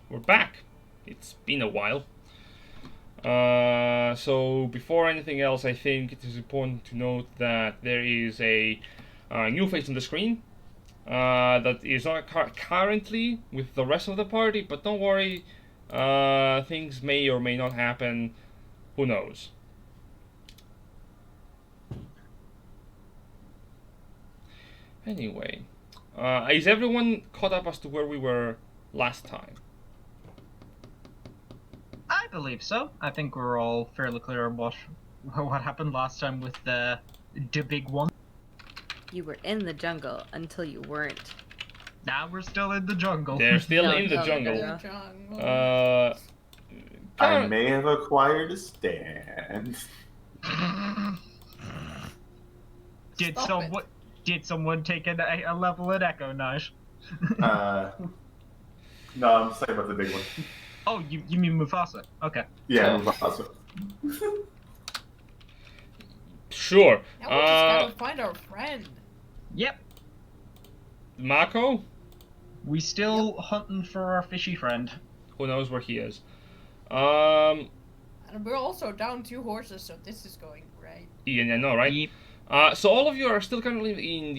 we're back. It's been a while. So before anything else, I think it is important to note that there is a new face on the screen that is not currently with the rest of the party, but don't worry, things may or may not happen. Who knows? Anyway, is everyone caught up as to where we were last time? I believe so. I think we're all fairly clear on what happened last time with the big one. You were in the jungle until you weren't. Now we're still in the jungle. They're still No, in the no, jungle. no. I may have acquired a stand. Did someone take a level at Echo Knight? No, I'm just talking about the big one. Oh, you mean Mufasa? Okay. Yeah, Mufasa. Sure. Now we just gotta find our friend. Yep. Maako? We still hunting for our fishy friend. Who knows where he is? And we're also down 2 horses, so this is going great. Ian, I know, right? Yep. So all of you are still currently in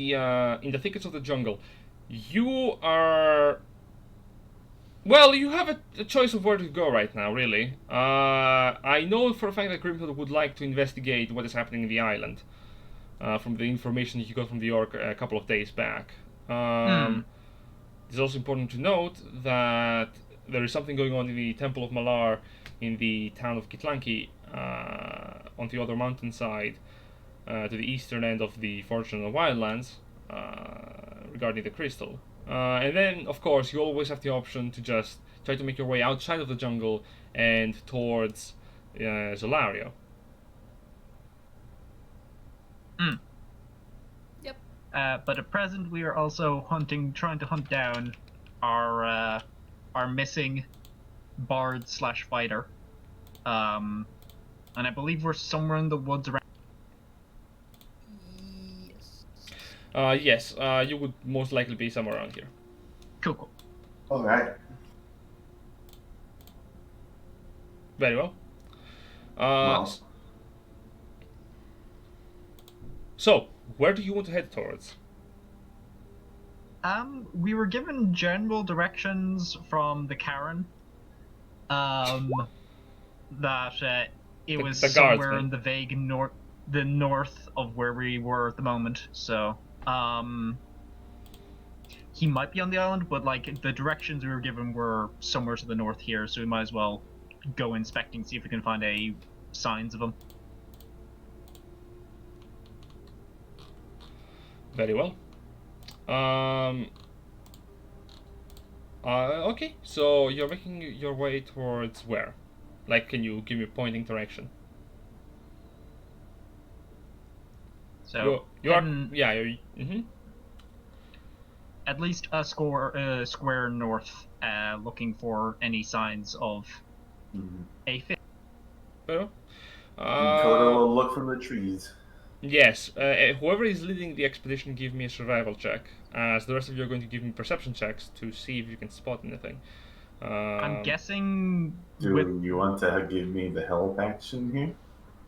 the thickets of the jungle. You are... Well, you have a choice of where to go right now, really. I know for a fact that Grimthod would like to investigate what is happening in the island. From the information you got from the orc a couple of days back. It's also important to note that there is something going on in the Temple of Malaar in the town of Kitlanki, on the other mountainside, to the eastern end of the Fortune of Wildlands, regarding the crystal. And then, of course, you always have the option to just try to make your way outside of the jungle and towards Zolario. Yep. But at present, we are also trying to hunt down our missing bard/fighter. And I believe we're somewhere in the woods around. Yes. Yes, you would most likely be somewhere around here. Cool. Alright. Very well. Well. So, where do you want to head towards? We were given general directions from the Karen. That it was the somewhere guardsman. in the vague north of where we were at the moment. So, he might be on the island, but like the directions we were given were somewhere to the north here. So we might as well go inspecting, see if we can find any signs of him. Very well. Okay, so you're making your way towards where? Like, can you give me a pointing direction? So you are, heading yeah, you're, mm-hmm. at least a square north, looking for any signs of a fish. Very well. Dakota will look from the trees. Yes, whoever is leading the expedition, give me a survival check, as the rest of you are going to give me perception checks to see if you can spot anything. I'm guessing. Do you want to give me the help action here?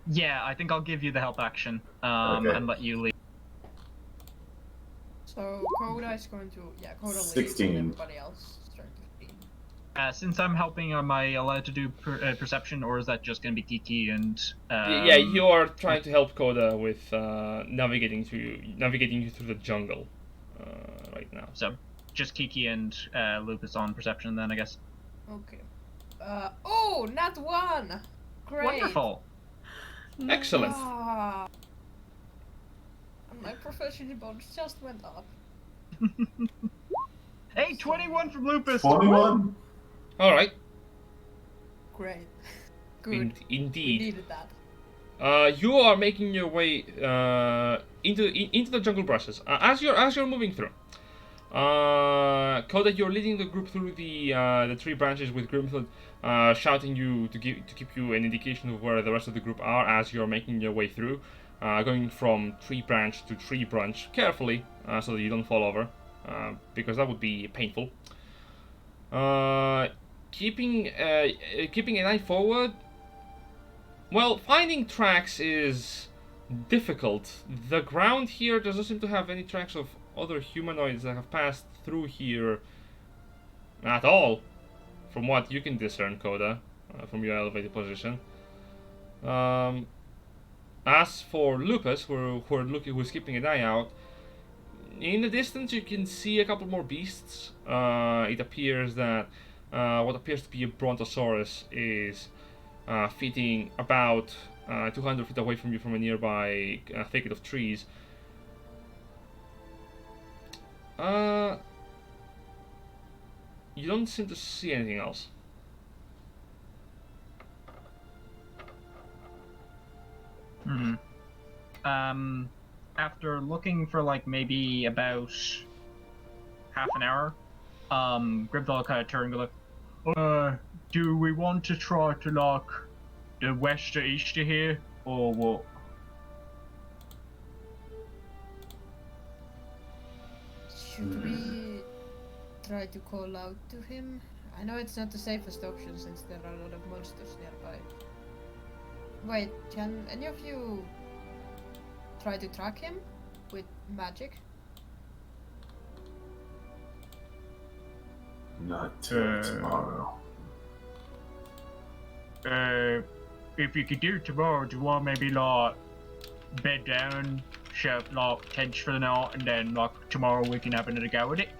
Yeah, I think I'll give you the help action, Okay. and let you lead. So Coda is going to Coda leads 16. and everybody else start 15. Since I'm helping, am I allowed to do perception, or is that just going to be Kiki and? Yeah, you are trying to help Koda with navigating you through the jungle right now. So, just Kiki and Lucas on perception, then I guess. Okay. Oh, not 1. Great. Wonderful. Excellent. Ah. And my proficiency bonus just went up. Hey, 21 from Lupus. 21? All right. Great. Good. We Indeed. needed that. You are making your way into the jungle brushes as you're moving through. Koda, you're leading the group through the tree branches with Grimthod shouting you to keep you an indication of where the rest of the group are as you're making your way through, going from tree branch to tree branch carefully so that you don't fall over, because that would be painful. keeping an eye forward. Well, finding tracks is difficult. The ground here doesn't seem to have any tracks of other humanoids that have passed through here at all, from what you can discern, Coda, from your elevated position. As for Lupus, who's keeping an eye out, in the distance you can see a couple more beasts. It appears that what appears to be a Brontosaurus is feeding about 200 feet away from you from a nearby thicket of trees. You don't seem to see anything else. After looking for like maybe about half an hour, Grimthod kind of turned and go, do we want to try to lock the west or east of here, or what? Should we try to call out to him? I know it's not the safest option since there are a lot of monsters nearby. Wait, can any of you try to track him with magic? Not till tomorrow. If you could do it tomorrow, do you want maybe like bed down, shove like tents for the night, and then like tomorrow we can have another go with it?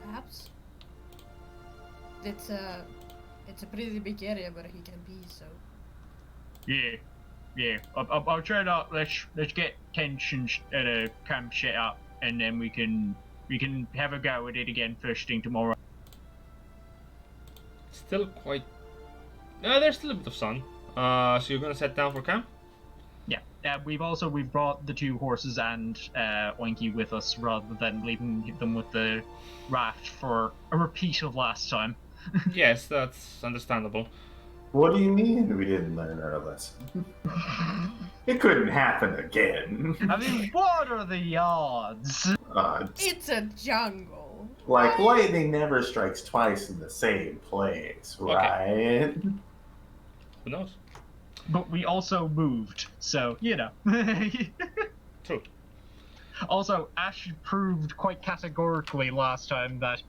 Perhaps. It's a pretty big area where he can be, so. Yeah. I'll try to let's get tension at a camp set up, and then we can have a go at it again first thing tomorrow. Still quite. There's still a bit of sun. So you're gonna set down for camp? Yeah. We've brought the two horses and Oinky with us rather than leaving them with the raft for a repeat of last time. Yes, that's understandable. What do you mean we didn't learn our lesson? It couldn't happen again. I mean, what are the odds? It's a jungle. Like, lightning never strikes twice in the same place, right? Who knows? But we also moved, so, you know. True. Also, Ash proved quite categorically last time that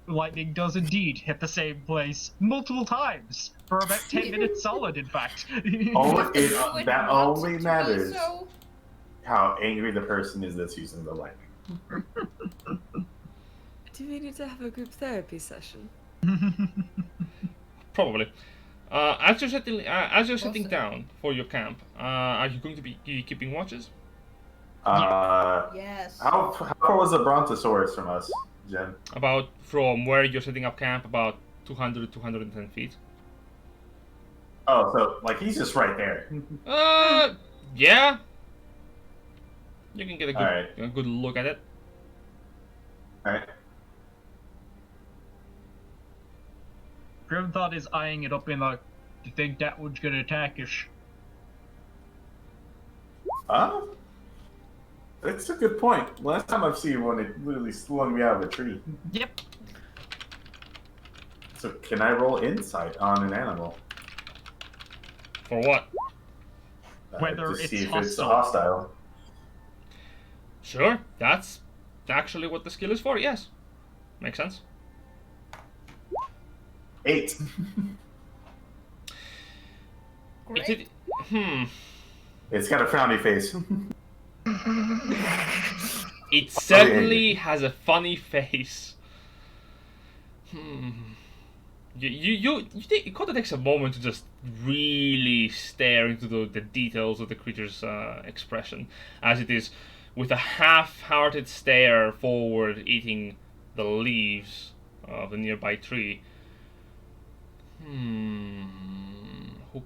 lightning does indeed hit the same place multiple times for about 10 minutes solid, in fact. That only matters how angry the person is that's using the lightning. Do we need to have a group therapy session? Probably. As you're sitting down for your camp, are you going to be keeping watches? Yes. How far was the Brontosaurus from us, Jen? About from where you're setting up camp, about 200 to 210 feet. Oh, so like he's just right there. Yeah. You can get Alright. a good look at it. Alright. Grimthod is eyeing it up in like, do you think that one's gonna attack us? That's a good point. Last time I've seen one, it literally swung me out of a tree. Yep. So can I roll insight on an animal? For what? Whether to it's see if hostile. it's hostile. Sure, that's actually what the skill is for. Yes, makes sense. 8. Great. It's got a frowny face. It certainly has a funny face. It kind of takes a moment to just really stare into the details of the creature's expression, as it is with a half-hearted stare forward, eating the leaves of the nearby tree. Who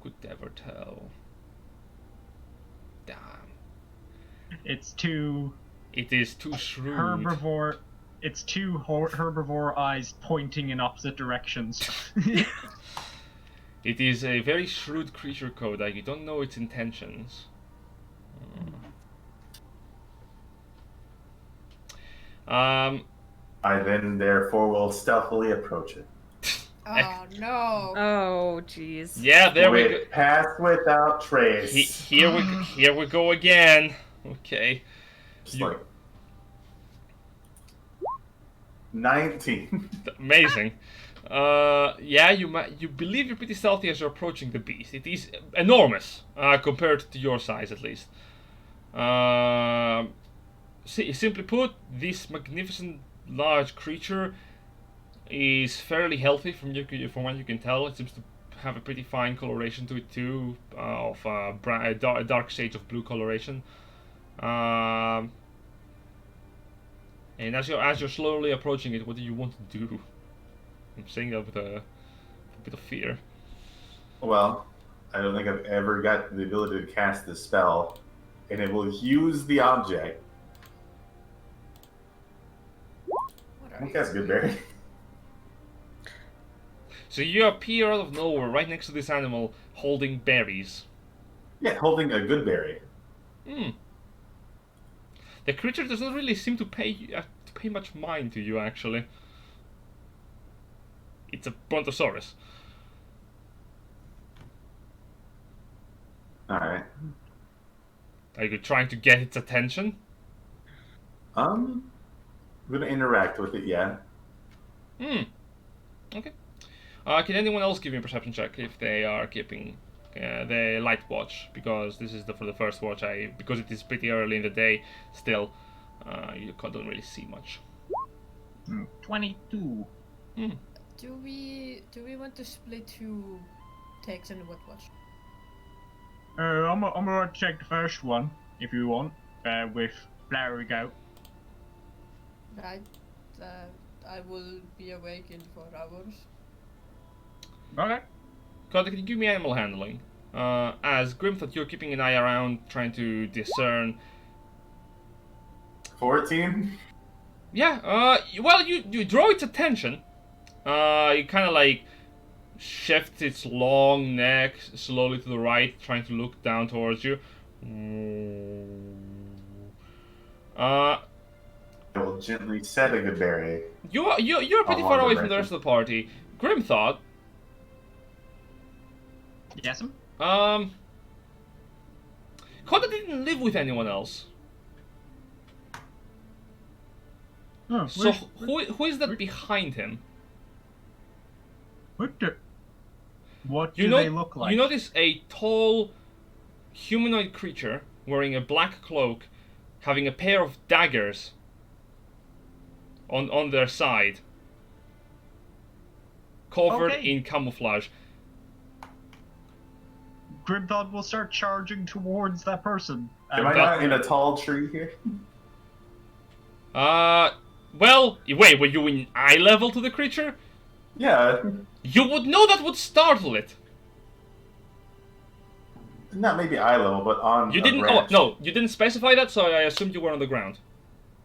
could ever tell? Damn. It is too shrewd. Herbivore. It's two herbivore eyes pointing in opposite directions. It is a very shrewd creature, Coda. You don't know its intentions. I then therefore will stealthily approach it. Oh no. Oh, jeez. Yeah, there we go. Pass without trace. Here we go again. Okay. Just like 19. Amazing. Yeah, you believe you're pretty stealthy as you're approaching the beast. It is enormous, compared to your size at least. Simply put, this magnificent large creature is fairly healthy from what you can tell. It seems to have a pretty fine coloration to it too, of a dark shades of blue coloration. And as you're slowly approaching it, what do you want to do? I'm saying that with a bit of fear. Well, I don't think I've ever got the ability to cast this spell, and it will use the object. What are I think that's good, Barry. So you appear out of nowhere, right next to this animal, holding berries. Yeah, holding a good berry. Hmm. The creature does not really seem to pay much mind to you, actually. It's a brontosaurus. Alright. Are you trying to get its attention? I'm gonna interact with it, yeah. Hmm. Okay. Can anyone else give me a perception check if they are keeping the light watch? Because this is for the first watch. Because it is pretty early in the day still, you don't really see much. 22. Hmm. Do we want to split who takes in what watch? I'm gonna check the first one if you want. With Flowery Goat. Right. I will be awake in 4 hours. Okay. Koda, can you give me animal handling? As Grimthod, you're keeping an eye around, trying to discern. 14? Yeah. Well, you draw its attention. You kind of like shift its long neck slowly to the right, trying to look down towards you. I will gently set a good berry. You're pretty far away from the rest of the party. Grimthod. Yes. Koda didn't live with anyone else. Oh, So who is that behind him? what do they look like? You notice a tall humanoid creature wearing a black cloak, having a pair of daggers on their side, covered Okay. in camouflage. Grimthod will start charging towards that person. Am I not in a tall tree here? Well, wait, were you in eye level to the creature? Yeah. You would know that would startle it. Not maybe eye level, but on You a didn't. Oh branch. no, you didn't specify that, so I assumed you were on the ground.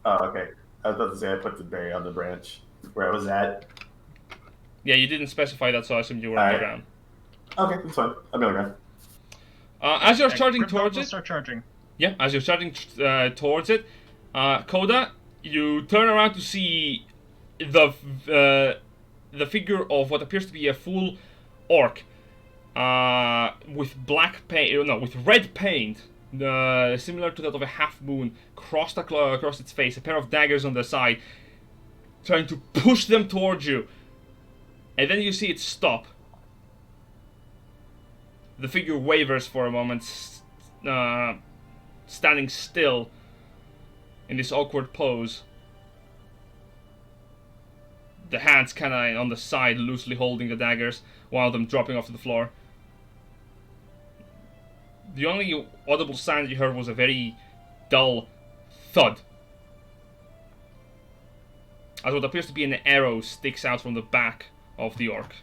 Oh, okay. I was about to say I put the berry on the branch where I was at. Yeah, you didn't specify that, so I assumed you were on the Alright. ground. Okay, that's fine. I'll be on the ground. As you're charging Grimthod towards will it, start charging. yeah, as you're charging towards it, Koda, you turn around to see the figure of what appears to be a full orc, with black paint, no, with red paint, similar to that of a half moon, crossed across its face, a pair of daggers on the side, trying to push them towards you, and then you see it stop. The figure wavers for a moment, standing still in this awkward pose. The hands kind of on the side, loosely holding the daggers, one of them dropping off to the floor. The only audible sound you heard was a very dull thud, as what appears to be an arrow sticks out from the back of the orc.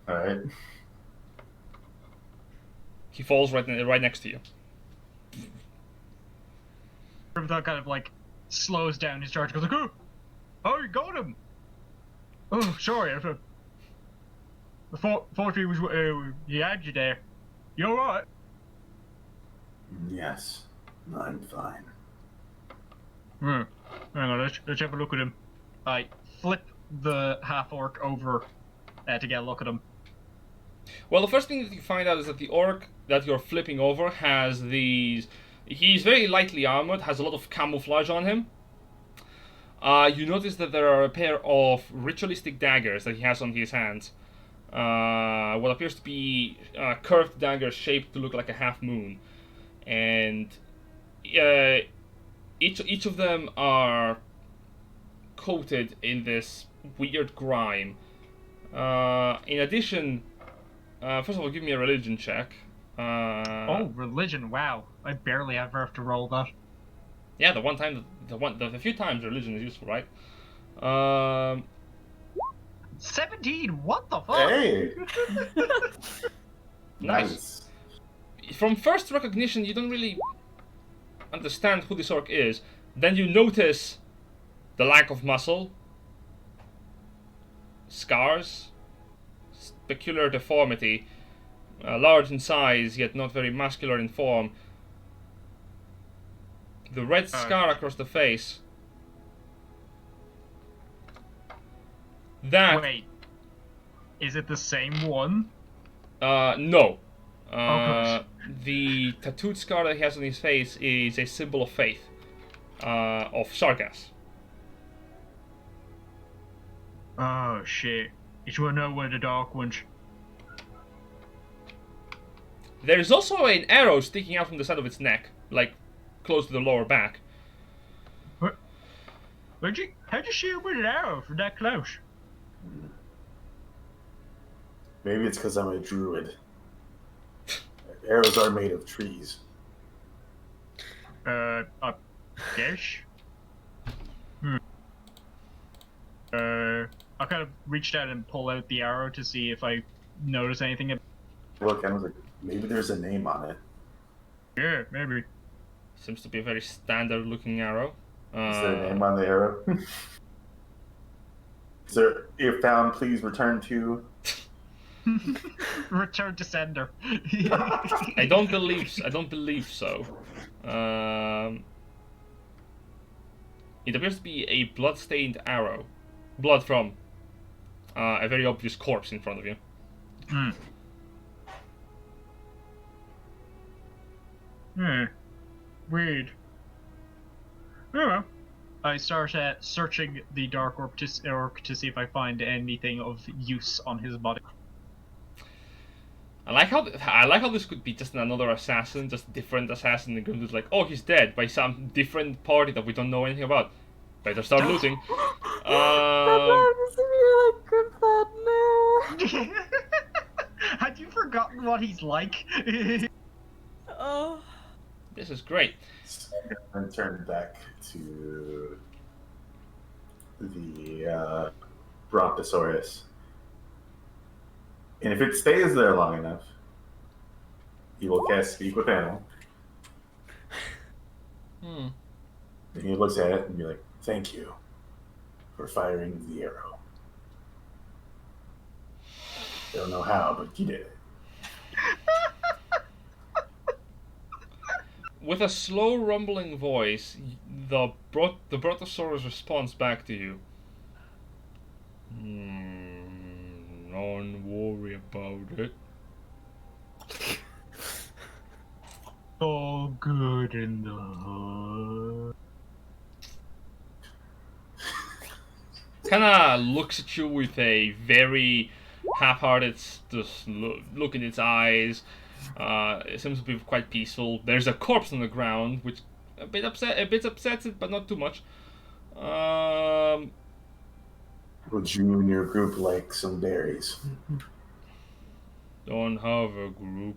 Alright. He falls right next to you. Grimthod kind of like slows down his charge. Goes like, oh, you got him. Oh, sorry. The thought he was he had you there. You alright? Yes, I'm fine. Hang on, let's have a look at him. I flip the half-orc over to get a look at him. Well, the first thing that you find out is that the orc that you're flipping over has these... He's very lightly armored, has a lot of camouflage on him. You notice that there are a pair of ritualistic daggers that he has on his hands. What appears to be curved daggers shaped to look like a half moon. And each of them are coated in this weird grime. In addition, first of all, give me a religion check. Oh, religion! Wow, I barely ever have to roll that. Yeah, the few times religion is useful, right? 17. What the fuck? Hey! Nice. From first recognition, you don't really understand who this orc is. Then you notice the lack of muscle, scars, peculiar deformity, large in size yet not very muscular in form. The red scar across the face. That... Wait, is it the same one? No. Good. The tattooed scar that he has on his face is a symbol of faith, of Shargaas. Oh shit! It will know where the dark ones. There's also an arrow sticking out from the side of its neck, like close to the lower back. How'd you shoot with an arrow from that close? Maybe it's because I'm a druid. Arrows are made of trees. I guess. I kind of reached out and pulled out the arrow to see if I notice anything. Look, I was like, maybe there's a name on it. Yeah, maybe. Seems to be a very standard looking arrow. Is there a name on the arrow? Is there, if found, please return to... Return to sender. I don't believe so. It appears to be a blood-stained arrow. Blood from a very obvious corpse in front of you. Weird. Oh well. I start searching the dark orc to see if I find anything of use on his body. I like how this could be just another assassin, just a different assassin. And Grimthod's like, oh, he's dead by some different party that we don't know anything about. Better start looting. Grimthod, no. Had you forgotten what he's like? Oh. This is great. And turn back to the Brontosaurus. And if it stays there long enough, he will cast Speak with Animal. And he looks at it and be like, thank you for firing the arrow. Don't know how, but you did it. With a slow rumbling voice, the Brontosaurus responds back to you. Don't worry about it. All good in the hood. Kinda looks at you with a very half-hearted just look in its eyes. It seems to be quite peaceful. There's a corpse on the ground, which a bit upsets it, but not too much. Would you and your group like some berries? Don't have a group.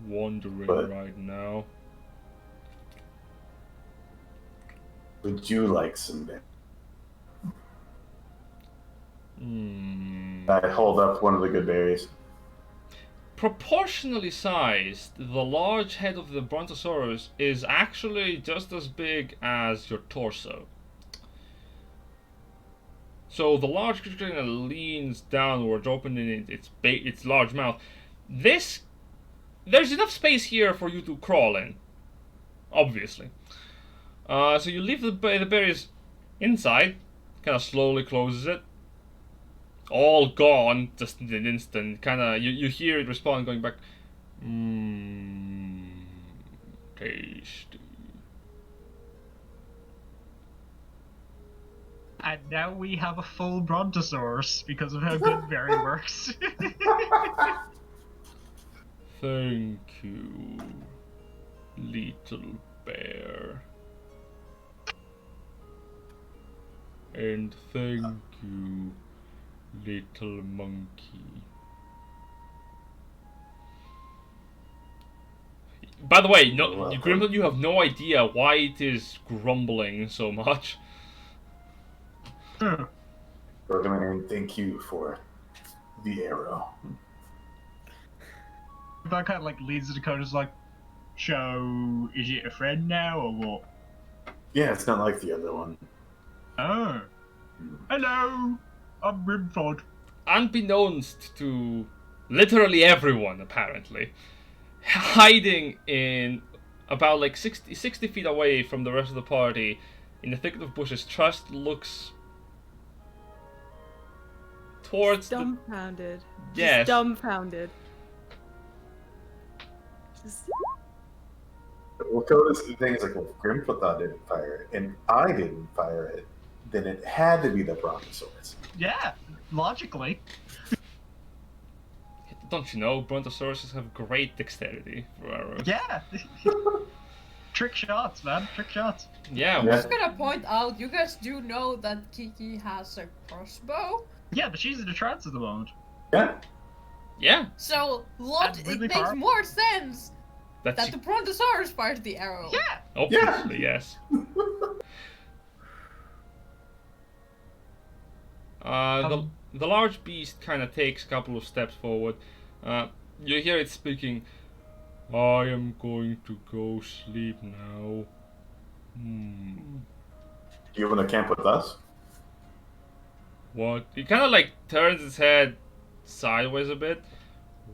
Wandering right now. Would you like some berries? I hold up one of the good berries. Proportionally sized, the large head of the Brontosaurus is actually just as big as your torso. So the large creature kind of leans downwards, opening its large mouth. There's enough space here for you to crawl in. obviously. So you leave the berries inside, kind of slowly closes it. All gone, just in an instant. Kind of, you hear it respond, going back. Mmm, tasty. And now we have a full brontosaurus because of how good berry works. Thank you, little bear. And thank you, little monkey. By the way, no, Grimthod, you have no idea why it is grumbling so much. Bergman, thank you for the arrow. That kind of like leads to Dakota's like, so is it a friend now or what? Yeah, it's not like the other one. Oh. Hello, I'm Grimthod. Unbeknownst to literally everyone, apparently, hiding in about like 60 feet away from the rest of the party, in the thicket of bushes, Trust looks towards Dumbfounded. Yes. Just dumbfounded. Just... Well, Coda's the thing is like, well, if Grimthod didn't fire it, and I didn't fire it, then it had to be the Brontosaurus. Yeah, logically. Don't you know, brontosauruses have great dexterity for arrows. Yeah. Trick shots, man. Trick shots. Yeah. I'm just gonna point out, you guys do know that Kiki has a crossbow? Yeah, but she's in a trance at the moment. Yeah. Yeah. So, That's really it makes powerful. more sense That's that the Brontosaurus fired the arrow. Yeah. obviously yes. The large beast kind of takes a couple of steps forward. You hear it speaking. I am going to go sleep now. You want to camp with us? What? It kind of like turns its head sideways a bit.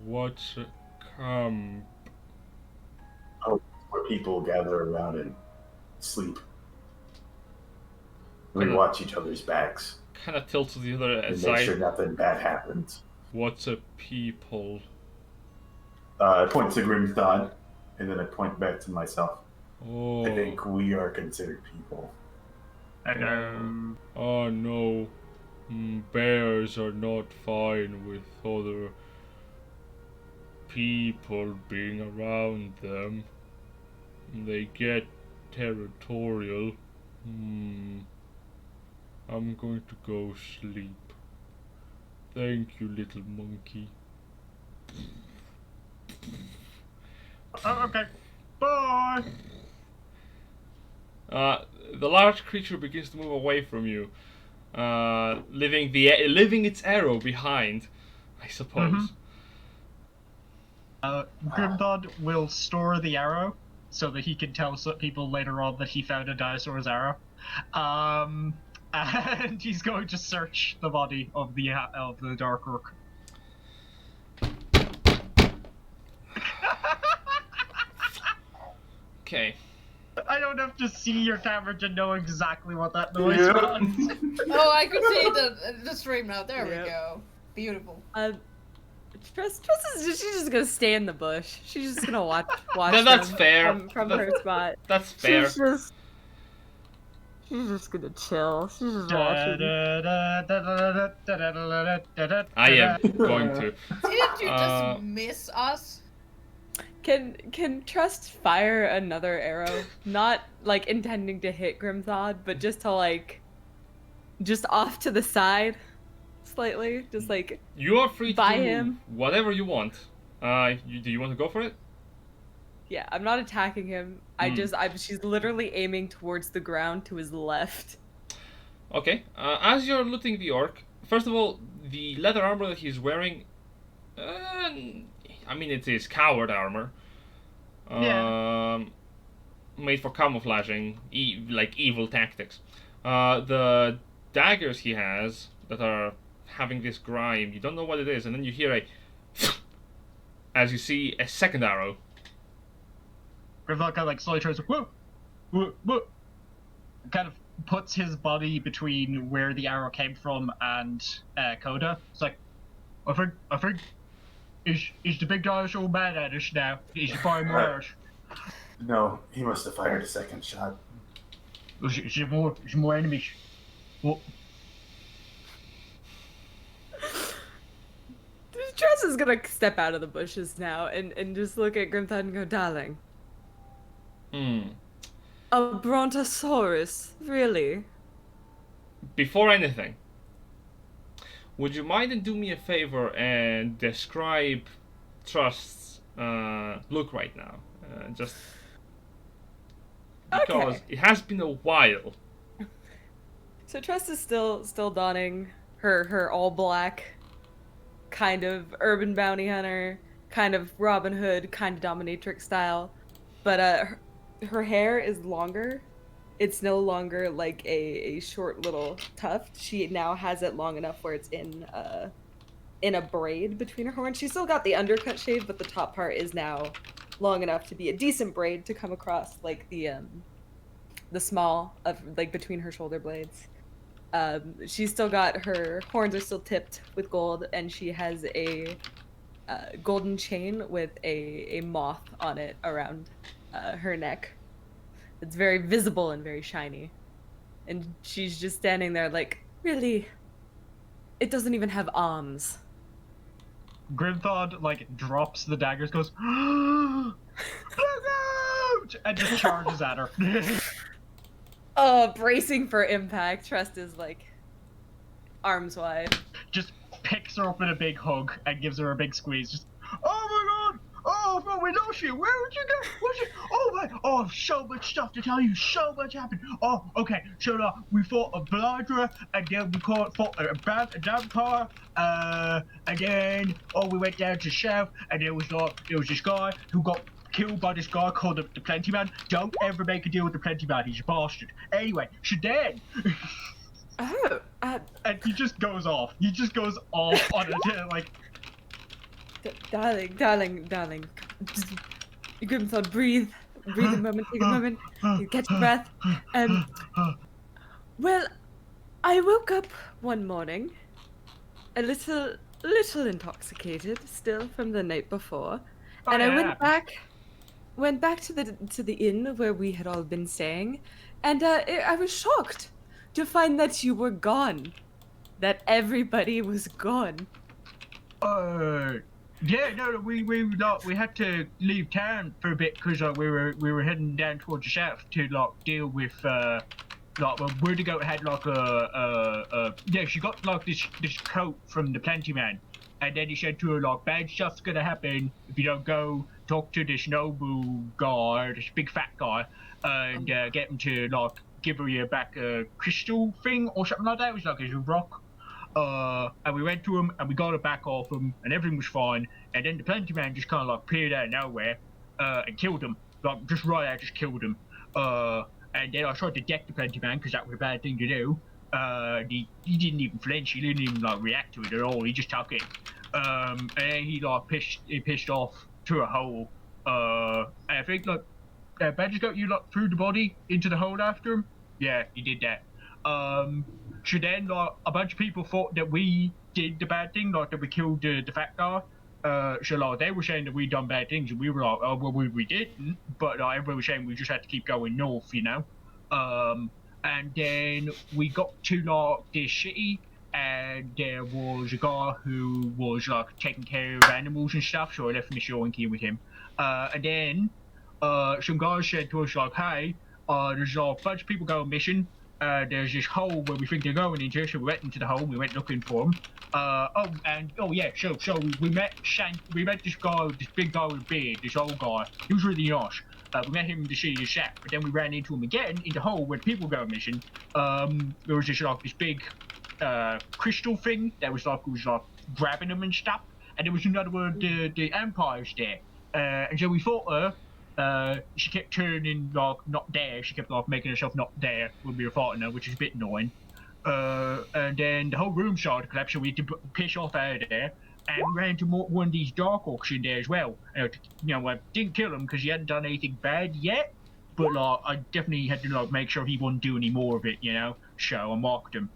What's a camp? Where people gather around and sleep. We Kinda- watch each other's backs Kind of tilts to the other and make side. sure nothing bad happens. What's a people? I point to Grimthod, and then I point back to myself. Oh. I think we are considered people. Oh no. Bears are not fine with other people being around them. They get territorial. I'm going to go sleep. Thank you, little monkey. Oh, okay. Bye. The large creature begins to move away from you, leaving its arrow behind, I suppose. Grimthod will store the arrow so that he can tell people later on that he found a dinosaur's arrow. And he's going to search the body of the Dark Rook. Okay. I don't have to see your camera to know exactly what that noise was. Oh, I could see the stream now. There Yep. we go. Beautiful. Trust is she's just gonna stay in the bush. She's just gonna watch That's them fair. from her spot. That's fair. She's just gonna chill. She's just watching. I am going to. Didn't you just miss us? Can Trust fire another arrow? Not like intending to hit Grimthod, but just to like, just off to the side, slightly, just like. You are free to By do him. whatever you want. Do you want to go for it? Yeah, I'm not attacking him. She's literally aiming towards the ground to his left. Okay. As you're looting the orc, first of all, the leather armor that he's wearing, I mean, it is coward armor. Made for camouflaging, like evil tactics. The daggers he has that are having this grime, you don't know what it is, and then you hear as you see a second arrow Grimthod kind of like slowly turns, whoa, whoa, kind of puts his body between where the arrow came from and Coda. It's like, I think, is the big dinosaur mad at us now? Is he firing more arrows? No, he must have fired a second shot. Is there more enemies? What? Tress is gonna step out of the bushes now and just look at Grimthod and go, darling. A brontosaurus, really? Before anything, would you mind and do me a favor and describe Trust's look right now? Just because it has been a while. So Trust is still donning her all black kind of urban bounty hunter, kind of Robin Hood, kind of dominatrix style, but her hair is longer. It's no longer like a short little tuft. She now has it long enough where it's in a braid between her horns. She's still got the undercut shave, but the top part is now long enough to be a decent braid to come across like the small of like between her shoulder blades. She's still got her horns are still tipped with gold, and she has a golden chain with a moth on it around her neck. It's very visible and very shiny. And she's just standing there like, really? It doesn't even have arms. Grimthod, like, drops the daggers, goes, look out! And just charges at her. Bracing for impact. Trust is like, arms wide. Just picks her up in a big hug and gives her a big squeeze. Just, oh my god! Oh, no, we lost you! Where would you go? Where'd you... Oh my... Oh, so much stuff to tell you. So much happened. Oh, okay. So, we fought a Bladra, and then we fought a Dampar, and then, we went down to south, and there was this guy who got killed by this guy called the Plenty Man. Don't ever make a deal with the Plenty Man. He's a bastard. Anyway, so then... And he just goes off. He just goes off on it, like... Darling. Grimthod, breathe a moment, take a moment, you catch your breath. Well, I woke up one morning, a little intoxicated still from the night before, and I went back to the inn where we had all been staying, and I was shocked to find that you were gone, that everybody was gone. Yeah, no, we had to leave town for a bit because we were heading down towards the south to deal with Vertigo had she got this coat from the Plenty Man, and then he said to her bad stuff's gonna happen if you don't go talk to this noble guy, this big fat guy, and get him to give her back a crystal thing or something like that. It was like a rock. And we went to him and we got it back off him and everything was fine. And then the Plenty Man just kind of appeared out of nowhere and killed him. Just right out, just killed him. And then I tried to deck the Plenty Man because that was a bad thing to do. He didn't even flinch. He didn't even react to it at all. He just took it. And then he pissed off to a hole. And I think Badger's got you threw the body into the hole after him. Yeah, he did that. So then, a bunch of people thought that we did the bad thing, that we killed the fat guy. So they were saying that we done bad things, and we were like, oh, well, we didn't. But everybody was saying we just had to keep going north, you know. And then we got to this city, and there was a guy who was taking care of animals and stuff. So I left Miss Yoinky with him. And then some guys said to us hey, there's a bunch of people going missing. There's this hole where we think they're going into, so we went into the hole, we went looking for them. So we met this guy, this big guy with a beard, this old guy. He was really nice. We met him in the city of Shack, but then we ran into him again in the hole where the people go missing. There was this big crystal thing that was grabbing them and stuff, and there was another one of the Empires there. And so we fought her. She kept turning not there. She kept making herself not there when we were fighting her, which is a bit annoying. And then the whole room started to collapse, so we had to piss off out of there. and we ran into one of these dark orcs in there as well. I didn't kill him because he hadn't done anything bad yet, but like I definitely had to like make sure he wouldn't do any more of it, So I marked him.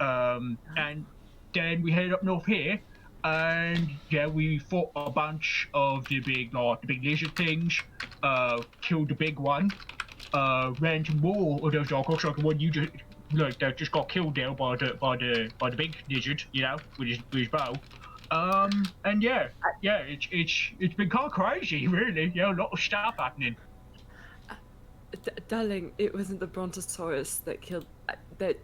And then we headed up north here, and yeah, we fought a bunch of the big lizard things. Killed the big one. Ran into more of those dark orcs, like the one you just that just got killed there by the big lizard, with his bow. And yeah, it's been kind of crazy, really. A lot of stuff happening. Darling, it wasn't the Brontosaurus that killed. That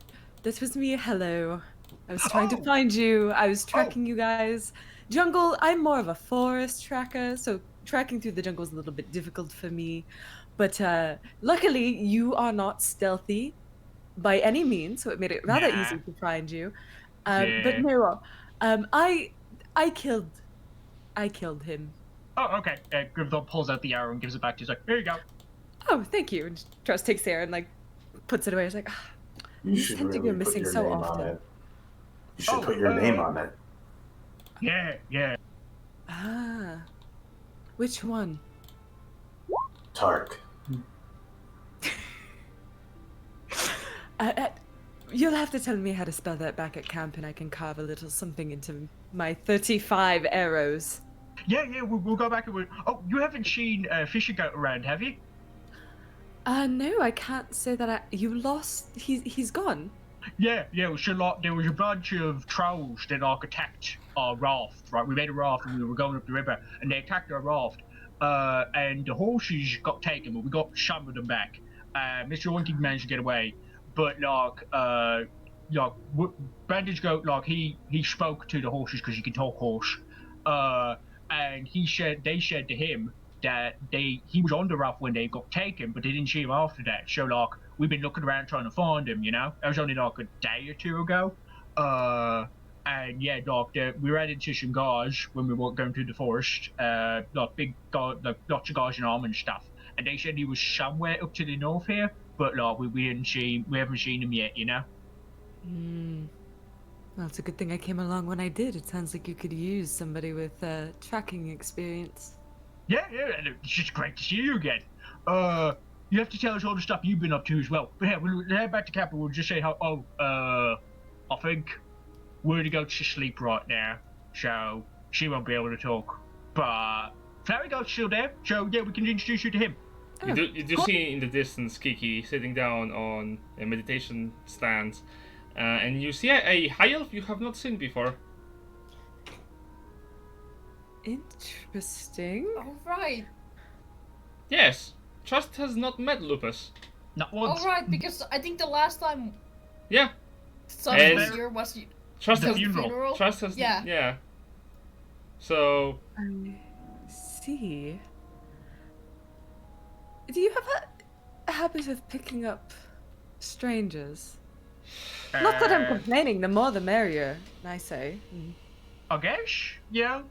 was me. Hello. I was trying to find you. I was tracking you guys. Jungle. I'm more of a forest tracker, so tracking through the jungle is a little bit difficult for me. But luckily, you are not stealthy by any means, so it made it rather easy to find you. But no, I killed him. Oh, okay. Grimthod pulls out the arrow and gives it back to you. He's like, here you go. Oh, thank you. And Trust takes the arrow and puts it away. He's like, You these should tend to really go put missing your so name on often. it. You should put your name on it. Yeah. Ah, which one? Tark. You'll have to tell me how to spell that back at camp, and I can carve a little something into my 35 arrows. Yeah, we'll go back and Oh, you haven't seen Fisher Goat around, have you? No, I can't say that you lost. He's gone. Yeah. So there was a bunch of trolls that attacked our raft. Right, we made a raft and we were going up the river, and they attacked our raft. And the horses got taken, but we got some of them back. Mr. Oinky managed to get away, but Bandage Goat, he spoke to the horses because he can talk horse. And they said to him that he was on the raft when they got taken, but they didn't see him after that. So we've been looking around trying to find him. That was only a day or two ago. And yeah, we ran into some guys when we were going through the forest. Big guys, lots of guys in armor and stuff. And they said he was somewhere up to the north here, but we haven't seen him yet. Well, it's a good thing I came along when I did. It sounds like you could use somebody with tracking experience. Yeah, and it's just great to see you again. You have to tell us all the stuff you've been up to as well. But yeah, we'll head back to camp and we'll just say I think we're gonna go to sleep right now, so she won't be able to talk. But Flary Goat's still there, so yeah, we can introduce you to him. You do see in the distance Kiki sitting down on a meditation stand, and you see a high elf you have not seen before. Interesting. Oh, right. Yes, Trust has not met Lupus. Not once. Oh, right, because I think the last time Yeah, someone was here was Trust The has funeral. Trust has Yeah. So I see. Do you have a habit of picking up strangers? Not that I'm complaining, the more the merrier, I say. I guess,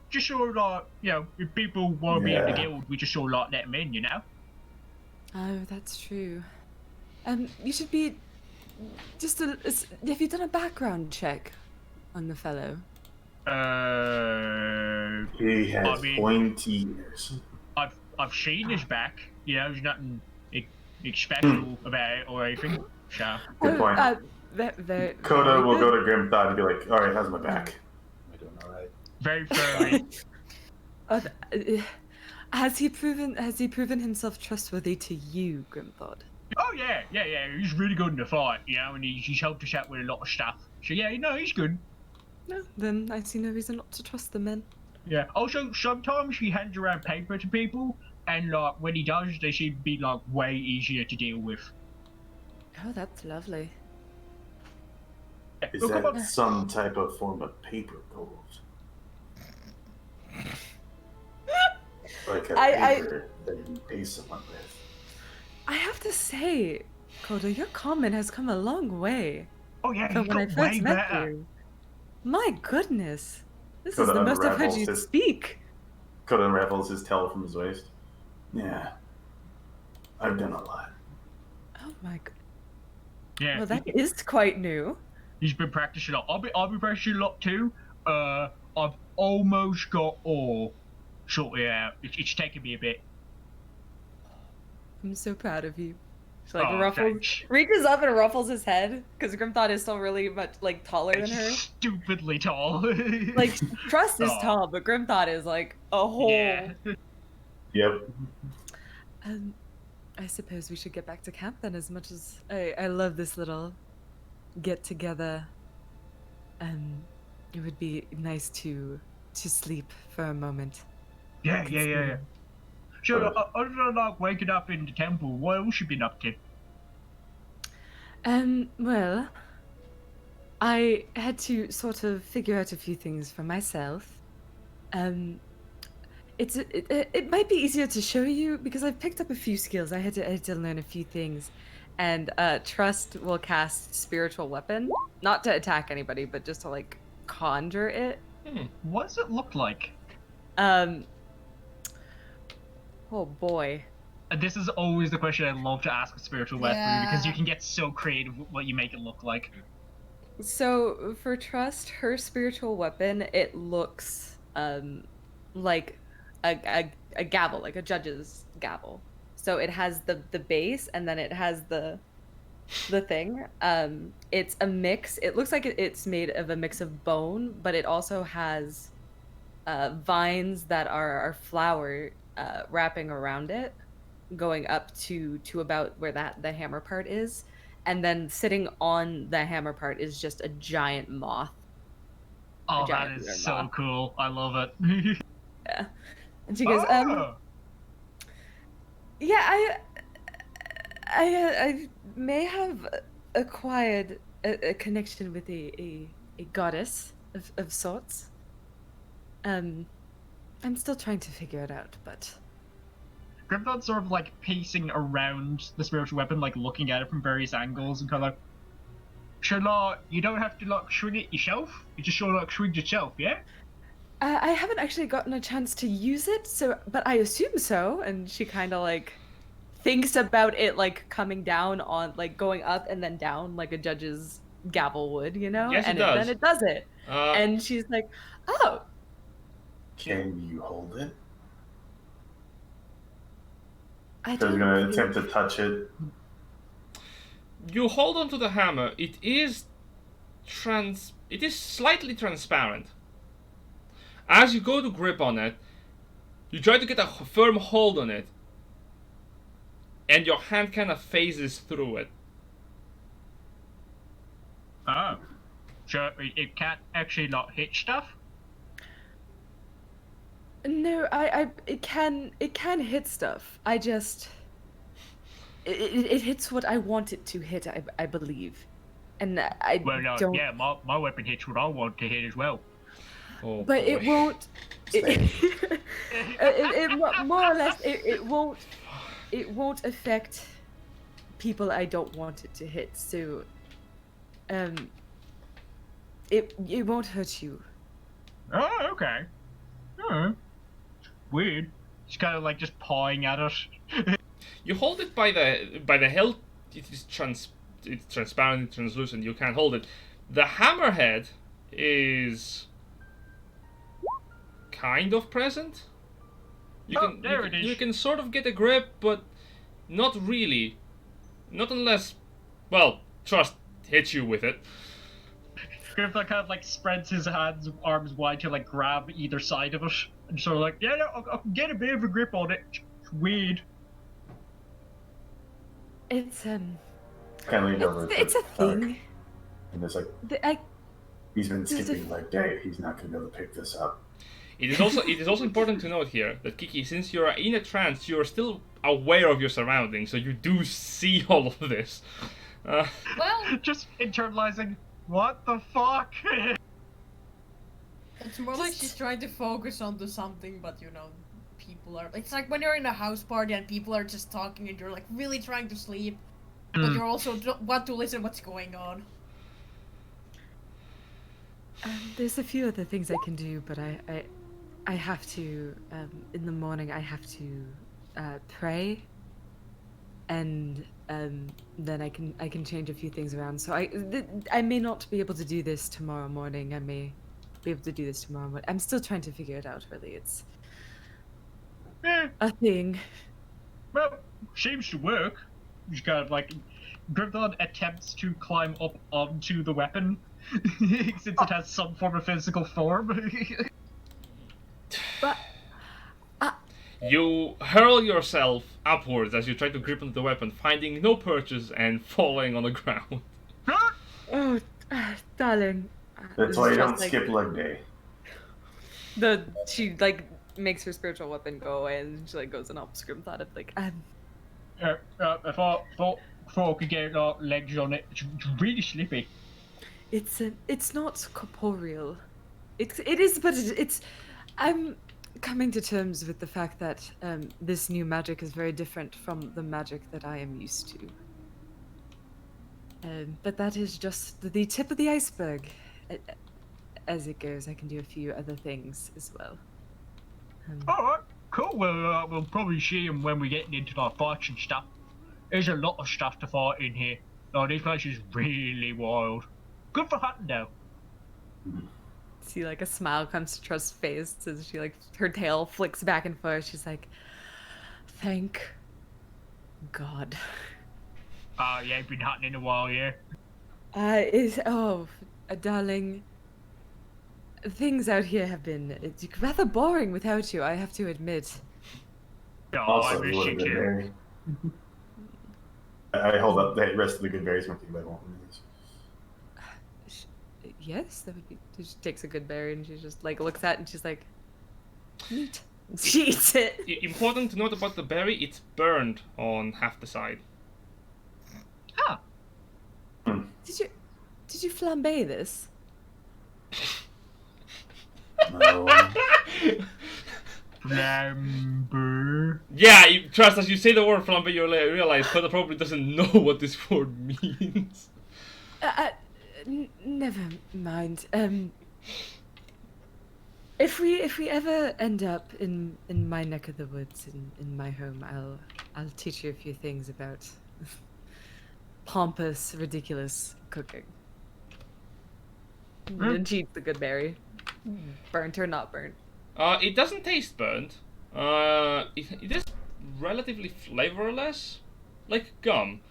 just sort of if people want to be in the Yeah. guild, we just sort of let them in, Oh, that's true. You should be have you done a background check on the fellow? He has I mean- pointy ears. I've seen his back. There's nothing special about it or anything. So Good point. Coda will go to Grimthod and be like, alright, how's my back? Am I doing alright? very fairly. Has he proven himself trustworthy to you, Grimthod? Oh yeah. He's really good in the fight, and he's helped us out with a lot of stuff. So yeah, he's good. No, then I see no reason not to trust the men. Yeah. Also, sometimes he hands around paper to people, and when he does, they seem to be way easier to deal with. Oh, that's lovely. Yeah, Is well, come that on. some type of form of paper gold? Like a paper that you pay someone with. I have to say, Coda, your comment has come a long way Oh yeah, from he's when I got first way met better. you. My goodness. This Coda is the most I've heard unravels you his- speak. Coda unravels his towel from his waist. Yeah. I've done a lot. Oh my god. Yeah, Well, that is quite new. he's been practicing a lot. I'll be practicing a lot too. I've almost got all sorted out. It's taken me a bit. I'm so proud of you. She like Oh, ruffles, thanks. reaches up and ruffles his head because Grimthod is still really much like taller than It's her. stupidly tall. Like Trust is Aw. tall, but Grimthod is like a whole. Yeah. Yep. I suppose we should get back to camp then. As much as I love this little get together, it would be nice to sleep for a moment. Yeah. Sure, other than like waking up in the temple, what else you been up to? Well, I had to sort of figure out a few things for myself. It might be easier to show you because I've picked up a few skills. I had to learn a few things, and Trust will cast spiritual weapon, not to attack anybody, but just to like conjure it. What does it look like? Oh boy. And this is always the question I love to ask a spiritual weapon because you Yeah. can get so creative with what you make it look like. So for Trust, her spiritual weapon, it looks like a gavel, like a judge's gavel. So it has the base and then it has the thing. It's a mix. It looks like it's made of a mix of bone, but it also has vines that are flower wrapping around it, going up to about where the hammer part is, and then sitting on the hammer part is just a giant moth. Oh, giant that beaver is so moth. cool. I love it. Yeah. And she goes, Oh! yeah, I may have acquired a connection with a goddess of sorts. I'm still trying to figure it out, but Grimthod's sort of like pacing around the spiritual weapon, like looking at it from various angles and kind of like, sure, you don't have to like swing it yourself. You just sort of like swing yourself, yeah? I haven't actually gotten a chance to use it, but I assume so. And she kind of like thinks about it like coming down on like going up and then down like a judge's gavel would, you know? Yes, it and does. then it does it. Uh, And she's like, "Oh, Can you hold it? I Because don't we're gonna think- attempt to touch it. you hold onto the hammer. It is slightly transparent. As you go to grip on it, you try to get a firm hold on it, and your hand kind of phases through it. Oh. So it can't actually not hit stuff? No, it can hit stuff. I just it hits what I want it to hit. I believe, and I Well, no, don't. yeah, my weapon hits what I want to hit as well. Oh, But it boy. won't. It more or less it won't affect people I don't want it to hit. So, it won't hurt you. Oh, okay. Oh. Weird. It's kind of like just pawing at it. You hold it by the hilt. It's transparent, translucent. You can't hold it. The hammerhead is kind of present. You can sort of get a grip, but not really. Not unless, well, Trust hits you with it. Grimthod kind of like spreads his arms wide to like grab either side of it, and sort of like, yeah, I'll get a bit of a grip on it. It's weird. It's Kind of leaned over. it's a Tark, thing. And it's like, I he's been There's a- skipping like day. He's not gonna be able to pick this up. It is also important to note here that Kiki, since you're in a trance, you're still aware of your surroundings, so you do see all of this. Well, Just internalizing. What the fuck? it's more like she's trying to focus onto something, but you know, people are. It's like when you're in a house party and people are just talking and you're like really trying to sleep, but you're also want to listen what's going on. there's a few other things I can do, but I have to in the morning I have to pray, and then I can change a few things around. So I may not be able to do this tomorrow morning. I may be able to do this tomorrow, but I'm still trying to figure it out, really. It's Yeah, a thing. well, seems to work. Just kind of like Grimthod attempts to climb up onto the weapon since it has some form of physical form. But You hurl yourself upwards as you try to grip onto the weapon, finding no purchase and falling on the ground. oh, darling. That's This why is you just don't like- skip leg day. She like makes her spiritual weapon go away, and she like goes and helps Grimthod. Like, If I thought I could get legs on it, it's really slippy. it's not corporeal. It is, but it's. I'm coming to terms with the fact that this new magic is very different from the magic that I am used to. But that is just the tip of the iceberg. As it goes, I can do a few other things as well. Alright, cool. Well, we'll probably see him when we get into our fights and stuff. There's a lot of stuff to fight in here. Oh, this place is really wild. Good for hunting, though. See, like a smile comes to Trust's face as she like her tail flicks back and forth. She's like, "Thank God." You ain't been hunting in a while, yeah? Darling. Things out here have been rather boring without you, I have to admit. Oh, I Also, miss you would you have been too. berry. I hold up the rest of the good berries one thing, but I won't use. Yes, that would be. She takes a good berry and she just like looks at it and she's like, neat. She eats it. Important to note about the berry, it's burned on half the side. Ah, Did you flambe this? No. Flamber. Yeah, Trust, as you say the word flambe, you realize Coda probably doesn't know what this word means. Never mind. If we ever end up in my neck of the woods in my home, I'll teach you a few things about pompous, ridiculous cooking. And she eats the good berry, burnt or not burnt. It doesn't taste burnt. It is relatively flavorless, like gum.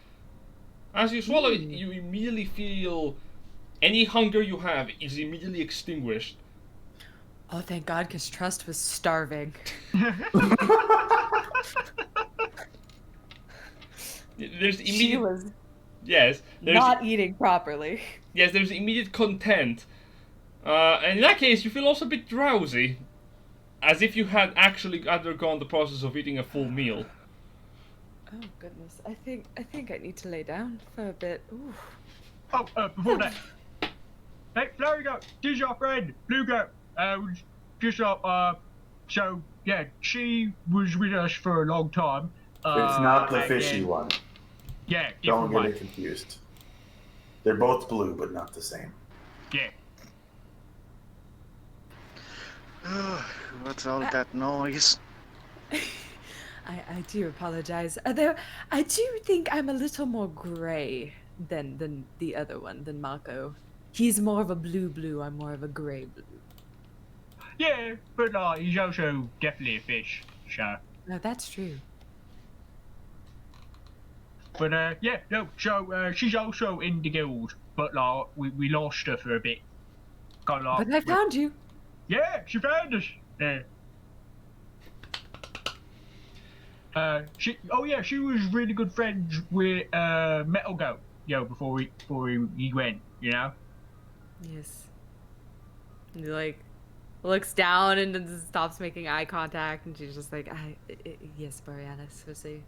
As you swallow it, you immediately feel any hunger you have is immediately extinguished. Oh, thank God, because Trust was starving. There's She immediate was yes. There's not eating properly. yes. There's immediate content. And in that case, you feel also a bit drowsy, as if you had actually undergone the process of eating a full meal. Oh goodness, I think I need to lay down for a bit. Ooh. Oh, before that. Hey, there you go. This is your friend, Lugo. Just so yeah, she was with us for a long time. It's not the and fishy then- one. Yeah, Don't different get one. it confused. They're both blue, but not the same. Yeah. What's all that noise? I do apologize. I do think I'm a little more gray than the other one, than Maako. He's more of a blue. I'm more of a gray blue. Yeah, but he's also definitely a fish, so. No, that's true. But yeah, no. So she's also in the guild, but we lost her for a bit. Got But I found you. Yeah, she found us. Yeah. She was really good friends with Metal Goat, before he went, you know. Yes. And he like looks down and then stops making eye contact, and she's just like, yes, Borealis was a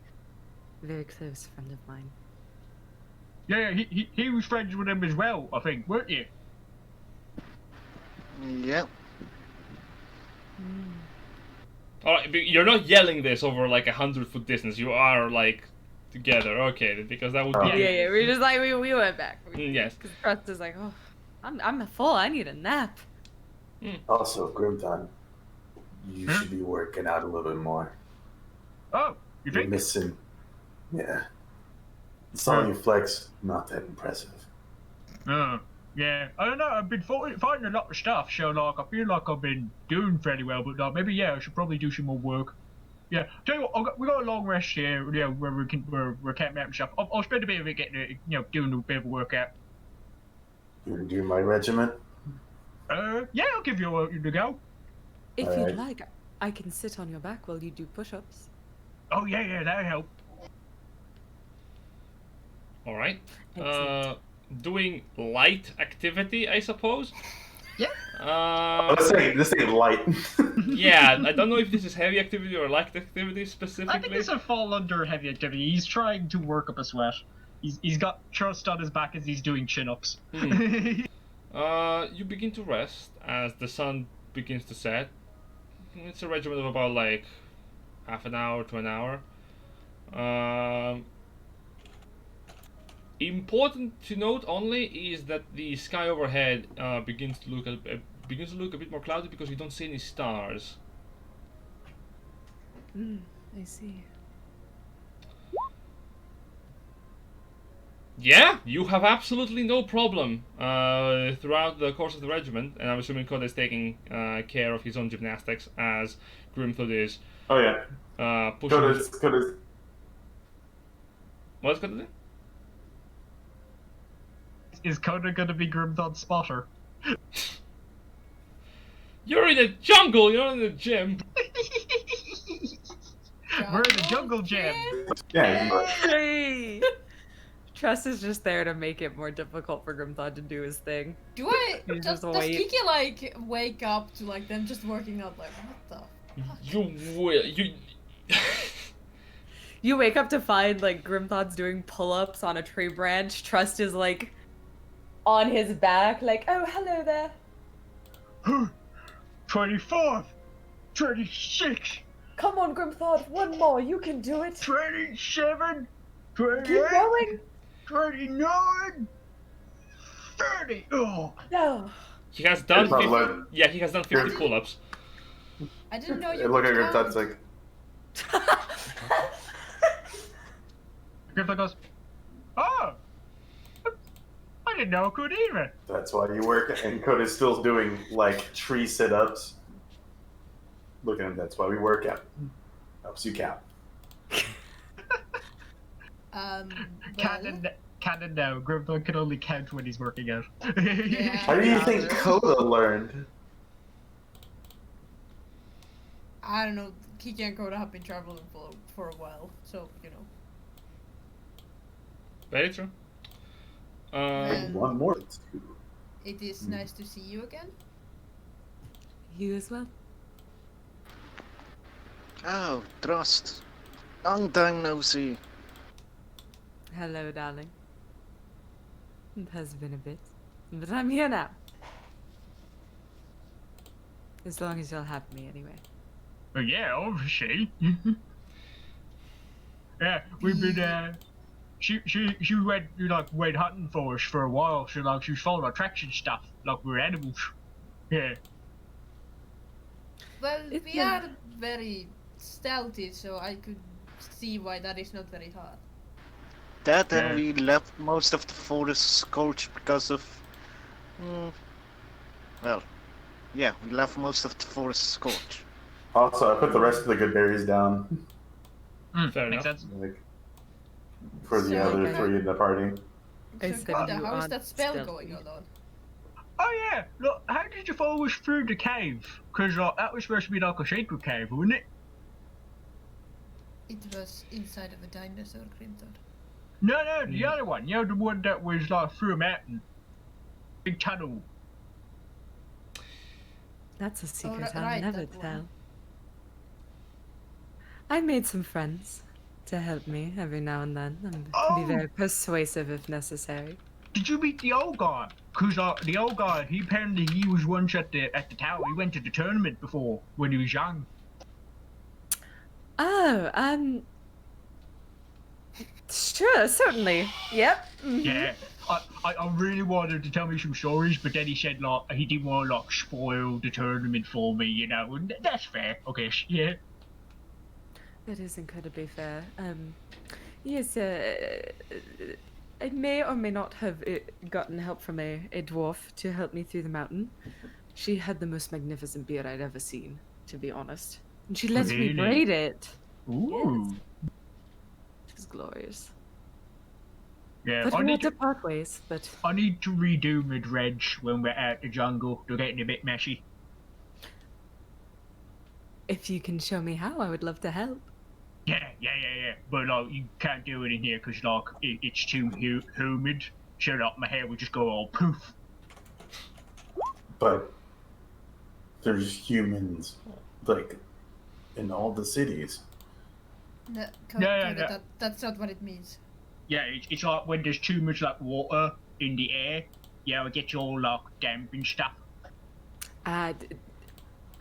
very close friend of mine. Yeah, he was friends with him as well, I think, weren't you? Yep. Alright, but you're not yelling this over like 100-foot distance. You are like together, okay? Because that would be Yeah. We're just like we went back. Yes. Because Trust is like, oh, I'm full. I need a nap. Also, Grimthod, you should be working out a little bit more. Oh, you You're think? missing. Yeah. Saw you flex, not that impressive. Yeah, I don't know. I've been finding a lot of stuff, so like I feel like I've been doing fairly well. But like, maybe I should probably do some more work. Yeah, tell you what, we got a long rest here. Where we're camping out and stuff. I'll spend a bit of it getting doing a bit of a workout. You do my regiment. Yeah, I'll give you a go. If All you'd right. like, I can sit on your back while you do push-ups. Oh yeah, that'll help. All right. Excellent. Doing light activity, I suppose. Yeah. This ain't light. Yeah, I don't know if this is heavy activity or light activity I specifically. think this would fall under heavy activity. He's trying to work up a sweat. He's got trust on his back as he's doing chin-ups. You begin to rest as the sun begins to set. It's a regimen of about like half an hour to an hour. Important to note only is that the sky overhead begins to look a bit more cloudy because you don't see any stars. I see. Yeah, you have absolutely no problem throughout the course of the regiment, and I'm assuming Koda is taking care of his own gymnastics as Grimthod is Oh yeah. pushing. Coda's What's Koda doing? Is Coda gonna be Grimthod's spotter? You're in a jungle. You're in a gym. We're in the jungle gym. yeah. But Hey! Trust is just there to make it more difficult for Grimthod to do his thing. Do I You does just wait. Kiki like wake up to like them just working out like what the fuck? You will. You. You wake up to find like Grimthod's doing pull-ups on a tree branch. Trust is like on his back, like, oh hello there. 24th, 26, Come on, Grimthod, one more, you can do it. 27, Keep 28, going. 29, 30. Oh, No. He has done It's not 50. low. Yeah, he has done 50 Here. pull-ups. I didn't know you Hey, look at could your count. that's like Grimthod goes, oh, I didn't know I could either. that's why you work. And Coda's still doing like tree sit-ups. Look at him. That's why we work out. Helps you count. Well, Canon now. Grimthod can only count when he's working out. Yeah. How do you think Coda learned? I don't know. Kiki and Koda have been traveling for a while, so you know. Very true. And One more. it is nice to see you again. You as well. Oh, Trust. Long time no see. Hello, darling. It has been a bit, but I'm here now. As long as you'll have me, anyway. Well, yeah, obviously. Yeah, we've been, she went hunting for us for a while, so like she was following attraction stuff, like we're animals. Yeah. Well, If we you- are very stealthy, so I could see why that is not very hard. That Yeah. and we left most of the forest scorched because of... well, yeah, we left most of the forest scorched. Also, I put the rest of the good berries down, Fair Makes enough. sense. like for the So, other okay. three in the party. I So said Koda, you how is aren't that spell stealthy. going on? Oh yeah, look, how did you follow us through the cave? Cause that was supposed to be like a secret cave, wasn't it? It was inside of a dinosaur, Grimthod. No, the other one. You know, the one that was like through a mountain. Big tunnel. That's a secret ri- I'll right, never that one. tell. I made some friends to help me every now and then. I can Oh! be very persuasive if necessary. Did you meet the old guy? Cause the old guy, he apparently he was once at the tower. He went to the tournament before when he was young. Oh, sure, certainly. Yep. Mhm. Yeah. I really wanted to tell me some stories, but then he said like he didn't want to like spoil the tournament for me, you know, and that's fair, I guess. Yeah. That is incredibly fair. Yes, I may or may not have gotten help from a dwarf to help me through the mountain. She had the most magnificent beard I'd ever seen, to be honest. And she let me Really? braid it. Ooh. It was glorious. Yeah, But we had to part ways, but... I need to redo my dredge when we're out the jungle. They're getting a bit messy. If you can show me how, I would love to help. Yeah. But like, you can't do it in here because like it's too humid. So like, my hair would just go all poof. But there's humans, like, in all the cities. No, Yeah. that's not what it means. Yeah, it's like when there's too much like water in the air. Yeah, it gets all like damp and stuff.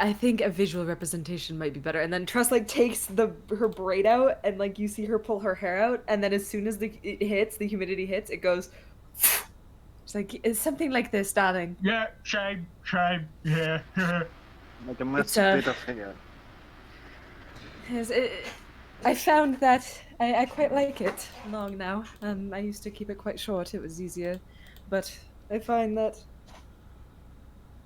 I think a visual representation might be better. And then Trust like takes her braid out, and like you see her pull her hair out, and then as soon as the humidity hits, it goes. It's like it's something like this, darling. Yeah, shame, yeah. Like a massive bit of hair. Yes, I found that I quite like it long now. I used to keep it quite short. It was easier, but I find that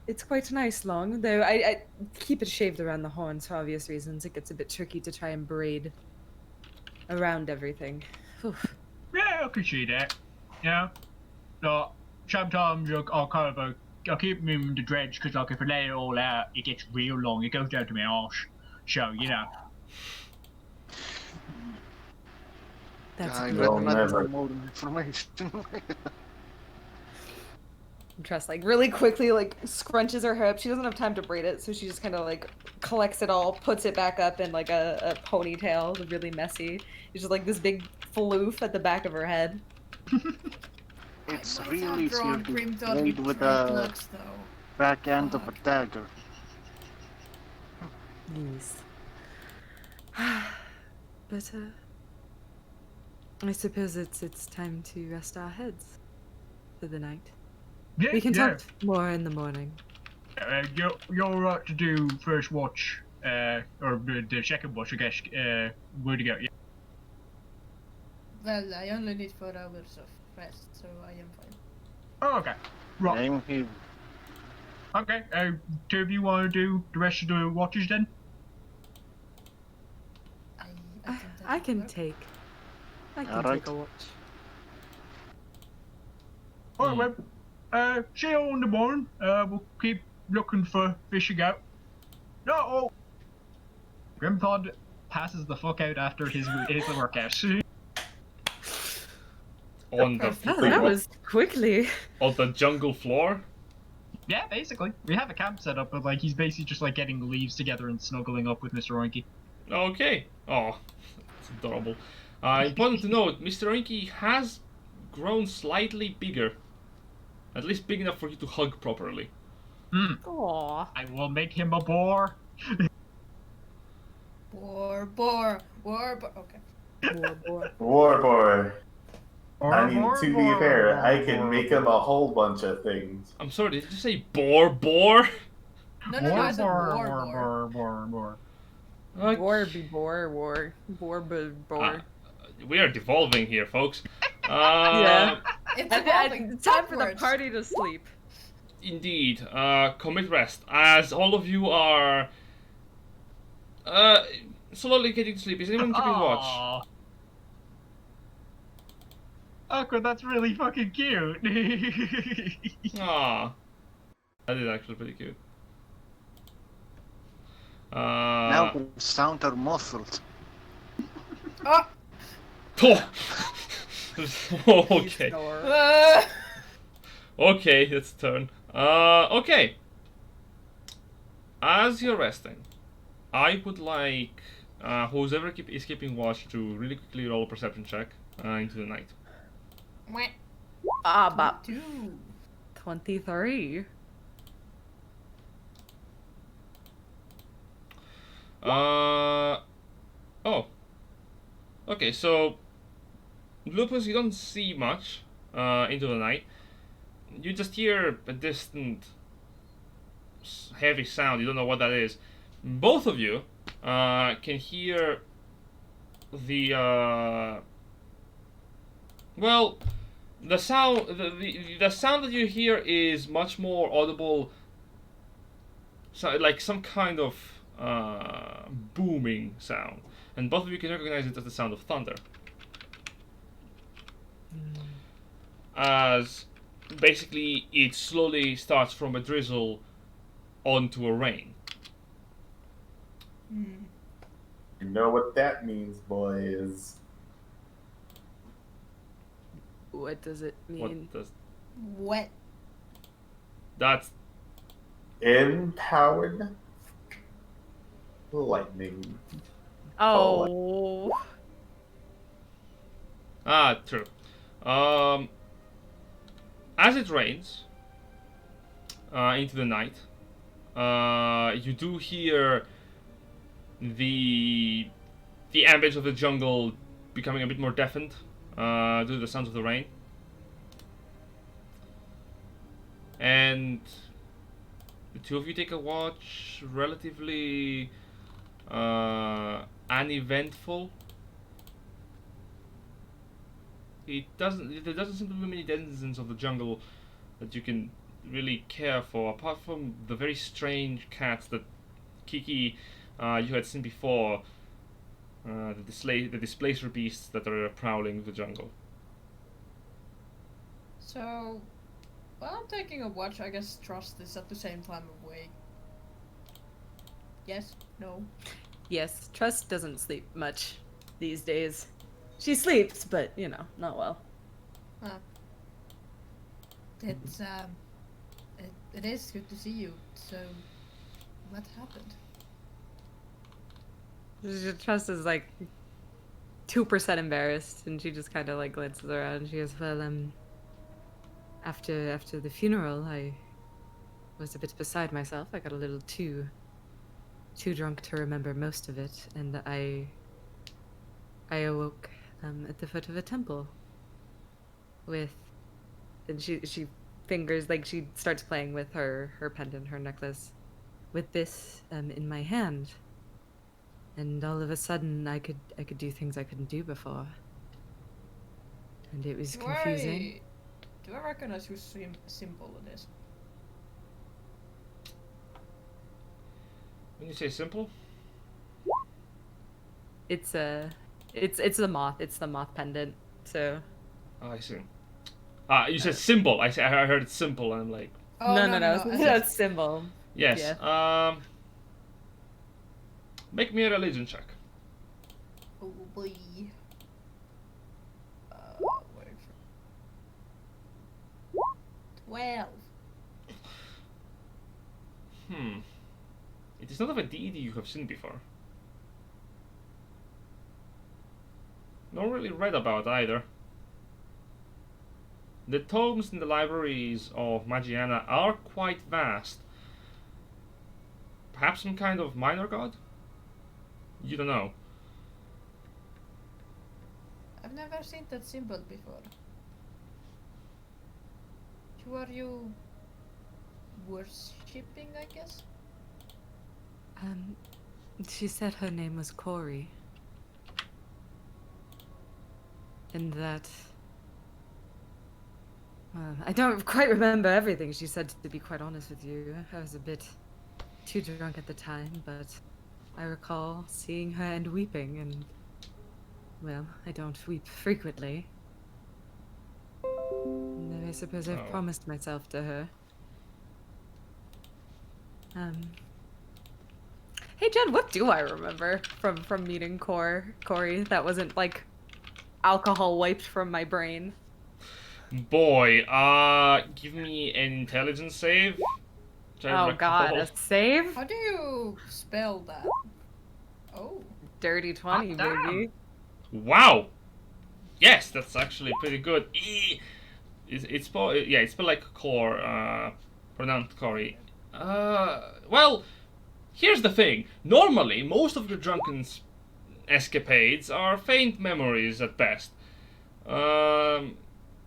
it's quite nice long. Though I keep it shaved around the horns for obvious reasons. It gets a bit tricky to try and braid around everything. Oof. Yeah, I can see that. Yeah. Like, sometimes I'll keep them in the dredge because like if I let it all out, it gets real long. It goes down to my arse. So, you know. That's I good. Well, would like never. more information. Trust like really quickly like scrunches her hair up. She doesn't have time to braid it, so she just kind of like collects it all, puts it back up in like a ponytail, really messy. It's just like this big floof at the back of her head. It's I might really have easier drawn to Grimthod braid with with dreadlocks, the though. back end of a dagger. Yes. But I suppose it's time to rest our heads for the night. Yeah, We can yeah. talk more in the morning. You're right to do first watch, or the second watch, I guess. Where to go? Yeah. Well, I only need 4 hours of rest, so I am fine. Oh, okay. Right. Name him. Okay. Two of you want to do the rest of the watches then? I can take Alright. a watch. Alright, well. See you all in the morning. We'll keep looking for fishing out. No. Oh. Grimthod passes the fuck out after his workout. On the Oh, that was quickly. on the jungle floor. Yeah, basically. We have a camp set up, but like he's basically just like getting leaves together and snuggling up with Mr. Oinky. Okay. Oh, that's adorable. Important to note, Mr. Oinky has grown slightly bigger. At least big enough for you to hug properly. Aww. I will make him a boar. Boar. Okay. War boy. I mean, Boar, to be boar, fair, boar, I can boar, make him a whole bunch of things. I'm sorry, did you say boar? No, I said boar. Boar. Okay. Boar. We are devolving here, folks. Yeah. It's evolving. It's time for the upwards. party to sleep. Indeed. Commit rest. As all of you are slowly getting to sleep. Is anyone keeping watch? Aw. Awkward, that's really fucking cute. Ah, that is actually pretty cute. Now the sound are muffled. Oh! Okay. Okay, let's turn. Okay. As you're resting, I would like who's ever is keeping watch to really quickly roll a perception check into the night. About 2. 23. Oh. Okay, so Lupus, you don't see much into the night. You just hear a distant heavy sound. You don't know what that is. Both of you can hear the well, the sound, the sound that you hear is much more audible. So, like some kind of booming sound, and both of you can recognize it as the sound of thunder. As basically it slowly starts from a drizzle onto a rain. You know what that means, boys. What does it mean? What does Wet. that's Empowered lightning. Oh. true. As it rains into the night, you do hear the ambience of the jungle becoming a bit more deafened due to the sounds of the rain. And the two of you take a watch, relatively uneventful. There doesn't seem to be many denizens of the jungle that you can really care for, apart from the very strange cats that Kiki you had seen before. The displacer beasts that are prowling the jungle. So, while I'm taking a watch, I guess Trust is at the same time awake. Yes? No? Yes, Trust doesn't sleep much these days. She sleeps, but, you know, not well. It's, it is good to see you. So, what happened? Trust is like 2% embarrassed, and she just kind of like glances around. And she goes, "Well, after the funeral, I was a bit beside myself. I got a little too drunk to remember most of it, and I awoke at the foot of a temple with." And she fingers, like she starts playing with her pendant, her necklace, with this in my hand. And all of a sudden, I could do things I couldn't do before, and it was confusing. Do I recognize whose symbol it is? When you say simple, It's the moth. It's the moth pendant. So I see. You said symbol. I heard simple, and I'm like, Oh, no. I said- That's symbol. yes. Yeah. Make me a religion check. Oh boy. Wait for 12. It is not of a deity you have seen before. Nor really read about either. The tomes in the libraries of Magiana are quite vast. Perhaps some kind of minor god? You don't know. I've never seen that symbol before. Who are you worshipping, I guess? She said her name was Corey, and that. I don't quite remember everything she said, to be quite honest with you. I was a bit too drunk at the time, but I recall seeing her and weeping, and, well, I don't weep frequently. And I suppose I've promised myself to her. Hey Jen, what do I remember from meeting Corey that wasn't, like, alcohol wiped from my brain? Boy, give me an intelligence save. Oh god, a save? How do you spell that? Oh. Dirty 20, baby. Wow! Yes, that's actually pretty good. It's spelled like core, pronounced Corey. Well, here's the thing. Normally, most of your drunken escapades are faint memories at best.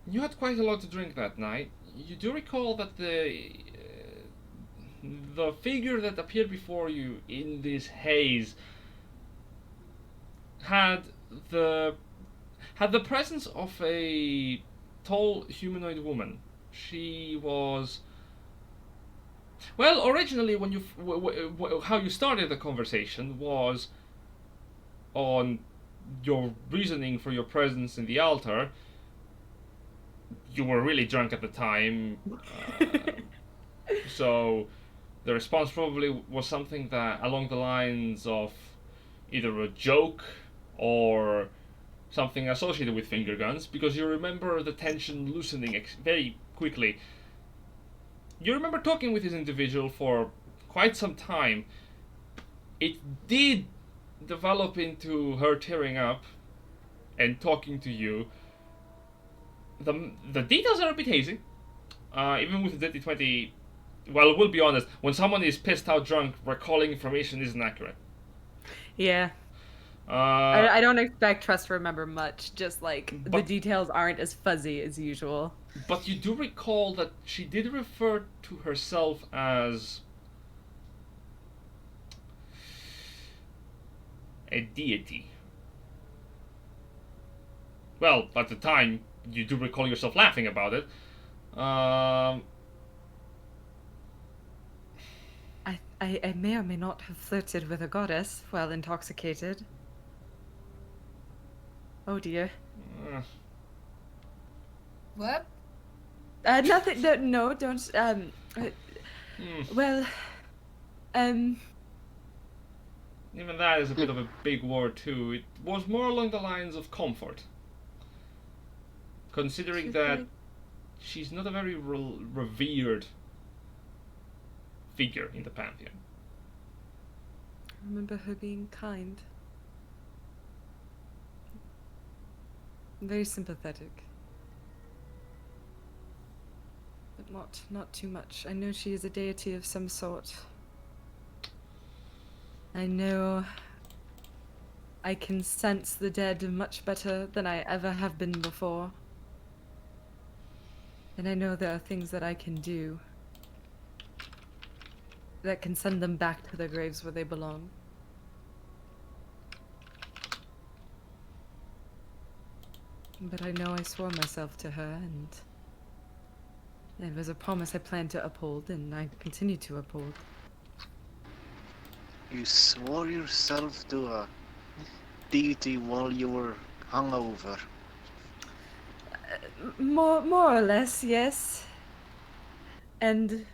You had quite a lot to drink that night. You do recall that the figure that appeared before you in this haze had the presence of a tall humanoid woman. She was. Well, originally, when you how you started the conversation was on your reasoning for your presence in the altar. You were really drunk at the time, so the response probably was something that along the lines of either a joke or something associated with finger guns, because you remember the tension loosening very quickly. You remember talking with this individual for quite some time. It did develop into her tearing up and talking to you. The details are a bit hazy. Even with the D20, well, we'll be honest, when someone is pissed out drunk, recalling information isn't accurate. Yeah. I don't expect Trust to remember much, just like the details aren't as fuzzy as usual. But you do recall that she did refer to herself as a deity. Well, at the time, you do recall yourself laughing about it. I may or may not have flirted with a goddess while intoxicated. Oh dear. What? Nothing. No, don't. Well. Even that is a bit of a big word too. It was more along the lines of comfort. Considering that she's not a very revered figure in the pantheon. I remember her being kind. Very sympathetic. But not too much. I know she is a deity of some sort. I know I can sense the dead much better than I ever have been before. And I know there are things that I can do that can send them back to their graves where they belong. But I know I swore myself to her, and it was a promise I planned to uphold, and I continue to uphold. You swore yourself to a deity while you were hungover. More or less, yes. And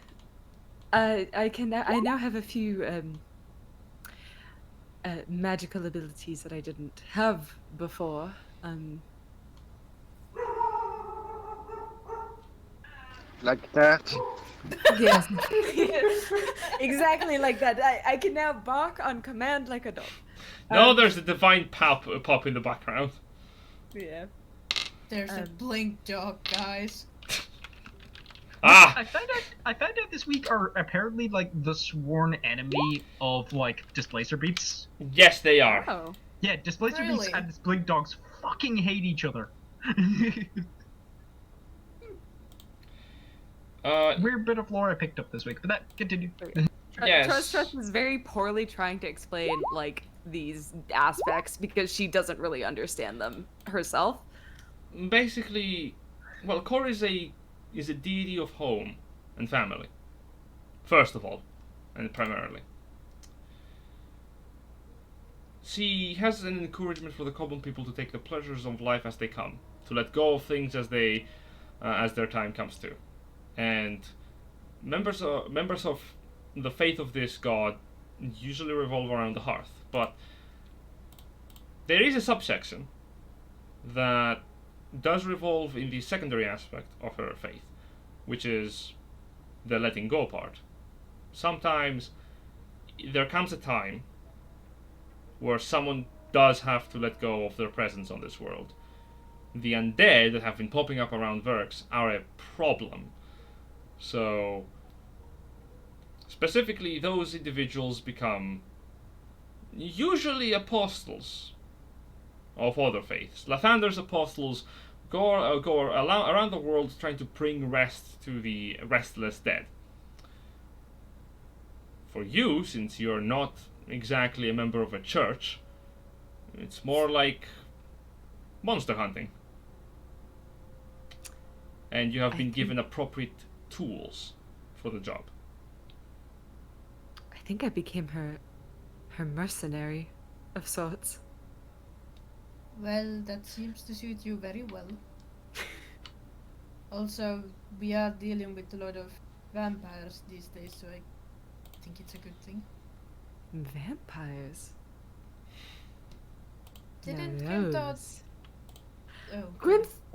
I now have a few magical abilities that I didn't have before. Like that? Yes. Exactly like that. I can now bark on command like a dog. No, there's a divine pop in the background. Yeah. There's a blink dog, guys. Ah! I found out this week are apparently like the sworn enemy of like displacer beasts. Yes, they are. Oh. Yeah, displacer beasts Really? and this blink dogs fucking hate each other. Weird bit of lore I picked up this week, but that continue. Yes. Trust is very poorly trying to explain like these aspects because she doesn't really understand them herself. Basically, well, Kor is a deity of home and family. First of all, and primarily. She has an encouragement for the common people to take the pleasures of life as they come, to let go of things as their time comes to. And members of the faith of this god usually revolve around the hearth, but there is a subsection that does revolve in the secondary aspect of her faith, which is the letting go part. Sometimes there comes a time where someone does have to let go of their presence on this world. The undead that have been popping up around Verks are a problem. So, specifically, those individuals become usually apostles of other faiths. Lathander's apostles go around the world trying to bring rest to the restless dead. For you, since you're not exactly a member of a church, it's more like monster hunting. and you have I been think- given appropriate tools for the job. I think I became her mercenary of sorts. Well, that seems to suit you very well. Also, we are dealing with a lot of vampires these days, so I think it's a good thing. Vampires. Didn't Now Grimthod? those- Oh,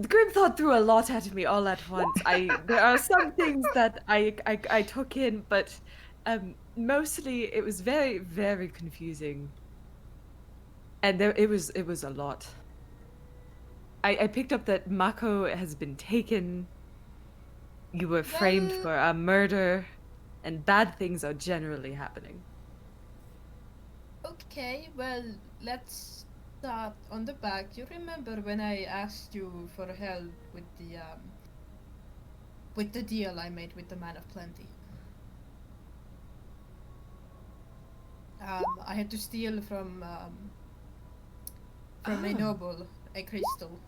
Grimthod threw a lot at me all at once. There are some things that I took in, but mostly it was very, very confusing. And it was a lot. I picked up that Maako has been taken. You were framed Well- for a murder, and bad things are generally happening. Okay, well, let's start on the back. You remember when I asked you for help with the deal I made with the Man of Plenty? I had to steal from a Ah. noble a crystal.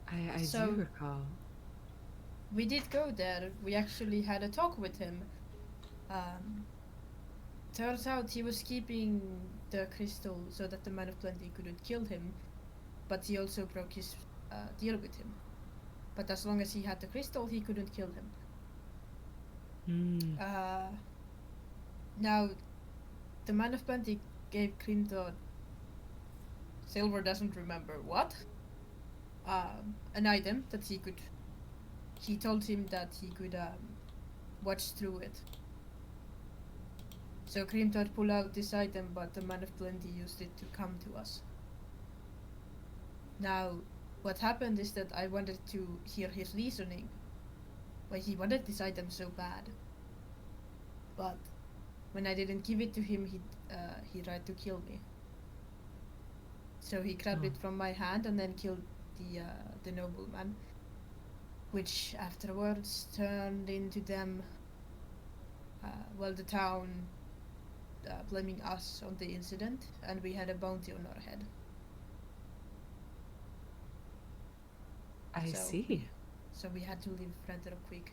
I So- do recall. We did go there. We actually had a talk with him. Turns out he was keeping the crystal so that the Man of Plenty couldn't kill him, but he also broke his deal with him. But as long as he had the crystal, he couldn't kill him. Hmm. Now, the Man of Plenty gave Grimthod, Silver doesn't remember what, an item that he could. He told him that he could watch through it. So Grimthod pulled out this item, but the Man of Plenty used it to come to us. Now, what happened is that I wanted to hear his reasoning, why he wanted this item so bad. But when I didn't give it to him, he tried to kill me. So he grabbed it from my hand and then killed the nobleman, which afterwards turned into them. The town blaming us on the incident, and we had a bounty on our head. I So- see. So we had to leave rather quick.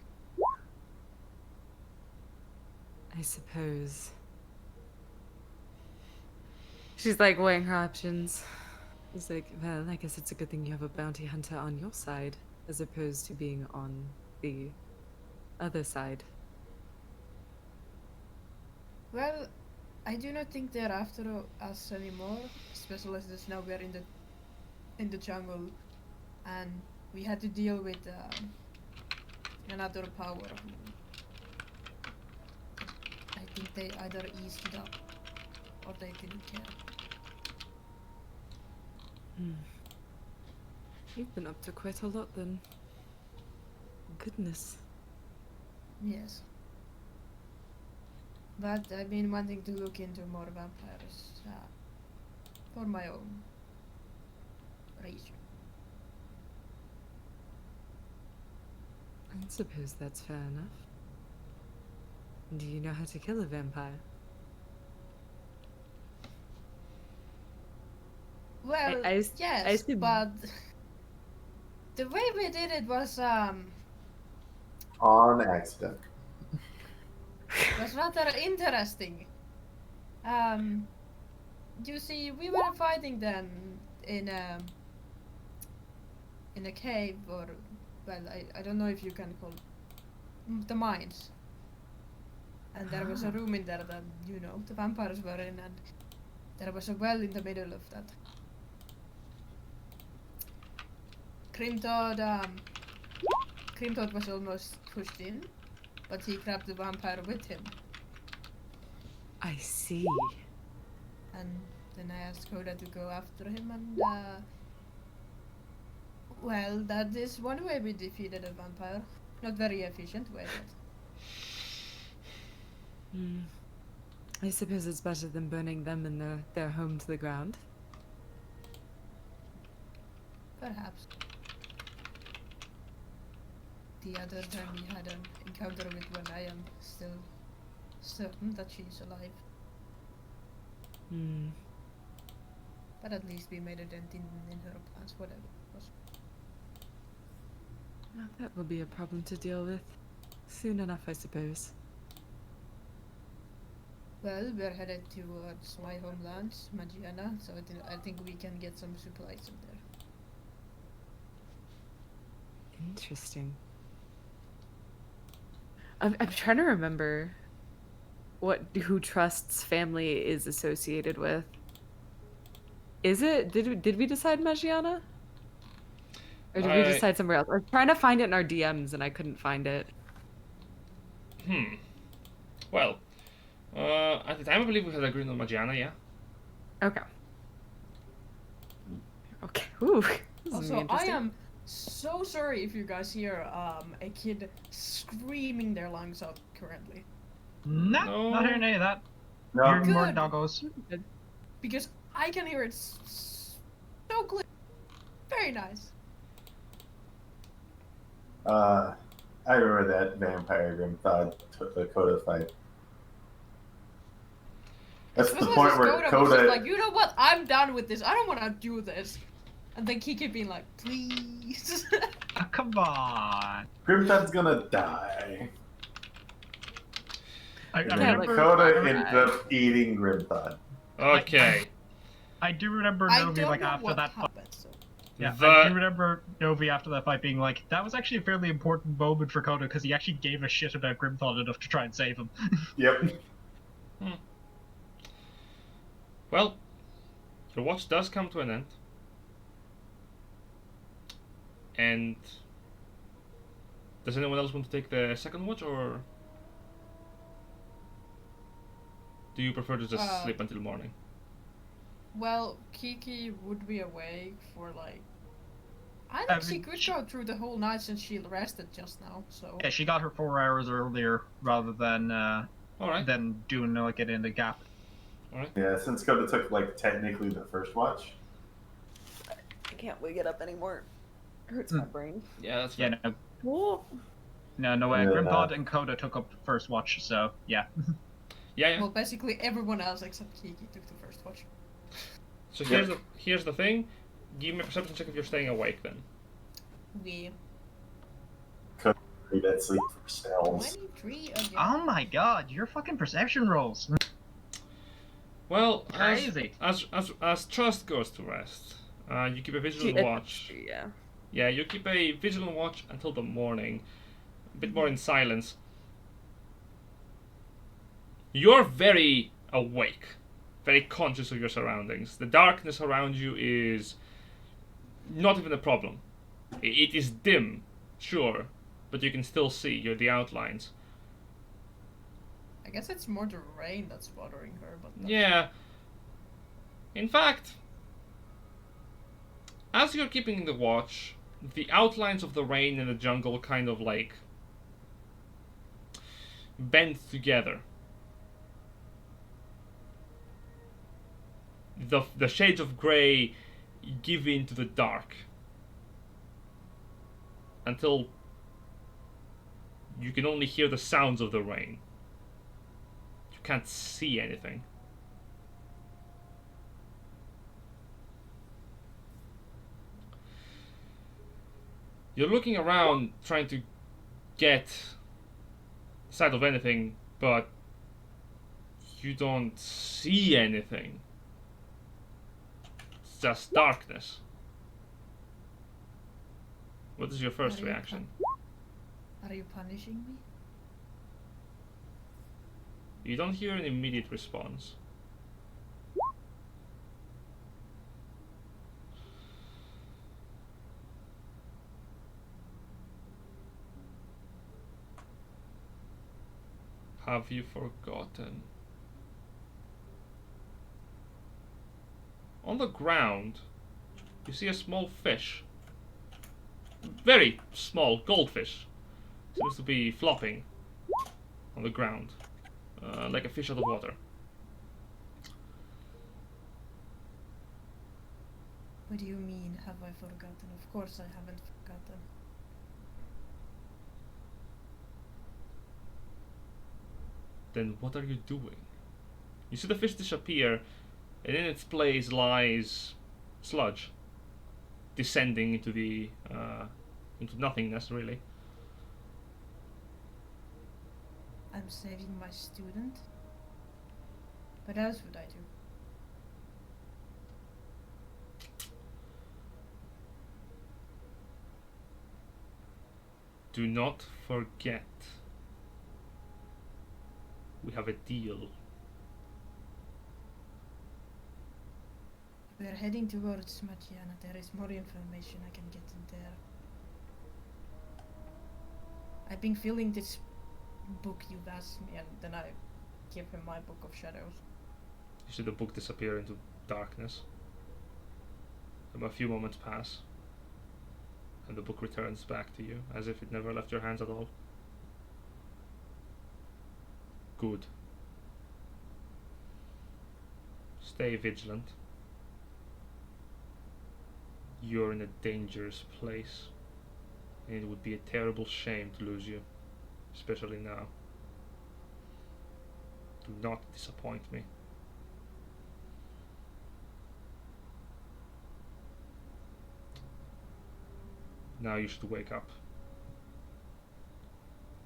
I suppose. She's like weighing her options. It's like, well, I guess it's a good thing you have a bounty hunter on your side, as opposed to being on the other side. Well, I do not think they're after us anymore, especially as now we're in the jungle, and we had to deal with another power who I think they either eased it up or they didn't care. You've been up to quite a lot then. Goodness. Yes. But I've been wanting to look into more vampires for my own research. I suppose that's fair enough. Do you know how to kill a vampire? Well, I yes, assume- but the way we did it was On accident. rather interesting. You see, we were fighting them in a cave, or well, I don't know if you can call the mines. And there was a room in there that the vampires were in, and there was a well in the middle of that. Grimthod was almost pushed in, but he grabbed the vampire with him. I see. And then I asked Koda to go after him, and well, that is one way we defeated a vampire. Not very efficient way, but I suppose it's better than burning them and their home to the ground. perhaps. The other time we had an encounter with one, I am still certain that she's alive. But at least we made a dent in her plans, whatever it was. Well, that will be a problem to deal with. Soon enough, I suppose. Well, we're headed towards my homeland, Magiana, so I think we can get some supplies from there. Interesting. I'm trying to remember who Trust's family is associated with. Is it? Did we decide Magiana? Or did we decide somewhere else? I was trying to find it in our DMs and I couldn't find it. Well, at the time I believe we had agreed on Magiana, yeah? Okay. Okay. Ooh. This is gonna be Also, I interesting. am so sorry if you guys hear a kid screaming their lungs out currently. Nah, No. not hearing any of that. No, Hearing more Good. doggos. Because I can hear it so clear. Very nice. I remember that vampire Grimthod took the Coda fight. That's the Especially point since where was just Coda. like, you know what? I'm done with this. I don't want to do this. And then Kiki being like, please. Oh, come on. Grimthod's gonna die. I And Yeah, then like- Coda ended up eating Grimthod. Okay. I do remember I Novi don't like know after what that fight. happened. So. Yeah, The- I do remember Novi after that fight being like, that was actually a fairly important moment for Coda because he actually gave a shit about Grimthod enough to try and save him. Yep. Well, your watch does come to an end. And does anyone else want to take the second watch, or do you prefer to just sleep until morning? Well, Kiki would be awake for like. I I think she mean, could she- go through the whole night since she rested just now. So. Yeah, she got her 4 hours earlier rather than Alright. doing like it in the gap. Yeah, since Coda took like technically the first watch. I can't wake it up anymore. It hurts my brain. Yeah, that's Yeah, fine. no, Yeah, Grimthod no. and Coda took up first watch, so yeah. Yeah. Well, basically everyone else except Kiki took the first watch. So Yeah. here's the thing. Give me a perception check if you're staying awake then. We Read that sleep for spells. 23 again. Oh my god, your fucking perception rolls. Well, Crazy. as Trust goes to rest, you keep a vigilant watch. Yeah. Yeah, you keep a vigilant watch until the morning, a bit more in silence. You're very awake, very conscious of your surroundings. The darkness around you is not even a problem. It is dim, sure, but you can still see the outlines. I guess it's more the rain that's bothering her, but that's- Yeah. In fact, as you're keeping the watch, the outlines of the rain in the jungle kind of like bend together. The shades of grey give in to the dark until you can only hear the sounds of the rain. You can't see anything. You're looking around trying to get sight of anything, but you don't see anything. It's just darkness. What is your first Are you reaction? Are you punishing me? You don't hear an immediate response. Have you forgotten? On the ground, you see a small fish. Very small goldfish. Seems to be flopping on the ground, like a fish out of water. What do you mean, have I forgotten? Of course I haven't forgotten. Then what are you doing? You see the fish disappear, and in its place lies sludge, descending into the into nothingness, really. I'm saving my student. What else would I do? Do not forget. We have a deal. We're heading towards Magiana. There is more information I can get in there. I've been feeling this book you've asked me, and then I give him my book of shadows. You see the book disappear into darkness. A few moments pass, and the book returns back to you, as if it never left your hands at all. Good. Stay vigilant. You're in a dangerous place, and it would be a terrible shame to lose you, especially now. Do not disappoint me. Now you should wake up.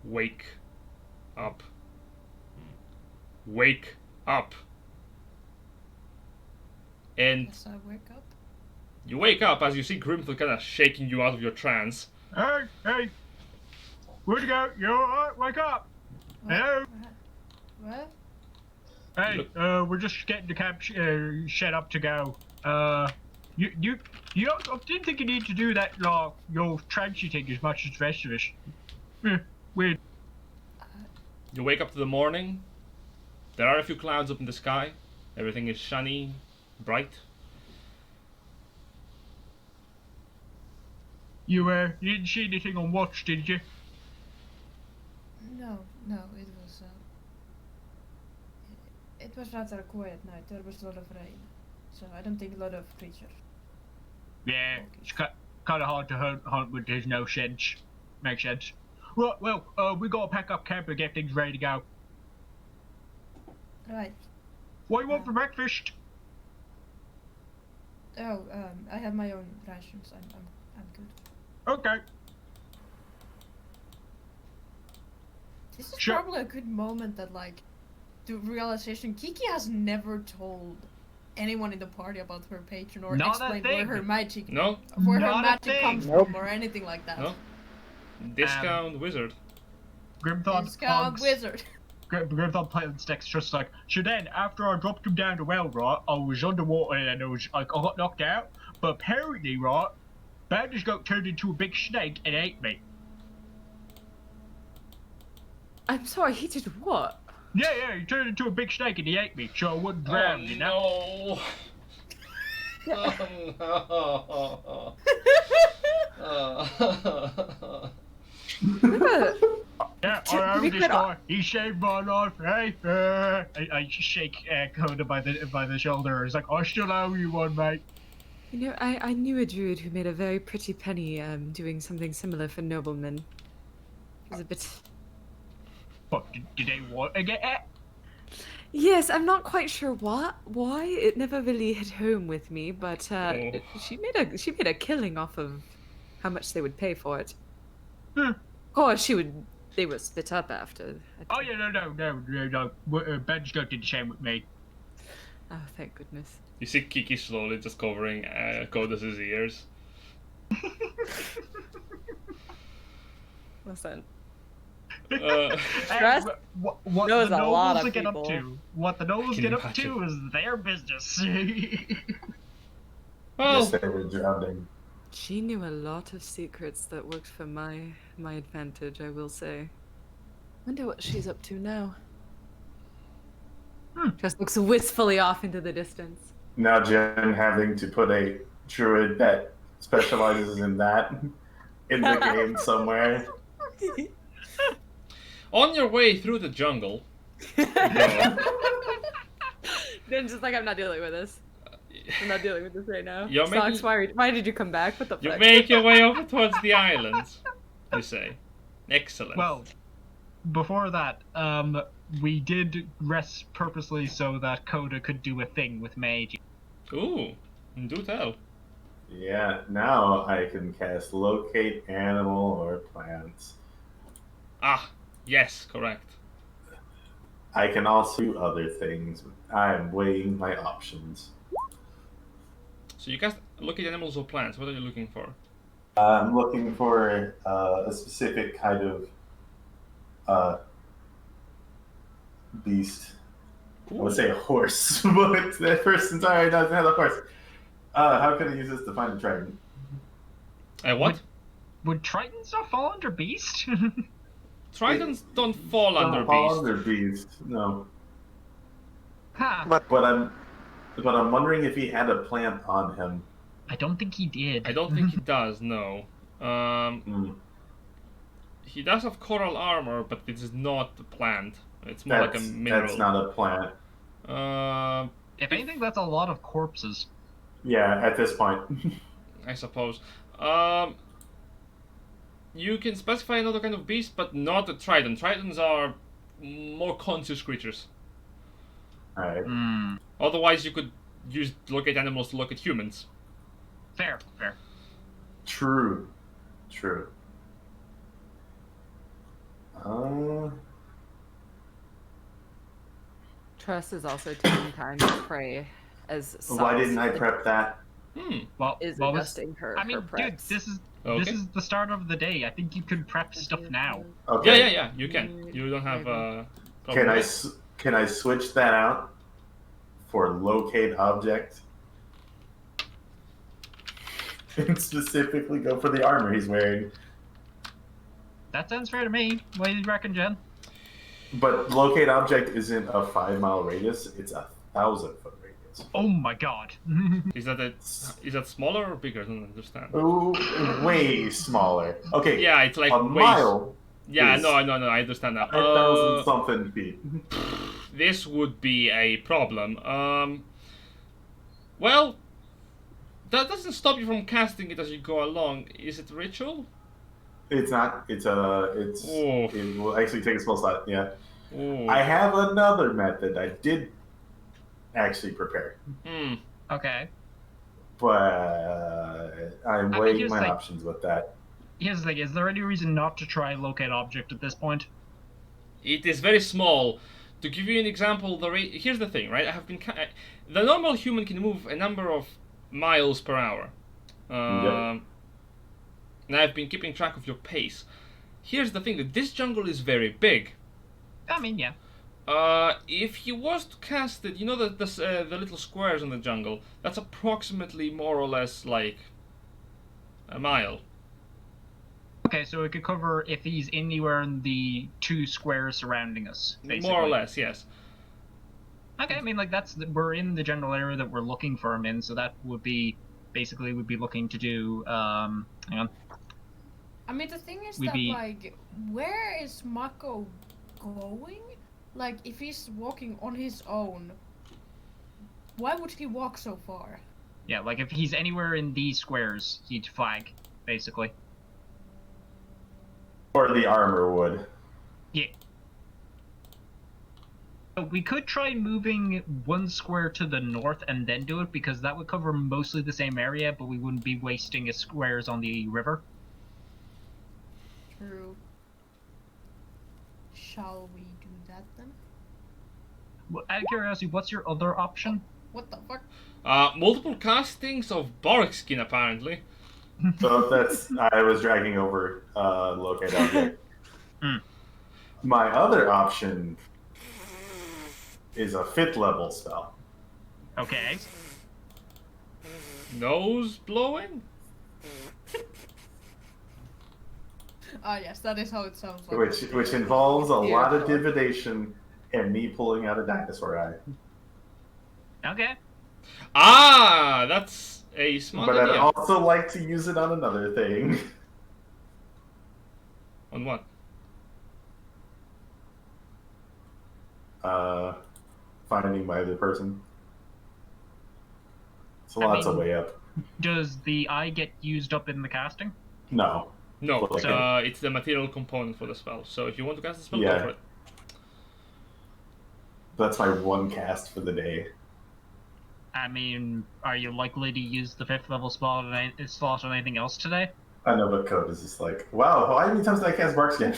Wake up. Wake up. And Yes, I wake up. you wake up as you see Grimthod kind of shaking you out of your trance. Hey! Where'd you go? You alright? Wake up! Hello? What? Hey, we're just getting the camp set up to go. You I didn't think you need to do that, your trancey thing as much as the rest of us. Weird. You wake up to the morning. There are a few clouds up in the sky. Everything is shiny, bright. You didn't see anything on watch, did you? No, it was rather a quiet night. There was a lot of rain, so I don't think a lot of creatures. Yeah, it's kind of hard to hunt when there's no sense. Makes sense. Well, we gotta pack up camp and get things ready to go. Right. What do you want for breakfast? Oh, I have my own rations. I'm good. Okay. This is Sure. probably a good moment that, like, the realization Kiki has never told anyone in the party about her patron or Not a explained where thing. her magic, No? where Not her a magic thing. comes Nope. from or anything like that. No? Discount wizard. Grimthod Discount wizard. Grimthod plans next, just like, so then, after I dropped him down the well, right, I was underwater and I got knocked out, but apparently, right, Bandage got turned into a big snake and ate me. I'm sorry, he did what? Yeah, he turned into a big snake and he ate me, so I wouldn't drown, you know? Oh no. Yeah, To I be heard this quite guy. He saved my life. Hey, I shake Coda by the shoulder. He's like, I still owe you one, mate. You know, I knew a druid who made a very pretty penny doing something similar for noblemen. It was a bit... What, did they want to get it? Yes, I'm not quite sure why. It never really hit home with me, but she made a killing off of how much they would pay for it. Hmm. Of course, they were split up after. Oh yeah, no. Ben's got did the same with me. Oh, thank goodness. You see Kiki slowly just covering Kodas' ears. Listen. Hey, what knows the a lot nobles of get up people. to? What the nobles Can get you up to is their business. Well, Yes, they were drowning. She knew a lot of secrets that worked for my advantage, I will say. Wonder what she's up to now. Just looks wistfully off into the distance. Now Jen having to put a druid that specializes in that in the game somewhere. on your way through the jungle, Then just like, I'm not dealing with this. I'm not dealing with this right now. You're Socks, making- why did you come back? What the you fuck? make your way over towards the islands. You say, excellent. Well, before that, we did rest purposely so that Coda could do a thing with Mage. Ooh, do tell. Yeah, now I can cast locate animal or plants. Ah, yes, correct. I can also do other things. I am weighing my options. So you cast look at animals or plants. What are you looking for? I'm looking for a specific kind of uh, beast. I would say a horse, but that person sorry doesn't have a horse. How can I use this to find a dragon? What? Would Tritons not fall under beast? Tritons don't fall under Don't fall beast. under beast, no. Ha! But But I'm wondering if he had a plant on him. I don't think he did. I don't think he does. No. Hmm. He does have coral armor, but it is not a plant. It's more like a mineral. That's not a plant. If anything, that's a lot of corpses. Yeah, at this point. I suppose. You can specify another kind of beast, but not a Triton. Tritons are more conscious creatures. Alright. Hmm. Otherwise, you could use locate animals to look at humans. Fair. True. Trust is also taking time to pray as Why Socks didn't I prep that? Well, is what was? adjusting her. I mean, her dude, preps. this is Okay. the start of the day. I think you could prep stuff now. Okay. Yeah. You can. You don't have a. Can I switch that out for locate object? And specifically go for the armor he's wearing. That sounds fair to me. What do you reckon, Jen? But locate object isn't a 5-mile radius, it's a 1,000-foot radius. Oh my god. Is that smaller or bigger? I don't understand. Ooh, way smaller. Okay. Yeah, it's like a way. mile. Yeah, is no, I understand that. 5,000 something feet. This would be a problem. Well, that doesn't stop you from casting it as you go along. Is it ritual? It's not. It will actually take a spell slot. Yeah. Ooh. I have another method I did actually prepare, Okay. but I'm mean, weighing here's my the thing. options with that. Here's the thing: is there any reason not to try locate object at this point? It is very small. To give you an example, here's the thing, right? I have been the normal human can move a number of miles per hour. Yep. And I've been keeping track of your pace. Here's the thing: that this jungle is very big. I mean, yeah. If he was to cast it, you know the little squares in the jungle. That's approximately more or less like a mile. Okay, so it could cover if he's anywhere in the 2 squares surrounding us, basically. More or less, yes. Okay, I mean, like we're in the general area that we're looking for him in, so that would be basically we'd be looking to do. Hang on. I mean, the thing is We'd that, be- like, where is Maako going? Like, if he's walking on his own, why would he walk so far? Yeah, like if he's anywhere in these squares, he'd flag, basically. Or the armor would. Yeah. So we could try moving 1 square to the north and then do it, because that would cover mostly the same area, but we wouldn't be wasting squares on the river. True. Shall we do that then? Out of curiosity, what's your other option? What the fuck? Multiple castings of bark skin, apparently. So I was dragging over locate object. My other option is a 5th level spell. Okay. Nose blowing? Ah, yes, that is how it sounds like. Which involves a lot of Beautiful. divination and me pulling out a dinosaur eye. Okay. Ah, that's a smart But I'd idea. also like to use it on another thing. On what? Finding my other person. So I lots of mean- way up. Does the eye get used up in the casting? No. No, Okay. it's the material component for the spell. So if you want to cast the spell, Yeah. go for it. That's my one cast for the day. I mean, are you likely to use the 5th level slot on anything else today? I know, but Code is just like, wow, how many times did I cast Barkskin?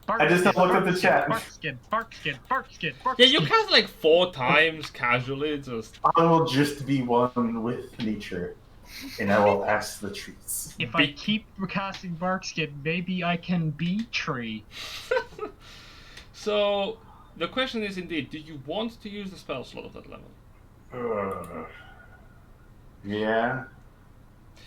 I just don't look at the chat. Barkskin. Yeah, you cast like 4 times casually, just... I will just be one with nature, and I will ask the trees. If I keep casting Barkskin, maybe I can be Tree. So, the question is indeed, do you want to use the spell slot of that level? Yeah.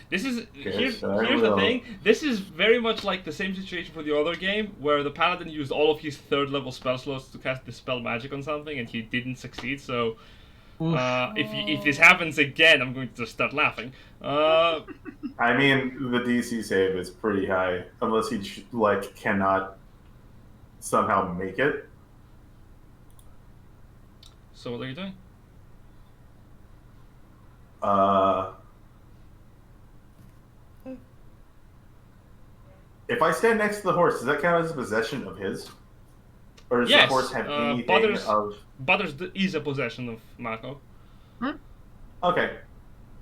This is here's I the will. thing. This is very much like the same situation for the other game, where the paladin used all of his 3rd level spell slots to cast dispel magic on something, and he didn't succeed. So, if this happens again, I'm going to just start laughing. I mean, the DC save is pretty high, unless he cannot somehow make it. So what are you doing? If I stand next to the horse, does that count as a possession of his? Or does the horse have anything of... Butters is a possession of Maako. Okay.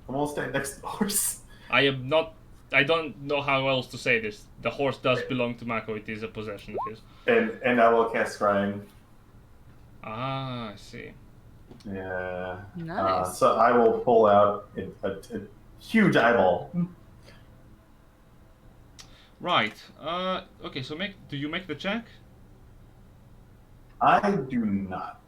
I won't stand next to the horse. I don't know how else to say this. The horse does belong to Maako. It is a possession of his. And I will cast Scrying. Ah, I see. Yeah. Nice. So I will pull out a huge eyeball. Right. Okay. So do you make the check? I do not.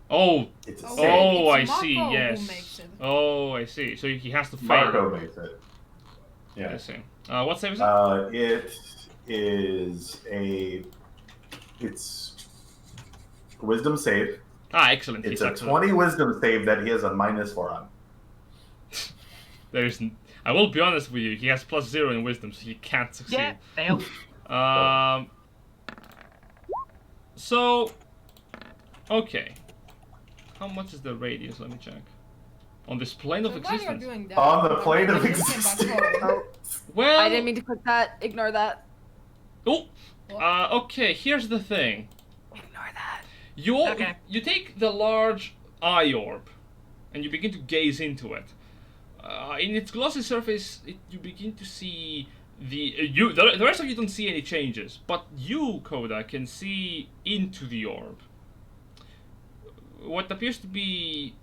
Oh. It's a Oh, save. Oh, I It's see. Maako who Yes. makes it. Oh, I see. So he has to fail. Maako makes it. Yeah. I see. What save is it? It is it's wisdom save. Ah, excellent. It's He's a excellent. 20 wisdom save that he has a -4 on. I will be honest with you. He has +0 in wisdom, so he can't succeed. Yeah, fail. So, okay. How much is the radius? Let me check. On this plane of So while you're existence. doing that, On the I'm plane of gonna get back existence. home. Well. I didn't mean to click that. Ignore that. Oh. What? Okay. Here's the thing. Ignore that. Okay. You take the large eye orb, and you begin to gaze into it. In its glossy surface, you begin to see the rest of you don't see any changes, but you, Coda, can see into the orb. What appears to be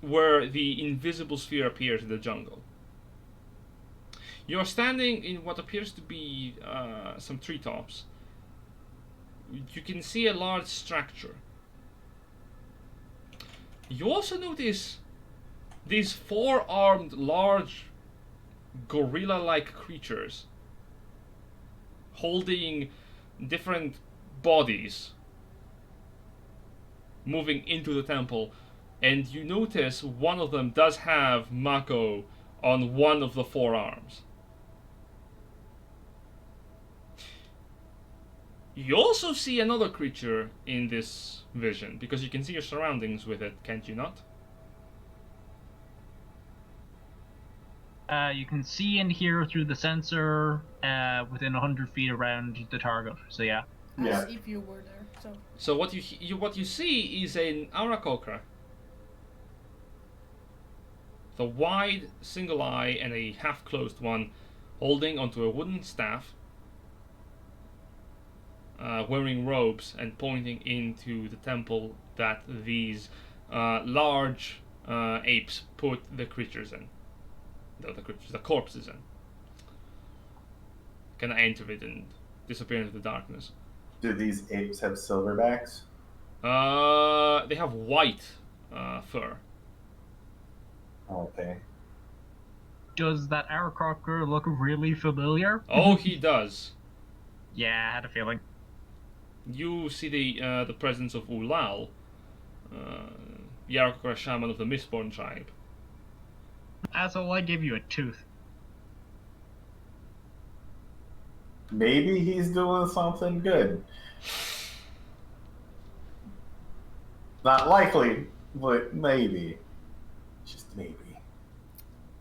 where the invisible sphere appears in the jungle. You are standing in what appears to be some treetops. You can see a large structure. You also notice these 4-armed, large, gorilla-like creatures holding different bodies moving into the temple, and you notice one of them does have Maako on one of the 4 arms. You also see another creature in this vision, because you can see your surroundings with it, can't you not? You can see and hear through the sensor within 100 feet around the target. So yeah. Yeah. As if you were there. So So what you see is an Aarakocra. The wide single eye and a half-closed one, holding onto a wooden staff, wearing robes and pointing into the temple that these large apes put the creatures in. The corpses in. Can enter it and disappear into the darkness. Do these apes have silverbacks? They have white fur. Okay. Does that Aarakocra look really familiar? Oh, he does. Yeah, I had a feeling. You see the presence of Ullal, Aarakocra shaman of the Mistborn tribe. Asshole, I give you a tooth. Maybe he's doing something good. Not likely, but maybe. Just maybe.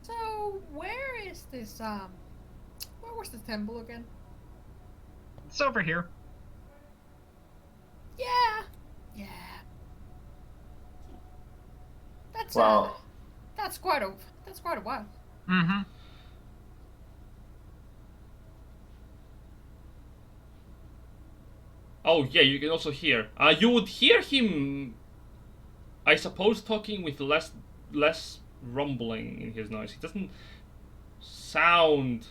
So where is this where was the temple again? It's over here. Yeah. Yeah. Well, that's quite a while. Mm-hmm. Oh yeah, you can also hear. You would hear him, I suppose, talking with less rumbling in his noise. He doesn't sound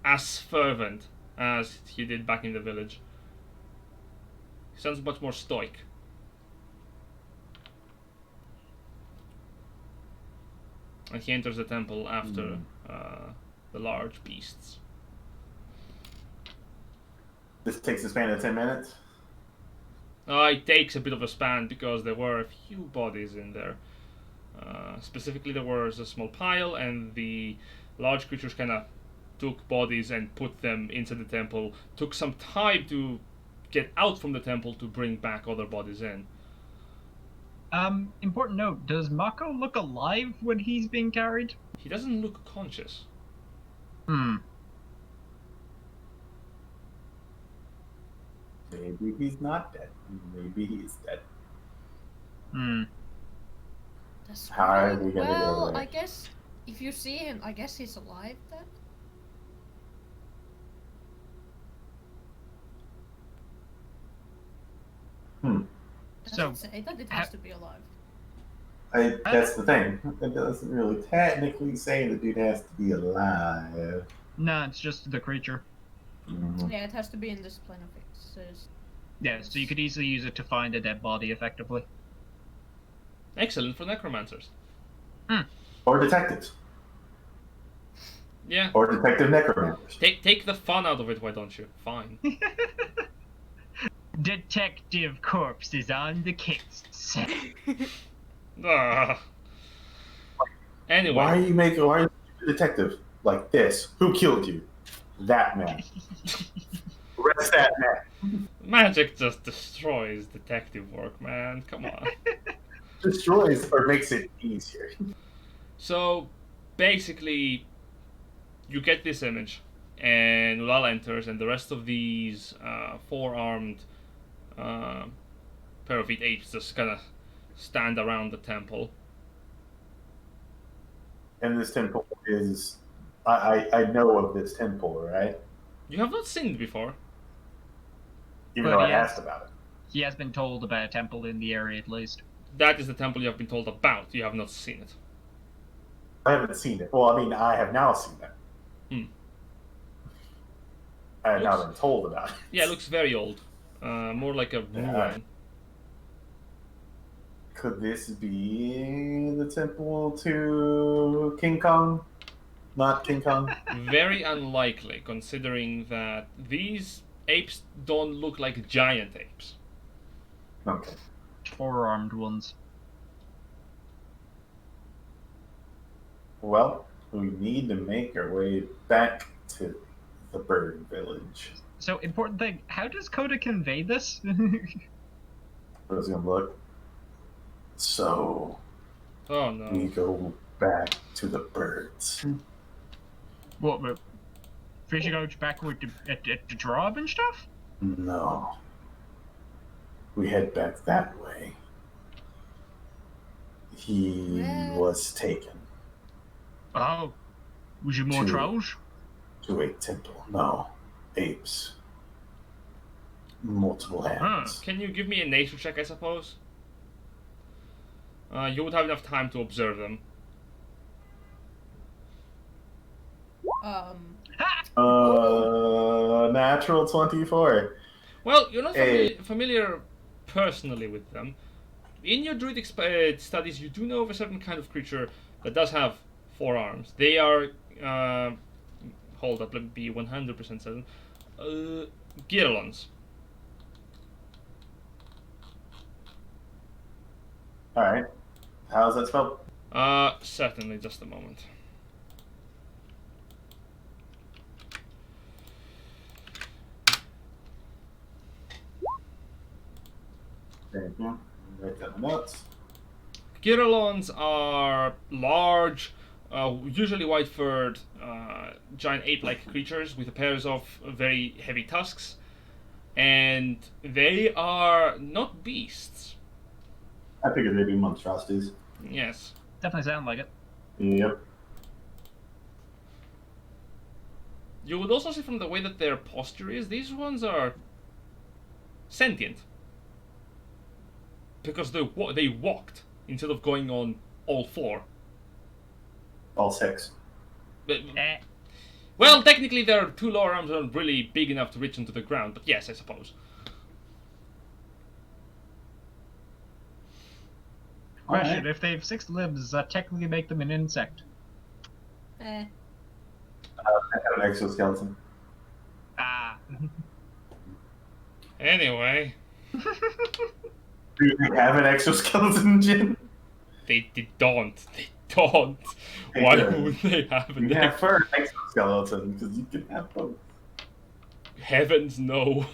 as fervent as he did back in the village. He sounds much more stoic. And he enters the temple after the large beasts. this takes a span of 10 minutes. It takes a bit of a span because there were a few bodies in there. Specifically, there was a small pile, and the large creatures kind of took bodies and put them into the temple. Took some time to get out from the temple to bring back other bodies in. Important note, does Maako look alive when he's being carried? He doesn't look conscious. Maybe he's not dead. Maybe he's dead. That's How are right. we gonna go Well, there? I guess if you see him, I guess he's alive then. Does So, it say that it has to be alive? That's the thing. It doesn't really technically say the dude has to be alive. No, it's just the creature. Mhm. Yeah, it has to be in this plane of existence. Yeah, so you could easily use it to find a dead body effectively. Excellent for necromancers. Or detectives. Yeah. Or detective necromancers. Take the fun out of it, why don't you? Fine. Detective corpses on the case. Ah. Anyway. Why are you a detective like this? Who killed you? That man. Arrest that man. Magic just destroys detective work, man. Come on. Destroys or makes it easier. So, basically, you get this image, and Ullal enters, and the rest of these four-armed pair of apes just kind of stand around the temple. And this temple is... I know of this temple, right? You have not seen it before. Even But though I yes. asked about it. He has been told about a temple in the area at least. That is the temple you have been told about. You have not seen it. I haven't seen it. Well, I mean, I have now seen it. I have now been told about it. Yeah, it looks very old. More like a ruin. Could this be the temple to King Kong? Not King Kong? Very unlikely, considering that these apes don't look like giant apes. Okay. Four-armed ones. Well, we need to make our way back to the bird village. So, important thing, how does Coda convey this? I was gonna look. So, Oh we no. go back to the birds. What, but fishing out back with at the job and stuff? No. We head back that way. He Well- was taken Oh. Was you more Two. trolls? to a temple. No. Apes. Multiple hands. Can you give me a nature check, I suppose? You would have enough time to observe them. Natural 24. Well, you're not Hey. familiar personally with them. In your druid studies, you do know of a certain kind of creature that does have four arms. They are, hold up, let me be 100% certain. Giralons. Alright. How's that spelled? Certainly, just a moment. Thank you. Write down the notes. Giralons are large, usually white-furred, giant ape-like creatures with pairs of very heavy tusks, and they are not beasts. I figured they'd be monstrosities. Yes. Definitely sound like it. Yep. You would also see from the way that their posture is, these ones are sentient. Because they walked instead of going on all four. All 6. But, Eh. well, technically their 2 lower arms aren't really big enough to reach onto the ground, but yes, I suppose. Question: Alright. if they have 6 limbs, does that technically make them an insect? Eh. I have an exoskeleton. Ah. Anyway, Do they have an exoskeleton, Jin? they don't. They don't. They Why do. would they have an You have for an exoskeleton, because you can have both. Heavens, no.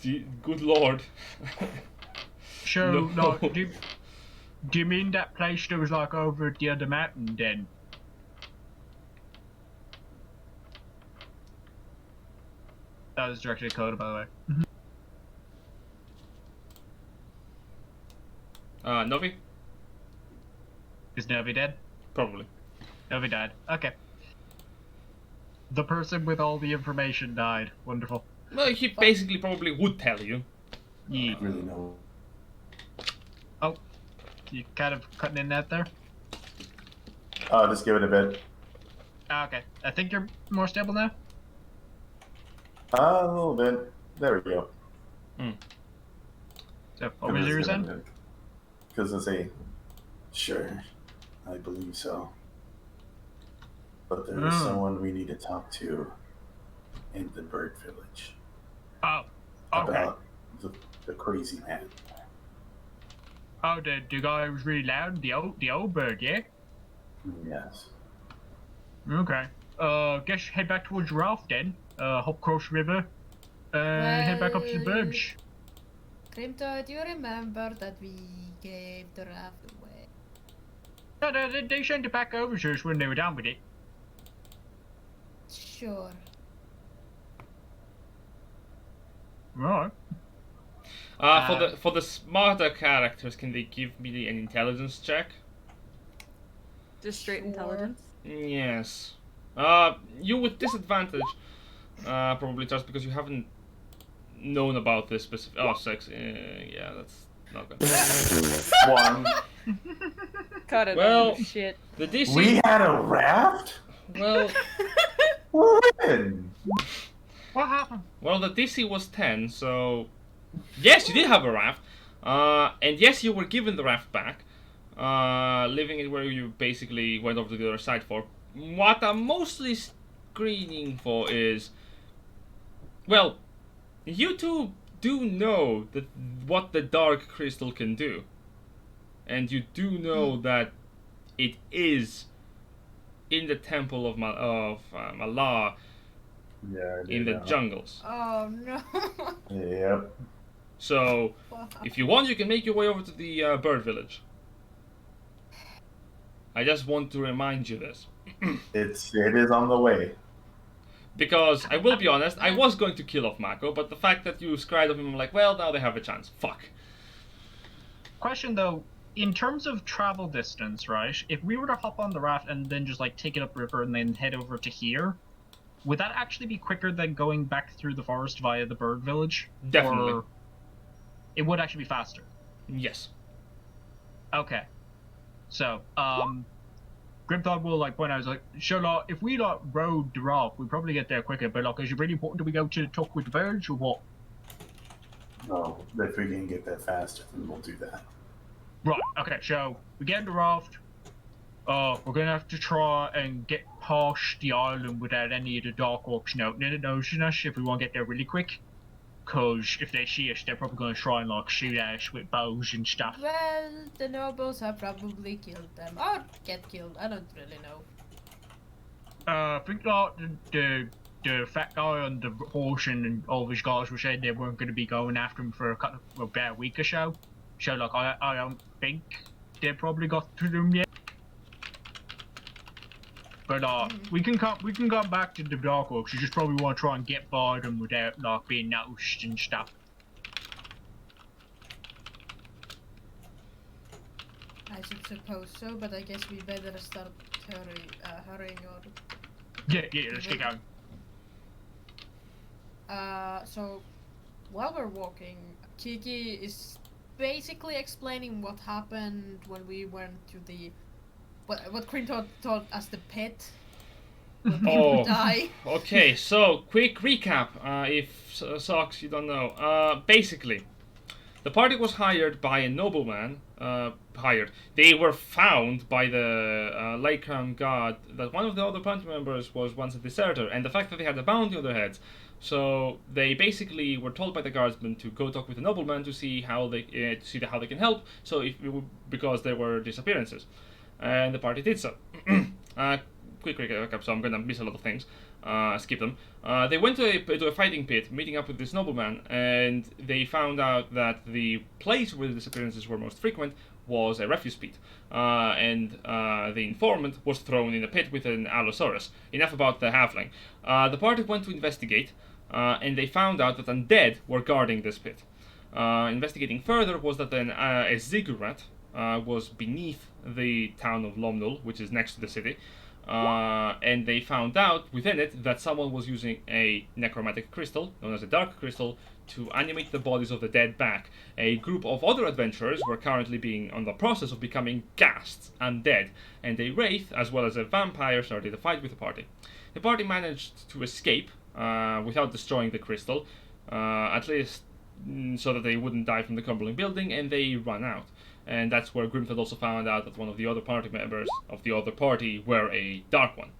Good lord. So, No. like, do you mean that place that was like over at the other mountain then? That was directly to Coda, by the way. Novi? Is Novi dead? Probably. Novi died. Okay. The person with all the information died. Wonderful. Well, he basically probably would tell you. Yeah. I really know. Oh. You kind of cutting in that there? Just give it a bit. Okay. I think you're more stable now? A little bit. There we go. So, what was yours then? Because it's a... Sure. I believe so. But there is someone we need to talk to in the bird village. Oh. Okay. About the crazy man. Oh, the guy who was really loud? The old bird, yeah? Yes. Okay. Guess head back towards Ralph then. Hop across the river. Head back up to the Well- birch. Grimthod, do you remember that we gave the raft away? No, they sent it back over to us when they were done with it. Sure. Right. For the smarter characters, can they give me an intelligence check? Just straight Sure. intelligence. Yes. You with disadvantage. Probably just because you haven't known about this specific. Oh, 6. Yeah, that's not good. 1. Cut it. Well- Shit. The DC. We had a raft? Well, When? What happened? the DC was 10, so yes, you did have a raft. And yes, you were given the raft back, leaving it where you basically went over to the other side for. What I'm mostly screening for is, well, you two do know that what the dark crystal can do, and you do know that it is in the temple of Malaar Yeah, I in the know. jungles. Oh no. Yep. So, if you want, you can make your way over to the bird village. I just want to remind you this. It is on the way. Because, I will be honest, I was going to kill off Maako, but the fact that you scried of him, I'm like, well, now they have a chance. Fuck. Question though, in terms of travel distance, right? If we were to hop on the raft and then just like take it upriver and then head over to here, would that actually be quicker than going back through the forest via the bird village? Definitely. Or it would actually be faster. Yes. Okay. So, Grimthod will like point out, like, sure, like, if we like rode the raft, we'd probably get there quicker. But like, is it really important that we go to talk with the birds or what? No, if we can get that faster, then we'll do that. Right. Okay. So we get in the raft. We're gonna have to try and get past the island without any of the dark orcs noticing us if we want to get there really quick. Cause if they see us, they're probably gonna try and like shoot at us with bows and stuff. Well, the nobles have probably killed them. Or get killed, I don't really know. I think like the fat guy on the horse and all of his guys were saying they weren't gonna be going after him for about a week or so. So like I don't think they probably got to them yet. But we can come back to the dark orcs. You just probably want to try and get by them without like being noticed and stuff. suppose so, but I guess we better start hurrying or... Yeah, let's get going. So, while we're walking, Kiki is basically explaining what happened when we went to the... What Grimthod told us the pit. Where people die. Okay, so quick recap, if Socks you don't know. Basically, the party was hired by a nobleman. They were found by the Lake Crown God that one of the other party members was once a deserter, and the fact that they had a bounty on their heads. So they basically were told by the guardsmen to go talk with the nobleman to see how they can help. So because there were disappearances, and the party did so. Quick recap, so I'm gonna miss a lot of things. Skip them. They went to a fighting pit, meeting up with this nobleman, and they found out that the place where the disappearances were most frequent was a refuse pit. And the informant was thrown in a pit with an Allosaurus. Enough about the halfling. The party went to investigate, and they found out that undead were guarding this pit. Investigating further was that a ziggurat was beneath the town of Lomnul, which is next to the city. And they found out within it that someone was using a necromantic crystal, known as a dark crystal, to animate the bodies of the dead back. A group of other adventurers were currently being on the process of becoming ghasts, undead, and a wraith, as well as a vampire, started a fight with the party. The party managed to escape without destroying the crystal, at least so that they wouldn't die from the crumbling building, and they ran out. And that's where Grimthod also found out that one of the other party members of the other party were a dark one.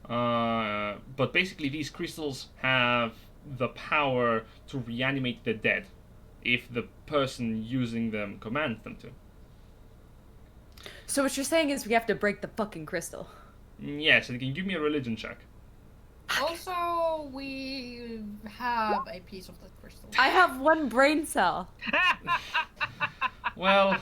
But basically these crystals have the power to reanimate the dead if the person using them commands them to. So what you're saying is we have to break the fucking crystal. Yes, and can you give me a religion check? Also, we have a piece of that crystal. I have one brain cell. Well,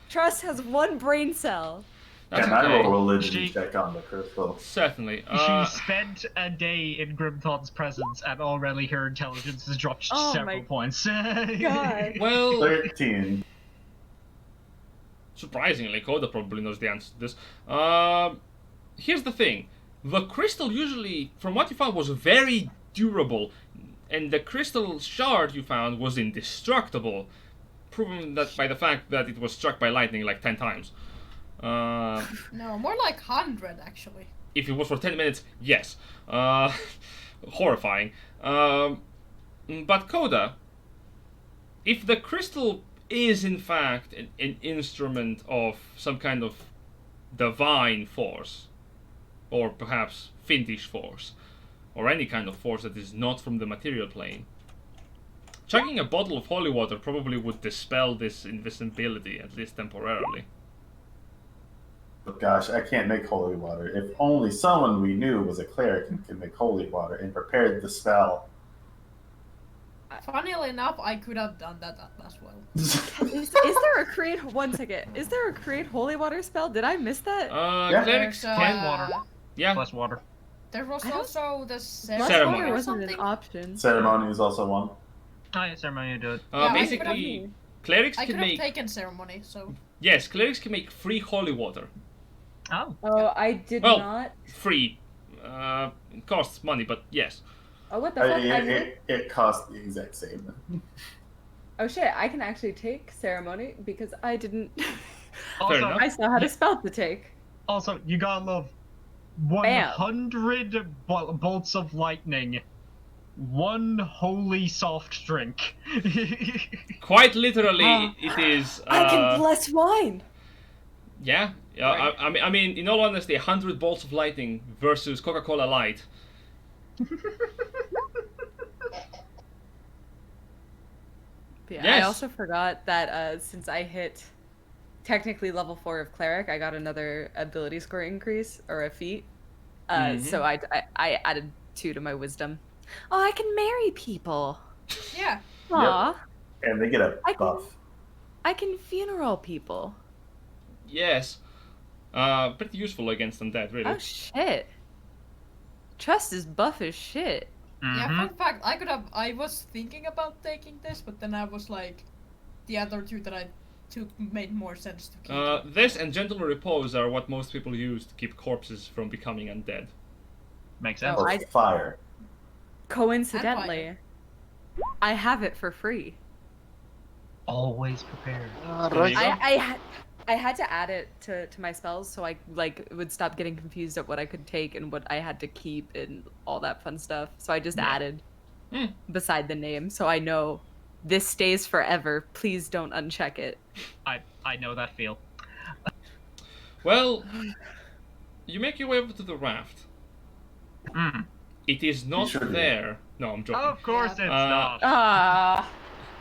Trust has one brain cell. that's Can I okay. roll a religion She- check on the crystal? Certainly. She spent a day in Grimthod's presence, and already her intelligence has dropped Oh several my points. God. Well, 13. surprisingly, Koda probably knows the answer to this. Here's the thing. The crystal usually, from what you found, was very durable. And the crystal shard you found was indestructible. Proven that by the fact that it was struck by lightning like 10 times. No, more like 100 actually. If it was for 10 minutes, yes. Horrifying. But Koda, if the crystal is in fact an instrument of some kind of divine force, or perhaps fiendish force, or any kind of force that is not from the material plane, chugging a bottle of holy water probably would dispel this invisibility, at least temporarily. But gosh, I can't make holy water. If only someone we knew was a cleric and could make holy water and prepared the spell. Funnily enough, I could have done that as well. Is there a create? One second. Is there a create holy water spell? Did I miss that? Yeah. Clerics There's, can... water. Yeah, Plus water. There was I don't- also the Blood Ceremony. water or wasn't something. an option. Ceremony is also one. Oh, yeah, ceremony do it. Yeah, I basically, clerics I can could have make... taken ceremony, so Yes, clerics can make free holy water. Oh. Oh, I did Well- not. Free. It costs money, but yes. Oh, what the fuck? It costs the exact same. Oh shit! I can actually take ceremony because I didn't. Also, enough. I still had a spell to take. also, you gotta love Bam. 100 bolts of lightning. One holy soft drink. Quite literally, it is... I can bless wine. Yeah. Right. I mean, in all honesty, 100 bolts of lightning versus Coca-Cola Light. But yeah, I Yes. also forgot that since I hit technically level 4 of cleric, I got another ability score increase or a feat. So I added 2 to my wisdom. Oh, I can marry people. yeah. Aw, And they get a I can- buff. I can funeral people. Yes. Pretty useful against undead, really. Oh shit. Trust is buff as shit. Yeah, Mhm. fun fact, I was thinking about taking this, but then I was like, the other two that I made more sense to keep. This and gentle repose are what most people use to keep corpses from becoming undead. Makes sense. Oh, Or fire. Coincidentally, I have it for free. Always prepared. Right. I had to add it to my spells so I would stop getting confused at what I could take and what I had to keep and all that fun stuff. So I just added beside the name so I know this stays forever. Please don't uncheck it. I know that feel. Well, you make your way over to the raft. Mm. It is not sure do. there. No, I'm joking. Of course it's not.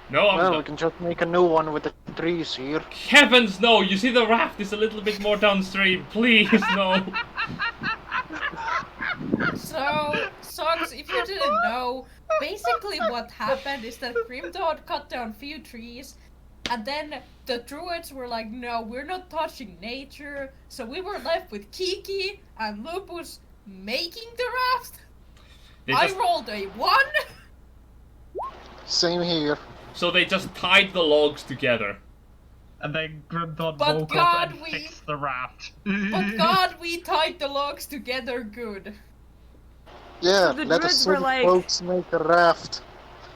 No, I'm Well, we not. can just make a new one with the trees here. Heavens, no! You see, the raft is a little bit more downstream. Please, no. So, Socks, if you didn't know, basically what happened is that Grimthod cut down a few trees, and then the druids were like, no, we're not touching nature, so we were left with Kiki and Lupus making the raft. They I just- rolled a 1! Same here. So they just tied the logs together. And then Grimthod But woke God, up and we- fixed the raft. But God, we tied the logs together good. Yeah, So the let druids us were silly like- folks make a raft.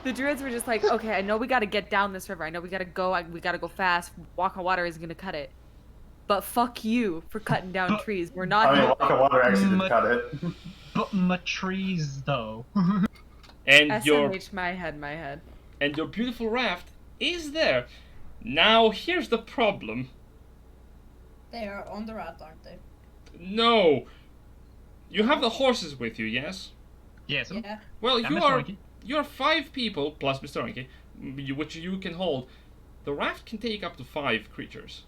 The druids were just like, okay, I know we gotta get down this river. I know we gotta go fast. Walk on water isn't gonna cut it. But fuck you for cutting down But- trees. We're I not mean, walk on water actually didn't But- cut it. But my trees, though. And your SMH my head. beautiful raft is there. Now here's the problem. They are on the raft, aren't they? No. You have the horses with you, yes? Yes. Yeah. Well, Yeah, you Mr. are Oinky. 5 people plus Mr. Oinky, which you can hold. The raft can take up to 5 creatures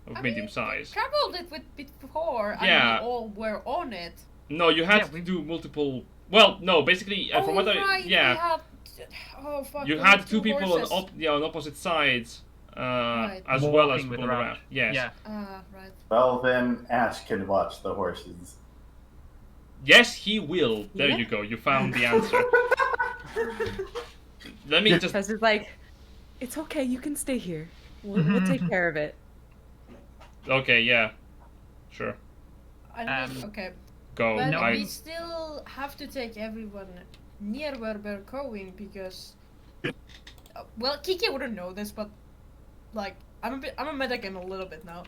of I medium mean, size. Traveled it with before, Yeah. and we all were on it. No, you had Yeah, to we- do multiple. Well, no, basically, from what right, I yeah, we have... Oh fuck. you we had have 2 people horses. on opposite sides, Right. as well as Walking with people on the raft. Yes. Yeah. Right. Well, then Ash can watch the horses. Yes, he will. There Yeah. you go. You found the answer. Let me just. Professor's like, it's okay, you can stay here. We'll take care of it. Okay, yeah, sure. I mean, okay. Go. But no, we still have to take everyone near where we're going because... well, Kiki wouldn't know this, but... Like, I'm a medic in a little bit now.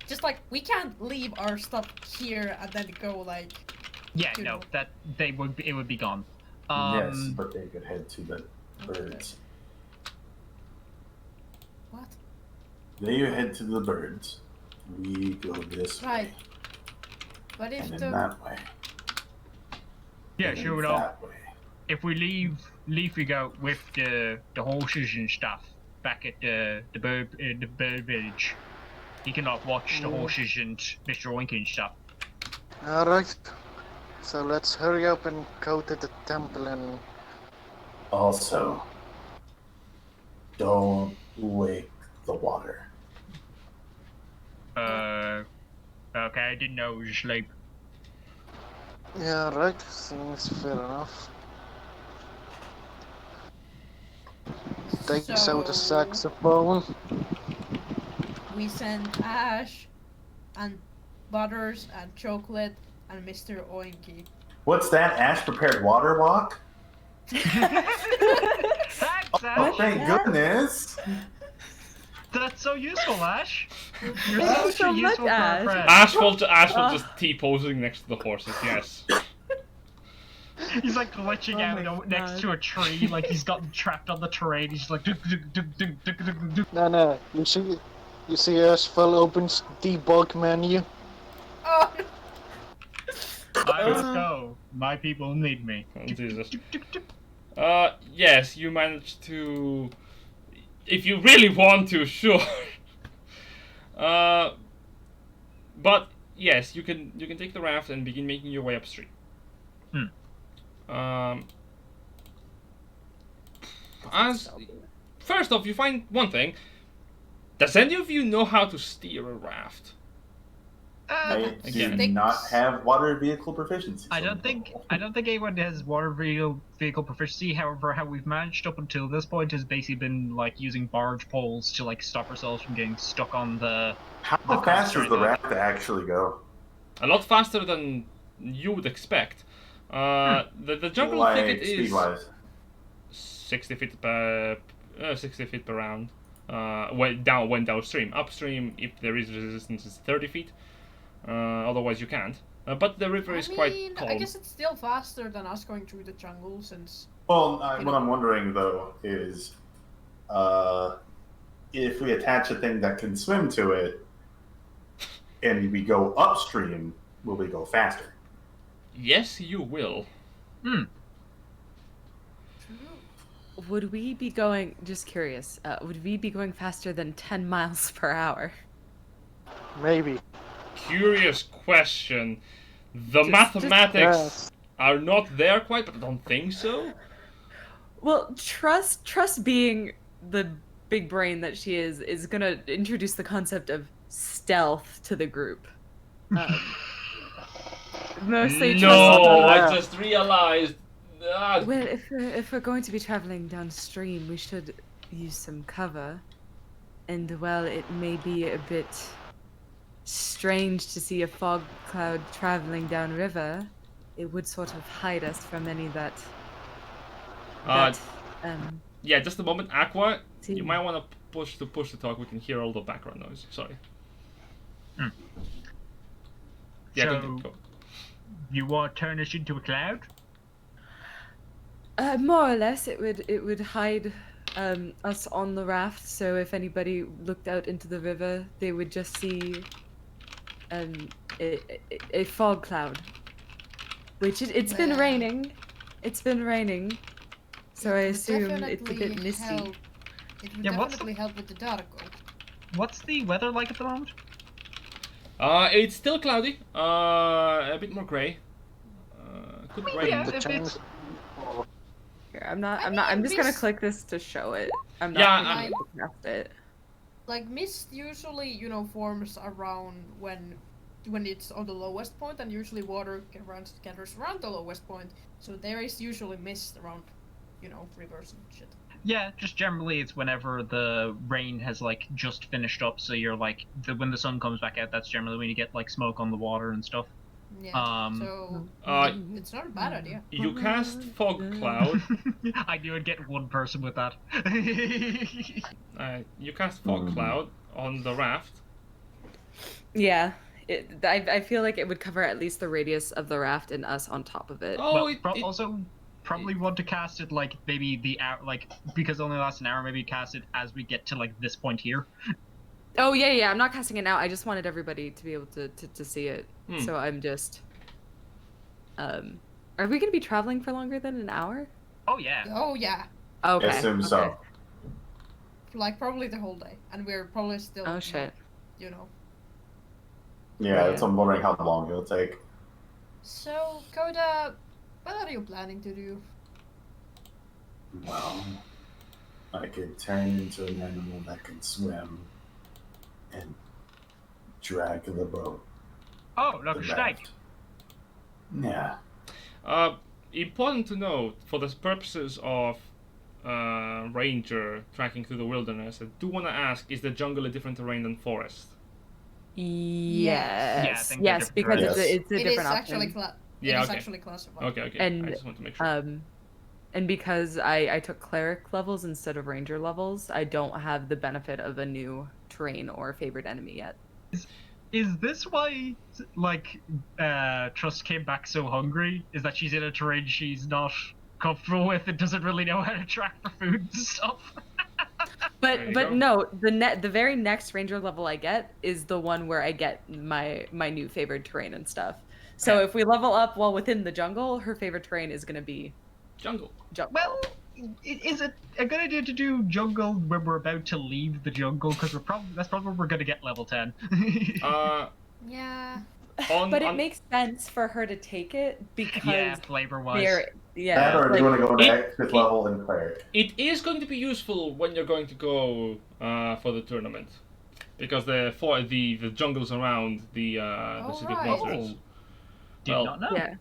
Just like, we can't leave our stuff here and then go like... Yeah, You no, know. that it would be gone. Yes, but they could head to the birds. What? They head to the birds. We go this Right. way. But if And the... then that way. Yeah, and sure. then No, that way. if we leave go with the horses and stuff back at the bird village, he can like watch the horses and Mr. Oinky and stuff. Alright. So let's hurry up and go to the temple and... Also, don't wake the water. Okay, I didn't know it was asleep. Yeah, right. Seems fair enough. Takes out the So- saxophone. We send Ash and Butters and Chocolate and Mr. Oinky. What's that? Ash prepared water walk? Thanks, Oh, Ash! thank goodness! That's so useful, Ash! You're Thank you such so a much, useful Ash. friend. Ash will just T-posing next to the horses. Yes. He's like glitching Oh out my you know, next God. to a tree, like he's gotten trapped on the terrain. He's like, duk, duk, duk, duk, duk, duk, duk. No, you see Asphalt opens debug menu. Oh, I must go. My people need me. Oh, Jesus. Duk, duk, duk. Yes, you managed to. If you really want to, sure. But yes, you can take the raft and begin making your way upstream. As first off, you find one thing. Does any of you know how to steer a raft? I do Again. not have water vehicle proficiency. I don't think anyone has water vehicle proficiency. However, how we've managed up until this point has basically been like using barge poles to like stop ourselves from getting stuck on the. How the fast does the constraint. raft actually go? A lot faster than you would expect. The jungle thicket is speed-wise. 60 feet per 60 feet per round. When downstream. Upstream, if there is resistance, is 30 feet. Otherwise, you can't. But the river is quite calm. I guess it's still faster than us going through the jungle since. Well, what I'm wondering though is, if we attach a thing that can swim to it, and we go upstream, will we go faster? Yes, you will. Would we be going? Just curious. Would we be going faster than 10 miles per hour? Maybe. Curious question. The mathematics Yes. are not there quite, but I don't think so. Well, trust being the big brain that she is gonna introduce the concept of stealth to the group. Mostly No, Trust- I just realized. Well, if we're going to be traveling downstream, we should use some cover. And while it may be a bit strange to see a fog cloud traveling downriver, it would sort of hide us from any that. Yeah, just a moment, Aqua. See. You might want to push the talk. We can hear all the background noise. Sorry. Yeah, So- go. You want to turn us into a cloud? More or less, it would hide us on the raft. So if anybody looked out into the river, they would just see a fog cloud. Which it's been Yeah. raining. It's been raining. So I It would assume it's a definitely bit misty. help- It would Yeah, what's the- definitely help with the dark oak. What's the weather like at the moment? It's still cloudy. A bit more grey. Could rain. yeah. The If chance. Here, I'm mean, just gonna this- click this to show it. I'm not Yeah, gonna craft it. Like mist usually, forms around when it's on the lowest point, and usually water gathers around the lowest point. So there is usually mist around, rivers and shit. Yeah, just generally it's whenever the rain has like just finished up. So you're like when the sun comes back out, that's generally when you get like smoke on the water and stuff. Yeah. So it's not a bad idea. You cast fog cloud. I knew I'd get one person with that. You cast fog cloud on the raft. Yeah. I feel like it would cover at least the radius of the raft and us on top of it. Oh, Well, also probably want to cast it like maybe the hour, like because it only lasts an hour. Maybe cast it as we get to like this point here. Oh yeah, I'm not casting it now. I just wanted everybody to be able to see it. Hmm. So I'm just are we gonna be traveling for longer than an hour? Oh yeah. Oh yeah, Okay. I assume so. okay. like probably the whole day, and we're probably still. Oh shit. Yeah, that's, I'm wondering how long it'll take. So Coda, what are you planning to do? Well, I could turn into an animal that can swim and drag the boat. Oh, the look, steak. raft. Yeah. Important to note, for the purposes of ranger tracking through the wilderness, I do want to ask: is the jungle a different terrain than forest? Yes. Yeah, I think they're yes, different because terrains. it's a It is different actually option. Yeah, it is okay. actually classified. Okay. And, I just want to make sure. And because I took cleric levels instead of ranger levels, I don't have the benefit of a new terrain or favorite enemy yet. Is this why like Trust came back so hungry? Is that she's in a terrain she's not comfortable with and doesn't really know how to track for food and stuff? There you But go. no, the very next ranger level I get is the one where I get my new favorite terrain and stuff. So Yeah. if we level up while within the jungle, her favorite terrain is gonna be Jungle. jungle. Well, is it a good idea to do jungle when we're about to leave the jungle? Because that's probably where we're gonna get level 10. Yeah. But it makes sense for her to take it because yeah, flavor wise. That, or do you want to go to it- expert level in cleric? It is going to be useful when you're going to go for the tournament. because the jungles around the city of right. monsters. Did Well, not know. Yeah.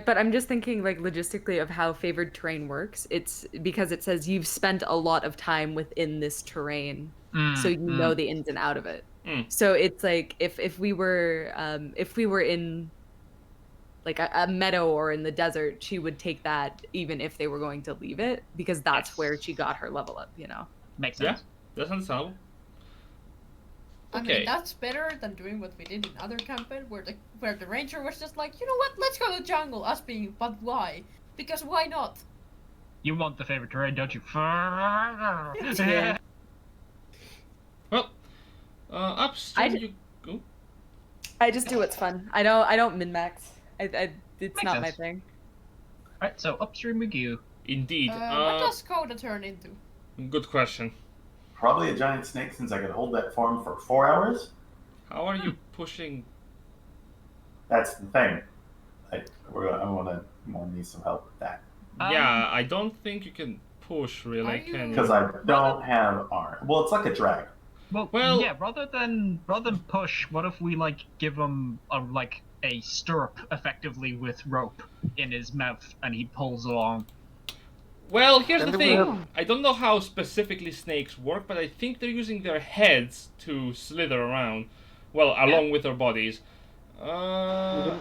But I'm just thinking, like, logistically of how favored terrain works. It's because it says you've spent a lot of time within this terrain, so you know the ins and out of it. Mm. So it's like if we were in like a meadow or in the desert, she would take that even if they were going to leave it, because that's Yes. where she got her level up, you know. Makes yeah, sense. that's understandable. I mean, Okay. that's better than doing what we did in other campaign, where the ranger was just like, you know what, let's go to the jungle. Us being, but why? Because why not? You want the favorite terrain, don't you? Yeah. Well, upstream I- you go. I just do what's fun. I don't min max. It's Makes not my sense. thing. Alright, so upstream we go. Indeed. What does Coda turn into? Good question. Probably a giant snake since I could hold that form for 4 hours. How are you pushing? That's the thing. I'm gonna need some help with that Yeah, I don't think you can push Are really, you- can because you? I don't have arm. Well, it's like a drag. Well, yeah. Rather than push, what if we like give him a stirrup, effectively with rope in his mouth, and he pulls along? Well, here's the Then we thing. have- I don't know how specifically snakes work, but I think they're using their heads to slither around. Well, along with their bodies. Can't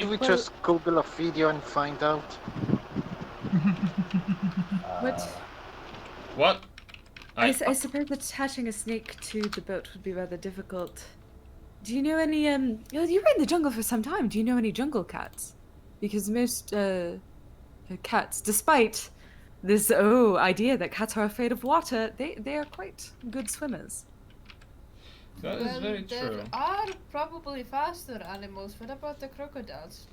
we Well- just Google a video and find out? What? I suppose attaching a snake to the boat would be rather difficult. Do you know any you were in the jungle for some time. Do you know any jungle cats? Because most cats, despite this idea that cats are afraid of water, they are quite good swimmers. That is very there true. are probably faster animals. What about the crocodiles?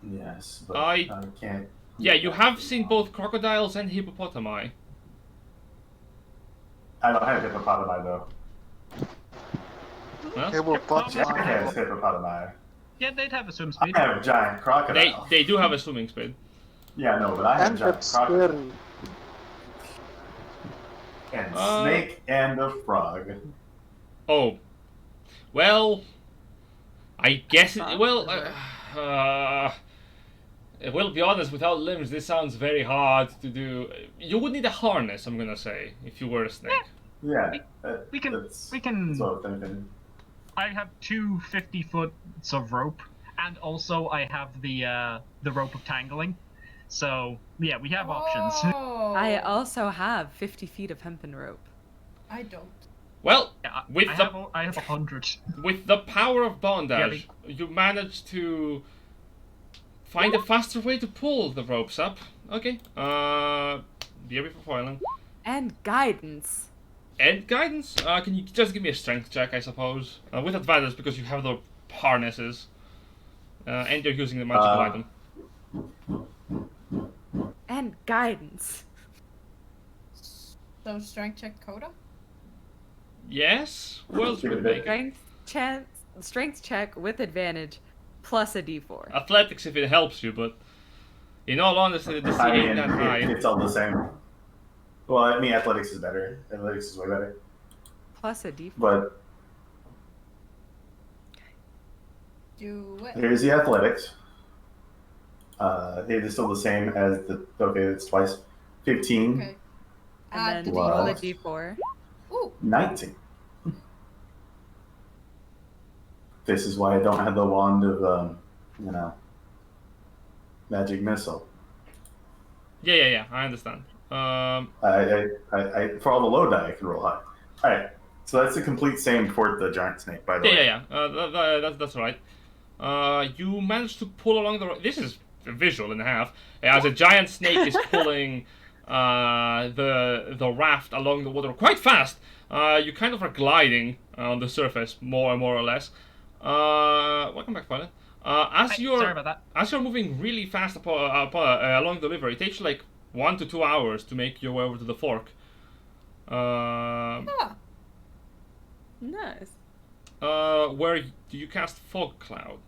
Yes, but I- I can't. Yeah, you have seen both crocodiles and hippopotami. I don't have hippopotami though. Huh? Jack has hippopotami. Yeah, they'd have a swim I speed. have a giant crocodile. They do have a swimming speed. Yeah, no, but I have a And giant that's crocodile. scary. And Uh, snake and a frog. Oh, well, I guess it. Frog? Well, well, be honest. Without limbs, this sounds very hard to do. You would need a harness. I'm gonna say if you were a snake. Yeah, we can- That's, we can- That's what I'm thinking. I have two 50-foot of rope, and also I have the rope of tangling. So yeah, we have options. Oh, I also have 50 feet of hempen rope. I don't. Well, Yeah, with I have 100. with the power of bondage, you managed to find a faster way to pull the ropes up. Okay. Be ready for foiling. And guidance. And guidance. Can you just give me a strength check, I suppose, with advantage because you have the harnesses, and you're using the magical item. And guidance. So strength check Coda? Yes. Who else would make it? Strength check with advantage, plus a d4. Athletics if it helps you, but in all honesty, the DC I mean, ain't that high. it's all the same. Well, I mean, athletics is better. Athletics is way better. Plus a d4. But Do it. here's the athletics. It is still the same as the. Okay, it's twice. 15, Okay. And Add then the roll a D4. d4. Ooh, 19. This is why I don't have the wand of, magic missile. Yeah. I understand. I for all the low die, I can roll high. All right, so that's the complete same for the giant snake, by the way. Yeah. That's right. You managed to pull along the. This is a visual and a half. As a giant snake is pulling the raft along the water quite fast. You kind of are gliding on the surface, more or less. Welcome back, Violet. Sorry about that. As you're moving really fast along the river, it takes you like 1 to 2 hours to make your way over to the fork. ah, Nice. Where do you cast Fog Cloud?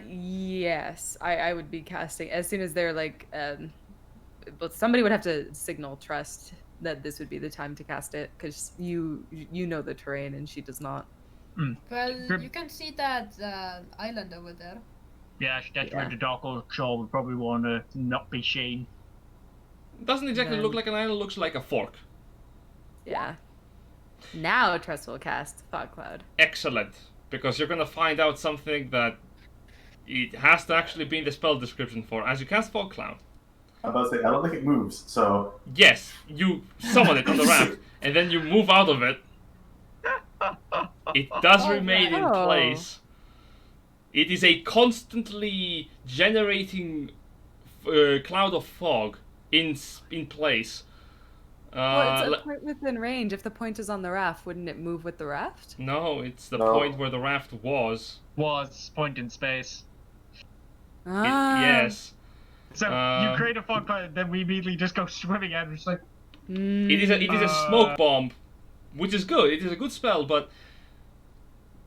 Yes, I would be casting as soon as they're like, but somebody would have to signal trust that this would be the time to cast it, because you know the terrain and she does not. Well, Grim- you can see that island over there. Yeah, that's Yeah. where the dark old troll would probably want to not be seen. Doesn't exactly look Then- like an island, looks like a fork. Yeah. Now Tress will cast Fog Cloud. Excellent, because you're gonna find out something that it has to actually be in the spell description for. As you cast Fog Cloud, I'm about to say, I don't think it moves, so yes, you summon it on the raft, and then you move out of it. It does remain in Oh. place. It is a constantly generating cloud of fog in place. Well, it's le- a point within range. If the point is on the raft, wouldn't it move with the raft? no, it's the No. point where the raft was. Was point in space. Yes. So you create a fog cloud, then we immediately just go swimming out and just like, It is a smoke bomb, which is good. It is a good spell, but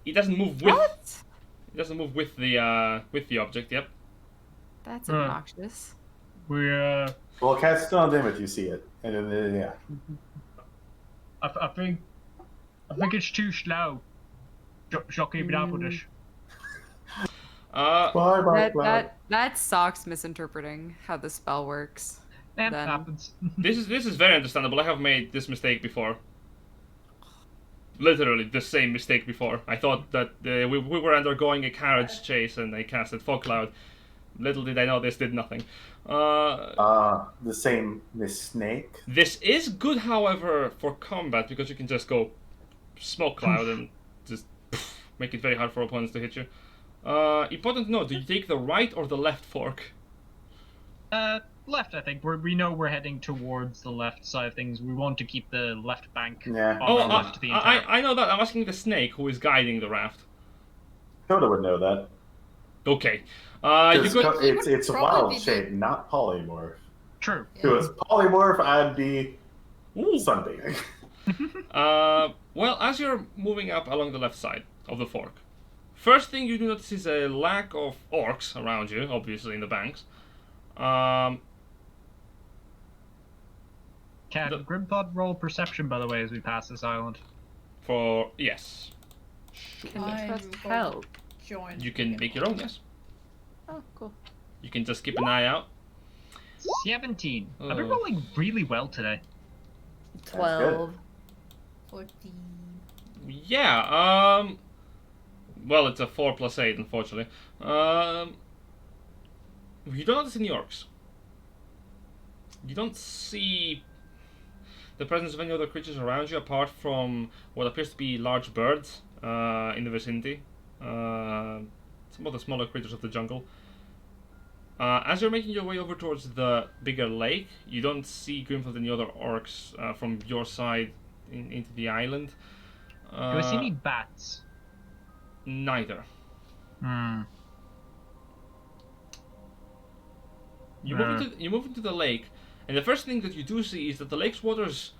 it doesn't move with. What? It doesn't move with the object. Yep. That's Hmm. obnoxious. we're well, cast it on them if you see it, and then yeah. I think it's too slow. Shall keep it up with it. Uh, Bye, bye, bye. That's Socks misinterpreting how the spell works. That Then- happens. this is very understandable. I have made this mistake before. Literally the same mistake before. I thought that we were undergoing a carriage chase and I casted Fog Cloud. Little did I know this did nothing. The same Miss Snake. This is good, however, for combat because you can just go Smoke Cloud and just make it very hard for opponents to hit you. Important to note, do you take the right or the left fork? Left, I think. We know we're heading towards the left side of things. We want to keep the left bank Yeah. on Oh, our left the entire. I know that. I'm asking the snake who is guiding the raft. Coda would know that. Okay. You 'Cause could... it's Probably wild be shape, not polymorph. True. If it was polymorph, I'd be Ooh. sunbathing. Well, as you're moving up along the left side of the fork, first thing you do notice is a lack of orcs around you, obviously in the banks. Can The- Grimthod roll perception, by the way, as we pass this island? Yes. Can I'm Trust going- help? Join. You can make your own, yes. Oh, cool. You can just keep an eye out. 17. I've been Oh. rolling really well today. 12. 14. Yeah, well, it's a 4 plus 8, unfortunately. You don't notice any orcs. You don't see the presence of any other creatures around you apart from what appears to be large birds in the vicinity. Some of the smaller creatures of the jungle. As you're making your way over towards the bigger lake, you don't see Grimthod and the other orcs from your side into the island. Do I see any bats? Neither. Hmm. You move into the lake, and the first thing that you do see is that the lake's waters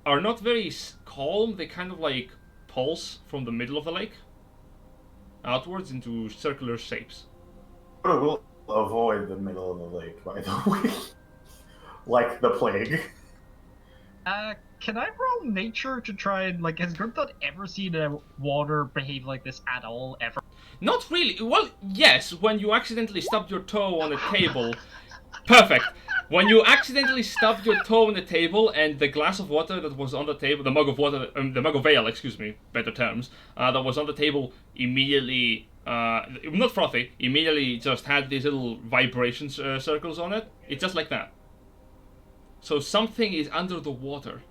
are not very calm. They kind of like pulse from the middle of the lake outwards into circular shapes. Coda will avoid the middle of the lake, by the way. Like the plague. Can I roll nature to try and, like, has Grimthod ever seen a water behave like this at all, ever? Not really. Well, yes, when you accidentally stubbed your toe on a table. Perfect. When you accidentally stubbed your toe on the table and the glass of water that was on the table, the mug of water, the mug of ale, excuse me, better terms, that was on the table immediately, not frothy, immediately just had these little vibration circles on it. It's just like that. So something is under the water.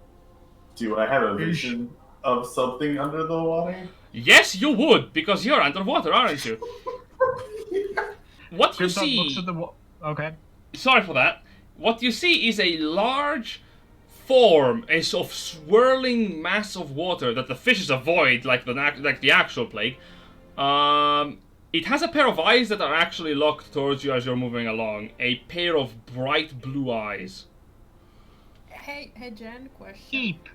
Do I have a vision of something under the water? Yes, you would, because you're underwater, aren't you? What you Grimthod looks see... at the okay. Sorry for that. What you see is a large form, a sort of swirling mass of water that the fishes avoid, like the actual plague. It has a pair of eyes that are actually locked towards you as you're moving along. A pair of bright blue eyes. Hey, Jen, question. Eep.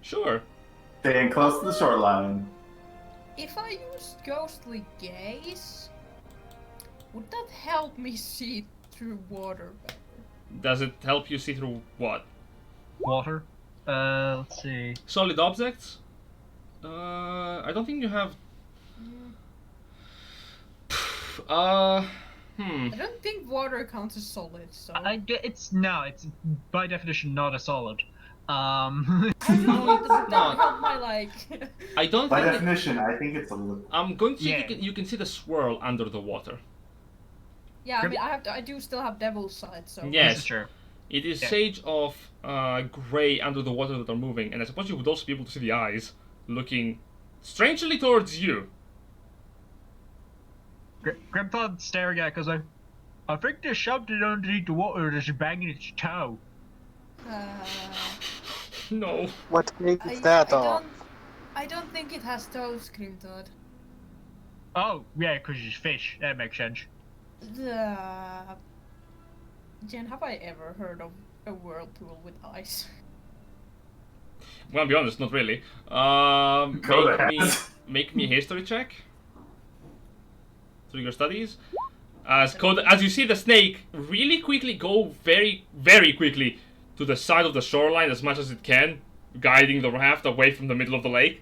Sure. Staying close to the shoreline. If I use ghostly gaze, would that help me see through water better? Does it help you see through what? Water. Let's see. Solid objects. I don't think you have. Uh, I don't think water counts as solid, so. It's by definition not a solid. I just wanted it's to not. help my like. I don't By think. definition, I think it's a liquid. I'm going to see Yeah. if you can see the swirl under the water. Yeah, I mean, I do still have devil's side, so. Yes. This is true. It is Yeah. shades of grey under the water that are moving, and I suppose you would also be able to see the eyes looking strangely towards you. Grimthod staring at because I think there's something underneath the water that's banging its toe. No. What makes that I don't think it has toes, Grimthod. Oh, yeah, because it's fish. That makes sense. Jen, have I ever heard of a whirlpool with eyes? Well, I'll be honest, not really. Coda has. Make me a history check. Through your studies. As you see the snake really quickly go very, very quickly to the side of the shoreline as much as it can, guiding the raft away from the middle of the lake.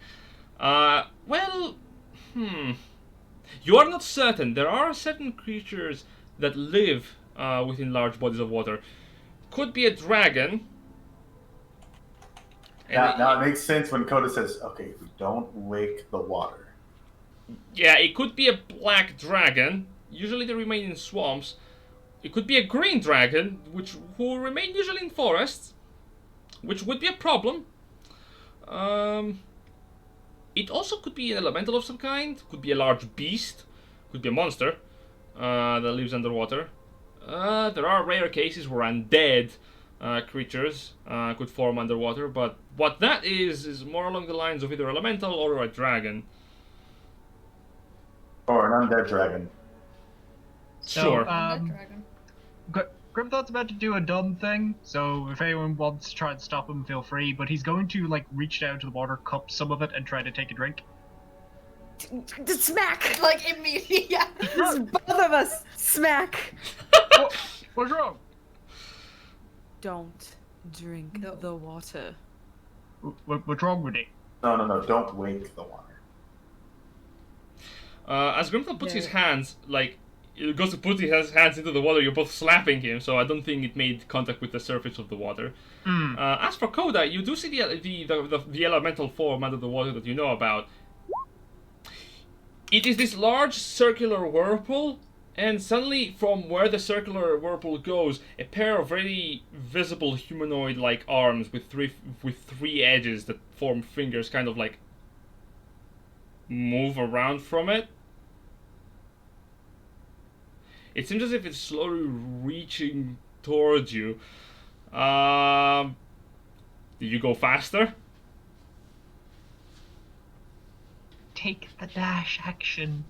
You are not certain. There are certain creatures that live within large bodies of water. Could be a dragon. Now it makes sense when Coda says, okay, don't wake the water. Yeah, it could be a black dragon. Usually they remain in swamps. It could be a green dragon, who remain usually in forests, which would be a problem. It also could be an elemental of some kind. Could be a large beast. Could be a monster that lives underwater. There are rare cases where undead creatures could form underwater, but what that is more along the lines of either elemental or a dragon. Or an undead dragon. Sure. That dragon. Grimthod's about to do a dumb thing, so if anyone wants to try and stop him, feel free. But he's going to reach down to the water, cup some of it, and try to take a drink. Smack! Like immediately, yeah. Both of us! Smack! What's wrong? Don't drink No. the water. What's wrong with it? No, don't wake the water. As Grimthod puts his hands, he goes to put his hands into the water, you're both slapping him, so I don't think it made contact with the surface of the water. As for Coda, you do see the elemental form under the water that you know about. It is this large circular whirlpool, and suddenly from where the circular whirlpool goes, a pair of very visible humanoid-like arms with three edges that form fingers kind of move around from it. It seems as if it's slowly reaching towards you. Do you go faster? Take the dash action.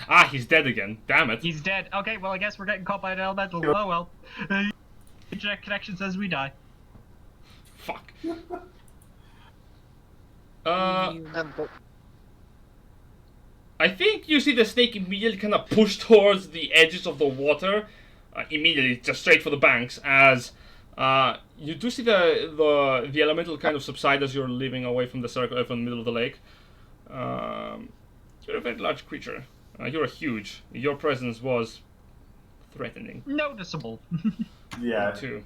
Ah, he's dead again. Damn it. He's dead. Okay, well, I guess we're getting caught by an elemental. Oh well. Internet connection says we die. Fuck. I think you see the snake immediately kind of push towards the edges of the water, immediately, just straight for the banks, as you do see the elemental kind of subside as you're leaving away from the circle, from the middle of the lake. You're a very large creature. You're huge. Your presence was threatening. Noticeable. Yeah. Too.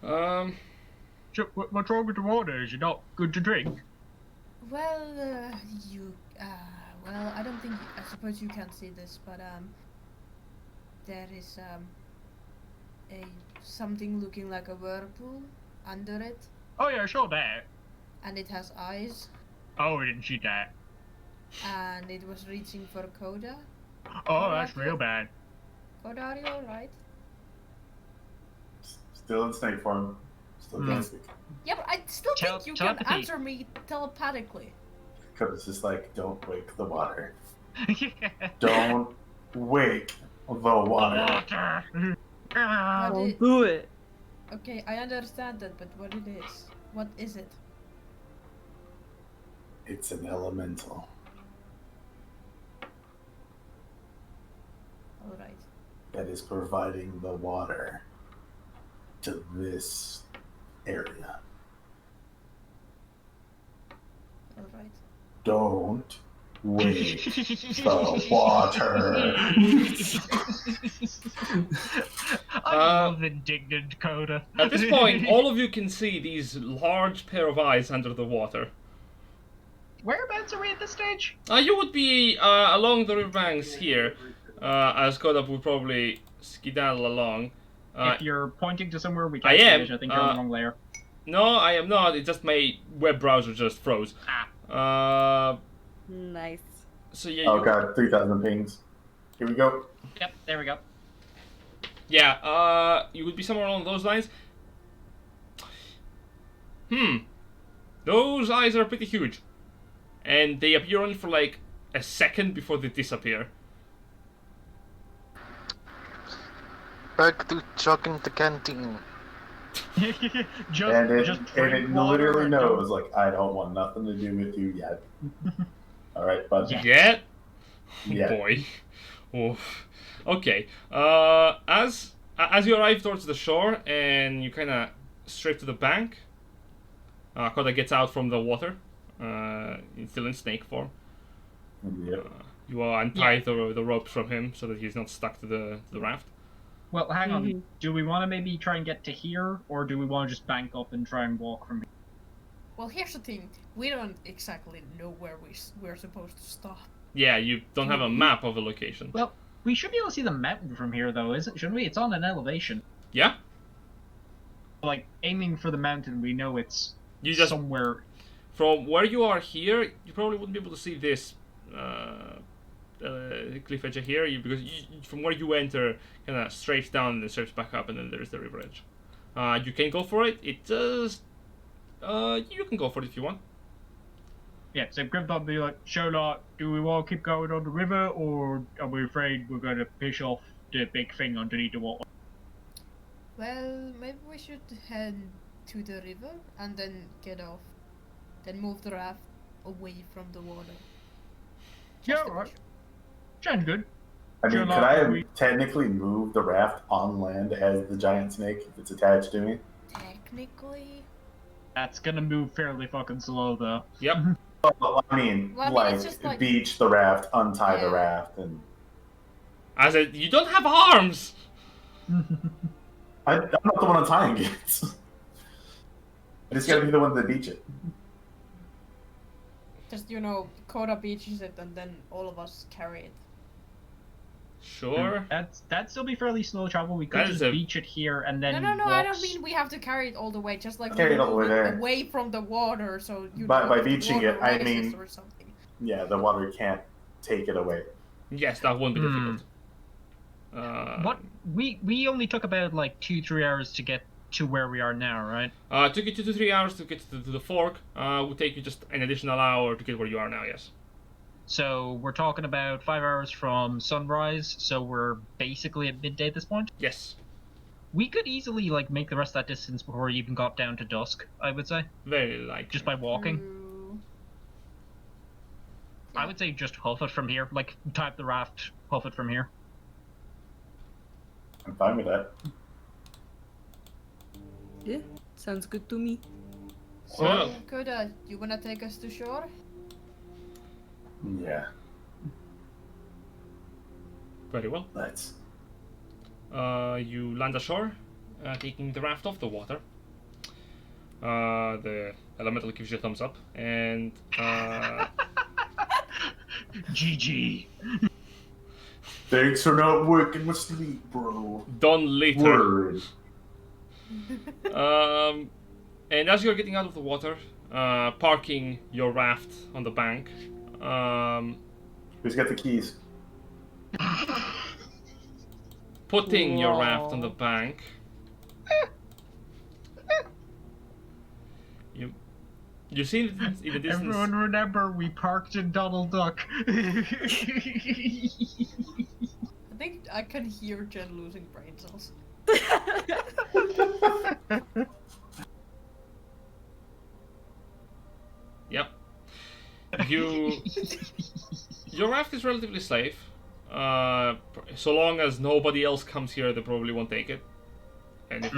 What's wrong with the water? Is it not good to drink? Well, well, I don't think. I suppose you can't see this, but there is something looking like a whirlpool under it, Oh yeah, sure that. and it has eyes, Oh, we didn't see that. and it was reaching for Coda. Oh, that's real bad. Coda, are you alright? Still in snake form. Still can't speak. Yeah, but I still think you can Telepathy. answer me telepathically. Because it's just don't wake the water. Don't wake the water. Water. What Don't it- do it. Okay, I understand that, but what it is? What is it? It's an elemental. Alright. that is providing the water to this area. Alright. Don't waste the water. I love indignant Coda. At this point, all of you can see these large pair of eyes under the water. Whereabouts are we at this stage? You would be along the riverbanks here, as Kodab would probably skedaddle along. If you're pointing to somewhere we can't I see am, it, I think you're on the wrong layer. No, I am not. It's just my web browser just froze. Nice. So yeah. Oh god, 3,000 pings. Here we go. Yep, there we go. Yeah. You would be somewhere along those lines. Those eyes are pretty huge, and they appear only for like a second before they disappear. Back to chugging the canteen. just, And it drink water literally and knows, like, I don't want nothing to do with you yet. Alright, but Yeah. yeah. Boy. Oof. Okay. As you arrive towards the shore and you kind of straight to the bank, Koda gets out from the water. He's still in snake form. Yep. You untie the ropes from him so that he's not stuck to the raft. Well, hang on. Do we want to maybe try and get to here, or do we want to just bank up and try and walk from here? Well, here's the thing. We don't exactly know where we're supposed to stop. Yeah, you don't have a map of the location. Well, we should be able to see the mountain from here, though, shouldn't we? It's on an elevation. Yeah? Like, aiming for the mountain, we know it's You just somewhere. From where you are here, you probably wouldn't be able to see this cliff edge here, because from where you enter, kind of straight down and then straight back up, and then there's the river edge. You can go for it. It does. You can go for it if you want. Yeah, so Grimthod would be like, Shola, do we want to keep going on the river, or are we afraid we're going to fish off the big thing underneath the water? Well, maybe we should head to the river and then get off. Then move the raft away from the water. Yeah, Just to be alright. sure. Sounds good. I mean, Sure, could I we- technically move the raft on land as the giant snake if it's attached to me? Technically. That's gonna move fairly fucking slow, though. Yep. Well, I mean, it's just like- beach the raft, untie the Yeah. raft, and I said, you don't have arms! I'm not the one untying it. I just gotta be the one to beach it. Just, Coda beaches it and then all of us carry it. Sure. That'd still be fairly slow travel. We could That just is a- beach it here and then. No, I don't walk mean we have to carry it all the way. Just like Carry it all the way move there. away from the water, so you. By know, the beaching water it, I rises mean- or something. Yeah, the water can't take it away. Yes, that won't be difficult. What we only took about like 2-3 hours to get to where we are now, right? It took you 2 to 3 hours to get to the fork. Would take you just an additional hour to get where you are now, yes. So we're talking about 5 hours from sunrise. So we're basically at midday at this point. Yes. We could easily like make the rest of that distance before we even got down to dusk. I would say Very likely. just by walking. True. I would say just hoof it from here. Like type the raft, hoof it from here. I'm fine with that. Yeah, sounds good to me. So, Coda, you wanna take us to shore? Yeah, very well. let's. You land ashore, taking the raft off the water. The elemental gives you a thumbs up, and GG. Thanks for not working with sleep, bro. done later. Word. And as you're getting out of the water, parking your raft on the bank, Who's got the keys? putting your raft on the bank, you see in the distance. Everyone remember we parked in Donald Duck. I think I can hear Jen losing brain cells. Yep. Your raft is relatively safe. So long as nobody else comes here, they probably won't take it. And if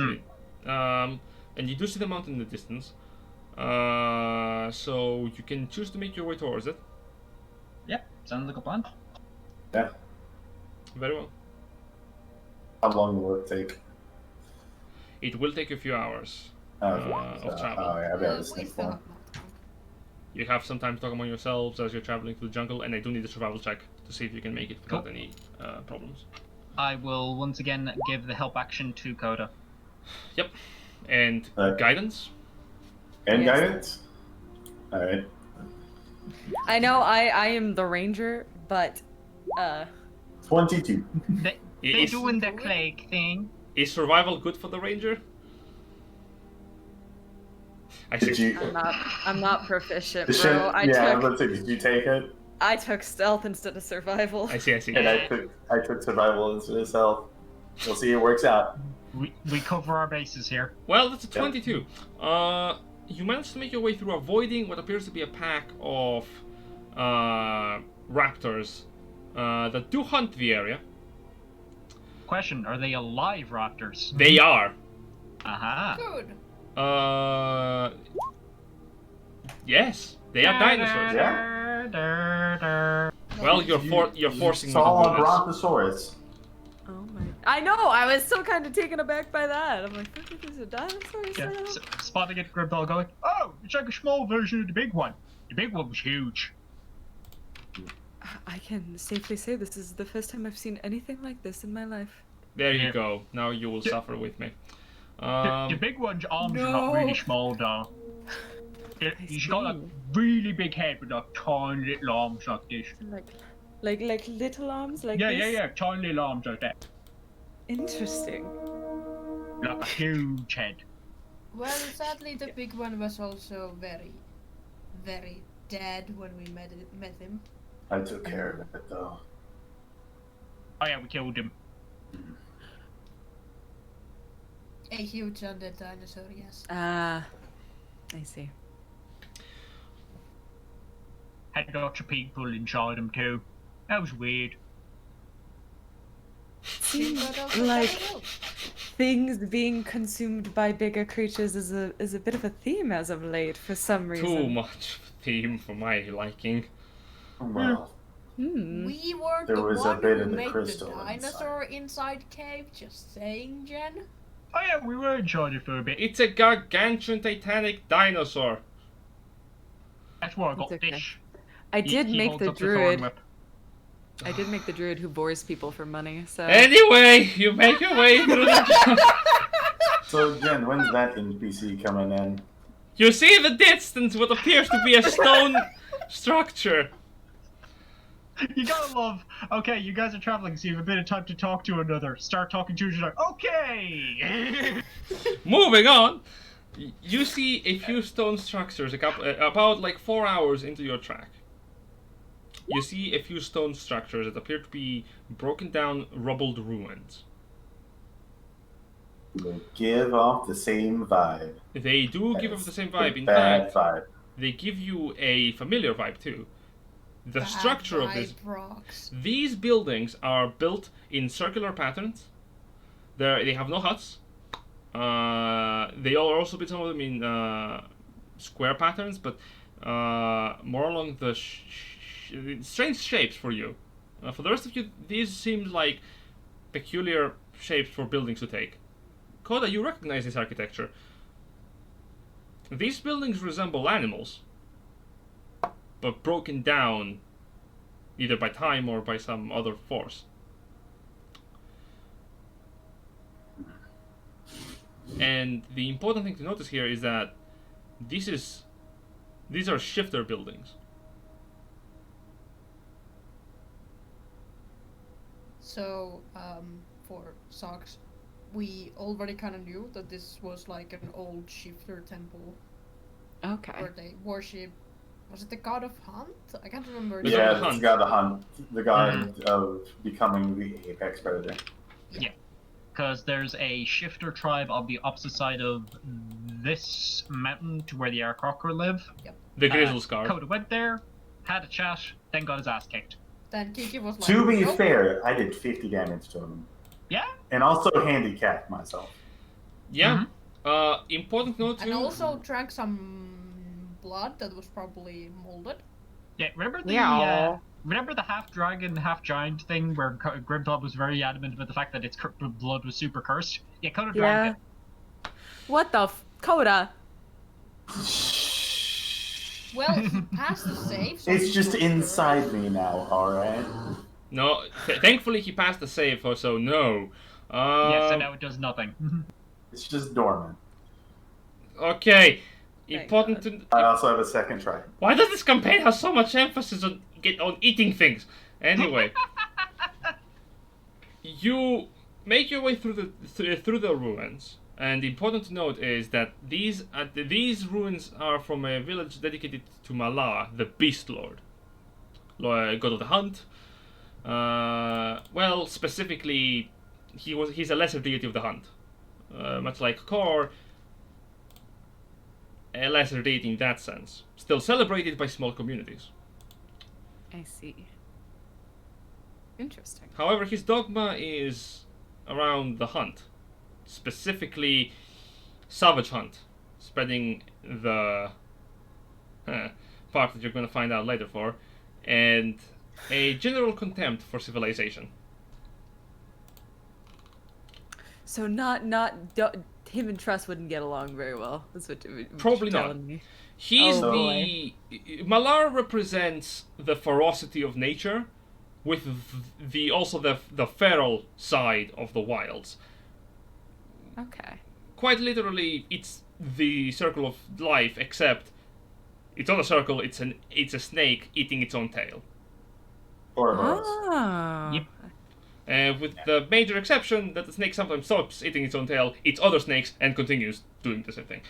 and you do see the mountain in the distance, so you can choose to make your way towards it. Yeah, sounds like a plan. Yeah. Very well. How long will it take? It will take a few hours of travel. Oh, yeah, I'll be able to sneak We thought one. not. You have some time to talk among yourselves as you're traveling through the jungle, and I do need a survival check to see if you can make it without any problems. I will once again give the help action to Coda. Yep. And guidance? And Yes. guidance? Alright. I know I am the ranger, but 22. They Is, doing the plague thing. is survival good for the ranger? I Did see. you? I'm not proficient, Did bro. you- I yeah, I was took about to say, did you take it? I took stealth instead of survival. I see. And I took survival instead of self. We'll see, it works out. We cover our bases here. Well, that's a 22. You managed to make your way through, avoiding what appears to be a pack of raptors that do hunt the area. Question: are they alive raptors? They are. Aha. Good. Yes, they are dinosaurs. Yeah. Well, you're forcing me to Saw do a this. brontosaurus. Oh my! I know. I was still kind of taken aback by that. I'm like, fuck, there's a dinosaur. Yeah, now? spotting it, Grimthod going, oh, it's like a small version of the big one. The big one was huge. I can safely say this is the first time I've seen anything like this in my life. There you Yeah. go. Now you will suffer with me. The big one's arms are not No. really small though. He's got a see. really big head with like tiny little arms like this. Like little arms, like Yeah, this. yeah, tiny little arms like that. Interesting. Like a huge head. Well, sadly, the big one was also very, very dead when we met him. I took care of it though. Oh yeah, we killed him. A huge undead dinosaur, yes. Ah, I see. Had lots of people inside him too. That was weird. Seems But also like very well. things being consumed by bigger creatures is a bit of a theme as of late for some reason. Too much theme for my liking. Well, Hmm. We weren't There the was a one bit who in the made the crystal dinosaur inside cave. Just saying, Jen. Oh yeah, we were inside it for a bit. It's a gargantuan titanic dinosaur. That's where I got It's okay. this. I did He make holds the up thorn druid. whip. I did make the druid who bores people for money. So Anyway, you make your way through the so Jen, when's that NPC coming in? You see in the distance what appears to be a stone structure. You gotta love. Okay, you guys are traveling, so you have a bit of time to talk to another. Start talking to each other. Okay. Moving on, you see a few stone structures about like 4 hours into your track. You see a few stone structures that appear to be broken down, rubbled ruins. They give off the same vibe. They do give off the same vibe. In Bad fact, vibe. they give you a familiar vibe too. The structure of this. Rocks. These buildings are built in circular patterns. They have no huts. They are also built, some of them in square patterns, but more along the strange shapes for you. For the rest of you, these seem like peculiar shapes for buildings to take. Koda, you recognize this architecture. These buildings resemble animals, but broken down either by time or by some other force. And the important thing to notice here is that these are shifter buildings. So, for Socks, we already kind of knew that this was like an old shifter temple okay. where they worship. Was it the god of hunt? I can't remember. The god Yeah, of it's hunt. got the hunt. The god of becoming the apex predator. Because there's a shifter tribe on the opposite side of this mountain to where the Arkrocker live. The Grizzle Scar. Coda went there, had a chat, then got his ass kicked. then Kiki was like, To be nope. fair, I did 50 damage to him. Yeah. And also handicapped myself. Yeah. Important note too. And also drank some blood that was probably molded. Yeah, remember the Yeah. remember the half dragon, half giant thing where Grimthod was very adamant about the fact that its blood was super cursed? Yeah, Coda drank it. What the Coda? Well, he passed the save. So It's he's just not inside cursed. me now, alright? No, thankfully he passed the save, so no. Yeah, so now it does nothing. It's just dormant. Okay. Thank Important God. to. I also have a second try. Why does this campaign have so much emphasis on eating things? Anyway, you make your way through the ruins, and important to note is that these ruins are from a village dedicated to Malaar, the Beast Lord, god of the hunt. Well, specifically, he's a lesser deity of the hunt, much like Kor. A lesser deity in that sense, still celebrated by small communities. I see. Interesting. However, his dogma is around the hunt, specifically savage hunt, spreading the part that you're going to find out later for, and a general contempt for civilization. So him and Trust wouldn't get along very well. That's what you're Probably not. telling me. He's Oh, the Malaar represents the ferocity of nature, with the feral side of the wilds. Okay. Quite literally, it's the circle of life, except it's not a circle. It's a snake eating its own tail. Ouroboros. Oh. Yep. With the major exception that the snake sometimes stops eating its own tail, eats other snakes, and continues doing the same thing.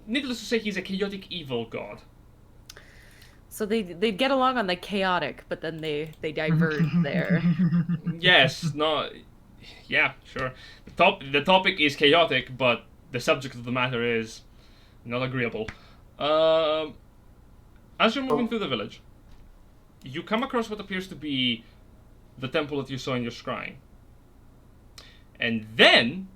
Needless to say, he's a chaotic evil god. So they get along on the chaotic, but then they diverge there. Yes, no, yeah, sure. The topic is chaotic, but the subject of the matter is not agreeable. As you're moving through the village, you come across what appears to be the temple that you saw in your scrying. And then,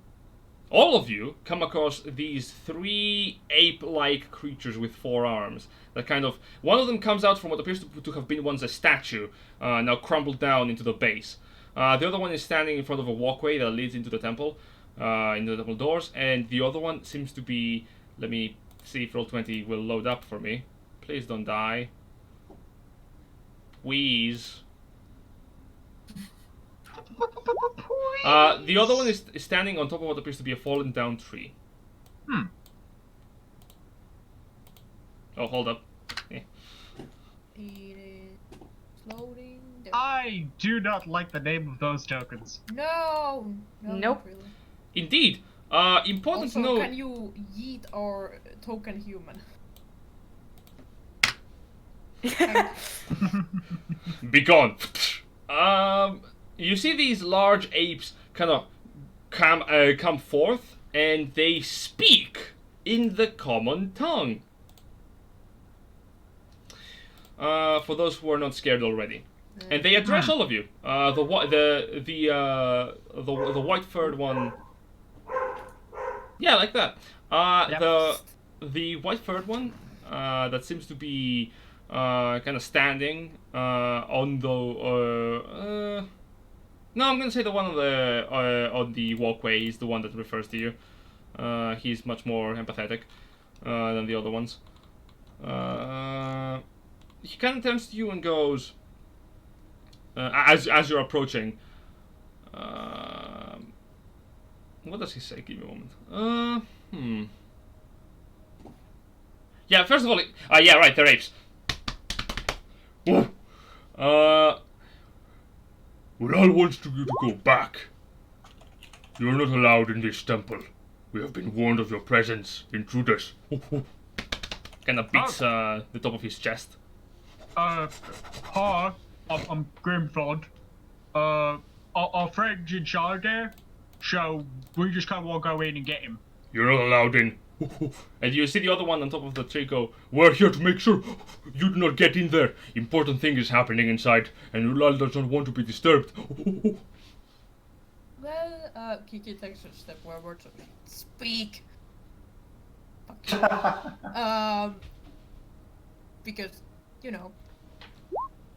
all of you come across these 3 ape-like creatures with 4 arms. That kind of... One of them comes out from what appears to have been once a statue, now crumbled down into the base. The other one is standing in front of a walkway that leads into the temple, into the temple doors, and the other one seems to be... Let me see if Roll20 will load up for me. Please don't die. Wheeze. The other one is standing on top of what appears to be a fallen down tree. Oh, hold up. It is loading. There. I do not like the name of those tokens. No, Nope. not really. Indeed. Important Also, to note... can you yeet our token human? Be gone. You see these large apes kind of come forth, and they speak in the common tongue. For those who are not scared already, and they address all of you. The white-furred one. Yeah, like that. Yep. The white-furred one that seems to be kind of standing on the. No, I'm gonna say the one on the walkway is the one that refers to you. He's much more empathetic than the other ones. He kind of turns to you and goes, as you're approaching. What does he say? Give me a moment. Yeah, first of all, yeah, right, they're apes. Ullal wants you to go back. You are not allowed in this temple. We have been warned of your presence, intruders. Kind of beats the top of his chest. Hi, I'm Grimthod. Our friend's in Shargaas, so we just kind of want to go in and get him. You're not allowed in. And you see the other one on top of the tree go, "We're here to make sure you do not get in there. Important thing is happening inside, and Ullal does not want to be disturbed." Well, Kiki takes a step forward to speak. Because, you know,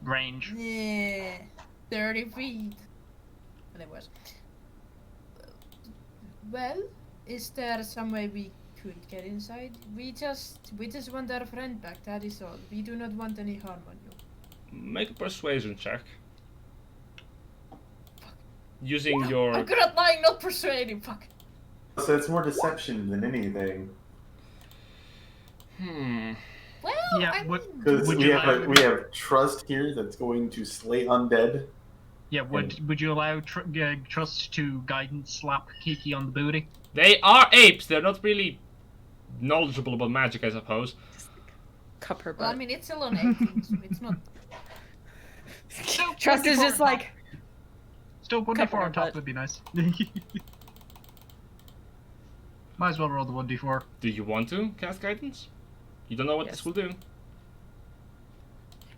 Range. yeah, 30 feet. Anyways. Well, is there some way we could get inside? We just want our friend back, that is all. We do not want any harm on you. Make a persuasion check. Using your... I'm good at lying, not persuading, fuck. So it's more deception than anything. Well, Yeah, I what- mean... Because Would we you have like- we have trust here that's going to slay undead. Yeah, would you allow Trust to guidance slap Kiki on the booty? They are apes. They're not really knowledgeable about magic, I suppose. Cup her Well, I butt. mean, it's still on 18, so it's not... Still Trust is 24 just on like, top. Still 1d4 Cup her on top butt. would be nice. Might as well roll the 1d4. Do you want to cast guidance? You don't know what Yes. this will do.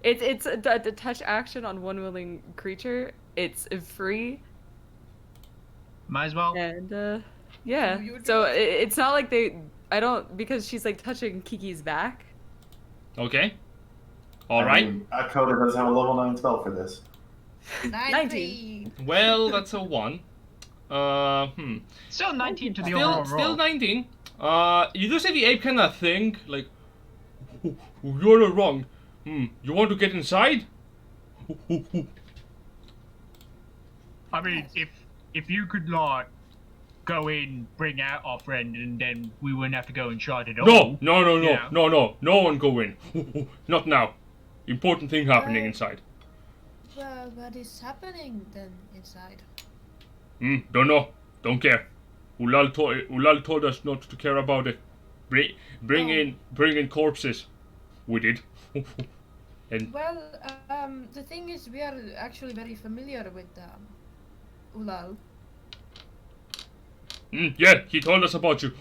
it's a touch action on one willing creature. It's free, Might as well. and yeah. You do So it. it's not like they. I don't, because she's like touching Kiki's back. Okay. All right. Coda does have a level 9 spell for this. 19. Well, that's a 1. Still 19 to the overall Still roll. 19. You do say the ape kind of thing, like, "You're not wrong. You want to get inside?" I mean, if you could like go in, bring out our friend, and then we wouldn't have to go inside at all. Yeah. No one go in. Not now. Important thing happening inside. Well, what is happening then inside? Don't know. Don't care. Ullal told us not to care about it. Bring in corpses. We did. And Well, the thing is, we are actually very familiar with Ullal. yeah, he told us about you.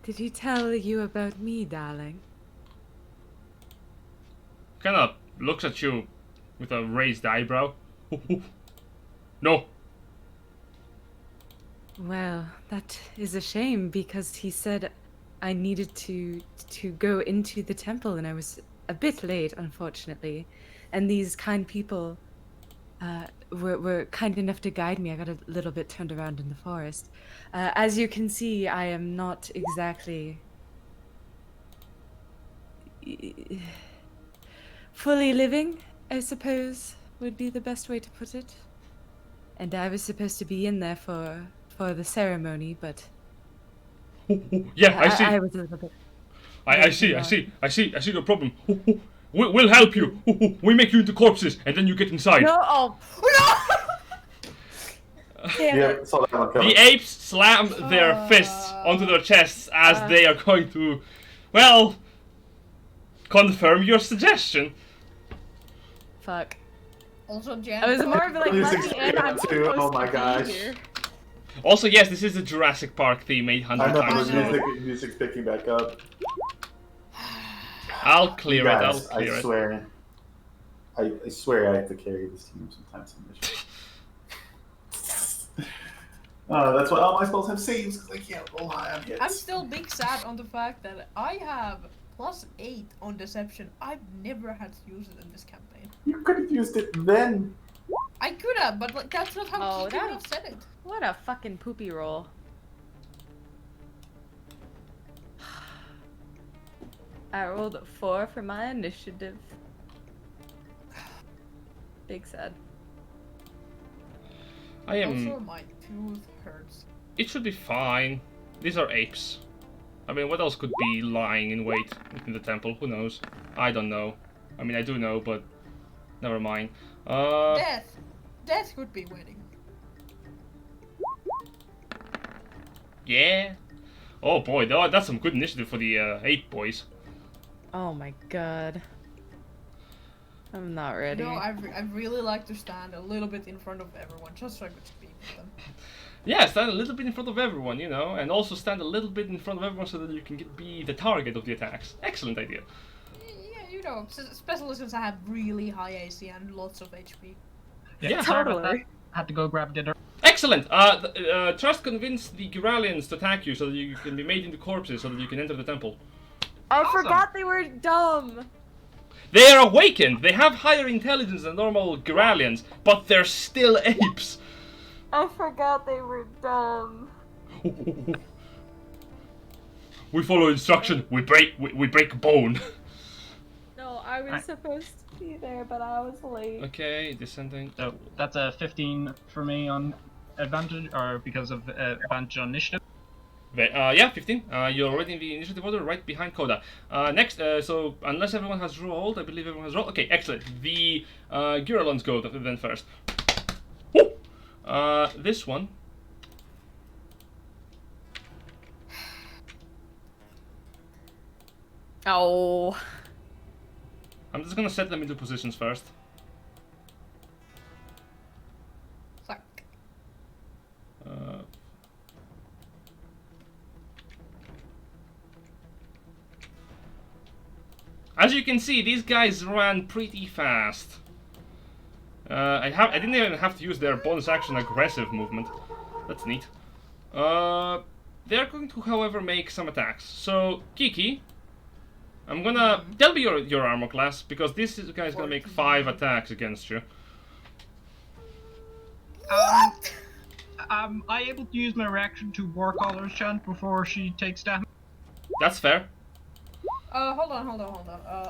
Did he tell you about me, darling? Kind of looks at you with a raised eyebrow. No. Well, that is a shame, because he said I needed to go into the temple, and I was a bit late, unfortunately. And these kind people were kind enough to guide me. I got a little bit turned around in the forest. As you can see, I am not exactly fully living, I suppose, would be the best way to put it. And I was supposed to be in there for the ceremony, but Yeah, I see. I was a little bit. I see no problem. We'll help you. We make you into corpses, and then you get inside. No, oh no! Damn Yeah, it. saw that one coming. The apes slam their fists onto their chests as they are going to, well, confirm your suggestion. Fuck. Also, Jan. I was more of like, Please let me in. I'm expand supposed too. Oh to my be gosh. here. Also, yes, this is a Jurassic Park theme 800 I know times. the over. music's picking back up. I'll clear it. I'll Guys, clear I it. swear. I swear I have to carry this team sometimes in mission. That's why all my spells have saves, because I can't roll high on hits. I'm still big sad on the fact that I have +8 on deception. I've never had to use it in this campaign. You could have used it then. I could have, but like that's not how Oh, Kiki that- would have said it. What a fucking poopy roll. I rolled a 4 for my initiative. Big sad. I am. Also, my tooth hurts. It should be fine. These are apes. I mean, what else could be lying in wait in the temple? Who knows? I don't know. I mean, I do know, but never mind. Death. Death could be waiting. Yeah. Oh boy, that's some good initiative for the ape boys. Oh my god. I'm not ready. No, I'd really like to stand a little bit in front of everyone, just so I could speak with them. Yeah, stand a little bit in front of everyone, you know, and also stand a little bit in front of everyone so that you can be the target of the attacks. Excellent idea. Yeah, you know, especially since I have really high AC and lots of HP. Yeah. Sorry about that. Totally. Had to go grab dinner. Excellent! Trust convinced the Guralians to attack you so that you can be made into corpses so that you can enter the temple. I Awesome. forgot they were dumb. They are awakened! They have higher intelligence than normal Guralians, but they're still apes! I forgot they were dumb. We follow instruction, we break bone. No, I was supposed to be there, but I was late. Okay, descending. So that's a 15 for me on advantage, or because of advantage on initiative. Yeah, 15. You're already in the initiative order, right behind Coda. Next, so unless everyone has rolled, I believe everyone has rolled. Okay, excellent. The Guralons go then first. Woo! This one. Oh. I'm just gonna set them into positions first. Fuck. As you can see, these guys ran pretty fast. I didn't even have to use their bonus action aggressive movement. That's neat. They're going to, however, make some attacks. So, Kiki, I'm gonna tell me your armor class, because this guy's gonna make 5 attacks against you. Am I able to use my reaction to War Caller's chant before she takes damage? That's fair. Hold on.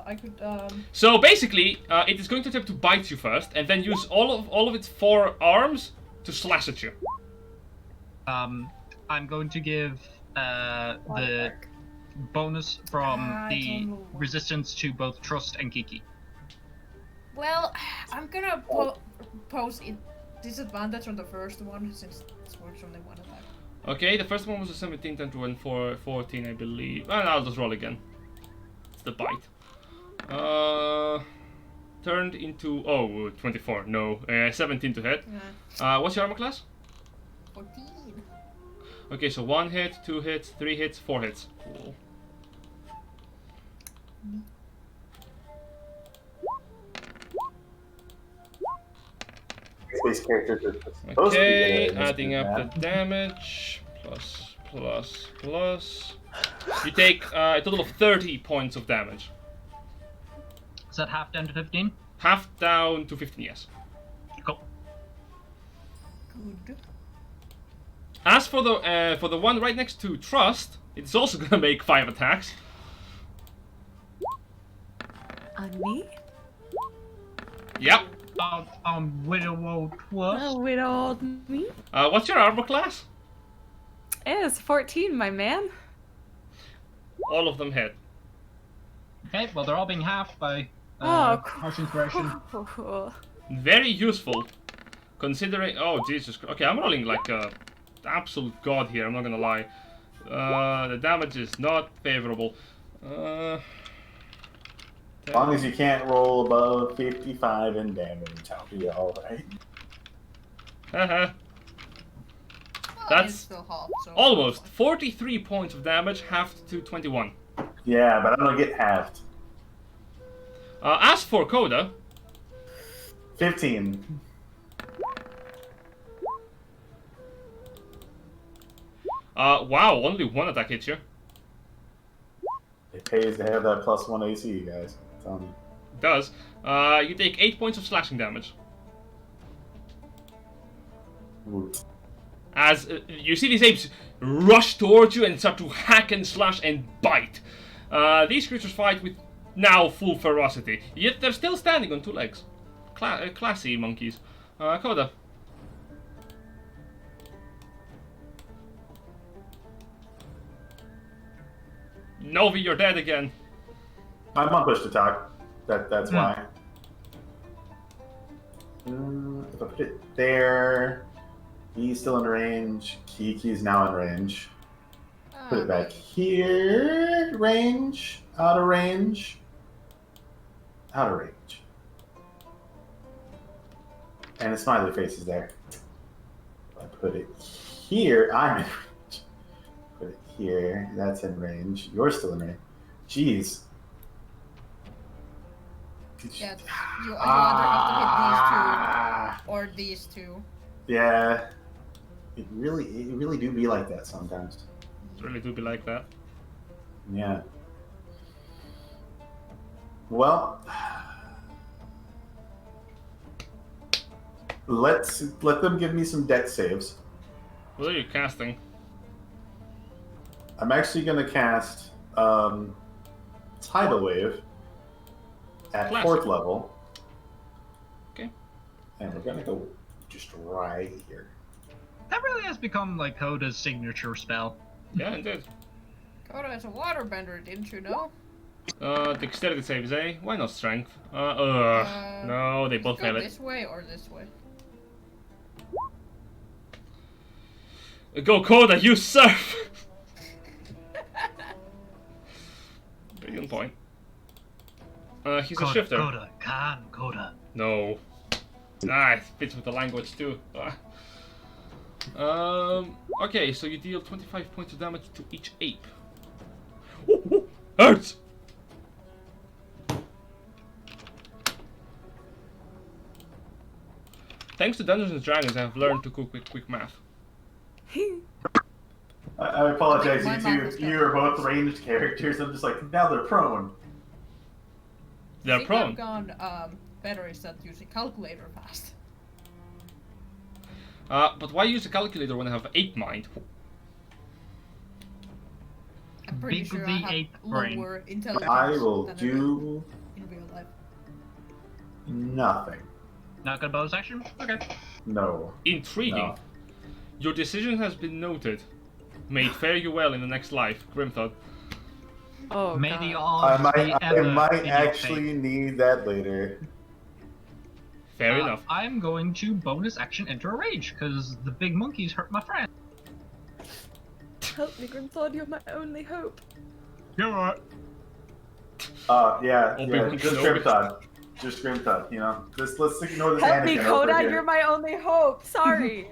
I could, So basically, it is going to attempt to bite you first, and then use all of its 4 arms to slash at you. I'm going to give the bonus from the resistance to both Trust and Kiki. well, I'm gonna pose disadvantage on the first one, since it's works only one attack. Okay, the first one was a 17, 10 to 14, I believe. And I'll just roll again. It's the bite. Turned into 24. No, 17 to hit. What's your armor class? 14. Okay, so 1 hit, 2 hits, 3 hits, 4 hits. Cool. Space characters are supposed to be Okay, good at adding up the damage. Plus. You take a total of 30 points of damage. Is that half down to 15? Half down to 15, yes. Cool. Good. As for the one right next to Trust, it's also gonna make 5 attacks. On me? Yep. Widow Twas. Oh, widowed me? What's your armor class? It's 14, my man. All of them hit. Okay, well they're all being halved by harsh inspiration. Cool. Very useful, considering. Oh Jesus! Okay, I'm rolling like a absolute god here. I'm not gonna lie. The damage is not favorable. As long as you can't roll above 55 in damage, I'll be alright. Haha. Well, That's it's still hot, so almost 43 points of damage, halved to 21. Yeah, but I'm gonna get halved. As for Coda, 15. wow, only 1 attack hits you. It pays to have that +1 AC, you guys. I'm telling you. It does. You take 8 points of slashing damage. Woot. As you see these apes rush towards you and start to hack and slash and bite. These creatures fight with now full ferocity, yet they're still standing on 2 legs. Classy monkeys. Coda. Novi, you're dead again. I'm on push to talk. That's why. If I put it there, he's still in range. Kiki's now in range. Put it back here. Range. Out of range. Out of range. And the smiley face is there. I put it here. I'm in range. Put it here. That's in range. You're still in range. Jeez. Yeah, you either have to hit Ah. these two or these two. Yeah. It really do be like that sometimes. It really do be like that. Yeah. Well, let them give me some deck saves. What are you casting? I'm actually gonna cast Tidal Wave at Classic. 4th level. Okay. And we're gonna go just right here. That really has become like Coda's signature spell. Yeah, indeed. Koda is a waterbender, didn't you know? Dexterity saves, eh? Why not strength? No, they both Go fail it. this way or this way? Go, Coda, you surf! Brilliant point. He's a shifter. Coda. No. Ah, it fits with the language too. Okay, so you deal 25 points of damage to each ape. Ooh, ooh, hurts! Thanks to Dungeons and Dragons, I have learned to cook with quick math. I apologize, My you mouth is two. You are both ranged characters. I'm just like, now they're prone. They're I think prone. I've gone better is that using calculator fast. But why use a calculator when I have ape mind? I'm pretty Big sure the I have ape brain. lower intelligence I will than do in real life. nothing. Not gonna bonus action? Okay. No. Intriguing. No. Your decision has been noted. May it fare you well in the next life, Grimthod. Oh, May God. the I odds be might ever in your actually favor. need that later. Fair enough. I'm going to bonus action enter a rage because the big monkeys hurt my friend. Help me, Grimthod, you're my only hope. You're right. Yeah, Oh, yeah, big just Kenobi. Grimthod. Just Grimthod, you know? Let's ignore this Help me, Anakin over Koda, here. you're my only hope. Sorry.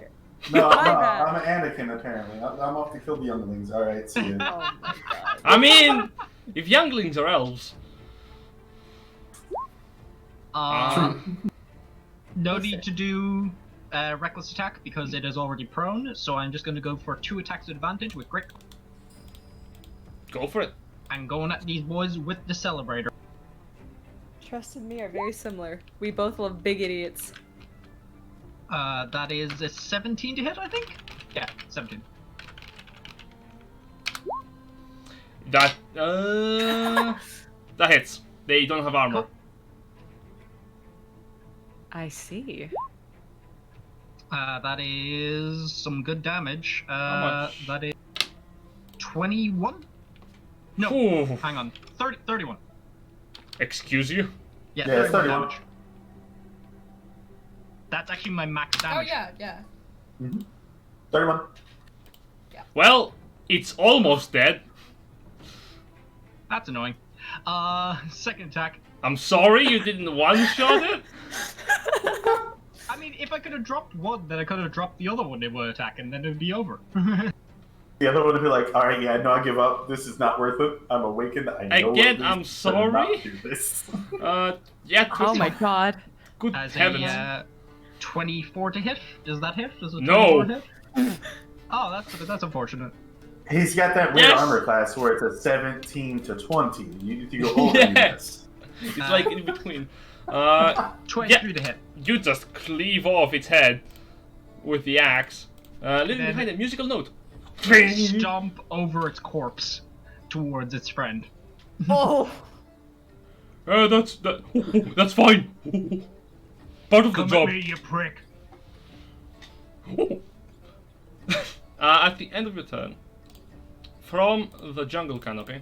No, My no, bad. I'm an Anakin apparently. I'm off to kill the younglings. Alright, see you. Oh my God. I mean, if younglings are elves, No need to do reckless attack because it is already prone, so I'm just going to go for 2 attacks at advantage with Grit. go for it. I'm going at these boys with the Celebrator. Trust and me are very similar. We both love big idiots. That is a 17 to hit, I think? Yeah, 17. That that hits. They don't have armor. I see. That is some good damage. How much? That is 21? No, Ooh. hang on. 31. Excuse you. Yeah, Yeah, it's 31 31. damage. That's actually my max Oh damage. yeah. 31. Well, it's almost dead. That's annoying. Second attack. I'm sorry you didn't one-shot it. I mean, if I could have dropped one, then I could have dropped the other one in one attack, and then it would be over. The other one would be like, alright, yeah, no, I give up. This is not worth it. I'm awakened. I know Again, what this I'm is, sorry. but not do this. Yeah. Oh my God. Good As heavens. a 24 to hit. Does that hit? Does a No. 24 hit? Oh, that's unfortunate. He's got that weird Yes. armor class where it's a 17 to 20. You go over Yes. this. It's like in between. 23 to hit. You just cleave off its head with the axe, leaving Then- behind a musical note. Stomp over its corpse towards its friend. Oh. That's fine. Part of the Come job. at me, you prick. At the end of your turn, from the jungle canopy,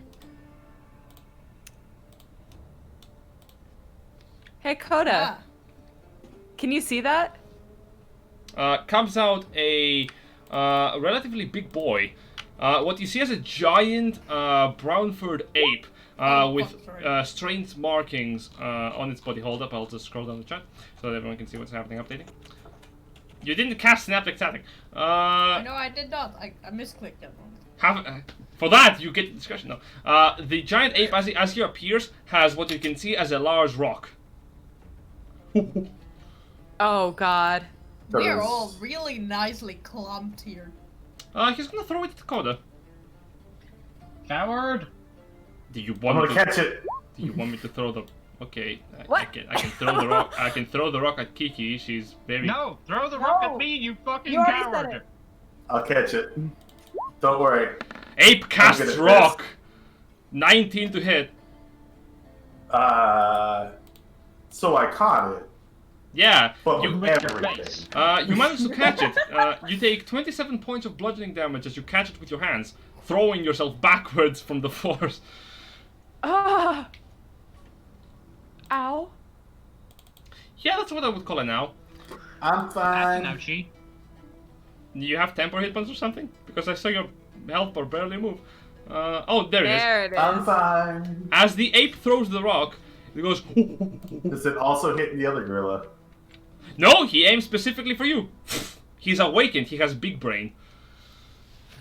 Hey, Koda. Ah, Can you see that? comes out a relatively big boy. What you see is a giant brown-furred ape with sorry. strange markings on its body. Hold up, I'll just scroll down the chat so that everyone can see what's happening updating. You didn't cast Synaptic Static. No, I did not. I misclicked that one. For that, you get discretion now. The giant ape, as he appears, has what you can see as a large rock. Oh God. We are Those- all really nicely clumped here. He's gonna throw it at Dakota. Coward! Do you I'm want gonna me to? catch it. Do you want me to throw the? Okay, I What? can throw the rock. I can throw the rock at Kiki. She's very. No! Throw the rock No. at me, you fucking You already said coward! it. I'll catch it. Don't worry. Ape casts gonna rock. 19 to hit. So I caught it, Yeah. but You with with your everything. face. you managed to catch it. You take 27 points of bludgeoning damage as you catch it with your hands, throwing yourself backwards from the force. Ah. Ow. Yeah, that's what I would call it now. I'm fine. Ouchie. You have temporary hit points or something? Because I saw your health bar barely move. Oh, there it is. There it is. I'm fine. As the ape throws the rock, it goes. Does it also hit the other gorilla? No, he aims specifically for you. He's awakened. He has big brain.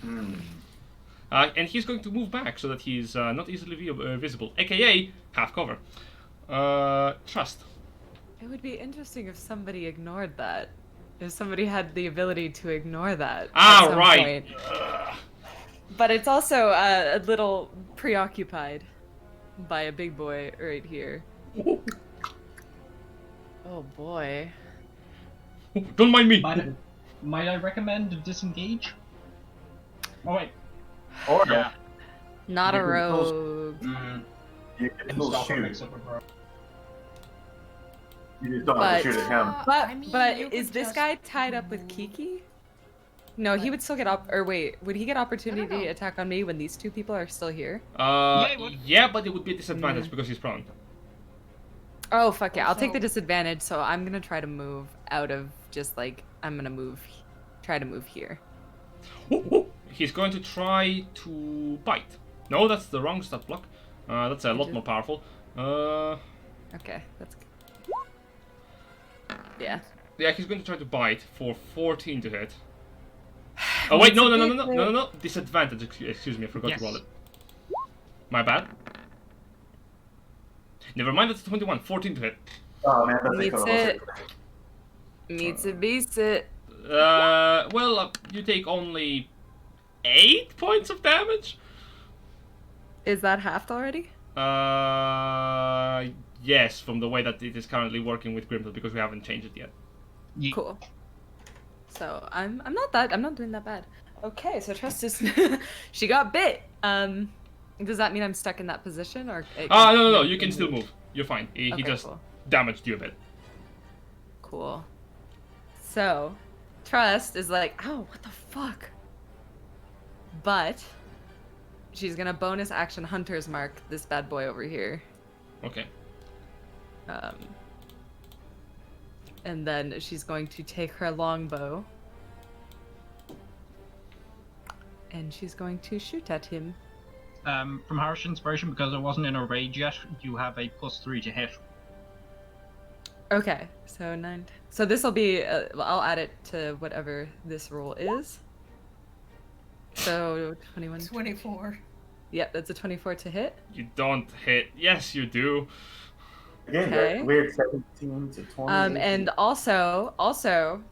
And he's going to move back so that he's not easily visible, aka half cover. Trust. It would be interesting if somebody ignored that. If somebody had the ability to ignore that. Ah, at some right. point. But it's also a little preoccupied by a big boy right here. Oh boy. Don't mind me. Might I recommend disengage? Oh wait. Or Yeah. Not a You can close- rogue. you can And still stop shoot. mix up with rogue. You just don't have to But- shoot at him. But I mean, but you is could this just- guy tied up with Kiki? No, he would still get or wait, would he get opportunity to know. attack on me when these two people are still here? Yeah, he would. Yeah, but it would be a disadvantage because he's prone. Oh fuck yeah, I'll take the Also- disadvantage, so I'm gonna try to move out of just like try to move here. He's going to try to bite. No, that's the wrong stat block. That's a lot more powerful. Okay, that's good. Yeah. Yeah, he's going to try to bite for 14 to hit. Oh wait, no. Disadvantage. Excuse me, I forgot Yes. to roll it. My bad. Never mind, that's a 21. 14 to hit. Oh man, that's Meets it. Meets it, beats it. You take only 8 points of damage. Is that halved already? Yes, from the way that it is currently working with Grimthod because we haven't changed it yet. Ye- Cool. So I'm not doing that bad. Okay, so Trust is she got bit. Does that mean I'm stuck in that position or? No, you can still move. You're fine. He Okay, just cool. damaged you a bit. Cool. So, Trust is like, oh, what the fuck? But she's gonna bonus action Hunter's Mark this bad boy over here. Okay. And then she's going to take her longbow. And she's going to shoot at him. From Harsh Inspiration, because I wasn't in a rage yet, you have a +3 to hit. Okay, so 9. So this will be. I'll add it to whatever this roll is. So 21. 24. Yep, that's a 24 to hit. You don't hit. Yes, you do. Again, Okay. that weird 17 to 20. And also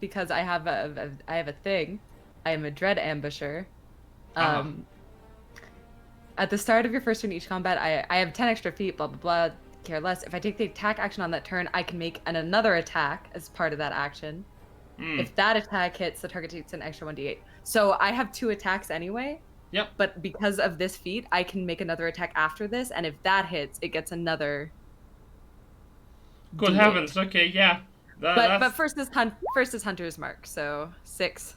because I have a thing, I am a dread ambusher. At the start of your first turn each combat, I have 10 extra feet. Blah blah blah. Care less. If I take the attack action on that turn, I can make another attack as part of that action. If that attack hits, the target takes an extra 1d8. So I have 2 attacks anyway. Yep. But because of this feat, I can make another attack after this, and if that hits, it gets another. Good D8. heavens. Okay, yeah. But first is Hunter's Mark, so 6.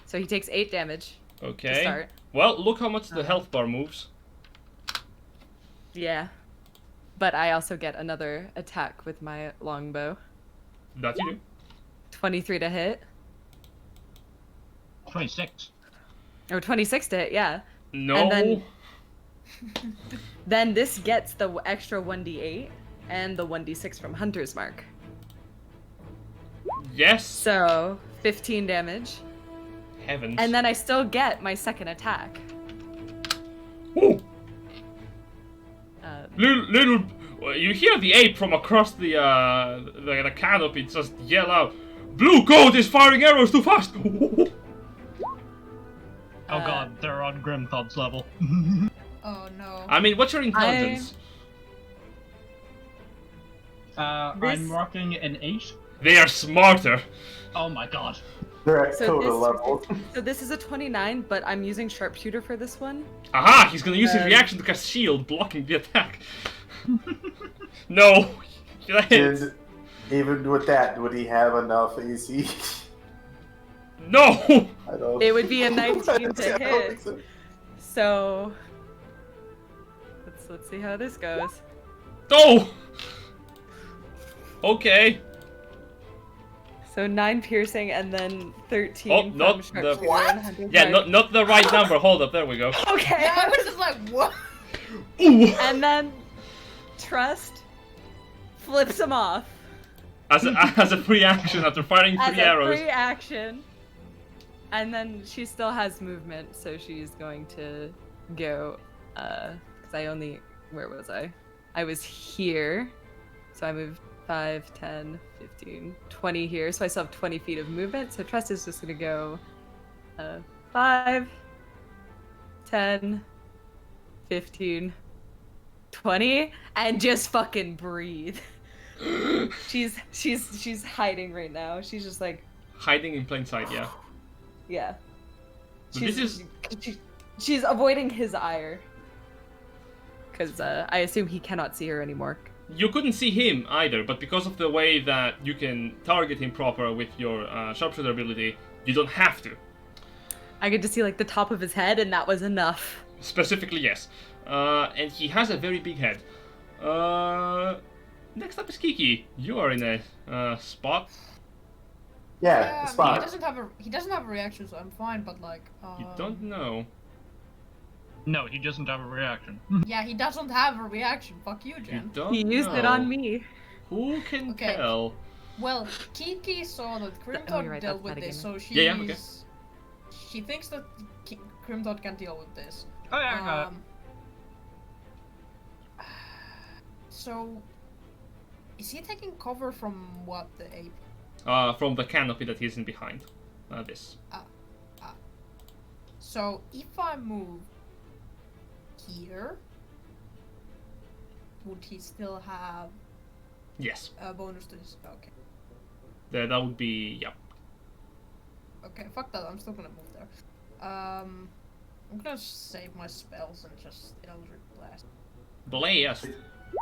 So he takes 8 damage to Okay. start. Well, look how much the health bar moves. Yeah. But I also get another attack with my longbow. That you do. 23 to hit. 26. Or 26 to hit, yeah. No. And then- Then this gets the extra 1d8 and the 1d6 from Hunter's Mark. Yes. So 15 damage. Heavens. And then I still get my second attack. Ooh! Um, Little, you hear the ape from across the canopy just yell out, "Blue goat is firing arrows too fast!" Oh god, they're on Grimthod's level. Oh no. I mean, what's your intelligence? I'm rocking an 8. They are smarter. Oh my god. They're at So Coda this- level. So this is a 29, but I'm using sharpshooter for this one. Aha! He's gonna use his reaction to cast shield, blocking the attack. No! That hits. And even with that, would he have enough AC? No! I don't. It would be a 19 to I don't hit. think so. So let's see how this goes. No! Okay. So 9 piercing and then 13 Oh, from not the- sharpshooter What? and 100 Yeah, charge. not the right number. Hold up, there we go. Okay. Yeah, I was just like, what? Ooh! And then Trust flips him off As a free action after firing as 3 a arrows. free action. And then she still has movement, so she's going to go, because I only, where was I? I was here, so I moved 5, 10, 15, 20 here, so I still have 20 feet of movement, so Trust is just going to go 5, 10, 15, 20, and just fucking breathe. She's hiding right now. She's just like, Hiding in plain sight, yeah. yeah. But this is- She's avoiding his ire. Because I assume he cannot see her anymore. You couldn't see him either, but because of the way that you can target him proper with your sharpshooter ability, you don't have to. I get to see like the top of his head, and that was enough. Specifically, yes. And he has a very big head. Next up is Kiki. You are in a spot. Yeah, Yeah, I mean, spot. he doesn't have a reaction, so I'm fine. But like, You don't know. No, he doesn't have a reaction. Yeah, he doesn't have a reaction. Fuck you, You Jen. don't He used it know. on me. Who can Okay. tell? Well, Kiki saw that Oh, Grimthod you're right, dealt that's with this, metagaming. so she's Yeah, okay. she thinks that Grimthod can deal with this. Oh yeah, I got it. So, is he taking cover from what, the ape? From the canopy that he's in behind. This. So if I move here, would he still have Yes. a bonus to his? Okay. That would be, yeah. Okay, fuck that. I'm still gonna move there. I'm gonna save my spells and just Eldritch Blast. Blast.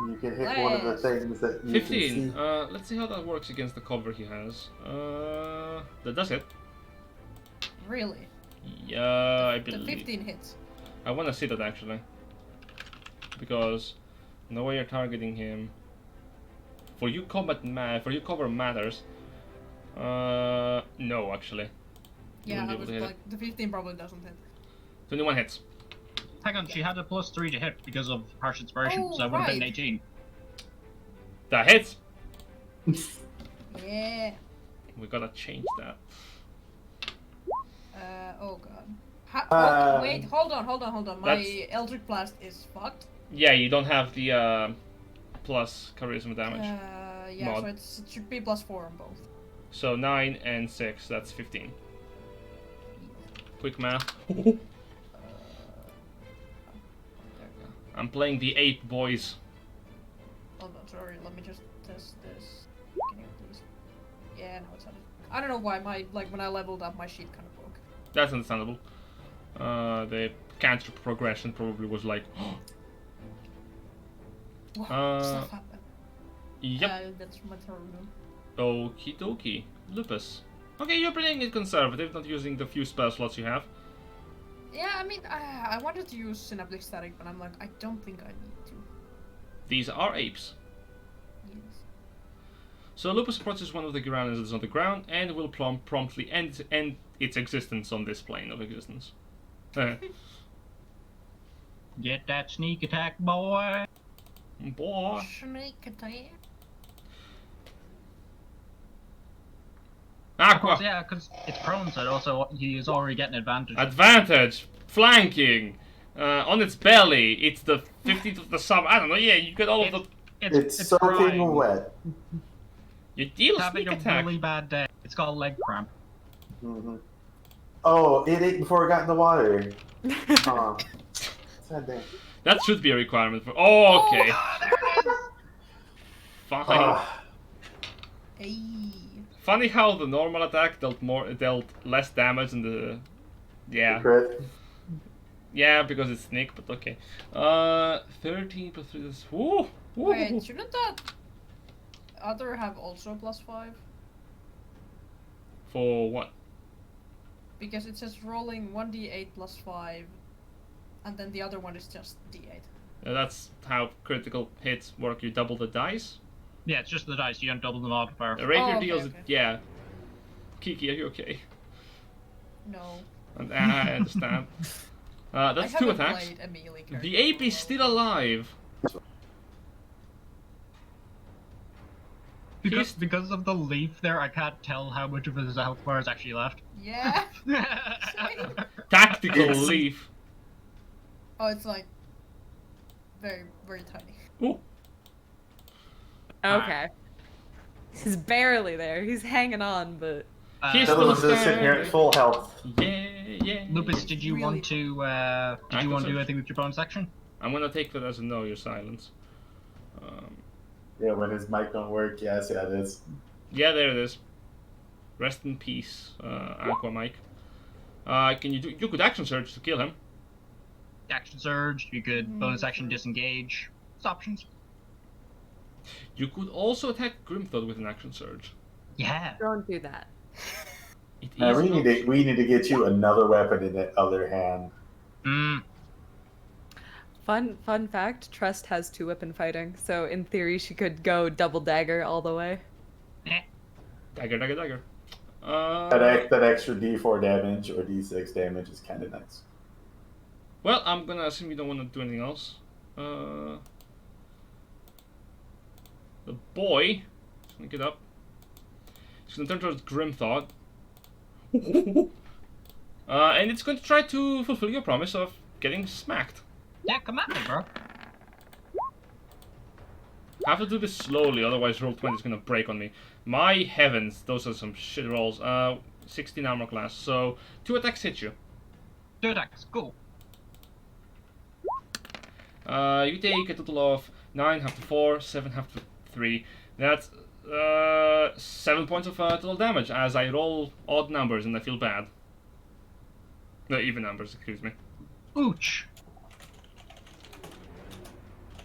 You can hit one of the things that you 15. can see. Let's see how that works against the cover he has. That does it. Really? Yeah, I The believe. 15 hits. I want to see that actually. Because the way you're targeting him. For you cover matters. No, actually. Yeah, Wouldn't be I able was to hit it. like, the 15 probably doesn't hit. 21 hits. Hang on, she had a +3 to hit because of harsh inspiration, Oh, so that would have been right. 18. That hits. Yeah. We gotta change that. Oh god. Wait, hold on. My That's- Eldritch Blast is fucked. Yeah, you don't have the plus charisma damage. Yeah, Mod. so it should be +4 on both. So 9 and 6, that's 15. Quick math. There we go. I'm playing the 8 boys. Hold on, sorry, let me just test this. Can you please? Yeah, no, it's not. I don't know why when I leveled up, my sheet kind of broke. That's understandable. The cancer progression probably was like, Wow, stuff happened. yep, That's my turn. okie dokie. Lupus. Okay, you're playing it conservative, not using the few spell slots you have. Yeah, I mean, I wanted to use Synaptic Static, but I'm like, I don't think I need to. These are apes. Yes. So Lupus approaches one of the Guaranas that's on the ground and will promptly end its existence on this plane of existence. Get that sneak attack, boy! Snake attack. Of course, Aqua. yeah, because it's prone, so also he is already getting advantage. Advantage. Flanking. On its belly. It's the 15th of the sum. I don't know. Yeah, you get all of the. It's soaking crying. wet. You deal It's having sneak a attack. really bad day. It's called leg cramp. Hmm. Oh, it ate before it got in the water. Aw. Sad day. That should be a requirement for. Oh, okay. Oh, there it is! Fine. Ah, Hey. Funny how the normal attack dealt less damage than the. Yeah. crit. Yeah, because it's sneak, but okay. 13 plus 3 is. Woo! Woo! Wait, shouldn't that other have also +5? For what? Because it says rolling 1d8 +5, and then the other one is just d8. That's how critical hits work. You double the dice. Yeah, it's just the dice. You don't double the modifier. A rapier okay, deals. okay. Yeah. Kiki, are you okay? No. And I understand. That's I 2 haven't attacks. played a melee character. The ape is still alive. Because of the leaf there, I can't tell how much of his health bar is actually left. Yeah. Tactical It's- leaf. Oh, it's like very, very tiny. Ooh. Okay. He's barely there. He's hanging on, but He's That still was just sitting here at full health. Yeah, yeah. Lupus, did you Really want to? Did you want to do Accuracy. anything with your bonus action? I'm gonna take that as a no, your silence. Yeah, when his mic don't work, yes, yeah, it is. Yeah, there it is. Rest in peace, Aqua Mike. Can you do? You could action surge to kill him. Action surge. You could bonus action disengage. It's options. You could also attack Grimthod with an action surge. Yeah. don't do that. It is we an need to get you another weapon in the other hand. Fun fact, Trust has 2-weapon fighting, so in theory she could go double dagger all the way. Dagger, dagger, dagger. That extra D4 damage or D6 damage is kind of nice. Well, I'm gonna assume you don't want to do anything else. The boy is gonna get up. He's gonna turn towards Grimthod. And it's going to try to fulfill your promise of getting smacked. Yeah, come at me, bro. I have to do this slowly, otherwise roll 20 is gonna break on me. My heavens, those are some shit rolls. 16 armor class, so 2 attacks hit you. 2 attacks. Cool. You take a total of 9 half to 4, 7 half to 3. That's 7 points of total damage as I roll odd numbers and I feel bad. No, even numbers, excuse me. Ooch.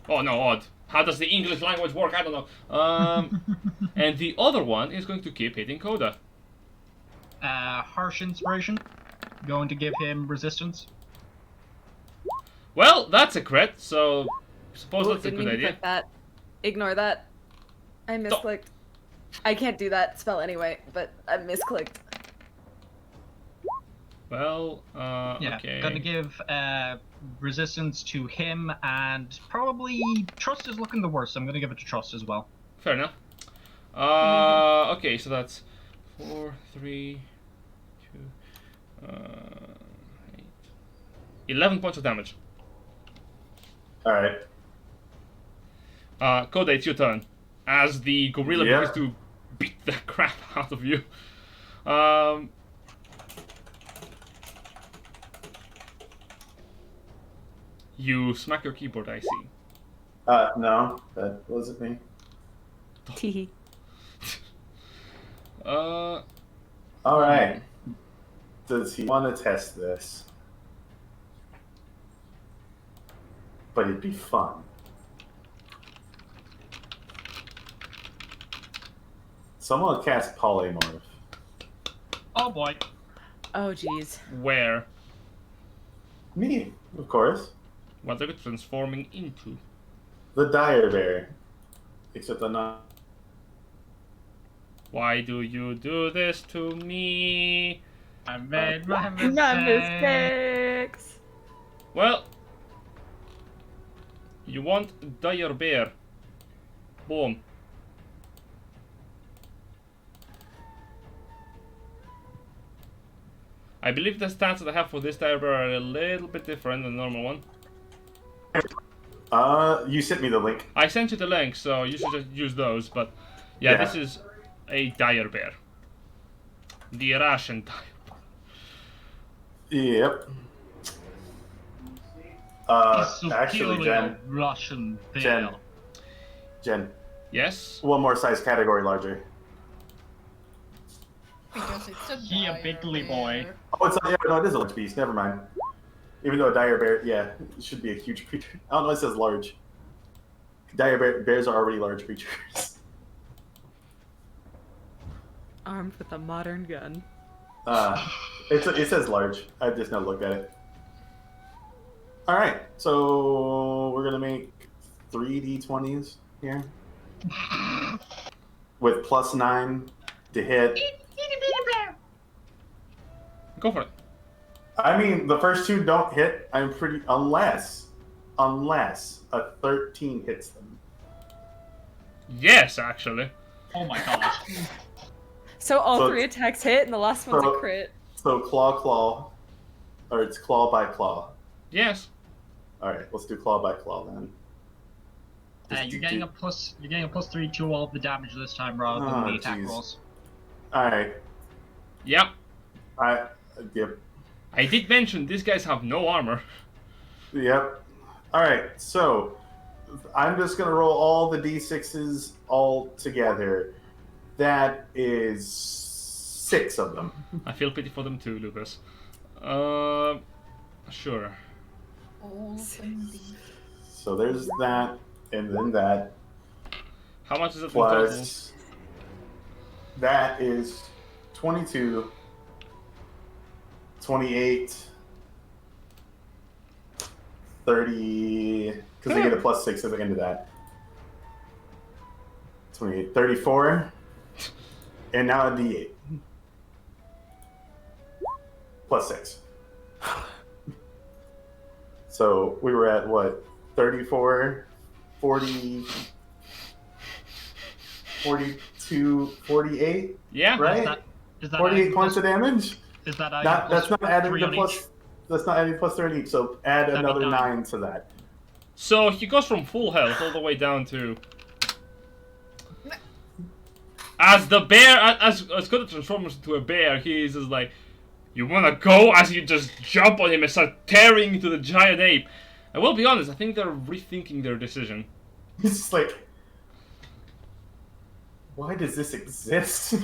Oh no, odd. How does the English language work? I don't know. And the other one is going to keep hitting Coda. Harsh inspiration. Going to give him resistance. Well, that's a crit, so suppose Ooh, that's a didn't good mean to idea. click that. Ignore that. I misclicked. I can't do that spell anyway, but I misclicked. Well, Yeah. okay. Gonna give resistance to him, and probably Trust is looking the worst. So I'm gonna give it to Trust as well. Fair enough. Okay, so that's 4, 3, 2, 8, 11 points of damage. Alright. Coda, it's your turn. As the gorilla Yeah. begins to beat the crap out of you. You smack your keyboard, I see. No, that wasn't me. Teehee. Alright. Does he want to test this? But it'd be fun. Someone will cast Polymorph. Oh boy. Oh jeez. Where? Me, of course. What are you transforming into? The Dire Bear. Except I'm not. Why do you do this to me? I made my mistake. My mistakes. Well, you want dire bear. Boom. I believe the stats that I have for this dire bear are a little bit different than the normal one. You sent me the link. I sent you the link, so you should just use those. But yeah, Yeah. this is a dire bear. The Russian dire. Yep. It's Actually, purely Jen, a Russian Jen. bear. Jen, Yes. one more size category larger. Because it's a He a dire bigly bear. boy. Oh, it's yeah, no, it is a large beast. Never mind. Even though a dire bear, yeah, it should be a huge creature. I don't know. It says large. Bears are already large creatures. Armed with a modern gun. It says large. I just now looked at it. All right, so we're gonna make 3d20s here with +9 to hit. Go for it. I mean, the first two don't hit. I'm pretty unless a 13 hits them. Yes, actually. Oh my god. So all So- 3 attacks hit, and the last one's a crit. So claw, or it's claw by claw. Yes. All right, let's do claw by claw then. You're getting a +3 to all of the damage this time rather than Oh, the attack jeez. rolls. All right, Yep. yep. I did mention these guys have no armor. Yep. All right, so I'm just gonna roll all the d6s all together. That is 6 of them. I feel pity for them too, Lucas. Sure. All of them deep. So there's that, and then that. How much is it in total? Plus, that is 22, 28, 30, because they get a +6 at the end of that. 28, 34, and now a d8. +6. So we were at what? 34, 40, 42, 48, Yeah. right? Is that 48 adding points of damage? Is that adding Not, that's not adding +3 the on plus. each? That's not adding +3 on each. So add That'd be another 9. 9 to that. So he goes from full health all the way down to. As the bear, as Scott transforms into a bear, he's just like, "You wanna go?" As you just jump on him and start tearing into the giant ape. I will be honest, I think they're rethinking their decision. It's just like, why does this exist?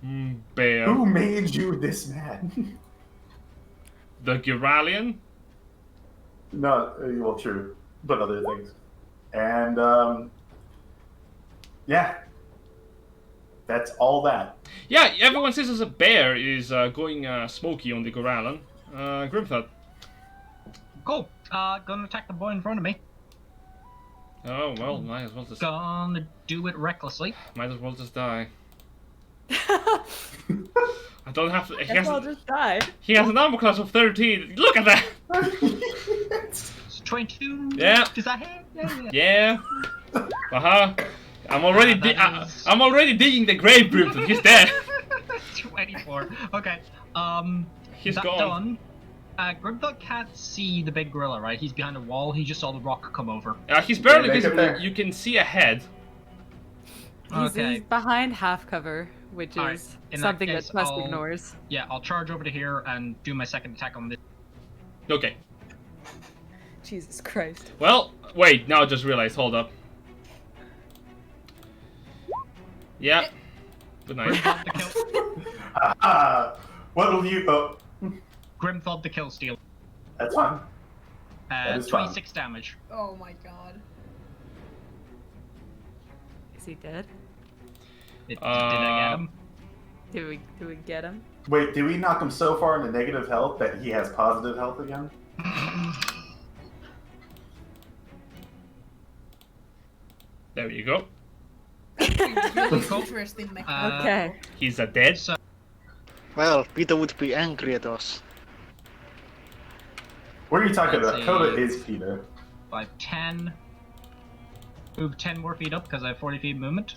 Bear. Who made you this mad? The Giralian? No, well, true, but other things. And yeah, that's all that. Yeah, everyone says as a bear is going smoky on the Giralian. Grimthod. Cool. Gonna attack the boy in front of me. Oh well, might as well just Do it recklessly. die. I don't have to. Guess I'll just die. He has an armor class of 13. Look at that. It's 22. Yeah. Does that hit? Yeah. I'm already. That is- I'm already digging the grave, Grimthod. He's dead. 24. Okay. He's that gone. done. Grimthod can't see the big gorilla, right? He's behind a wall. He just saw the rock come over. He's barely Yeah, make it visible. there. You can see ahead. He's Okay. behind half cover, which Alright, is in that something case, that Quest I'll- ignores. Yeah, I'll charge over to here and do my second attack on this. Okay. Jesus Christ. Well, wait. Now I just realized. Hold up. Yeah. Good night. Grimthod the kill. What will you? Oh, Grimthod the kill steal. that's fine. That is fine. 26 damage. Oh my god. Is he dead? Did I get him? Do we get him? Wait, did we knock him so far into negative health that he has positive health again? There you go. Really interesting mechanism. Okay. He's a dead. So, Well, Peter would be angry at us. What are you talking Let's about? see. Coda is Peter. 5, 10. Move 10 more feet up because I have 40 feet movement.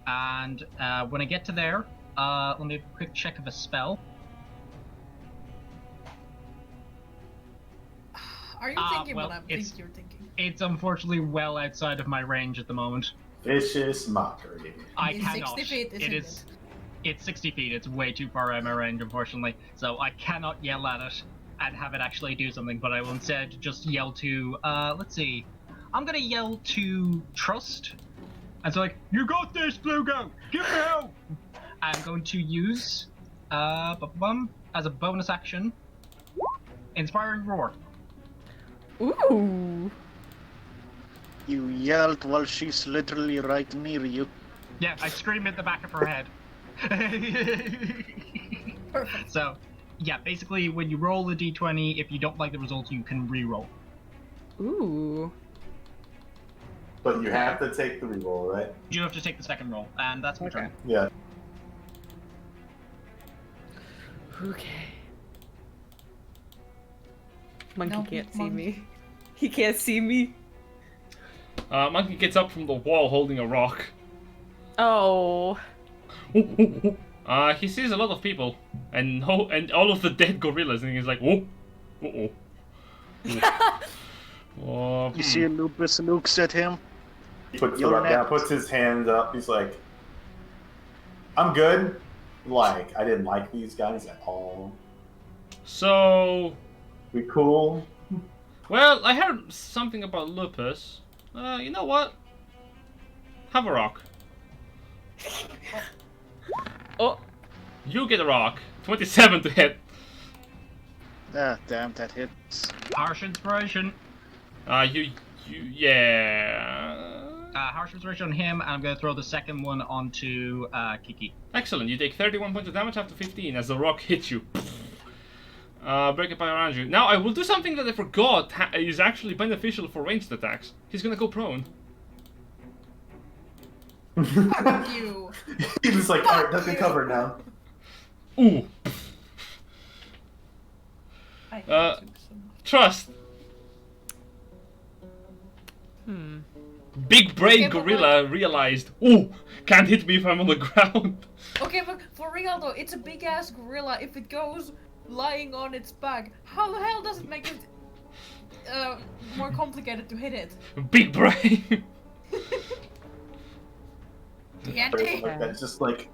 And when I get to there, Let me have a quick check of a spell. Are you thinking what I think you're thinking? It's unfortunately well outside of my range at the moment. Vicious mockery. I It's cannot. 60 feet, isn't it? It's 60 feet. It's way too far out of my range, unfortunately. So I cannot yell at it and have it actually do something. But I will instead just yell to. Let's see. I'm gonna yell to Trust. And so like, you got this, Blue Goat. Give me help. I'm going to use as a bonus action, Inspiring Roar. Ooh. You yelled while she's literally right near you. Yeah, I scream at the back of her head. Perfect. So, yeah, basically, when you roll a d20, if you don't like the result, you can re-roll. Ooh. But you have to take the reroll, right? You have to take the second roll, and that's my turn. Yeah. Okay. Monkey No, can't see monkey. me. He can't see me. Monkey gets up from the wall holding a rock. Oh. He sees a lot of people and all of the dead gorillas, and he's like, "Whoa, oh." You see Lupus looks at him. He puts the You're rock down, next. puts his hands up. He's like, I'm good. Like, I didn't like these guys at all. So, We cool? well, I heard something about lupus. You know what? Have a rock. Oh. You get a rock. 27 to hit. Ah, damn, that hits. Harsh Inspiration. Yeah. Harsh Inspiration on him, and I'm going to throw the second one onto Kiki. Excellent. You take 31 points of damage after 15 as the rock hits you. Break it by around you. Now I will do something that I forgot is actually beneficial for ranged attacks. He's gonna go prone. Fuck you. He's just like, alright, nothing covered now. Ooh. I hate Uh, you so much. Trust. Big brain Okay, but gorilla realized, ooh, can't hit me if I'm on the ground. Okay, but for real though, it's a big ass gorilla. If it goes lying on its back, how the hell does it make it more complicated to hit it? Big brain. TNT. Like, that's just like,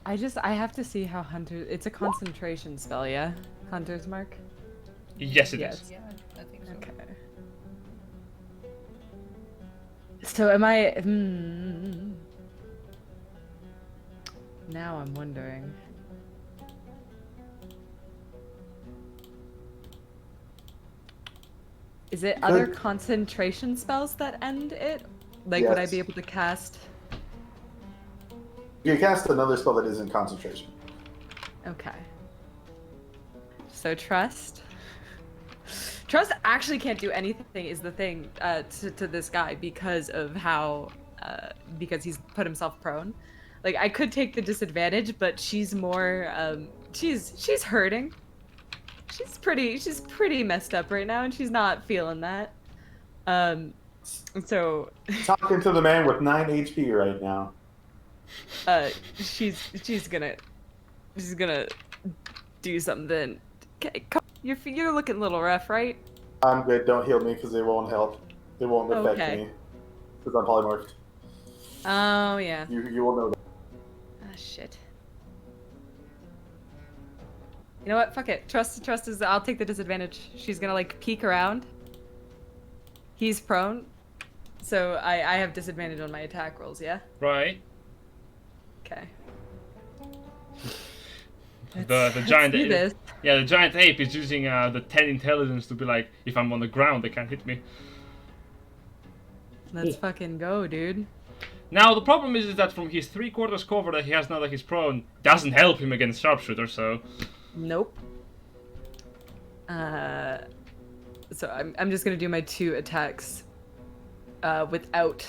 I have to see how Hunter. It's a concentration spell, yeah? Hunter's Mark? Yes, it is. Yes. Yeah, I think so. Okay. So am I. Now I'm wondering. Is it other concentration spells that end it? Like, would I Yes. be able to cast? you cast another spell that isn't concentration. Okay. So trust. Trust actually can't do anything. Is the thing to this guy because of how because he's put himself prone. Like I could take the disadvantage, but she's more she's hurting. She's pretty messed up right now, and she's not feeling that. So Talking to the man with 9 HP right now. she's gonna do something. Okay, you're looking a little rough, right? I'm good, don't heal me because they won't help. They won't affect Okay. me. Because I'm polymorphed. Oh yeah. You will know that. Ah shit. You know what? Fuck it. Trust is. I'll take the disadvantage. She's gonna like peek around. He's prone, so I have disadvantage on my attack rolls. Yeah. Right. Okay. The giant do this. Yeah, the giant ape is using the 10 intelligence to be like, if I'm on the ground, they can't hit me. Let's fucking go, dude. Now the problem is that from his 3/4 cover that he has now that he's prone doesn't help him against sharpshooter. So Nope. So I'm just gonna do my 2 attacks, without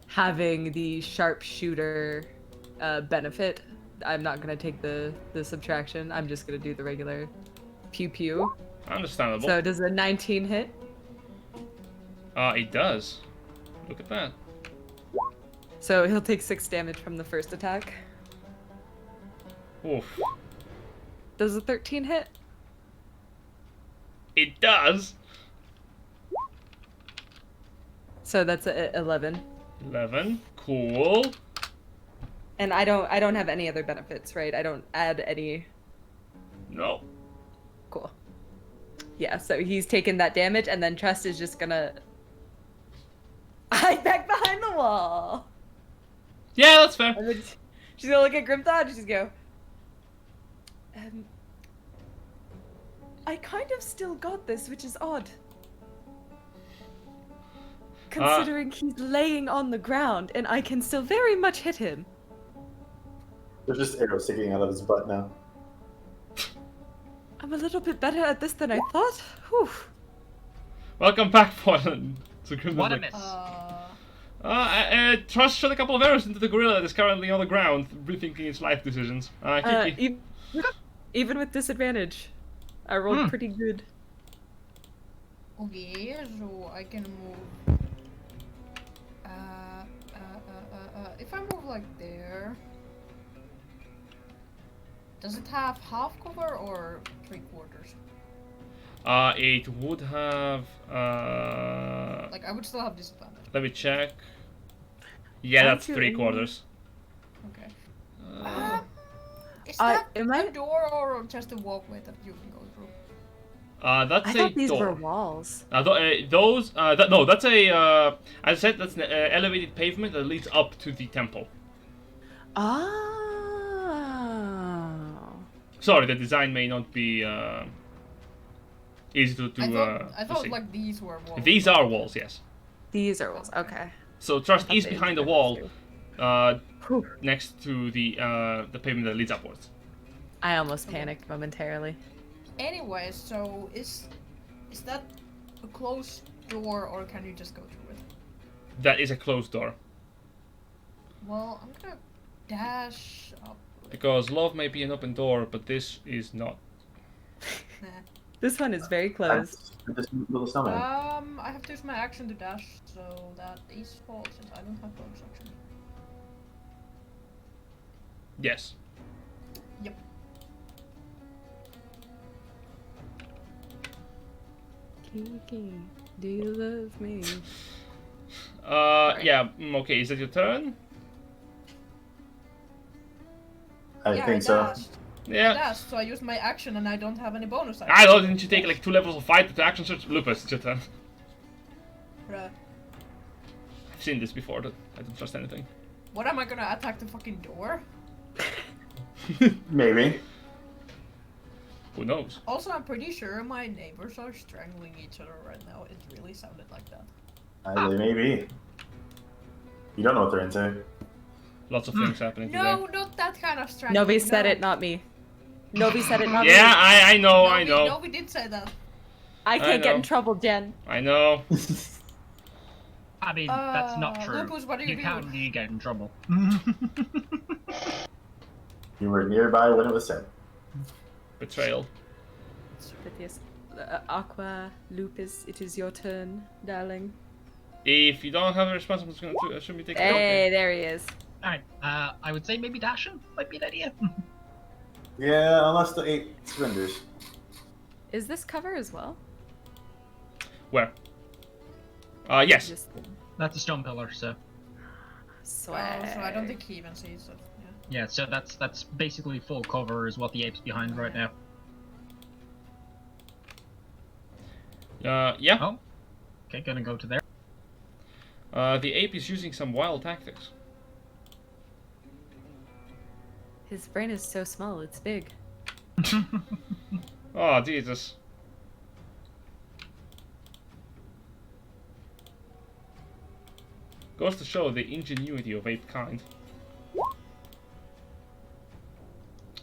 having the sharpshooter benefit. I'm not gonna take the subtraction. I'm just gonna do the regular pew pew. understandable. So does a 19 hit? It does. Look at that. So he'll take 6 damage from the first attack. Oof. Does a 13 hit? It does. So that's a 11. 11. Cool. And I don't have any other benefits, right? I don't add any. No. Cool. Yeah, so he's taken that damage, and then Trust is just gonna hide back behind the wall. Yeah, that's fair. And then she's gonna look at Grimthod and she's go, I kind of still got this, which is odd. Considering he's laying on the ground, and I can still very much hit him. There's just arrows sticking out of his butt now. I'm a little bit better at this than I thought. Whew. Welcome back, Poilen. So Grimthod's What a like, miss. Trust shot a couple of arrows into the gorilla that is currently on the ground, rethinking its life decisions. Kiki. Even with disadvantage, I rolled pretty good. Okay, so I can move. If I move like there, does it have half cover or 3/4? It would have. Like I would still have disadvantage. Let me check. Yeah, that's Aren't you 3/4. Okay. Is am that I- a door or just a walkway that you can go through? That's I a thought these door. were walls. No, that's a. As I said, that's an elevated pavement that leads up to the temple. Oh. Sorry, the design may not be easy to I thought see. like these were walls. These are walls, yes. These are walls. Okay. So Trust thought is they behind the were wall, too. next to the pavement that leads upwards. I almost panicked momentarily. Anyway, so is that a closed door or can you just go through it? That is a closed door. Well, I'm gonna dash up. Because love may be an open door, but this is not. Nah. This one is very closed. This little snowman. I have to use my action to dash, so that is false since I don't have bonus action. Yes. Yep. Kiki, do you love me? Yeah. Okay. Is that your turn? I think so. Dashed. I Yeah. dashed, so I used my action and I don't have any bonus action. I know. Didn't you take like 2 levels of fight to action search? Lupus, it's your turn. Bruh. I've seen this before. That I don't trust anything. What am I gonna attack the fucking door? Maybe. Who knows? Also, I'm pretty sure my neighbors are strangling each other right now. It really sounded like that. They may be. You don't know what they're into. Lots of things happening No, today. not that kind of strangling. Novi said no. it, not me. Novi said it, not me. Yeah, I know, I No, know, we did say that. I can't get know. in trouble, Jen. I know. I mean, that's not true. Lupus, what do you do? can't really get in trouble. You were nearby when it was said. Betrayal. But yes, Aqua, Lupus, it is your turn, darling. If you don't have a response, I'm just gonna should we take a Hey, there he is. Alright, I would say maybe dashing might be an idea. Yeah, unless the 8 surrenders. Is this cover as well? Where? Yes. Just That's a stone pillar, so swag. So I don't think he even sees it. Yeah. yeah, so that's basically full cover is what the ape's behind right now. Yeah. Oh. Okay, gonna go to there. The ape is using some wild tactics. His brain is so small, it's big. Oh, Jesus. Goes to show the ingenuity of ape kind.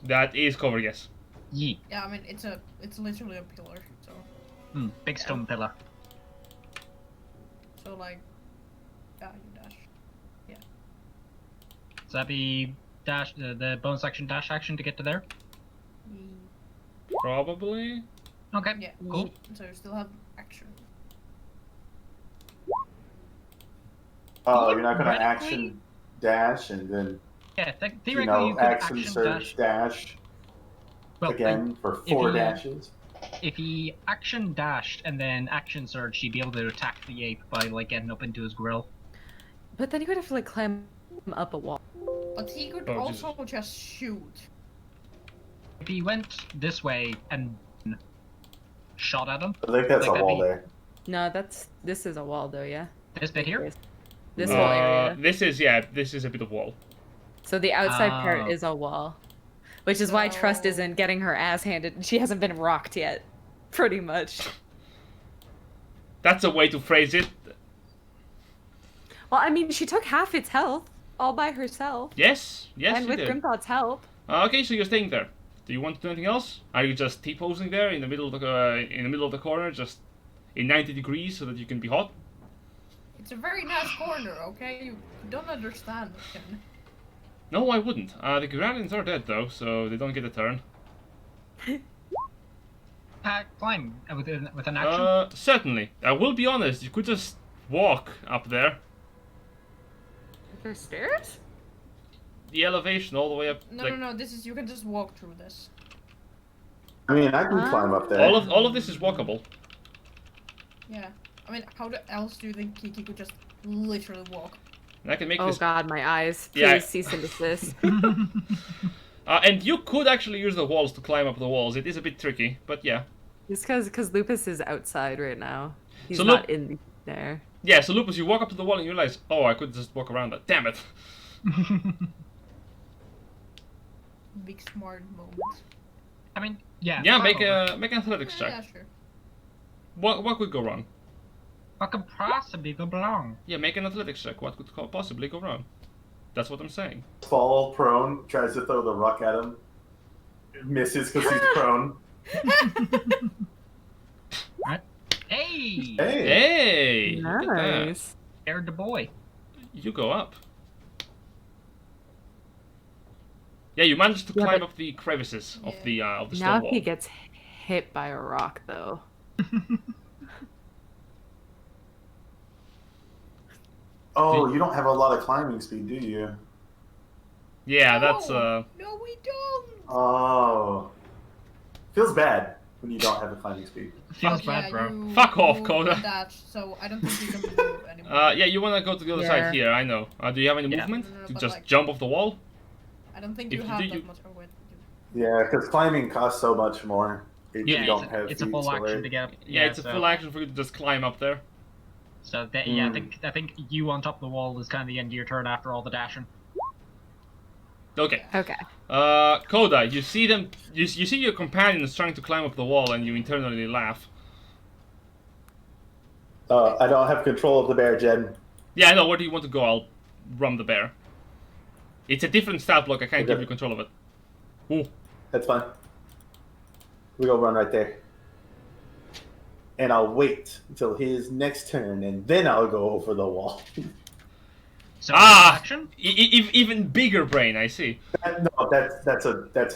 That is cover, yes. Yeet. Yeah, I mean it's literally a pillar. So Big stone pillar. like, yeah, you dash. So that'd be dash the bonus action dash action to get to there. Probably. Okay. Yeah. Cool. So you still have action. Oh, you're not gonna Theoretically- action. dash, and then Yeah, theoretically you could action action surge dash Well, again for if 4 he- dashes. If he action dashed and then action surge, he'd be able to attack the ape by like getting up into his grill. But then he would have to like climb up a wall. But he could Oh, also just shoot. If he went this way and shot at him, I think that's Like a that'd wall be- there. No, this is a wall though, yeah. this bit here. This whole area. This is a bit of wall. So the outside part Oh. is a wall. Which is why Trust So- isn't getting her ass handed. She hasn't been rocked yet. Pretty much. That's a way to phrase it. Well, I mean, she took half its health all by herself. Yes, yes, and you with did. Grimthod's help. Okay, so you're staying there. Do you want to do anything else? Are you just T-posing there in the middle of the corner, just in 90 degrees, so that you can be hot? It's a very nice corner, okay? You don't understand. No, I wouldn't. The Granians are dead though, so they don't get a turn. Climb with an action. Certainly. I will be honest. You could just walk up there. There's stairs? The elevation all the way up. No, like, no, this is, you can just walk through this. I mean, I can climb up there. all of this is walkable. Yeah. I mean, how else do you think Kiki could just literally walk? And I can make Oh this. god, my eyes. Please Yeah. cease and desist. And you could actually use the walls to climb up the walls. It is a bit tricky, but yeah. It's because Lupus is outside right now. He's So not in there. Yeah, so Lupus, you walk up to the wall and you realize, oh, I could just walk around that. Damn it. Big smart moment. I mean, yeah. Yeah, climb over. make an athletics check. Yeah, sure. What could go wrong? What could possibly go wrong? Yeah, make an athletics check. What could possibly go wrong? That's what I'm saying. Fall prone, tries to throw the ruck at him. Misses because he's prone. Hey! Hey! Hey! Look at that. Nice. Scared the boy. You go up. Yeah, you managed to Yeah, climb but- up the crevices of Yeah. the Now stone if wall. he gets hit by a rock, though. Oh, you don't have a lot of climbing speed, do you? Yeah, that's No, we don't! Oh. Feels bad when you don't have a climbing speed. Feels Yeah, bad, bro. you- Fuck off, you Coda. That, so I don't think you can move anymore. yeah, you wanna go to the other Yeah. side here, I know. Do you have any Yeah. movement? No, To but just like- jump off the wall? I don't think if you you have do, that you- much. Oh, wait. Yeah, because climbing costs so much more. If Yeah, you don't have it's a feet, full so action it- to get. Yeah, it's a so- full action for you to just climb up there. So yeah, Mm. I think you on top of the wall is kind of the end of your turn after all the dashing. Okay. Okay. Coda, you see them. You see your companions trying to climb up the wall, and you internally laugh. I don't have control of the bear, Jen. Yeah, I know. Where do you want to go? I'll run the bear. It's a different stat block. I can't Okay. give you control of it. Ooh. That's fine. We go run right there. And I'll wait until his next turn, and then I'll go over the wall. So action. Even bigger brain. I see. No, that's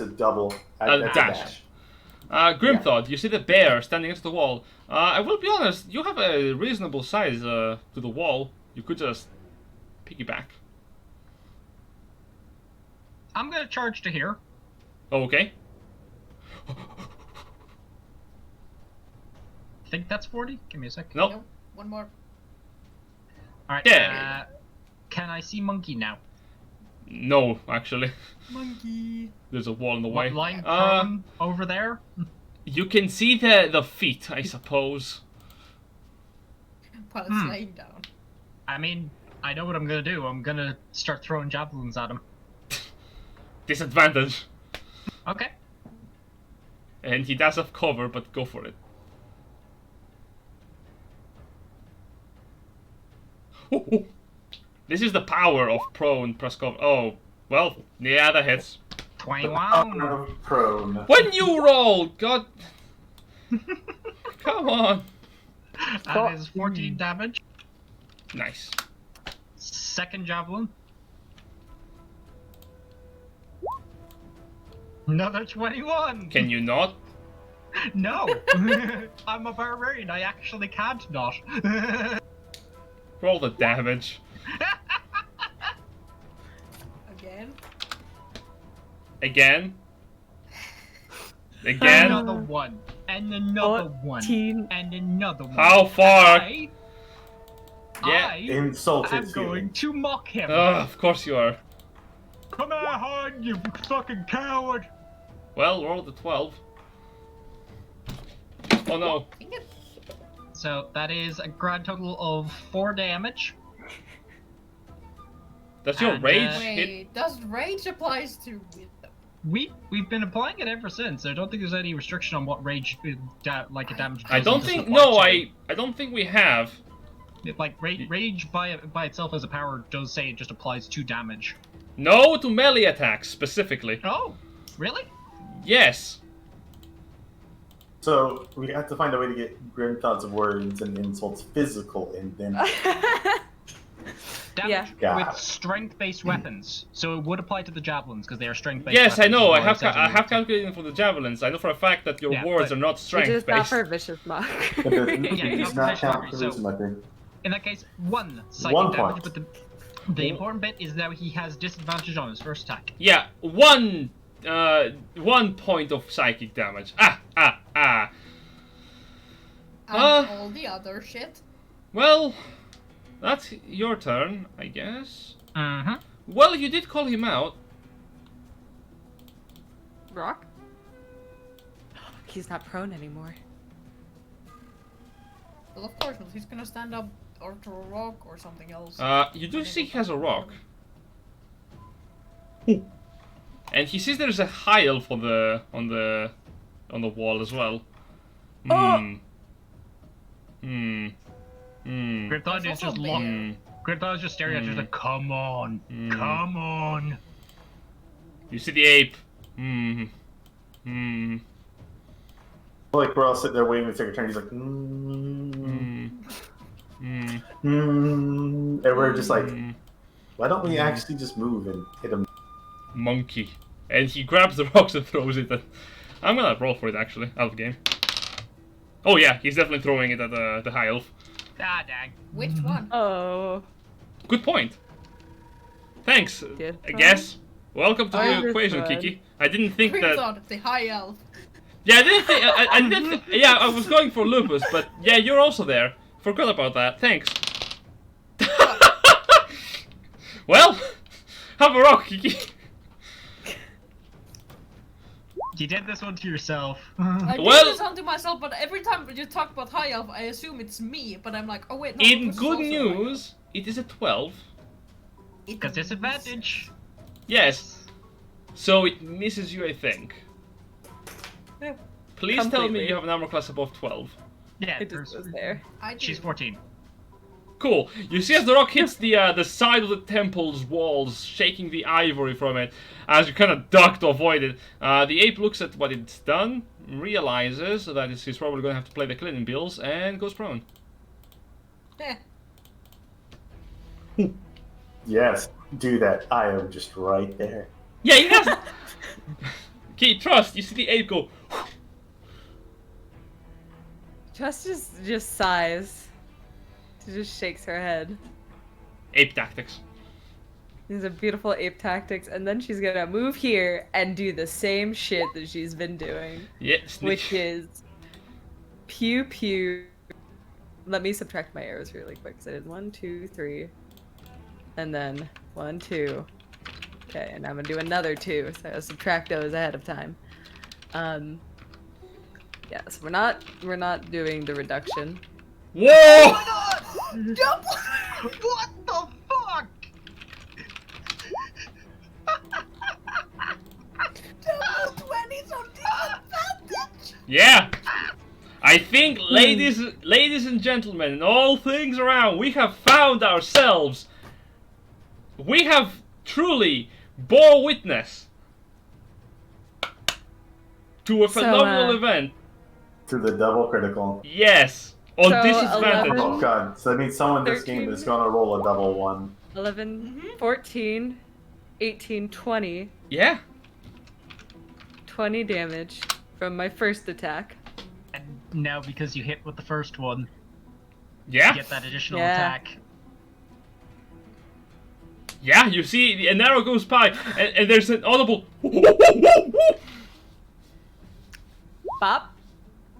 a double. That's dash. Grimthod, you see the bear standing next to the wall. I will be honest. You have a reasonable size to the wall. You could just piggyback. I'm gonna charge to here. Okay. I think that's 40. Give me a sec. Nope. Nope. One more. All right. Yeah. Can I see monkey now? No, actually. Monkey. There's a wall in the What, way. lying prone over there? You can see the feet, I suppose. While it's laying down. I mean, I know what I'm gonna do. I'm gonna start throwing javelins at him. Disadvantage. Okay. And he does have cover, but go for it. Ooh, ooh. This is the power of prone plus cover. Oh, well, yeah, that hits. 21. Prone. When you roll, God. Come on. That is 14 damage. Nice. Second javelin. Another 21. Can you not? No. I'm a barbarian. I actually can't not. Roll the damage. Again. Again. Another one. And another one. 14. And another one. How far? Yeah. I Insult am his going feelings. to mock him. Of course you are. Come on, you fucking coward. Well, roll the 12. Oh no. So that is a grand total of 4 damage. Does your And, rage Wait, hit? does rage applies to wisdom? We've been applying it ever since. I don't think there's any restriction on what rage like a damage. I does don't and think. doesn't apply No, to. I don't think we have. Like rage by itself as a power does say it just applies to damage. No to melee attacks specifically. Oh, really? Yes. So we have to find a way to get Grimthod's words and insults physical in them. Damage Yeah. with strength-based weapons, so it would apply to the javelins because they are strength-based. Yes, I weapons, know. as I well as have as calculated for the javelins. I know for a fact that your Yeah, words but- are not Which strength is not based. for vicious mock. It does, Yeah, it you does don't not count measure, for so- wisdom, I think. In that case, 1 psychic 1 damage, point. but the important bit is now he has disadvantage on his first attack. Yeah, 1 point of psychic damage. And Uh. all the other shit. Well, that's your turn, I guess. Mm-hmm. Well, you did call him out. Rock? He's not prone anymore. Well, of course not. He's gonna stand up or throw a rock or something else. You do see he has a rock. And he sees there's a high elf on the wall as well. Hmm. Hmm. Hmm. Grimthod There's is also just a bear. Hmm. Grimthod is just staring at you, just like, come on, come on. You see the ape. Hmm. Hmm. Like we're all sitting there waiting to take a turn. He's like, Hmm. Hmm. and we're just like, Hmm. why don't we actually just move and hit him? Monkey. And he grabs the rocks and throws it at... I'm gonna roll for it actually, out of game. Oh yeah, he's definitely throwing it at the high elf. Ah, dang. Which one? Oh. Good point. Thanks, Good I point. guess. Welcome to I the equation, understood. Kiki. I didn't think that... Grimthod, the high elf. Yeah, I didn't think... I didn't yeah, I was going for Lupus, but yeah, you're also there. Forgot about that, thanks. Well, have a rock, Kiki. You did this one to yourself. I Well- did this onto myself, but every time you talk about high elf, I assume it's me. But I'm like, oh wait, no. In Lupus is good also high elf. news, it is a 12. It Because is. disadvantage. Yes. So it misses you, I think. Yeah. Please tell me Completely. you have an armor class above 12. Yeah, It just was there. I do. she's 14. Cool. You see as the rock hits the side of the temple's walls, shaking the ivory from it, as you kind of duck to avoid it. The ape looks at what it's done, realizes that he's probably going to have to play the cleaning bills, and goes prone. Eh. Yes, do that. I am just right there. Yeah, he has. Okay, trust. You see the ape go. Just sighs. She just shakes her head. Ape tactics. These are beautiful ape tactics, and then she's gonna move here and do the same shit that she's been doing, Yeah. which is pew pew. Let me subtract my arrows really quick. So I did 1, 2, 3, and then 1, 2. Okay, and I'm gonna do another 2. So I'll subtract those ahead of time. Yeah, so we're not doing the reduction. Whoa! Jump! What the fuck? Double 20s on disadvantage! Yeah. I think, ladies and gentlemen, and all things around, we have found ourselves. We have truly bore witness to a So, phenomenal event. To the double critical. Yes, on So, disadvantage. 11. Oh god, so that means someone in this game 13. is gonna roll a double 1. 11, 14, 18, 20. Yeah. 20 damage from my first attack. And now because you hit with the first one, Yeah. you get that additional Yeah. attack. Yeah, you see, an arrow goes by, and there's an audible. Bop.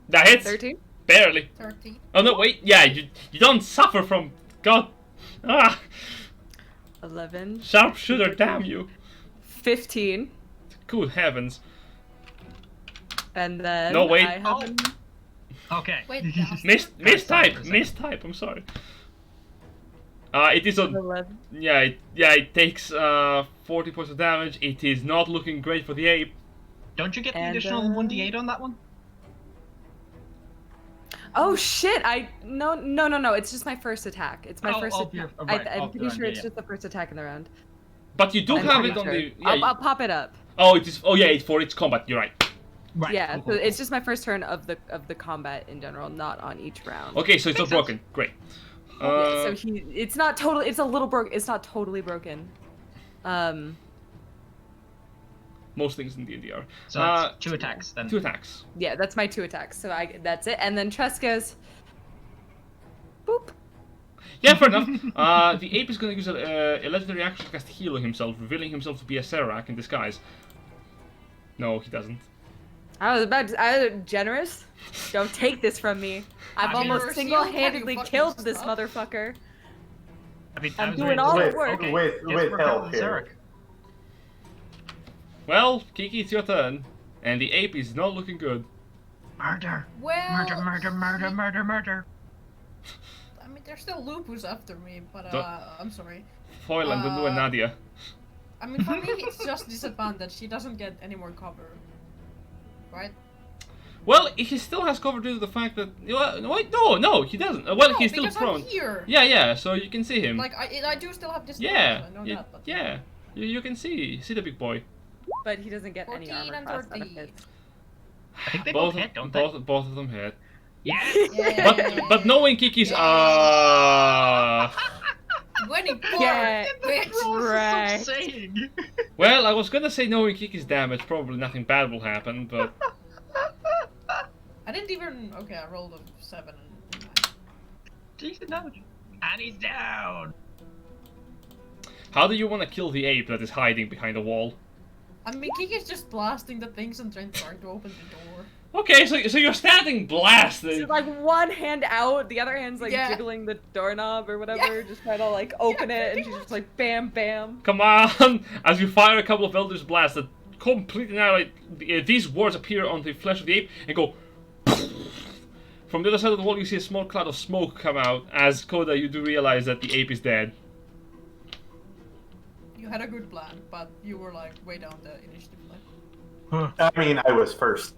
That hits. 13. Barely. 30. Oh no, wait. Yeah, you don't suffer from God. 11. Sharpshooter, damn you. 15. Good heavens. And then No, wait. I have an- Okay. Wait, Mistype. I'm sorry. It is on. 11. Yeah, it takes 40 points of damage. It is not looking great for the ape. Don't you get the And, additional 1d8 on that one? Oh shit! No. It's just my first attack. It's my first attack. I'm pretty sure it's just the first attack in the round. But you do I'm have pretty it on sure. the. Yeah, I'll pop it up. oh, it is. Oh yeah, it's for its combat. You're right. Right. Yeah, cool, so cool. it's just my first turn of the combat in general, not on each round. Okay, so it's not Makes sense. broken. Great. Yeah, so it's not totally. It's a little broken. It's not totally broken. Most things in D&D are. So that's 2 attacks then. 2 attacks. Yeah, that's my 2 attacks. So that's it. And then Tress goes. Boop. Yeah, fair enough. The ape is going to use a legendary action to cast Healing himself, revealing himself to be a Serac in disguise. No, he doesn't. I was generous. Don't take this from me. I've almost Generous, single-handedly you fucking killed this stuff. motherfucker. I mean, I'm I was doing ready to all say, the work. Okay, Wait, guess we're help killing here. Zarek. Well, Kiki, it's your turn. And the ape is not looking good. Murder. Well, Murder. I mean, there's still lupus after me, but Don't- I'm sorry. Foil and Dundu and Nadia. I mean, for me, it's just disadvantage. She doesn't get any more cover, right? Well, he still has cover due to the fact that... Wait, no, he doesn't. Well, No, he's still because prone. I'm here. Yeah, so you can see him. Like I do still have disadvantage. yeah, I know you, that, but yeah. You can see the big boy. But he doesn't get any 14 armor and class 13. benefits. I think they both hit, don't they? Both of them hit. Yeah. But knowing Kiki's When he Yeah. bitch. Right. Saying. well, I was gonna say knowing Kiki's damage, probably nothing bad will happen, but I didn't even. Okay, I rolled a 7 and 9. Decent damage. And he's down. how do you want to kill the ape that is hiding behind a wall? I mean, Kiki's just blasting the things and trying to open the door. Okay, so you're standing blast. So like one hand out, the other hand's like Yeah. jiggling the doorknob or whatever, just trying to like open it, and she's just like bam, bam. Come on! As you fire a couple of Eldritch blasts that completely annihilate, these words appear on the flesh of the ape and go. From the other side of the wall, you see a small cloud of smoke come out. As Coda, you do realize that the ape is dead. You had a good plan, but you were like way down the initiative line. I mean, I was first.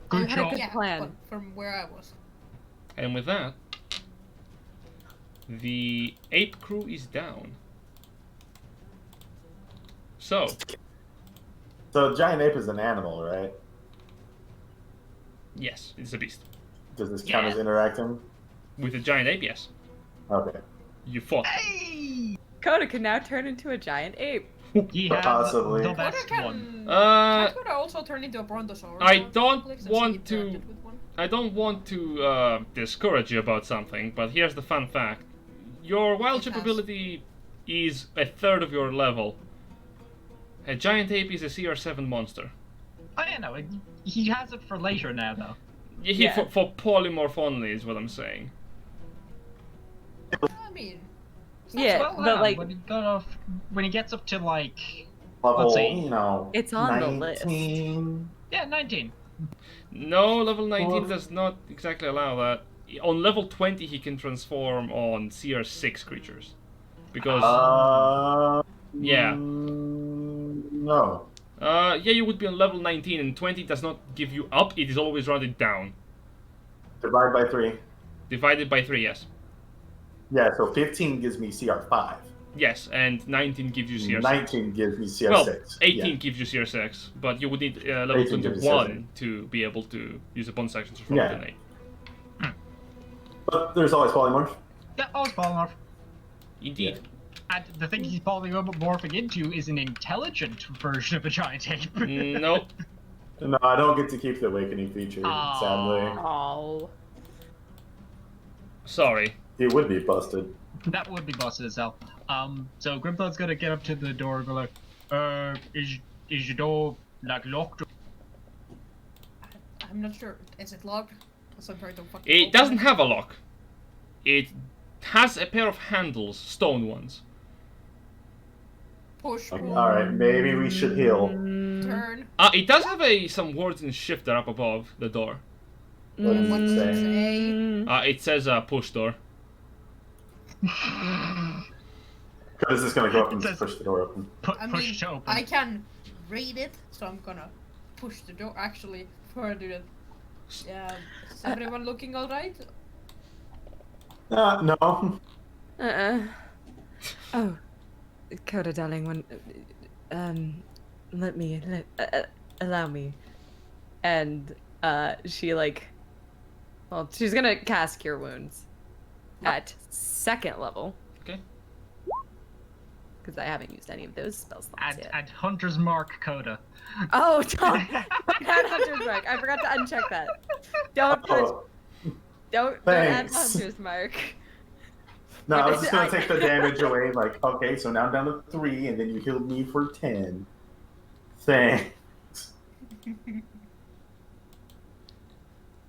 Good You had a job. good Yeah, plan. but from where I was. And with that, the ape crew is down. So, So giant ape is an animal, right? yes, it's a beast. Does this count as interacting? With a giant ape, yes. Okay. You fought. Hey! Coda can now turn into a giant ape. He has Possibly. the Coda best one. Uh, Coda also turn into a brontosaurus. I or don't something, since want he to- interacted with one. I don't want to discourage you about something, but here's the fun fact. Your wild shape Yes. ability is a third of your level. A giant ape is a CR7 monster. Oh yeah, no, he has it for later now though. Yeah. For polymorph only is what I'm saying. I mean, it's not Yeah, so Well, but, yeah, like- when he gets up to like Level, Let's see. It's on the list. 19. 19. No, level 19 Well- does not exactly allow that. On level 20 he can transform on CR6 creatures. Because Yeah. No. yeah, you would be on level 19 and 20 does not give you up, it is always rounded down. Divide by 3. Divided by 3, yes. Yeah, so 15 gives me CR5. Yes, and 19 gives you CR6. 19 gives me CR6. Well, 18 Yeah. gives you CR6, but you would need level 18 gives you 21 to be able to use a bonus action to transform Yeah. into an 8. But there's always polymorph. Yeah, always polymorph. Indeed. And the thing he's polymorphing into is an intelligent version of a giant ape. Nope. No, I don't get to keep the awakening feature, Aw. sadly. Oh. Sorry. It would be busted. That would be busted as hell. So Grimthod's gonna get up to the door and go like, is your door like locked? I'm not sure. Is it locked? Also, I'm trying to fucking It open doesn't have a lock. It has a pair of handles, stone ones. Push, Like, pull, alright, maybe we should heal. turn. It does have some words in shifter up above the door. What does What it does it say? say? It says push door. Because it's gonna go up and It says- push the door open. I Push mean, to open. I can read it, so I'm gonna push the door. Actually, before I do that, yeah, is everyone looking alright? No. Oh, Coda, darling, allow me. And she she's gonna cast Cure Wounds at 2nd level. Okay. Because I haven't used any of those spell slots yet. Add Hunter's Mark Coda. Oh, don't add Hunter's Mark. I forgot to uncheck that. Don't Oh, add thanks. Hunter's Mark. no, I was just gonna take the damage away. Like, okay, so now I'm down to 3, and then you healed me for 10. Thanks.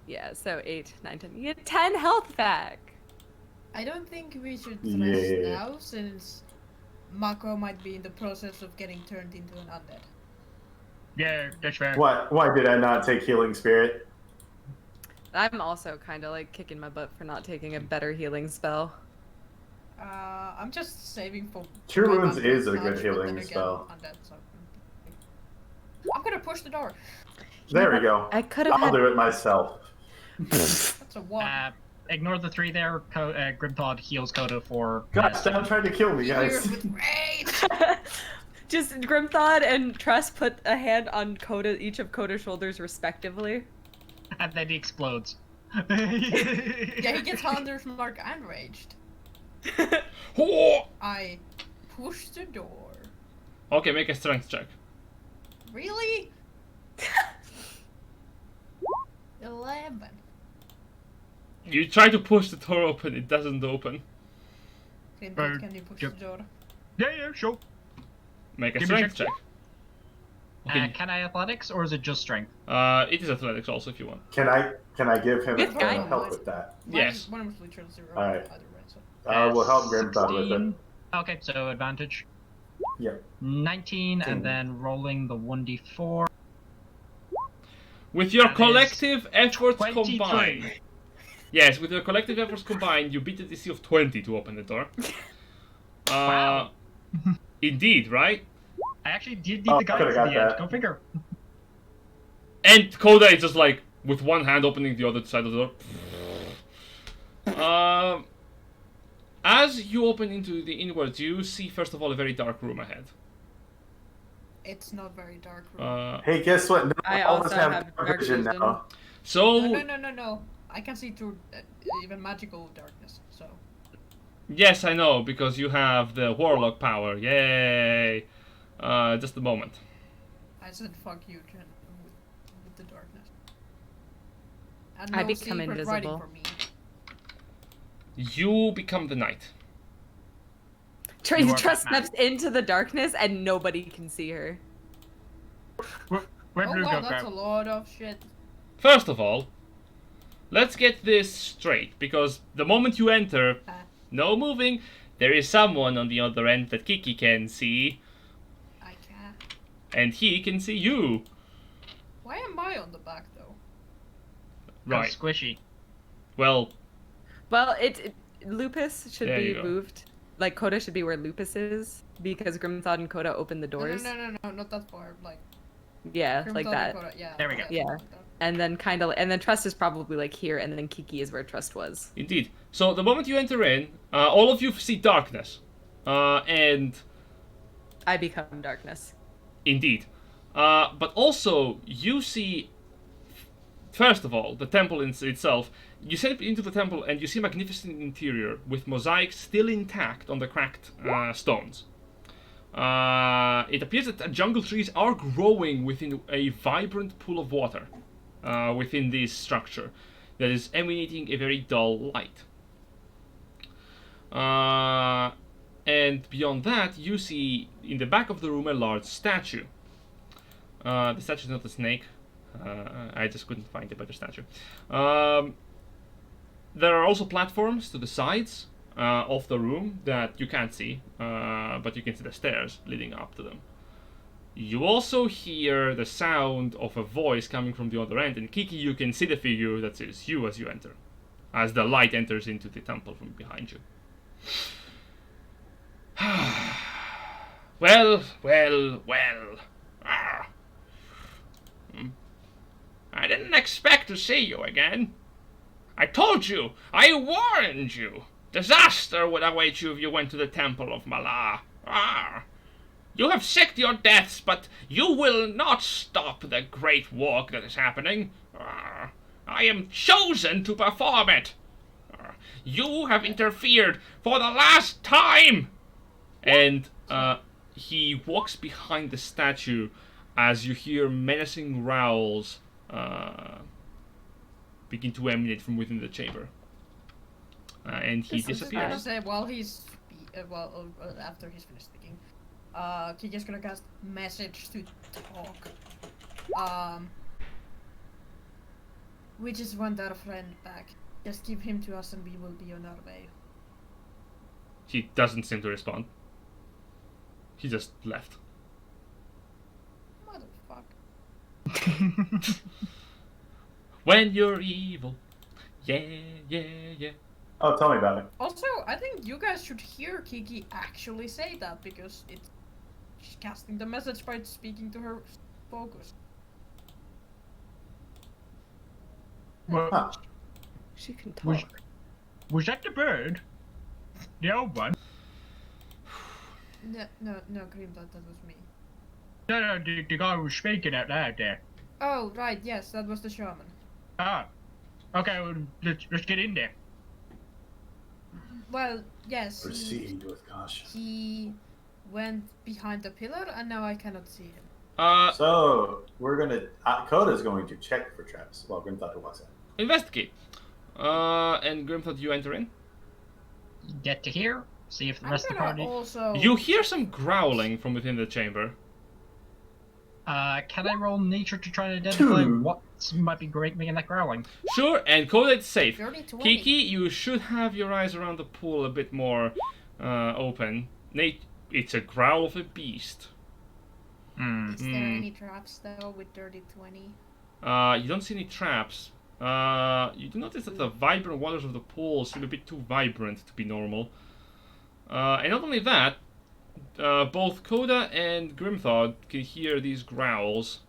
Yeah, so 8, 9, 10. You get 10 health back. I don't think we should rest Yeah. now, since Maako might be in the process of getting turned into an undead. Yeah, that's fair. Why did I not take Healing Spirit? I'm also kind of like kicking my butt for not taking a better healing spell. I'm just saving for. Cure my Wounds undead is a touch, good but healing then again, spell. undead, so- I'm gonna push the door. There we go. I could have I'll had. do it myself. That's a one. Ignore the 3 there. Grimthod heals Coda for. God, stop trying to kill me, Years guys. with rage. Just Grimthod and Tress put a hand on each of Coda's shoulders respectively. And then he explodes. Yeah, he gets Hunter's Mark and raged. Oh! I push the door. Okay, make a strength check. Really? 11. You try to push the door open, it doesn't open. Grimthod, can you push the Yep. door? Yeah, sure. Make a Give me a strength check. Okay. Can I athletics or is it just strength? It is athletics also if you want. Can I give him It's guidance. help with that? Yes. One was literally 0. Alright. Either way, so. We'll help Grimthod with 16. it. Okay, so advantage. Yep. 19, and then rolling the 1d4. With your That is collective efforts 23. combined. Yes, with your collective efforts combined, you beat a DC of 20 to open the door. Wow. Indeed, right? I actually did Oh, need the I could've guidance at got the end. that. Go figure. And Coda is just like, with one hand opening the other side of the door. As you open into the inwards, you see first of all a very dark room ahead. It's not very dark room. Hey, guess what? No, I all of us also have have dark vision vision. now. So, No. I can see through even magical darkness, so. yes, I know, because you have the warlock power. Yay! Just a moment. I said fuck you, Jen, with the darkness. And I no become secret invisible. writing for me. You become the knight. You are Tress Batman. steps into the darkness and nobody can see her. Where'd Oh Blue wow, go, that's a Crab? lot of shit. First of all, let's get this straight, because the moment you enter, no moving, there is someone on the other end that Kiki can see, I can't. and he can see you. Why am I on the back though? Right. Squishy. Well, Well, Lupus should There you be go. moved. Like, Coda should be where Lupus is, because Grimthod and Coda opened the doors. No, not that far. Like. Yeah, like Grimthod that. Dakota, yeah. There we go. Yeah. like that. And then Trust is probably like here, and then Kiki is where Trust was. indeed. So the moment you enter in, all of you see darkness. And I become darkness. indeed. But also, you see, first of all, the temple itself. You step into the temple and you see a magnificent interior with mosaics still intact on the cracked stones. It appears that jungle trees are growing within a vibrant pool of water within this structure that is emanating a very dull light. And beyond that, you see in the back of the room a large statue. The statue is not a snake. I just couldn't find a better statue. There are also platforms to the sides of the room that you can't see, but you can see the stairs leading up to them. You also hear the sound of a voice coming from the other end, and Kiki, you can see the figure that is you as you enter, as the light enters into the temple from behind you. Well. Ah. I didn't expect to see you again. I told you, I warned you. Disaster would await you if you went to the temple of Malaar. Ah. You have sicked your deaths, but you will not stop the great work that is happening. Ah. I am chosen to perform it. Ah. You have interfered for the last time. And he walks behind the statue as you hear menacing growls begin to emanate from within the chamber. And he disappears. I was gonna say, while he's after he's finished speaking, Kiki's gonna cast message to talk. We just want our friend back. Just give him to us and we will be on our way. He doesn't seem to respond. He just left. Motherfucker. When you're evil. Yeah. Oh, tell me about it. Also, I think you guys should hear Kiki actually say that because she's casting the message by speaking to her focus. Well, Huh. She can talk. was that the bird? The old one? No, Grimthod, that was me. No, the guy who was speaking out loud there. Oh, right, yes, that was the shaman. Ah. Okay, well, let's get in there. Well, yes, Proceed with caution. he went behind the pillar and now I cannot see him. So we're gonna. Coda's going to check for traps while Grimthod walks in. Investigate. And Grimthod, you enter in. Get to here. See if the I'm rest of the gonna party. also... You hear some growling from within the chamber. Can I roll nature to try to identify Two. what might be great making that growling? Sure, and Coda, it's safe. Dirty 20. Kiki, you should have your eyes around the pool a bit more open. Nate, it's a growl of a beast. Hmm. Is there any traps though with dirty 20? You don't see any traps. You do notice that the vibrant waters of the pool seem a bit too vibrant to be normal. And not only that, both Coda and Grimthod can hear these growls,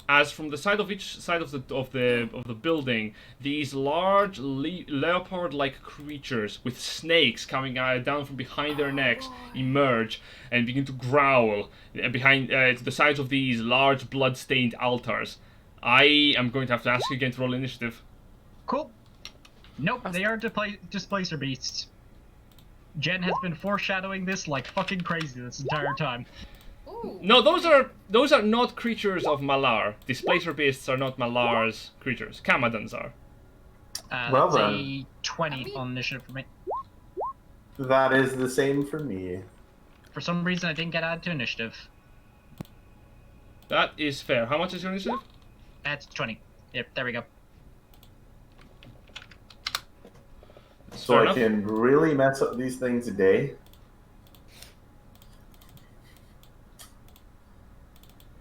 as from the side of each side of the building, these large leopard-like creatures with snakes coming down from behind their necks emerge and begin to growl behind to the sides of these large blood-stained altars. I am going to have to ask you again to roll initiative. Cool. Nope, they are displacer beasts. Jen has been foreshadowing this like fucking crazy this entire time. Ooh. No, those are not creatures of Malaar. Displacer beasts are not Malaar's creatures. Kamadans are. Well That's then. a 20 on initiative for me. That is the same for me. For some reason, I didn't get added to initiative. That is fair. How much is your initiative? That's 20. Yep, there we go. So Fair I enough. can really mess up these things a day.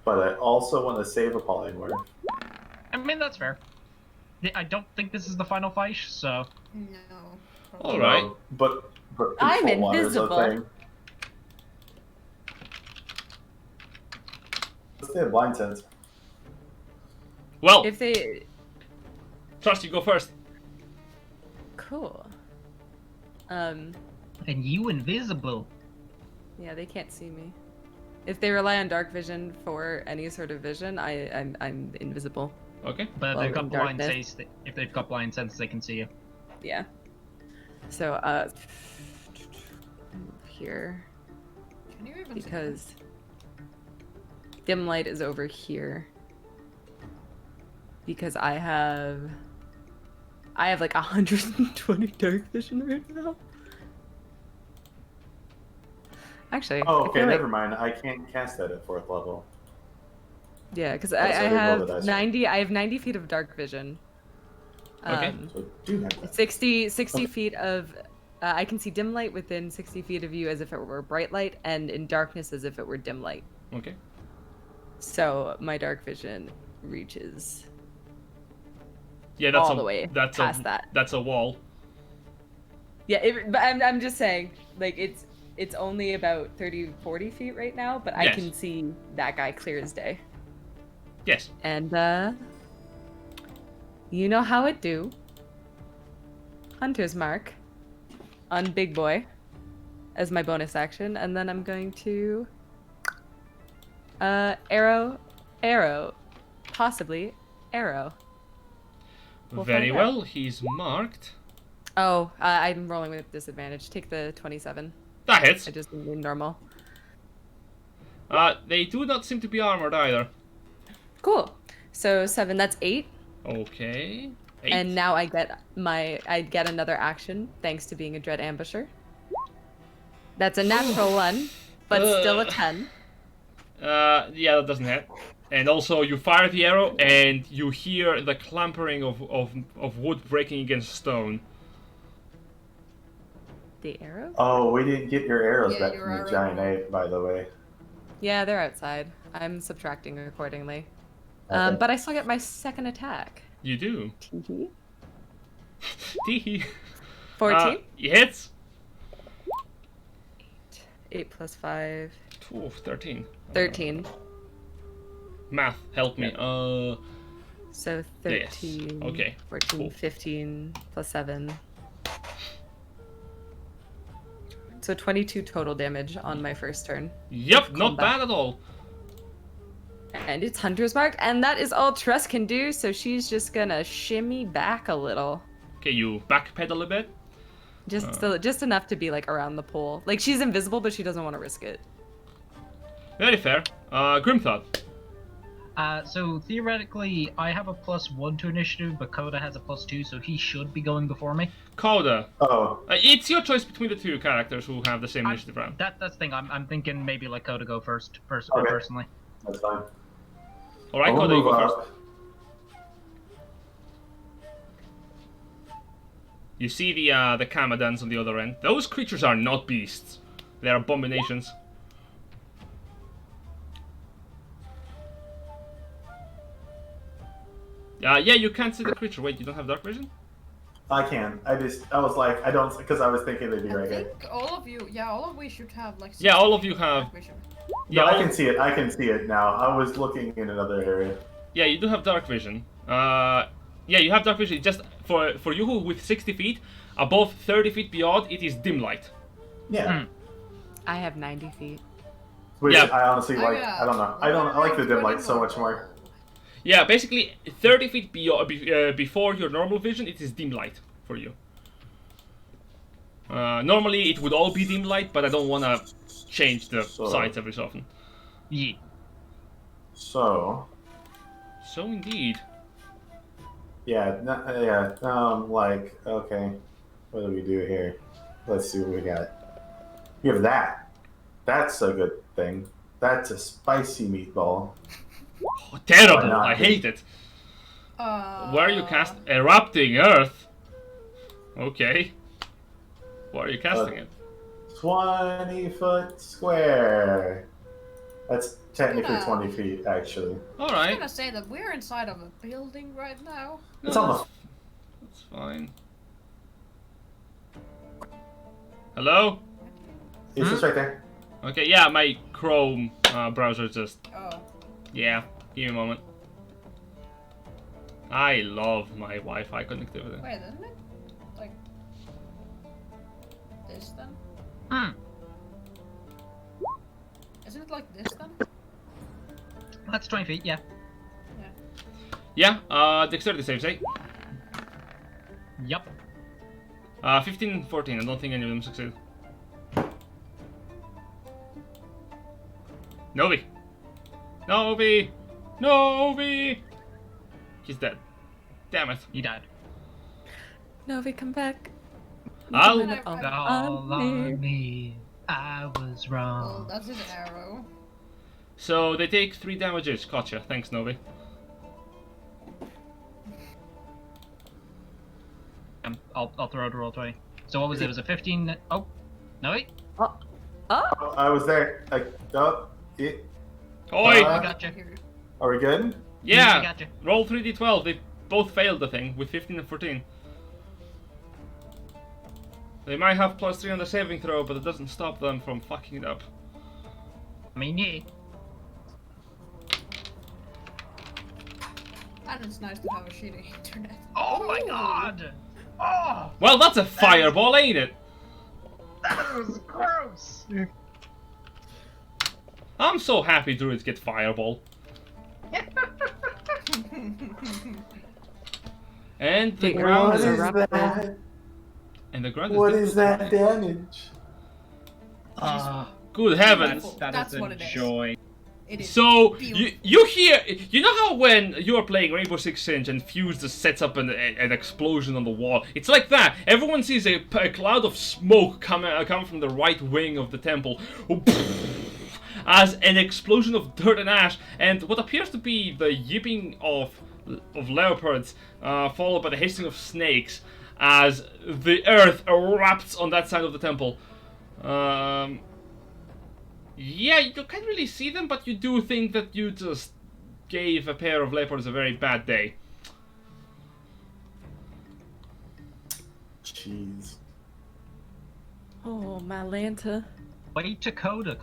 But I also want to save a polymorph. I mean, that's fair. I don't think this is the final fight, so... No. All right. But I'm control water is a invisible. thing. Let's do a blind sense. Well, If they... Trust, you go first. Cool. And you invisible. Yeah, they can't see me. If they rely on dark vision for any sort of vision, I'm invisible. Okay. But if Well, they've got in blind darkness. sense, if they've got blind sense, they can see you. Yeah. So move here Can you even because dim light is over here. Because I have like 120 dark vision right now. Actually. Oh, I okay, feel like- never mind. I can't cast that at 4th level. Yeah, because so I they roll the have dice. 90. I have 90 feet of dark vision. Okay. So I do have that. 60 Okay. feet of. I can see dim light within 60 feet of you as if it were bright light, and in darkness as if it were dim light. Okay. So my dark vision reaches Yeah, that's all a the way that's past a that. that's a wall. Yeah, but I'm just saying, like it's only about 30, 40 feet right now, but I Yes. can see that guy clear as day. Yes. And you know how it do. Hunter's mark on big boy as my bonus action, and then I'm going to arrow, possibly arrow. We'll Very find out. well. He's marked. Oh, I'm rolling with disadvantage. Take the 27. That hits. I just need normal. They do not seem to be armored either. Cool. So 7, that's 8. Okay. 8. And now I get another action thanks to being a dread ambusher. That's a natural 1, but still a 10. Yeah, that doesn't hit. And also, you fire the arrow, and you hear the clampering of wood breaking against stone. The arrow? Oh, we didn't get your arrows Yeah, back your from the arrow giant roll. ape, by the way. Yeah, they're outside. I'm subtracting accordingly. Okay. But I still get my second attack. You do. Tee-hee. Tee. 14? He hits. 8 plus 5. 2, 13. 13. Math, help me. So 13. Yes. Okay, 14, cool. 15 plus 7. So 22 total damage on my first turn. Yep, not Combat. bad at all. And it's Hunter's Mark, and that is all Tress can do, so she's just gonna shimmy back a little. Okay, you backpedal a bit. Just enough to be like around the pole. Like she's invisible, but she doesn't want to risk it. Very fair. Grimthod. So theoretically, I have a +1 to initiative, but Coda has a +2, so he should be going before me. Coda. Oh, It's your choice between the two characters who have the same initiative round. That's the thing. I'm thinking maybe let Coda go first, Okay. personally. that's fine. Alright, I'll Coda, you move go up. first. You see the Kamadans on the other end. Those creatures are not beasts. They're abominations. Yeah, you can't see the creature. Wait, you don't have dark vision? I can. I was like, I don't, because I was thinking they'd be I right here. think all of you, all of we should have like. Yeah, all of 60 you have- vision. Yeah, Yeah, I can see it. I can see it now. I was looking in another area. Yeah, you do have dark vision. Yeah, you have dark vision. Just for you who with 60 feet, above 30 feet beyond, it is dim light. Yeah. I have 90 feet. Which Yeah. I honestly like. got I don't know. I like the dim light so much more. Yeah, basically 30 feet before your normal vision, it is dim light for you. Normally it would all be dim light, but I don't want to change the So- sides every so often. Yeah. So, So indeed. yeah, like, okay, what do we do here? Let's see what we got. We have that. That's a good thing. That's a spicy meatball. Oh, terrible! Why not? I hate it. Where you cast Uh, erupting earth? Okay. Where are you casting it? 20-foot square. That's technically Yeah. 20 feet, actually. All I'm right. gonna say that we're inside of a building right now. It's on the. That's fine. Hello? It's just right there. Okay, yeah, my Chrome browser just... Oh, Yeah, give me a moment. I love my Wi-Fi connectivity. wait, isn't it like this then? Hmm. Isn't it like this then? That's 20 feet. Yeah. Yeah, dexterity saves, eh? Yup. 15, 14, I don't think any of them succeed. Novi! Novi! Novi! He's dead. Damn it. He died. Novi, come back. I'll... Then I- Oh, I- All on me. on me. I was Well, wrong. that's an arrow. So they take 3 damages. Gotcha. Thanks, Novi. I'll throw out a roll 20. So what was it? Was it 15? Oh, no wait. Oh, Oh, I was there. It. Oi! I got you. Are we good? I Yeah! got you. Roll 3d12. They both failed the thing with 15 and 14. They might have +3 on the saving throw, but it doesn't stop them from fucking it up. I mean, yeah. And it's nice to have a shitty internet. Oh my god! Oh, Well, that's a fireball, ain't it? that was gross. I'm so happy druids get fireball. And the What ground What is is, is that? and the ground What is is that damage? good heavens. That's what it is. Joy. It is. So beautiful. you hear, you know how when you are playing Rainbow Six Siege and Fuse just sets up an explosion on the wall? It's like that. Everyone sees a cloud of smoke come from the right wing of the temple, as an explosion of dirt and ash, and what appears to be the yipping of leopards, followed by the hissing of snakes, as the earth erupts on that side of the temple. Yeah, you can't really see them, but you do think that you just gave a pair of leopards a very bad day. Jeez. oh, my Lanta. Wait to Coda.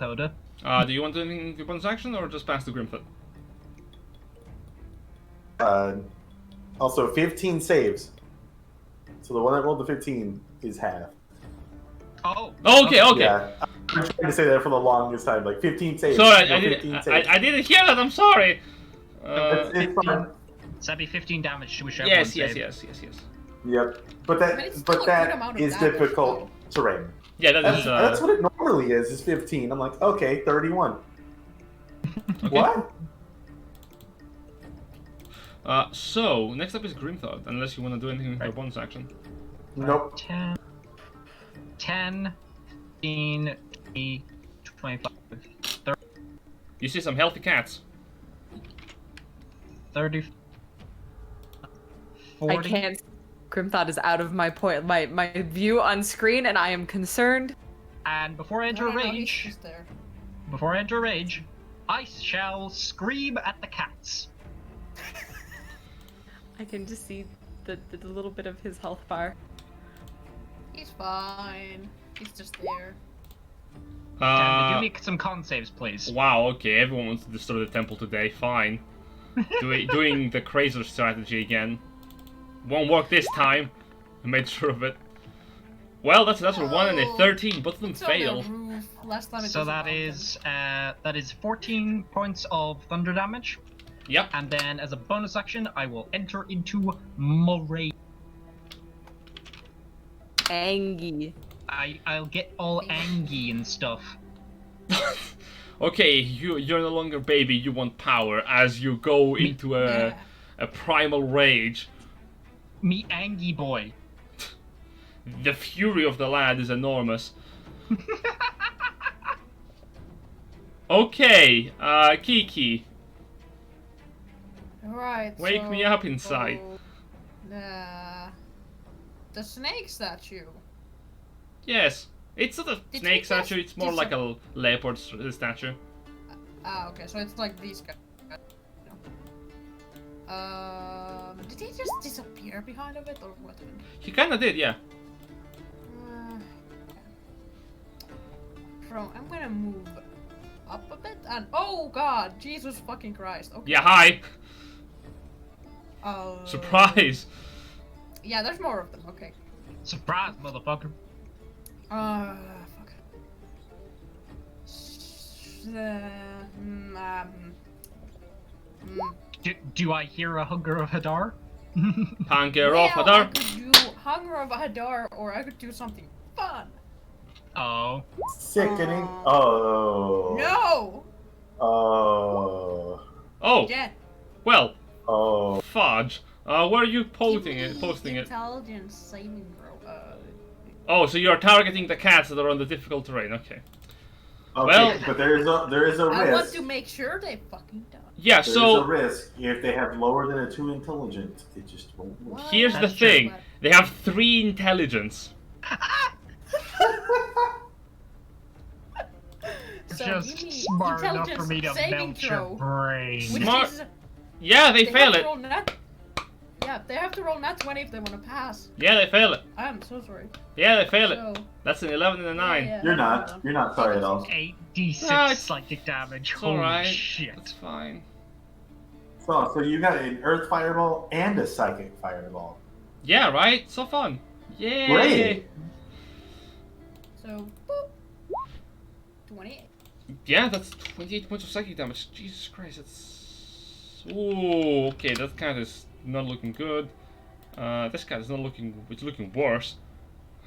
Do you want anything to bonus action, or just pass the Grimthod? Also, 15 saves. So the one that rolled the 15 is half. Oh. Okay. Yeah, I'm trying to say that for the longest time. Like 15 saves. Sorry, No, I 15 didn't. saves. I didn't hear that. I'm sorry. It's fine. So that'd be 15 damage to whichever Yes. one saved. Yep. But it's still a good that amount of is damage, difficult terrain. Yeah, that That's, is. that's what it normally is 15. I'm like, okay, 31. Okay. What? So next up is Grimthod, unless you want to do anything with your bonus action. Nope. 10, 15, 20, 25, 30, You see some healthy cats. 30, 40. I can't. Grimthod is out of my my view on screen, and I am concerned. And before I enter No, he's rage, just there. I shall scream at the cats. I can just see the little bit of his health bar. He's fine. He's just there. Dan, do make some con saves, please. Wow. Okay, everyone wants to destroy the temple today. Fine. Doing the Crazer strategy again. Won't work this time. I made sure of it. Well, that's another 1 and a 13. Both of them It's on the fail. roof. Last time it So was a that is 14 points of thunder damage, Yep. and then as a bonus action, I will enter into Moray. Angie. I'll get all angy and stuff. Okay, you're no longer baby. You want power as you go into Yeah. a primal rage. Me angy boy. The fury of the lad is enormous. Okay, Kiki, Right. wake me up inside. The snake statue. Yes, it's not a Did snake you just statue. It's more like a leopard statue. Ah, okay, so it's like these guys. Did he just disappear behind of it or what? He kinda did, yeah. I'm gonna move up a bit and oh god, Jesus fucking Christ. Okay. Yeah, hi. Uh, Surprise. Yeah, there's more of them. Okay. Surprise, motherfucker. Fuck. Do I hear a Hunger of Hadar? Hunger Now of Hadar. I could do Hunger of Hadar, or I could do something fun. Oh. Sickening. Oh. No. Oh. Oh, Dead. well, Oh. fudge. Where are you posting it? Intelligence saving throw. Oh, so you're targeting the cats that are on the difficult terrain. Okay. Okay, Well- but there is a I want risk. to make sure they fucking die. Yeah. There is a So risk if they have lower than a 2 intelligence, it just won't work. here's the That's true. thing: they have 3 intelligence. So Just give me smart enough for intelligence me to saving melt your throw, brain. which Smart- is Yeah, they fail have to it. roll nat. Yeah, they have to roll nat 20 if they want to pass. Yeah, they fail it. I'm so sorry. Yeah, they fail it. So, That's an 11 and a 9. yeah, You're hold not. on. You're not sorry at all. 8d6 No, it's- psychic damage. It's Holy alright. shit. It's fine. So you got an earth fireball and a psychic fireball. Yeah, right? So fun. Yay! Great. So, boop. 28. Yeah, that's 28 points of psychic damage. Jesus Christ, that's... Ooh, okay, that cat is not looking good. This cat is not looking... It's looking worse.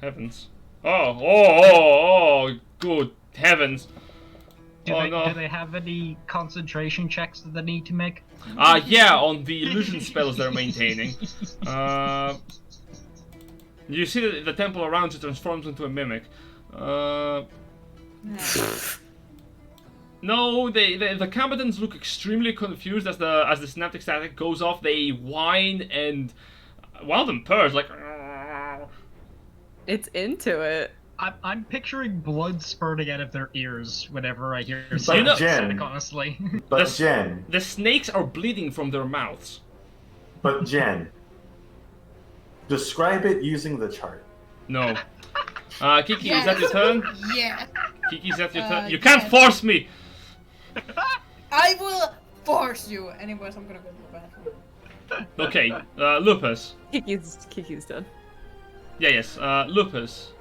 Heavens. Oh, good heavens. Do they have any concentration checks that they need to make? Yeah, on the illusion spells they're maintaining. You see that the temple around you transforms into a mimic. No, the combatants look extremely confused as the synaptic static goes off. They whine and one of them purrs like. It's into it. I'm picturing blood spurting out of their ears whenever I hear But synaptic Jen- static, honestly. But That's- Jen, The snakes are bleeding from their mouths. describe it using the chart. No. Kiki, is that your turn? Yeah. Kiki, is that your turn? You yes. can't force me! I will force you. Anyways, I'm gonna go to the bathroom. Okay, Lupus. Kiki's done. Yeah, yes, Lupus.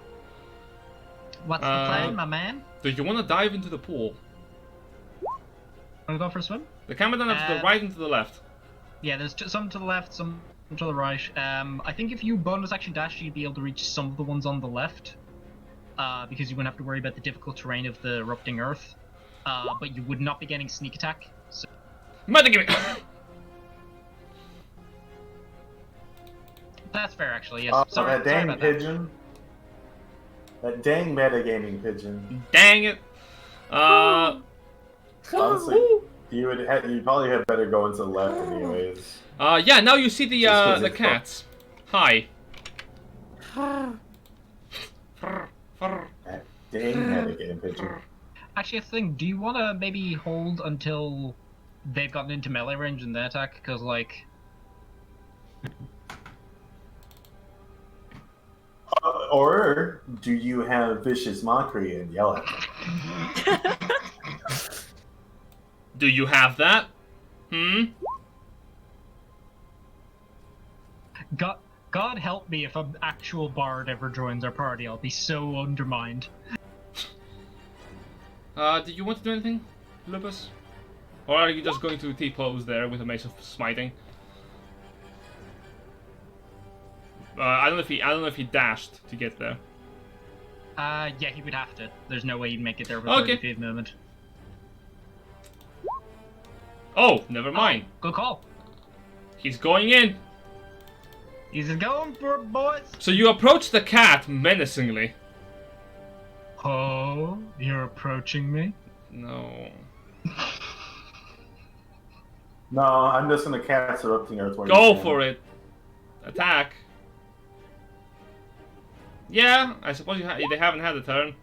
What's the plan, my man? Do you want to dive into the pool? Wanna go for a swim? The combatant to the Uh, right and to the left. Yeah, there's some to the left, some to the right. I think if you bonus action dash, you'd be able to reach some of the ones on the left. Because you wouldn't have to worry about the difficult terrain of the erupting earth. But you would not be getting sneak attack. So Metagaming! that's fair, actually. Yes. Oh, sorry, that sorry dang about that. pigeon. That dang metagaming pigeon. Dang it! Honestly, you'd probably have better go into the left anyways. Yeah, now you see the Just 'cause the it's cats. Hi. That dang metagaming pigeon. Actually, I think, do you want to maybe hold until they've gotten into melee range and they attack? Because, like... Or do you have vicious mockery and yell at them? Do you have that? God help me if an actual bard ever joins our party. I'll be so undermined. Do you want to do anything, Lupus? Or are you just going to T-pose there with a mace of smiting? I don't know if he dashed to get there. Yeah, he would have to. There's no way he'd make it there with Okay. 30 feet movement. Oh, never mind. Good call. He's going in. He's going for it, boys. So you approach the cat menacingly. Oh, you're approaching me? No. No, I'm just gonna cast erupting earth. Go for it. Attack. Yeah, I suppose they haven't had a turn.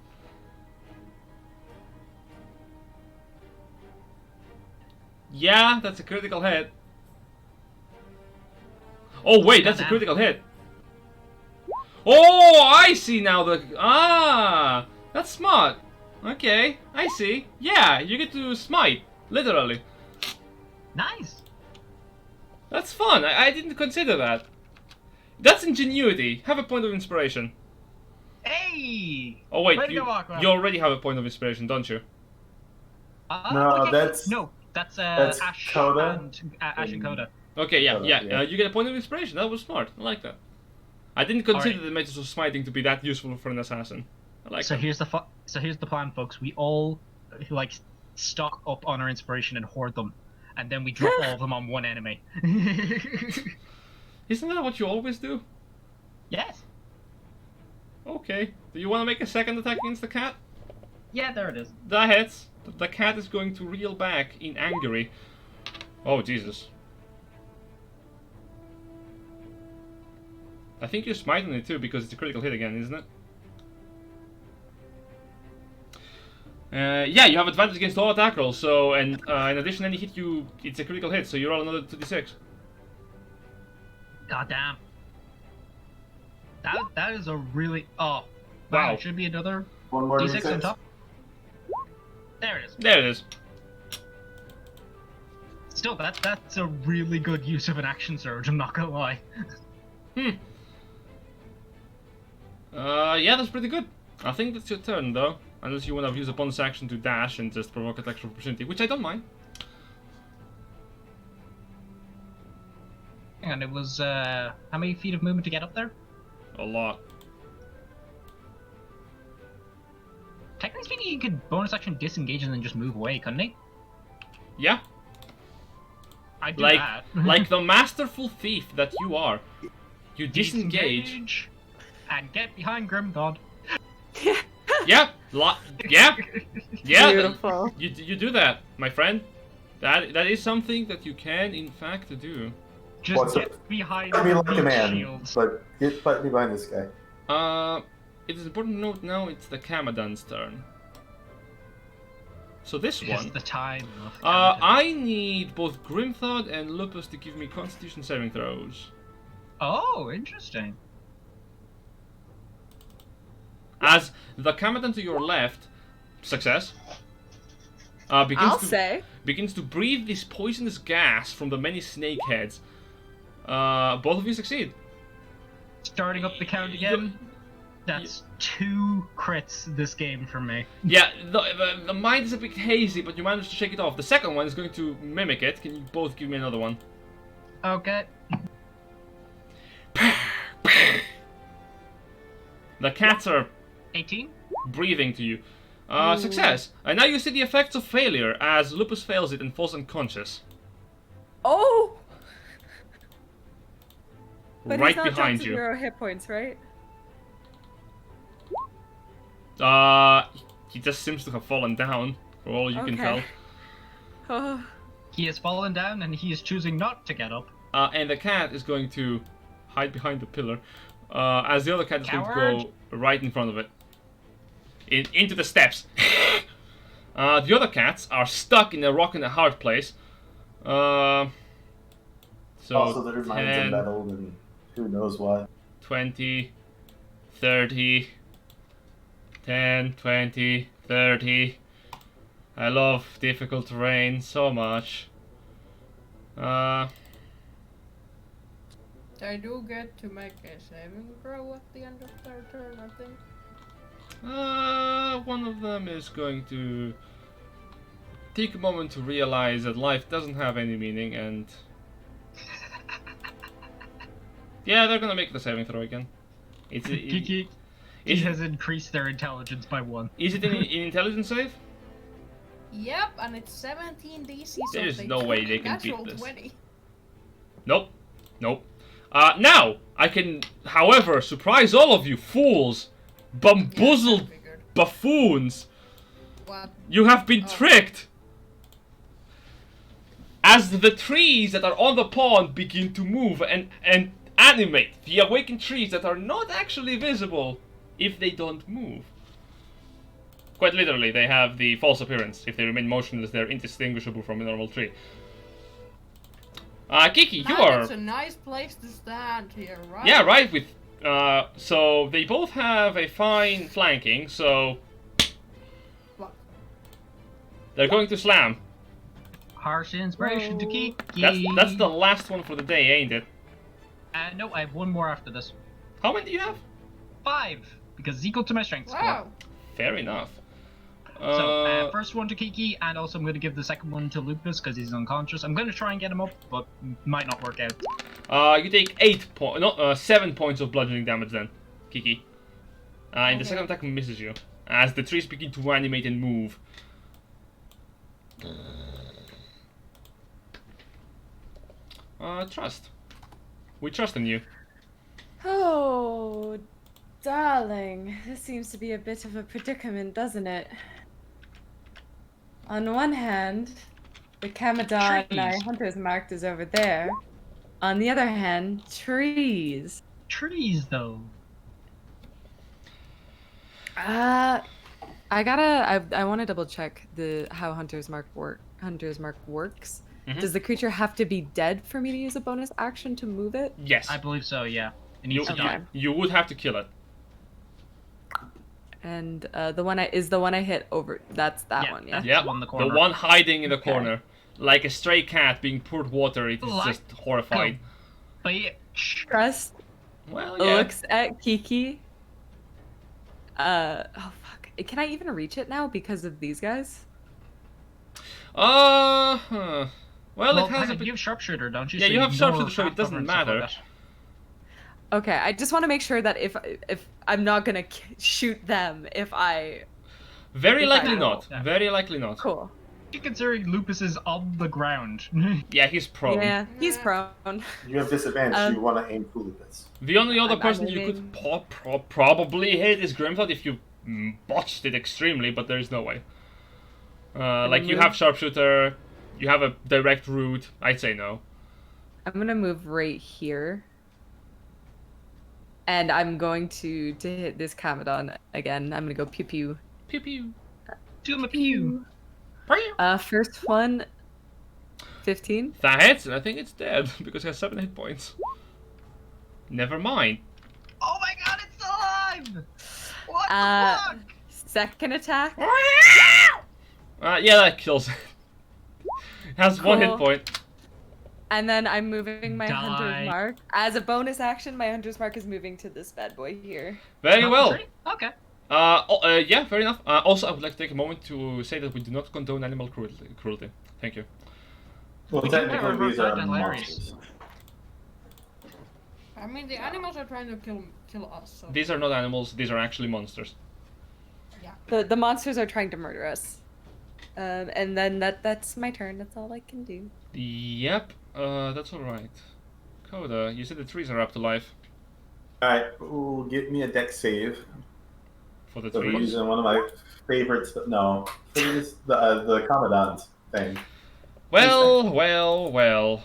Yeah, that's a critical hit. Oh wait, that's a critical hit. Oh, I see now that's smart. Okay, I see. Yeah, you get to smite, literally. Nice. That's fun. I didn't consider that. That's ingenuity. Have a point of inspiration. Hey! Oh wait, Way to go, Aqua. you already have a point of inspiration, don't you? No, okay. that's- that's that's Ash Coda. and Ash and Coda. Okay, yeah. Yeah. You get a point of inspiration. That was smart. I like that. I didn't consider Alright. the methods of smiting to be that useful for an assassin. I like So that. here's the plan, folks. We all like stock up on our inspiration and hoard them, and then we drop all of them on one enemy. Isn't that what you always do? Yes. Okay. Do you want to make a second attack against the cat? Yeah, there it is. That hits. The cat is going to reel back in angry. Oh, Jesus. I think you're smiting it too because it's a critical hit again, isn't it? Yeah, you have advantage against all attack rolls, so, and in addition, any hit it's a critical hit, so you roll another 2d6. God damn. That is a really... Oh. Wow. It should be another One more D6 on D6. top. There it is. There it is. Still, that's a really good use of an action surge, I'm not gonna lie. Yeah, that's pretty good. I think that's your turn, though. Unless you want to use a bonus action to dash and just provoke attacks of opportunity, which I don't mind. And it was, how many feet of movement to get up there? A lot. Technically speaking, he could bonus action disengage and then just move away, couldn't he? Yeah. I'd do Like, that. like the masterful thief that you are. You disengage. And get behind Grimthod. Yeah. Yeah. Yeah. Beautiful. You do that, my friend. That is something that you can, in fact, do. Just What's get up? behind Fight me like a these man, shields. but fight me behind this guy. It is important to note now it's the Kamadan's turn. So this It's one. the time of I need both Grimthod and Lupus to give me Constitution saving throws. Oh, interesting. As the Kamadan to your left, success, begins to breathe this poisonous gas from the many snake heads. Both of you succeed. Starting up the count again. That's 2 crits this game for me. Yeah, the mind is a bit hazy, but you managed to shake it off. The second one is going to mimic it. Can you both give me another one? Okay. The cats are 18? breathing to you. Success. And now you see the effects of failure as Lupus fails it and falls unconscious. Oh! But right he's not behind down to you. 0 hit points, right? He just seems to have fallen down, for all you can tell. Oh. He has fallen down and he is choosing not to get up. And the cat is going to hide behind the pillar, as the other cat is going to Coward. go right in front of it. Into the steps. The other cats are stuck in a rock and a hard place. So Also, their minds 10, embattled and who knows what. 20, 30, 10, 20, 30. I love difficult terrain so much. I do get to make a saving throw at the end of their turn, I think. One of them is going to take a moment to realize that life doesn't have any meaning, and yeah, they're gonna make the saving throw again. He has increased their intelligence by 1. Is it an intelligence save? Yep, and it's 17 DC, so There's they no way took they can natural beat this. 20. Nope. Nope. Now, I can, however, surprise all of you fools, bamboozled Yeah, I figured. buffoons. What? You have been Oh. tricked! As the trees that are on the pond begin to move and animate, the awakened trees that are not actually visible if they don't move. Quite literally, they have the false appearance. If they remain motionless, they're indistinguishable from a normal tree. Kiki, you are... It's a nice place to stand here, right? Yeah, right, with... so they both have a fine flanking, so... What? They're going to slam. Harsh inspiration to Kiki. That's the last one for the day, ain't it? No, I have 1 more after this. How many do you have? 5, because it's equal to my strength score. Wow. Fair enough. So, first one to Kiki, and also I'm going to give the second one to Lupus because he's unconscious. I'm going to try and get him up, but might not work out. You take 7 points of bludgeoning damage then, Kiki. And the second attack misses you, as the trees begin to animate and move. Trust. We trust in you. Oh, darling, this seems to be a bit of a predicament, doesn't it? On one hand, the Camadon Trees. Hunter's marked is over there. On the other hand, trees. Trees, though. I want to double check how Hunter's Mark works. Mhm. Does the creature have to be dead for me to use a bonus action to move it? Yes. I believe so, yeah. It You, needs to die. you would have to kill it. And the one I hit over. That's that Yeah, one. Yeah. that's- Yeah, one in the the corner. one hiding in the Okay. corner. Like a stray cat being poured water, it is Like just horrified. Bitch. Trust Well, yeah. looks at Kiki. Oh fuck! Can I even reach it now because of these guys? Huh. Well, it has hang a on, bit... you have sharpshooter, don't you? Yeah, So you have ignore sharpshooter, so it half cover doesn't and stuff like matter. that. Okay, I just want to make sure that if I'm not gonna shoot them if I. Very If likely I- not. Yeah. Very likely not. Cool. Considering Lupus is on the ground. Yeah, he's prone. Yeah, he's Yeah. prone. You have disadvantage. Um, You want to aim for Lupus. The only other I'm person you moving. could probably hit is Grimthod if you botched it extremely, but there is no way. Like, you move? have sharpshooter, you have a direct route. I'd say no. I'm gonna move right here. And I'm going to hit this Camadon again. I'm gonna go pew pew. Pew pew. To him a pew. First one, 15. That hits, and I think it's dead because it has 7 hit points. Never mind. Oh my god, it's alive! What Uh, the fuck? Second attack. Yeah, that kills it. Has 1 hit Cool. point. And then I'm moving my Die. Hunter's Mark. As a bonus action, my Hunter's Mark is moving to this bad boy here. Very well. Okay. Yeah, fair enough. Also, I would like to take a moment to say that we do not condone animal cruelty. Thank you. Well, We can never technically, these are revert to Larry's. monsters. I mean, the animals are trying to kill us. So These are not animals, these are actually monsters. The monsters are trying to murder us. And then that's my turn. That's all I can do. Yep, that's alright. Coda, you said the trees are up to life. Alright, ooh, give me a deck save. For the So we're trees. using one of my favorites. No, the Commandant thing. Well.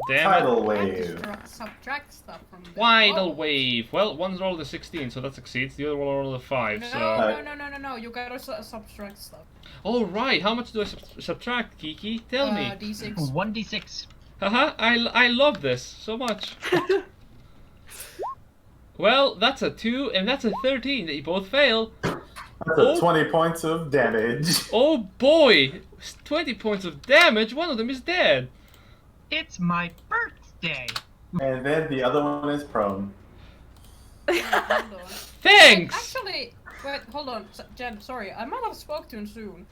Damn it. Tidal I have to wave. subtract stuff from them. Tidal Oh. wave. Well, one rolled a 16, so that succeeds. The other one rolled a 5, No, so... no. You gotta subtract stuff. Oh, right. How much do I subtract, Kiki? Tell me. D6. 1d6. Haha, I love this so much. Well, that's a 2 and that's a 13. They both fail. That's Oh. 20 points of damage. Oh boy! 20 points of damage. One of them is dead. It's my birthday. And then the other one is prone. Hold on. Thanks. Actually, wait, hold on. Jen, sorry. I might have spoke too soon.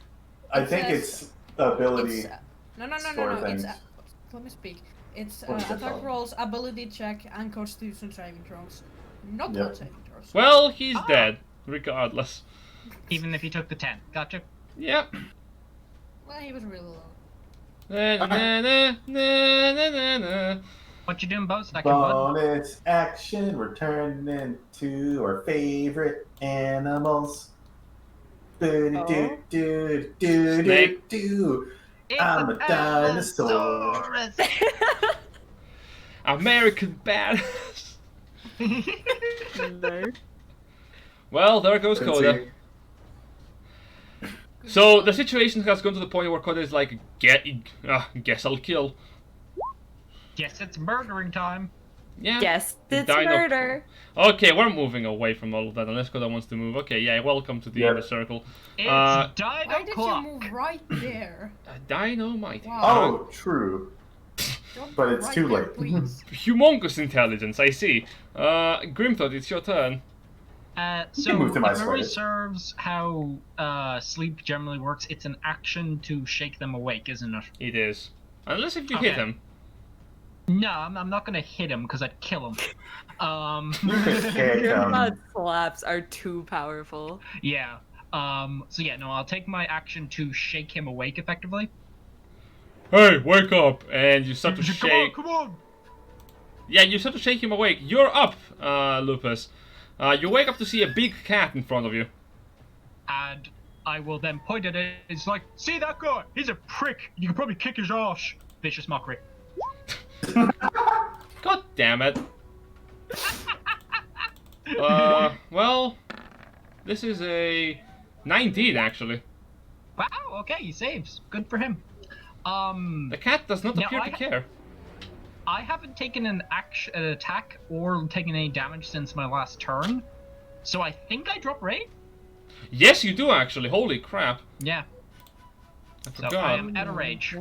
I It think says- it's ability. It's, no. sort of It's things. let me speak. It's What's it attack called? rolls, ability check, and constitution saving throws. Not Yep. con saving throws. Well, he's Ah. dead, regardless. Even if he took the 10. Gotcha. Yep. Well, he was really low. Na, na, na, na, na, na, na. What you doing, Bo? Stacking wood? Bonus action. We're turning into our favorite animals. Do. Snake. It's I'm an a dinosaur. Allosaurus. American badass. No. Well, there goes Coda. So the situation has gone to the point where Coda is like, guess I'll kill. Guess it's murdering time. Yeah. Yes, it's Dino- murder. Okay, we're moving away from all of that unless Coda wants to move. Okay, yeah, welcome to the Yeah. inner circle. It's Uh, Dino Why did Clock. you move right there? Dynamite. Wow. Oh, true. Don't But move it's right too there, late. please. Humongous intelligence, I see. Grimthod, it's your turn. So, move to my if memory side. serves how sleep generally works, it's an action to shake them awake, isn't it? It is. Unless if you hit Okay. him. No, I'm not gonna hit him because I'd kill him. Okay, Grimthod slaps are too powerful. Yeah. So yeah, no, I'll take my action to shake him awake effectively. Hey, wake up! And you start to Come shake. on, come on! Yeah, you sort of shake him awake. You're up, Lupus. You wake up to see a big cat in front of you. And I will then point at it. It's like, see that guy? He's a prick. You can probably kick his ass. Vicious mockery. God damn it. Well, this is a 19 actually. Wow. Okay, he saves. Good for him. The cat does not Now appear to care. I haven't taken an attack or taken any damage since my last turn, so I think I drop rate. Yes, you do actually. Holy crap! Yeah. I So forgot. I am at a rage.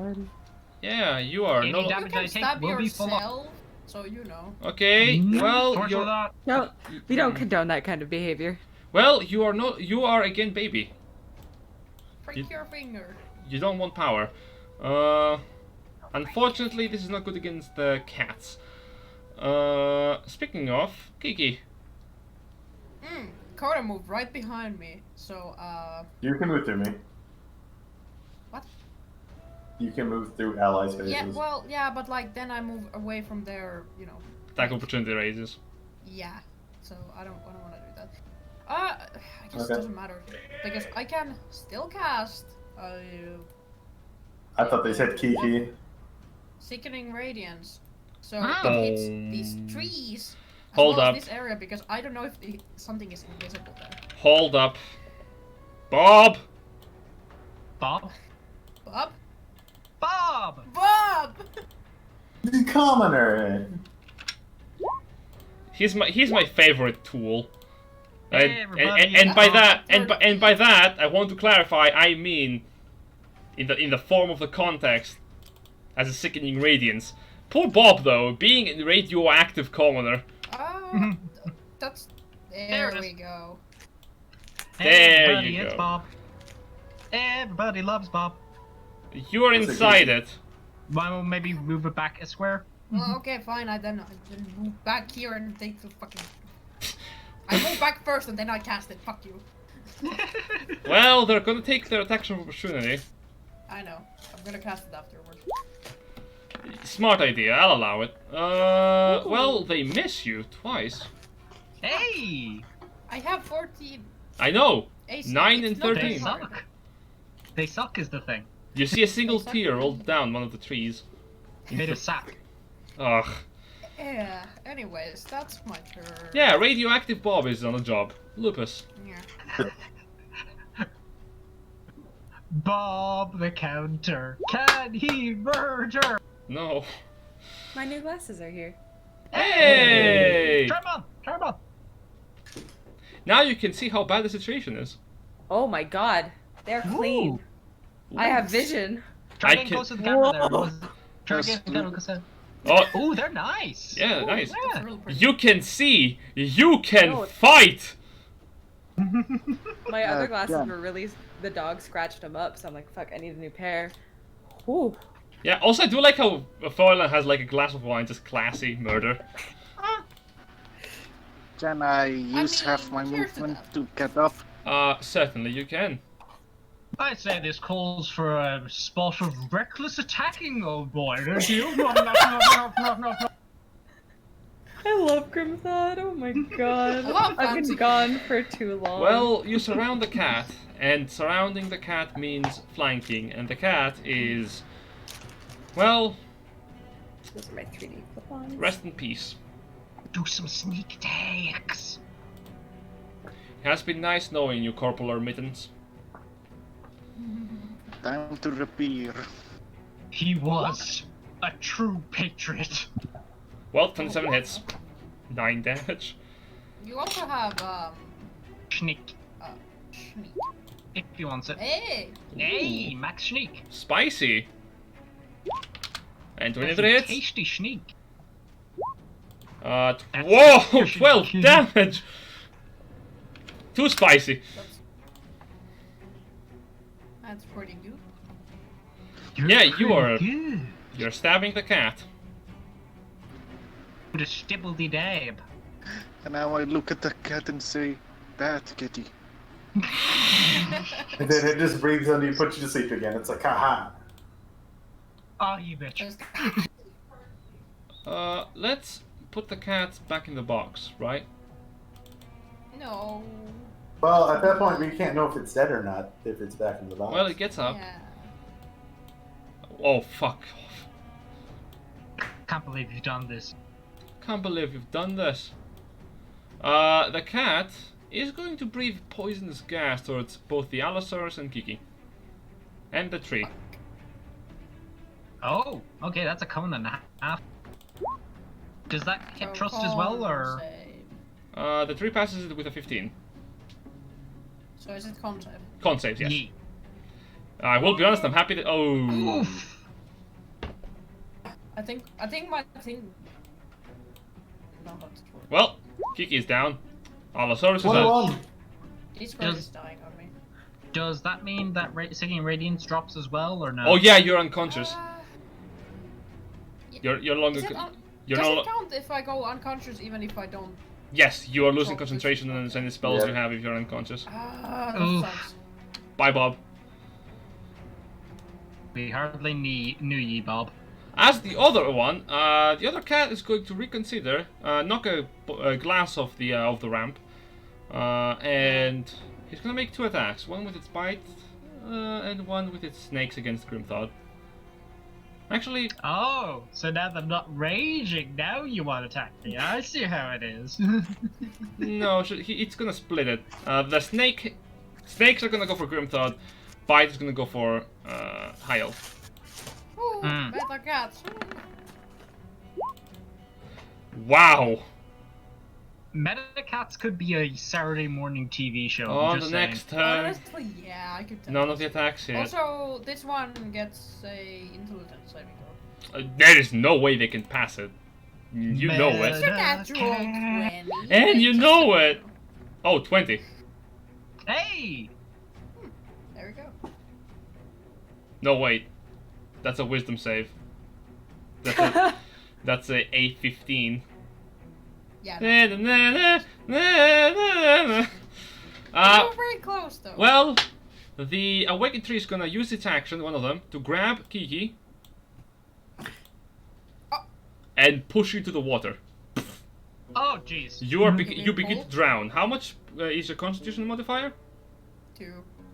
Yeah, you are. Any No. You damage I can take stab will be full up. yourself, so you know. Okay. Well, Torture you're. that. No, we don't condone that kind of behavior. Well, you are not. You are again, baby. Prick your finger. You don't want power. Unfortunately, this is not good against the cats. Speaking of, Kiki. Coda moved right behind me, so You can move through me. What? You can move through allies' faces. yeah, well, yeah, but like then I move away from their, you know. Attack opportunity raises. Yeah, so I don't want to do that. I guess Okay. it doesn't matter because I can still cast I thought they said Kiki. Sickening Radiance, so Ah. it hits these trees. As Hold well up. as this area because I don't know if something is invisible there. Hold up. Bob! Bob. Bob? Bob. Bob! The commoner. He's my favorite tool. Hey, And everybody. by that and by that I want to clarify I mean in the form of the context as a sickening radiance. Poor Bob though, being a radioactive commoner. Oh, that's There there it we is. go. There Everybody, you it's go. Bob. Everybody loves Bob. You are That's a inside good- it. Why don't we maybe move it back a square? Well, okay, fine. I then move back here and take the fucking. I move back first and then I cast it. Fuck you. Well, they're gonna take their attack of opportunity. I know. I'm gonna cast it afterwards. Smart idea, I'll allow it. Well, they miss you twice. Hey! I have 14 I know. AC. 9 It's and not 13. They that hard. suck. They suck is the thing. You see a single They suck. tear roll down one of the trees. Made of sap. Ugh. Yeah. Anyways, that's my turn. Yeah, radioactive Bob is on the job. Lupus. Yeah. Bob the counter. Can he murder? No. My new glasses are here. Hey! Turn 'em on! Turn 'em on! Now you can see how bad the situation is. Oh my god, they're clean. I have vision. Try I getting can- close to the camera there. Whoa. Try Yes. getting the camera closer. Oh, Ooh, they're nice. yeah, nice. Yeah. That's really pretty. You can see. You can No. fight. My other glasses yeah. were really. The dog scratched them up, so I'm like, fuck, I need a new pair. Whew. Yeah, also I do like how Foilan has like a glass of wine, just classy murder. Can I use mean, half my cheers to movement that. to get up? Certainly you can. I say this calls for a spot of reckless attacking, old boy. Don't you? No, no, no, no, no, no, no. I love Grimthod. Oh my god. I love I've been fancy. gone for too long. Well, you surround the cat, and surrounding the cat means flanking, and the cat is, well, Those are my 3D clip-ons. rest in peace. Do some sneak attacks. It has been nice knowing you, Corporal Mittens. Time to repair. He was a true patriot. Well, 27 hits. 9 damage. You also have Sneak, Schneek. if he wants it. Hey. Hey, Max Sneak. Spicy. And 20 That's a hits. tasty sneak. Whoa! That's- 12 damage! Too spicy. That's pretty good. Yeah, you are- Good. You're stabbing the cat. With a stibbledy dab. And now I look at the cat and say, "That kitty." And then it just breathes on you, puts you to sleep again. It's like, haha. Oh, you bitch. Just- Let's put the cat back in the box, right? No. Well, at that point, we can't know if it's dead or not if it's back in the box. Well, it gets up. Yeah. Oh, fuck off. Can't believe you've done this. Can't believe you've done this. The cat is going to breathe poisonous gas towards both the Allosaurus and Kiki. And the tree. Oh, okay, that's a cone and a half. Does that hit trust as well, or? Save. The tree passes it with a 15. So is it con save? Con saves, yes. Ye- I will be honest, I'm happy that. Oh. Oof. I think my thing. No, that's true. Well, Kiki is down. Allosaurus is One out. on one. This bird Does- is dying on me. Does that mean that Singing Radiance drops as well, or no? Oh yeah, you're unconscious. Yeah. You're longer. Is it You're does no. it count if I go unconscious even if I don't? Yes, you are losing Focus. concentration on any spells Yeah. you have if you're unconscious. That Oof. sucks. Bye, Bob. We hardly knew ye, Bob. As the other one, the other cat is going to reconsider, knock a glass off the ramp, and he's gonna make 2 attacks. One with its bite, and one with its snakes against Grimthod. Actually, Oh, so now that I'm not raging, now you want to attack me. I see how it is. no, it's gonna split it. The snakes are gonna go for Grimthod. Bite is gonna go for High Elf. Ooh, Mm. better cats. Wow! Metacats could be a Saturday morning TV show. I'm On the just saying. next turn, Honestly, yeah, I could. Tell none of the attacks here. Also, this one gets a intelligence saving throw. There is no way they can pass it. You know it. It's a natural 20. And you know it! Oh, 20. Hey! There we go. No, wait. That's a wisdom save. That's a 15. Yeah. No. Uh, We're very close though. well, the awakened tree is gonna use its action, one of them, to grab Kiki Oh. and push you to the water. Oh, jeez. You begin to drown. How much is your Constitution modifier? 2.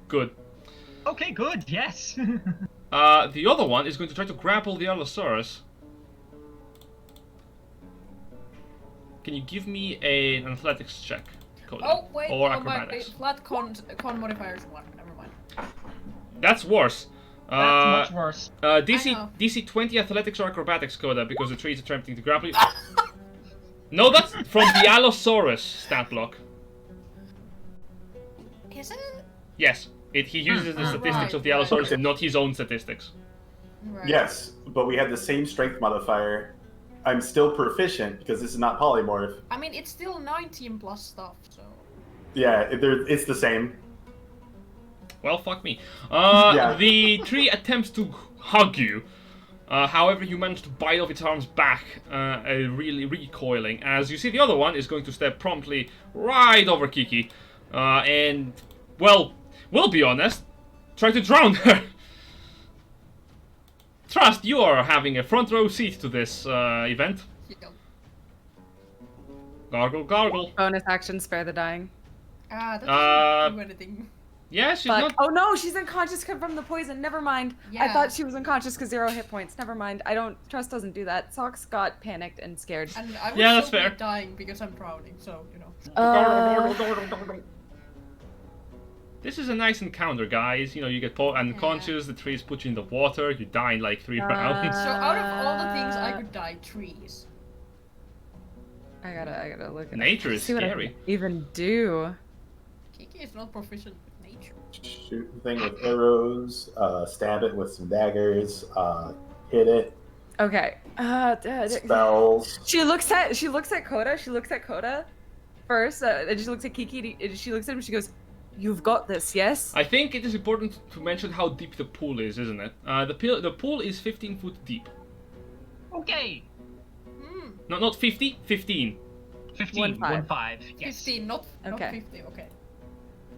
Good. Okay, good, yes. The other one is going to try to grapple the Allosaurus. Can you give me an athletics check, Coda? Oh wait, Or oh my acrobatics? flat con modifier is 1. Never mind. That's worse. That's much worse. I DC know. DC 20 athletics or acrobatics, Coda, because the tree is attempting to grapple you. No, that's from the Allosaurus stat block. Is it? Yes, he uses the statistics Right, of the right. Allosaurus, not his own statistics. Right. Yes, but we had the same strength modifier. I'm still proficient because this is not polymorph. I mean, it's still 19 plus stuff, so. Yeah, it's the same. Well, fuck me. Yeah. The tree attempts to hug you. However, you manage to bite off its arms back, really recoiling. As you see, the other one is going to step promptly right over Kiki. And, well, we'll be honest, try to drown her. Trust, you are having a front row seat to this event. Yeah. Gargle, gargle. Bonus action, spare the dying. That doesn't do anything. Yeah, she's But not. oh no, she's unconscious from the poison. Never mind. I Yeah. thought she was unconscious because 0 hit points. Never mind. Trust doesn't do that. Socks got panicked and scared. And I would Yeah, that's still fair. be dying because I'm drowning, so, you know. This is a nice encounter, guys. You know, you get unconscious, the trees put you in the water, you die in like 3 rounds. So out of all the things I could die, trees. I gotta look at Nature is see what I scary. can even do. Kiki is not proficient with nature. Shoot the thing with arrows, stab it with some daggers, hit it, Okay. spells. She looks at Coda. She looks at Coda first, and she looks at Kiki. And she looks at him. And she goes, "You've got this, yes?" I think it is important to mention how deep the pool is, isn't it? The pool is 15 foot deep. Okay. Hmm. No, not 50, 15. 15, 1-5. 1-5. Yes. 15, not Okay. 50, okay.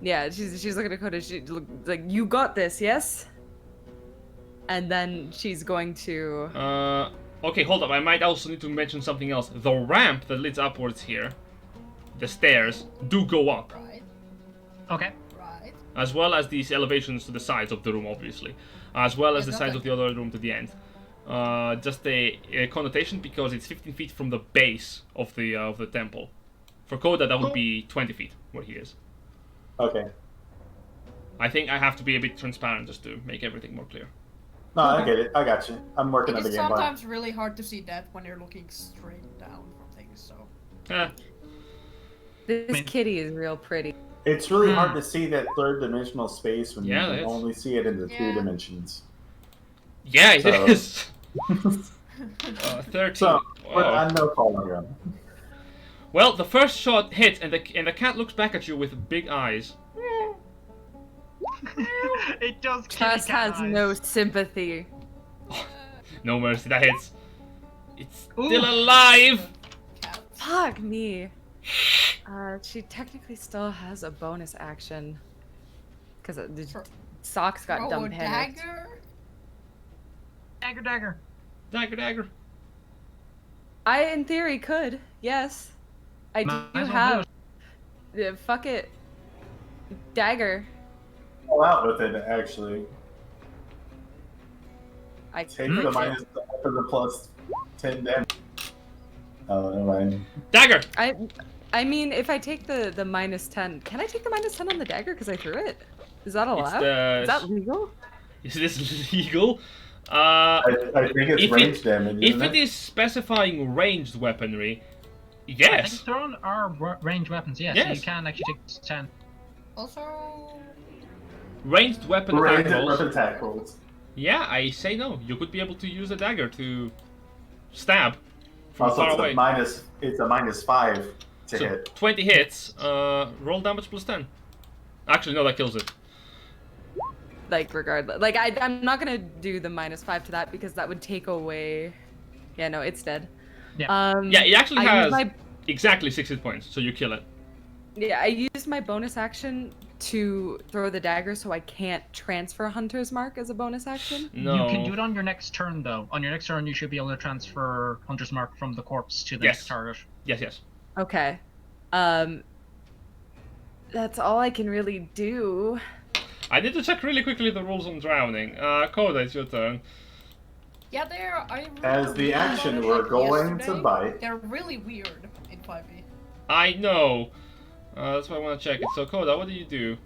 Yeah, she's looking at Coda. She looks like, "You got this, yes?" And then she's going to. Okay, hold up. I might also need to mention something else. The ramp that leads upwards here, the stairs, do go up, Right. Okay. Right. as well as these elevations to the sides of the room, obviously, as well as Yeah, the sides of the other room to the end. Just a connotation because it's 15 feet from the base of the temple. For Koda, that would be 20 feet where he is. Okay. I think I have to be a bit transparent just to make everything more clear. No, I get it. I got you. I'm working It on the is game plan. sometimes really hard to see that when you're looking straight down from things, so... Eh, This kitty is real pretty. It's really hard to see that third dimensional space when Yeah, you it can is. only see it in the two Yeah. dimensions. yeah, it So- is. 13. So, we're Wow. on no call on your. Well, the first shot hits, and the cat looks back at you with big eyes. It does. kitty Trust cat has eyes. no sympathy. No mercy, that hits. It's Ooh. still alive. Cats. Fuck me. She technically still has a bonus action. Because the For- socks got Oh, dumb a panicked. dagger? Dagger, dagger. Dagger, dagger. I, in theory, could. Yes. I do Might as well have. Fuck it. Dagger. All out with it, actually. I Take could. the minus for the plus 10 damage. Oh, never mind. Dagger. I mean, if I take the minus 10, can I take the minus 10 on the dagger because I threw it? Is that allowed? Is that legal? Is this legal? I think it's If range damage. If Isn't it is specifying ranged weaponry, yes. Thrown are ranged weapons, yes. So Yes. you can actually take 10. Also... Ranged weapon Range attack rolls. weapon attack rolls. Yeah, I say no. You could be able to use a dagger to stab from Also, far it's away. it's a -5 to So hit. 20 hits. Roll damage plus 10. Actually, no, that kills it. Like, regardless. Like, I'm not gonna do the minus 5 to that because that would take away... Yeah, no, it's dead. Yeah. Yeah, it actually I has used my... exactly 6 hit points, so you kill it. Yeah, I used my bonus action to throw the dagger so I can't transfer Hunter's Mark as a bonus action. No. You can do it on your next turn, though. On your next turn, you should be able to transfer Hunter's Mark from the corpse to the Yes. next target. Yes, yes. Okay. That's all I can really do. I need to check really quickly the rules on drowning. Koda, it's your turn. Yeah, I As the action, we're going to bite. They're really weird in 5e. I know. That's why I want to check it. So, Koda, what do you do?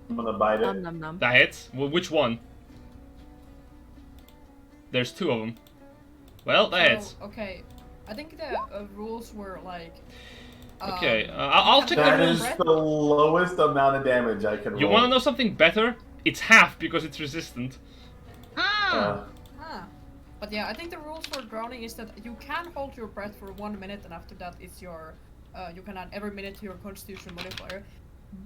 I'm gonna bite Nom it. nom nom. That hits? Well, which one? There's 2 of them. Well, that hits. Okay, I think the rules were like... Okay, I'll check the That rules. is the lowest amount of damage I can roll. You want to know something better? It's half because it's resistant. Uh, But yeah, I think the rules for drowning is that you can hold your breath for 1 minute, and after that it's your... you can add every minute to your constitution modifier.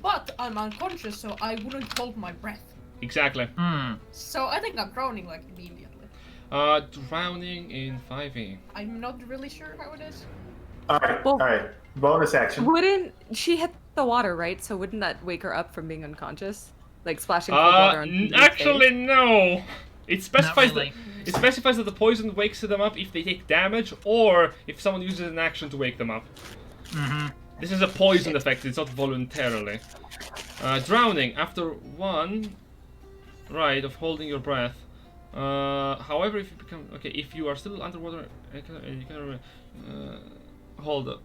But I'm unconscious, so I wouldn't hold my breath. Exactly. So I think I'm drowning like immediately. Drowning in 5e. I'm not really sure how it is. Alright, Well- alright. Bonus action. Wouldn't she hit the water, right? So wouldn't that wake her up from being unconscious? Like splashing cold water on people's Actually, face? no. It specifies really. that it specifies that the poison wakes them up if they take damage, or if someone uses an action to wake them up. This is a poison effect. It's not voluntarily. Drowning after 1, right, of holding your breath. However, if you become if you are still underwater, you can hold up.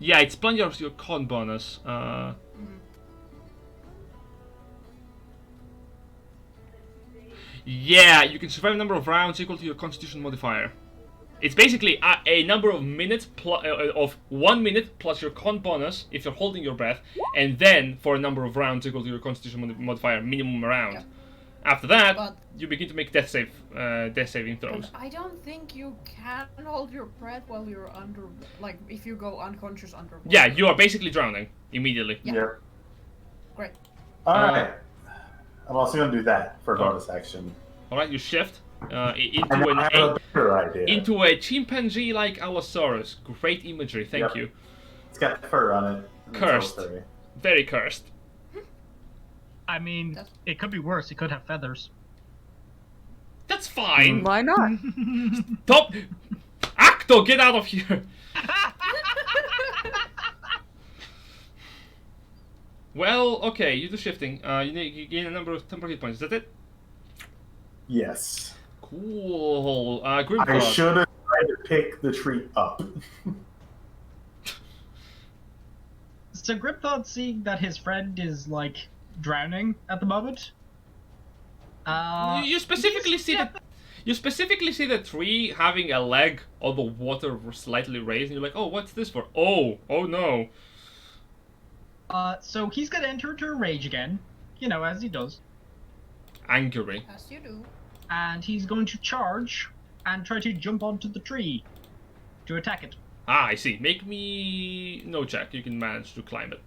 Yeah, it's plus your con bonus. Yeah, you can survive a number of rounds equal to your constitution modifier. It's basically a number of minutes of 1 minute plus your con bonus if you're holding your breath, and then for a number of rounds equal to your constitution modifier, minimum round. Yeah. After that, But- you begin to make death saving throws. I don't think you can hold your breath while you're under... Like, if you go unconscious underwater. Yeah, you are basically drowning immediately. Yeah. Yep. Great. Alright. I'm also gonna do that for bonus action. All right, you shift And into I have a better idea. into a chimpanzee-like Allosaurus. Great imagery, thank Yep. you. It's got fur on it. It's all Cursed. furry. Very cursed. I mean, That's- it could be worse. It could have feathers. That's fine. Why not? Stop! Acto, get out of here! Well, okay, you do shifting. You gain a number of temporary hit points. Is that it? Yes. Cool. I Grimthod. should have tried to pick the tree up. So Grimthod, seeing that his friend is like drowning at the moment. You specifically see that. You specifically see the tree having a leg on the water slightly raised, and you're like, "Oh, what's this for?" Oh no. So he's gonna enter into a rage again, you know, as he does, Angry. As you do. and he's going to charge and try to jump onto the tree to attack it. Ah, I see. Make me no check. You can manage to climb it.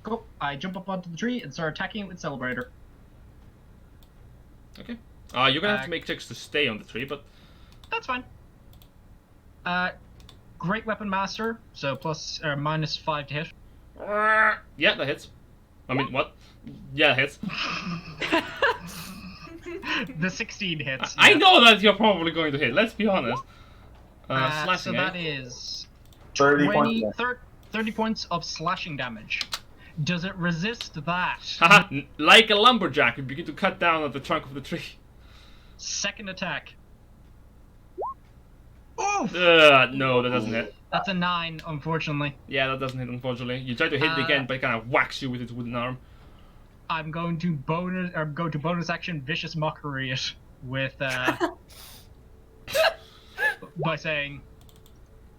Cool. I jump up onto the tree and start attacking it with Celebrator. Okay. You're gonna have to make checks to stay on the tree, but That's fine. Great Weapon Master, so -5 to hit. yeah, that hits. I mean, what? Yeah, that hits. The 16 hits. I yeah. know that you're probably going to hit. Let's be honest. So Slashing, that eh? is 30 20, points. 30 points of slashing damage. Does it resist that? Haha, like a lumberjack, you begin to cut down at the trunk of the tree. Second attack. Oof! No, that doesn't hit. That's a 9, unfortunately. Yeah, that doesn't hit, unfortunately. You try to hit it again, but it kind of whacks you with its wooden arm. I'm going to bonus action Vicious Mockery it with by saying,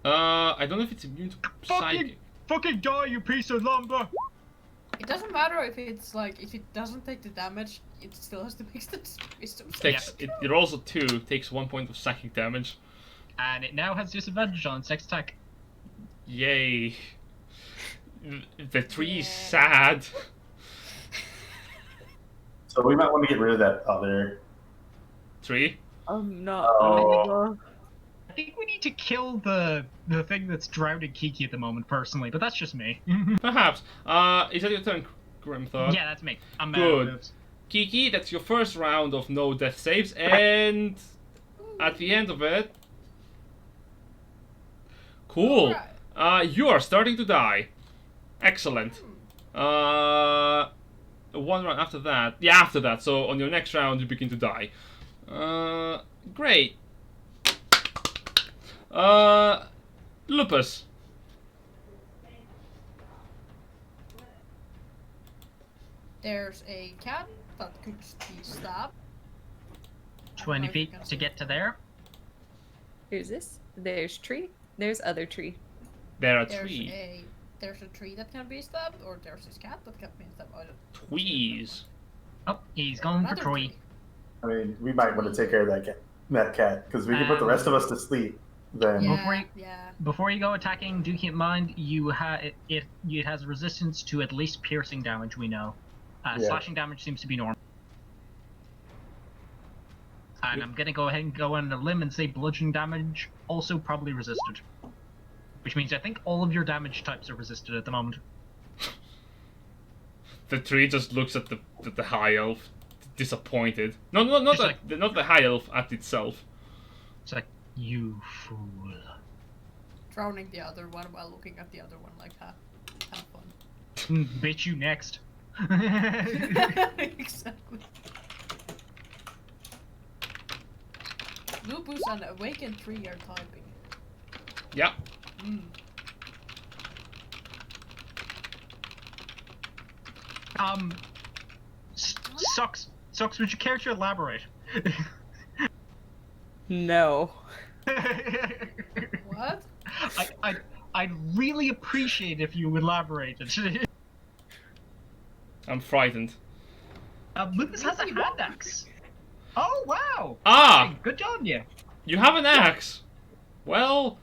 I don't know if it's immune to psychic. fucking die, you piece of lumber! It doesn't matter if it's like, if it doesn't take the damage, it still has to make the wisdom save. Takes it rolls a 2, takes 1 point of psychic damage. And it now has disadvantage on its next attack. Yay. The tree's Yeah. sad. So we might want to get rid of that other. Tree? Not. Oh. I think we need to kill the thing that's drowning Kiki at the moment, personally, but that's just me. Perhaps. Is that your turn, Grimthod? Yeah, that's me. I'm Good. moves. Kiki, that's your first round of no death saves, and at the end of it... Cool. You are starting to die. Excellent. One round after that. Yeah, after that. So on your next round, you begin to die. Great. Lupus. There's a cat that could be stabbed. 20 feet to get to there. Here's this. There's tree. There's other tree. There are There's three. there's a tree that can be stabbed, or there's this cat that can be stabbed. I don't- Tweez. Oh, he's going for Another Troy. I mean, we might want to take care of that cat, because we can put the rest of us to sleep. Then Yeah, Before you- yeah. Before you go attacking, do keep in mind it has resistance to at least piercing damage. We know, Yeah. slashing damage seems to be normal. And I'm gonna go ahead and go on a limb and say bludgeoning damage also probably resisted, which means I think all of your damage types are resisted at the moment. The tree just looks at the high elf, disappointed. No, not Just not the high elf at itself. It's like, you fool. Drowning the other one while looking at the other one like that. Have fun. Bitch, you next. Exactly. Lupus and Awakened Tree are typing. Yeah. Mm. Sucks. Would you care to elaborate? No. What? I'd really appreciate if you elaborated. I'm frightened. Lucas has a hand axe. Oh wow! Ah! Hey, good on you. You have an axe. Well,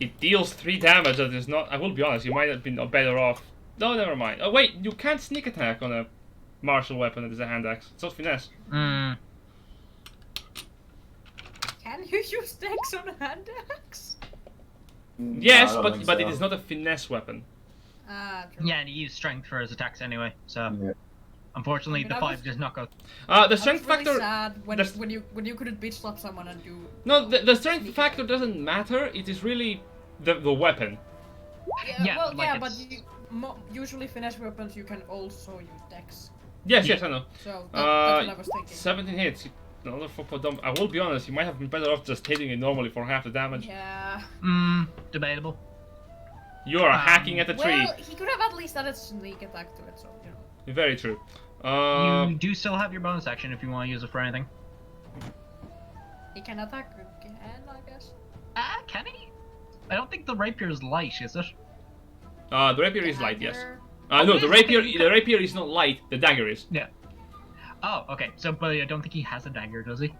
it deals 3 damage. That is not. I will be honest. You might have been better off. No, never mind. Oh wait, you can't sneak attack on a martial weapon that is a hand axe. It's not finesse. Mm. Can you use dex on a hand axe? Yes, I don't but think it so. is not a finesse weapon. Ah, true. Yeah, and he used strength for his attacks anyway. So Yeah. Unfortunately, I mean, the I 5 was- does not go. The strength really factor. sad when, there's- when you couldn't bitch slap someone and do. No, the strength sneak factor attack. doesn't matter. It is really the weapon. Yeah, well, like but it's- usually finesse weapons you can also use dex. Yes, Yeah. yes, I know. So that's what I was thinking. 17 hits. Another 4 dump. I will be honest. You might have been better off just hitting it normally for half the damage. Yeah. Debatable. You are hacking at the tree. Well, he could have at least added sneak attack to it, so you know. Very true. You do still have your bonus action if you want to use it for anything. He can attack again, I guess. Can he? I don't think the rapier is light, is it? The rapier is light, yes. Dagger. No, the yes, rapier. okay, The rapier is not light. The dagger is. Yeah. Oh, okay. So, but I don't think he has a dagger, does he?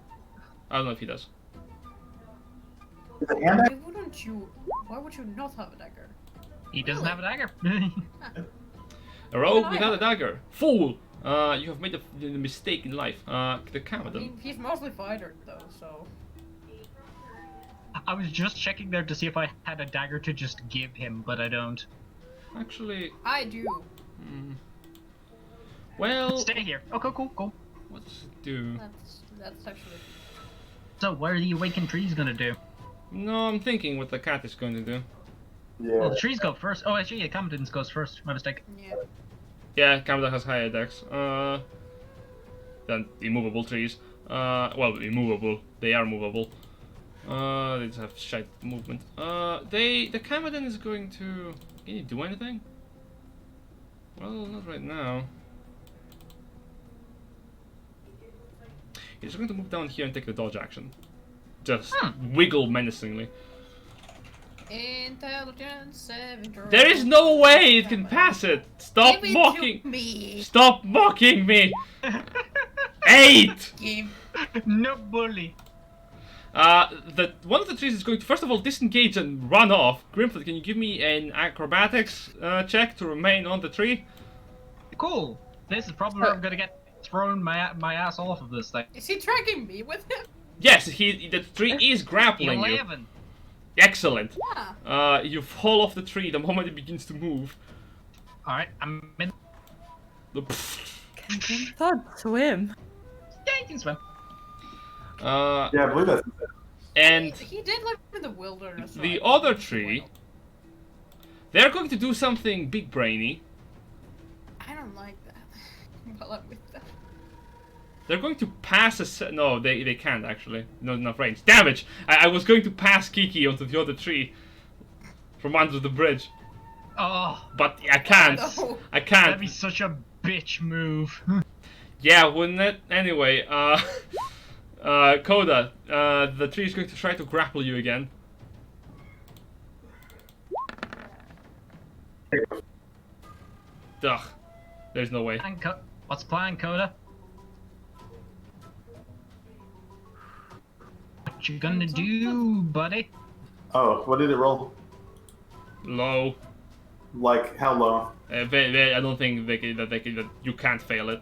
I don't know if he does. Is it hand Why wouldn't you? Why would you not have a dagger? He doesn't have a dagger. A rogue I without a have? dagger. Fool! You have made the mistake in life. The I Camadon. mean, he's mostly fighter though, so. I was just checking there to see if I had a dagger to just give him, but I don't. Actually, I do. well, Stay here. Okay, cool. what does it do? That's actually. So, what are the awakened trees gonna do? No, I'm thinking what the cat is going to do. Well, Yeah. the trees go first. Oh, actually, yeah, Camadon's goes first. My mistake. Yeah. Yeah, Camadon has higher dex. Than immovable trees. Well, immovable. They are movable. They just have shite movement. The Camadon is going to. Can you do anything? Well, not right now. He's going to move down here and take the dodge action. Just wiggle menacingly. Intelligence 7. There is no way it can pass it! Stop Give it mocking! to me. Stop mocking me! 8! Give. No bully. One of the trees is going to first of all disengage and run off. Grimthod, can you give me an acrobatics check to remain on the tree? Cool. This is probably where I'm gonna get thrown my ass off of this thing. Is he dragging me with him? Yes, the tree is grappling you. 11. Excellent. Yeah. You fall off the tree the moment it begins to move. All right, I'm in. Can Grimthod swim? Yeah, you can swim. Yeah, I believe that's. And He did live in the wilderness. the right? other tree, they're going to do something big brainy. I don't like that. Well, I'm with that. They're going to pass no, they can't actually. Not enough range. Damage! I was going to pass Kiki onto the other tree from under the bridge, Oh, but I can't. No. I that'd can't. be such a bitch move. Yeah, wouldn't it? Anyway, Coda, the tree is going to try to grapple you again. Ugh. There's no way. What's the plan, Coda? What you gonna do, buddy? Oh, what did it roll? Low. Like how low? I don't think that you can't fail it.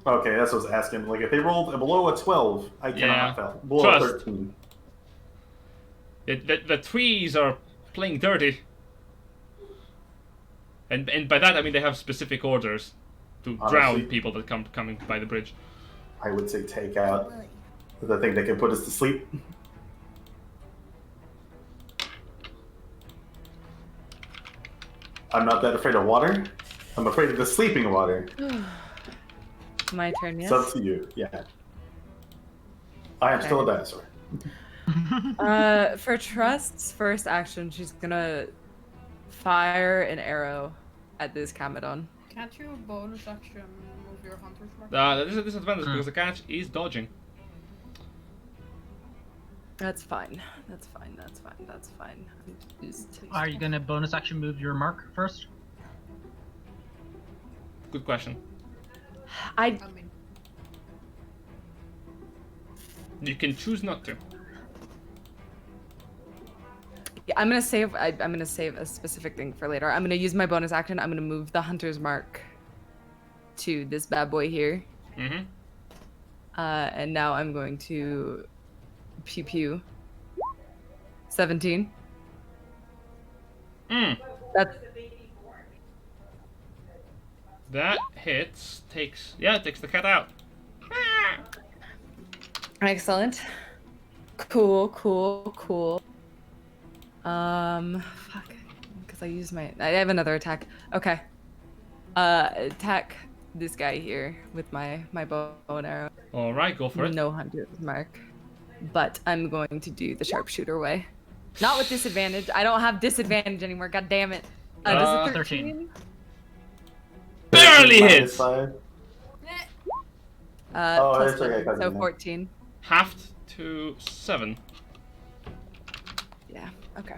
Okay, that's what I was asking. Like if they rolled below a 12, I cannot Yeah. fail. Below a Trust. 13. The trees are playing dirty. And by that I mean they have specific orders to drown Honestly. people that coming by the bridge. I would say take out the thing that can put us to sleep. I'm not that afraid of water. I'm afraid of the sleeping water. My turn, yes? It's up to you. Yeah. I am still a dinosaur. For Trust's first action, she's gonna fire an arrow at this Camadon. Can't you bonus action move your hunter's mark? That is a disadvantage because the catch is dodging. That's fine. That's fine. That's fine. That's fine. Are you gonna bonus action move your mark first? Good question. I mean, You can choose not to. I'm gonna save. I'm gonna save a specific thing for later. I'm gonna use my bonus action. I'm gonna move the hunter's mark to this bad boy here. Mm-hmm. And now I'm going to pew pew. 17. Mm. That's That hits. Takes the cat out. Excellent. Cool. Fuck. Because I used I have another attack. Okay. Attack this guy here with my bow and arrow. All right, go for it. No hunter's mark. But I'm going to do the sharpshooter way. Not with disadvantage. I don't have disadvantage anymore. God damn it. Does it 13? Barely Minus hits. 5. Plus that's okay, 7, so cousin. 14. Halved to 7. Yeah, okay.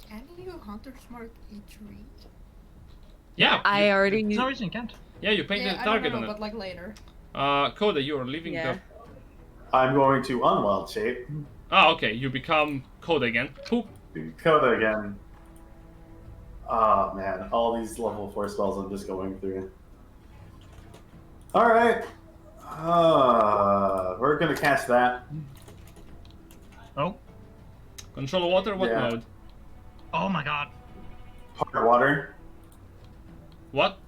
Can you hunter's mark a tree? Yeah. I already There's used... no reason you can't. Yeah, you painted Yeah, the I target don't on know, it. but like later. Coda, you are leaving Yeah. the. I'm going to unwild shape. Ah, okay. You become Coda again. Poop. Coda again. Ah, man. All these level 4 spells I'm just going through. Alright. We're gonna cast that. Oh. Control water. What Yeah. mode? Oh my god. Park water. What?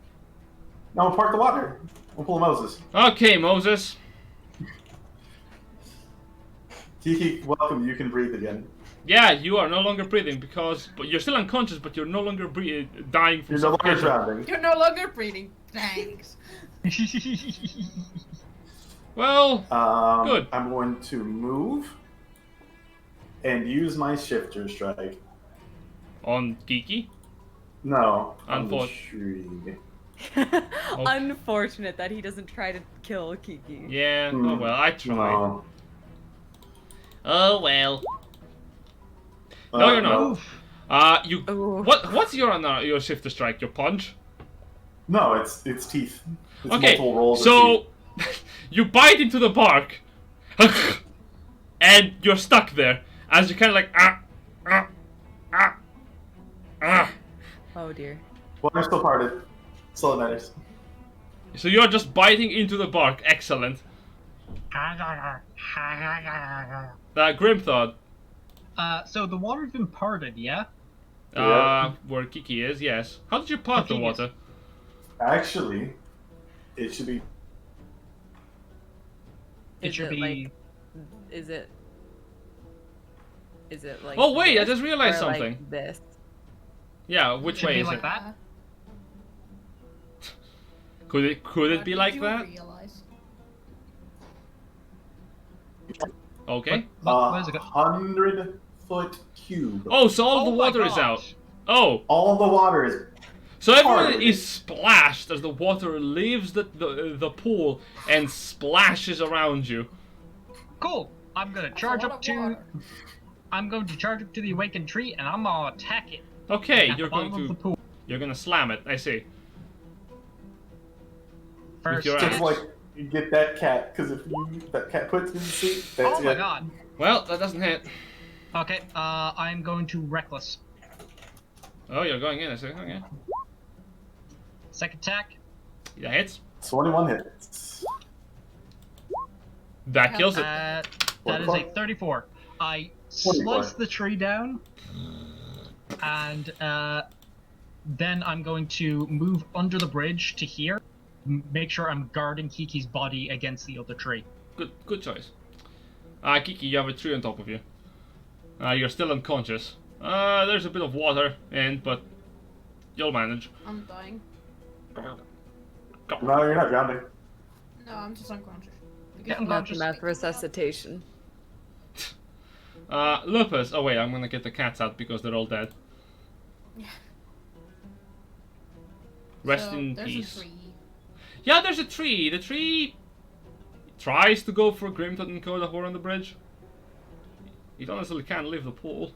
No, park the water. We'll pull Moses. Okay, Moses. Kiki, welcome. You can breathe again. Yeah, you are no longer breathing but you're still unconscious, but you're no longer dying from You're no longer suffocation. drowning. You're no longer breathing. Thanks. Well, good. I'm going to move and use my shifter strike. On Kiki. No, on the Unfortunate. tree. Unfortunate that he doesn't try to kill Kiki. Yeah. Hmm. Oh well, I tried. No. Oh well. No, you're not. No. Ooh. What's your shifter strike? Your punch? No, it's teeth. It's Okay, multiple rolls of so you bite into the bark, and you're stuck there as you kind of like Oh dear. teeth. Well, I'm still parted. Still matters. So you're just biting into the bark. Excellent. Grimthod. So the water's been parted, yeah? Yeah. Where Kiki is, yes. How did you part the Kiki is- water? Actually, it should be. It Is should it be. like- Is it like... Oh wait, I this just realized or like something. this? Yeah, which Should way be is like it? that? Could it be What like did that? you realize? Okay. Where's it go? 100-foot cube. Oh, so all Oh the my water is God. out. Oh, All the water is. so everyone Hardly. is splashed as the water leaves the pool and splashes around you. Cool. I'm gonna That's a charge lot up of to. water. I'm going to charge up to the awakened tree, and I'm gonna attack it. Okay, at you're the bottom going of the to pool. you're gonna slam it. I see. First. your Just axe. like you get that cat, because if that cat puts you to sleep, that's Oh my it. god. Well, that doesn't hit. Okay. I'm going to reckless. Oh, you're going in. I see. Okay. Second attack. That hits. 21 hits. That kills it. That is a 34. I 24. slice the tree down, and then I'm going to move under the bridge to here. Make sure I'm guarding Kiki's body against the other tree. Good choice. Kiki, you have a tree on top of you. You're still unconscious. There's a bit of water in, but you'll manage. I'm dying. No, you're not drowning. No, I'm just unconscious. Yeah, I'm Not unconscious. enough resuscitation. Lupus. Oh wait, I'm gonna get the cats out because they're all dead. Yeah. Rest So, in there's peace. A tree. Yeah, there's a tree. The tree tries to go for Grimthod and Coda who are on the bridge. It honestly can't leave the pool.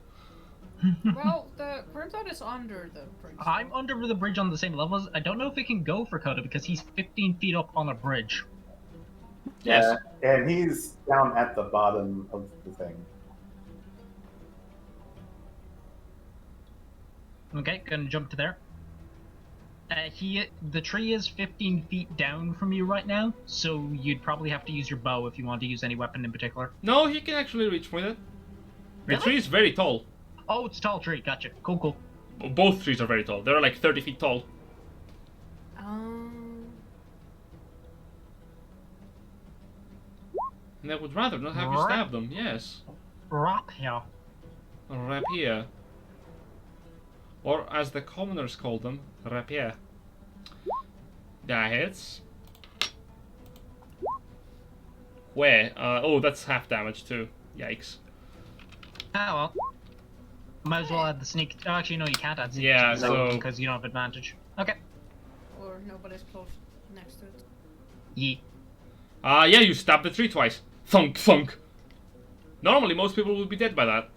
Well, the Grimthod is under the bridge. I'm under the bridge on the same level. I don't know if it can go for Coda because he's 15 feet up on a bridge. Yes. Yeah, and he's down at the bottom of the thing. Okay, gonna jump to there. The tree is 15 feet down from you right now, so you'd probably have to use your bow if you want to use any weapon in particular. No, he can actually reach with it. The Really? tree is very tall. Oh, it's a tall tree. Gotcha. Cool, cool. Both trees are very tall. They're like 30 feet tall. And I would rather not have you stab them, yes. Rapier. Rapier. Or as the commoners call them, rapier. That hits. Where? Oh, that's half damage too. Yikes. Oh well. Might as well add the sneak. Oh, actually, no, you can't add sneak. Yeah, check so- because you don't have advantage. Okay. Or nobody's close next to it. Yeet. Yeah, you stabbed the tree twice. Thunk, thunk. Normally, most people would be dead by that.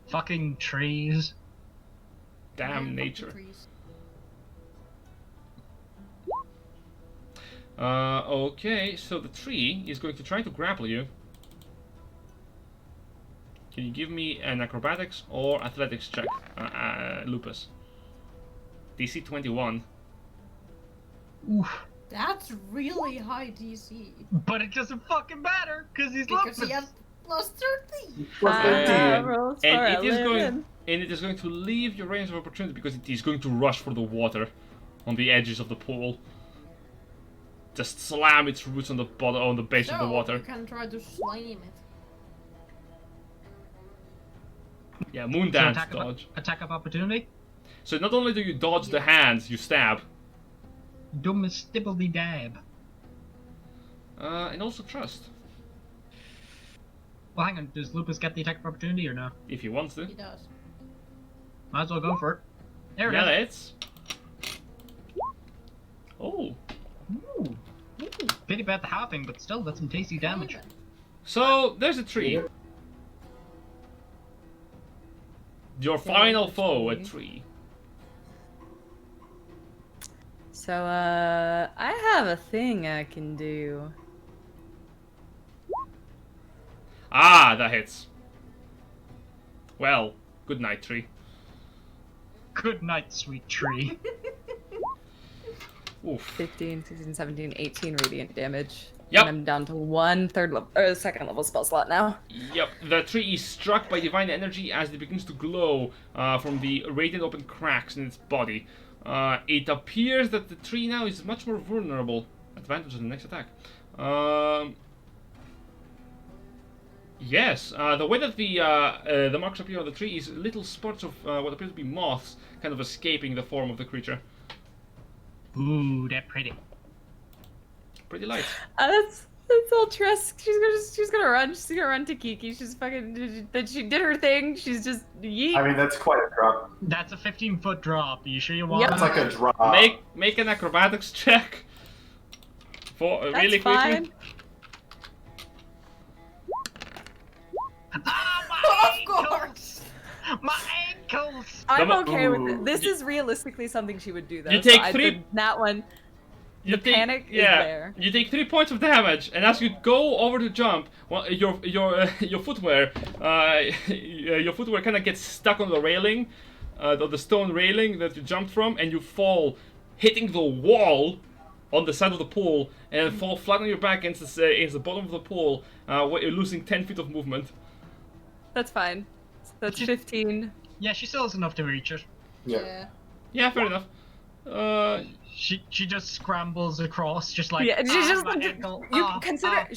Fucking trees. Damn Yeah, nature. fucking trees. Okay, so the tree is going to try to grapple you. Can you give me an acrobatics or athletics check, Lupus? DC 21. Oof. That's really high DC. But it doesn't fucking matter, because he's Because Lupus. he has plus 13. Plus 13. Rolls And for it a is going, living. and it is going to leave your range of opportunity because it is going to rush for the water on the edges of the pool. Just slam its roots on the bottom, on the base of the So, water. you can try to slime it. Yeah, moon So dance attack dodge. attack of opportunity. So not only do you dodge the hands, you stab. Dumbest stibbledy dab. And also trust, Well, hang on. Does Lupus get the attack of opportunity or no? if he wants to. He does. Might as well go for it. There it Yeah, is. that's. Oh. Ooh. Pity about the hopping, but still, that's some tasty damage. Even. So there's a tree. Your final foe, a tree. So, I have a thing I can do. Ah, that hits. Well, good night, tree. Good night, sweet tree. Oof. 15, 16, 17, 18 radiant damage. Yep. And I'm down to second level spell slot now. Yep, the tree is struck by divine energy as it begins to glow from the radiant open cracks in its body. It appears that the tree now is much more vulnerable. Advantage on the next attack. Yes, the way that the marks appear on the tree is little spots of what appears to be moths kind of escaping the form of the creature. Ooh, that pretty. Pretty light. That's all Tress. She's gonna run. She's gonna run to Kiki. She's fucking. That she did her thing. She's just yeet. I mean, that's quite a drop. That's a 15-foot drop. Are you sure you want Yep. it? It's like a drop. Make an acrobatics check. For That's really fine. quickly. Ah, my Of course! My ankles! I'm Come on. okay with Ooh. it. This is realistically something she would do though. You take so three- that one. You The panic is there. You take 3 points of damage, and as you go over to jump, well, your footwear, your footwear kind of gets stuck on the railing, the stone railing that you jumped from, and you fall, hitting the wall on the side of the pool, and fall flat on your back against the bottom of the pool, where you're losing 10 feet of movement. That's fine. That's 15. Yeah, she still has enough to reach it. Yeah. Yeah, fair enough. She just scrambles across, just like Yeah, she's just my like ankle. you consider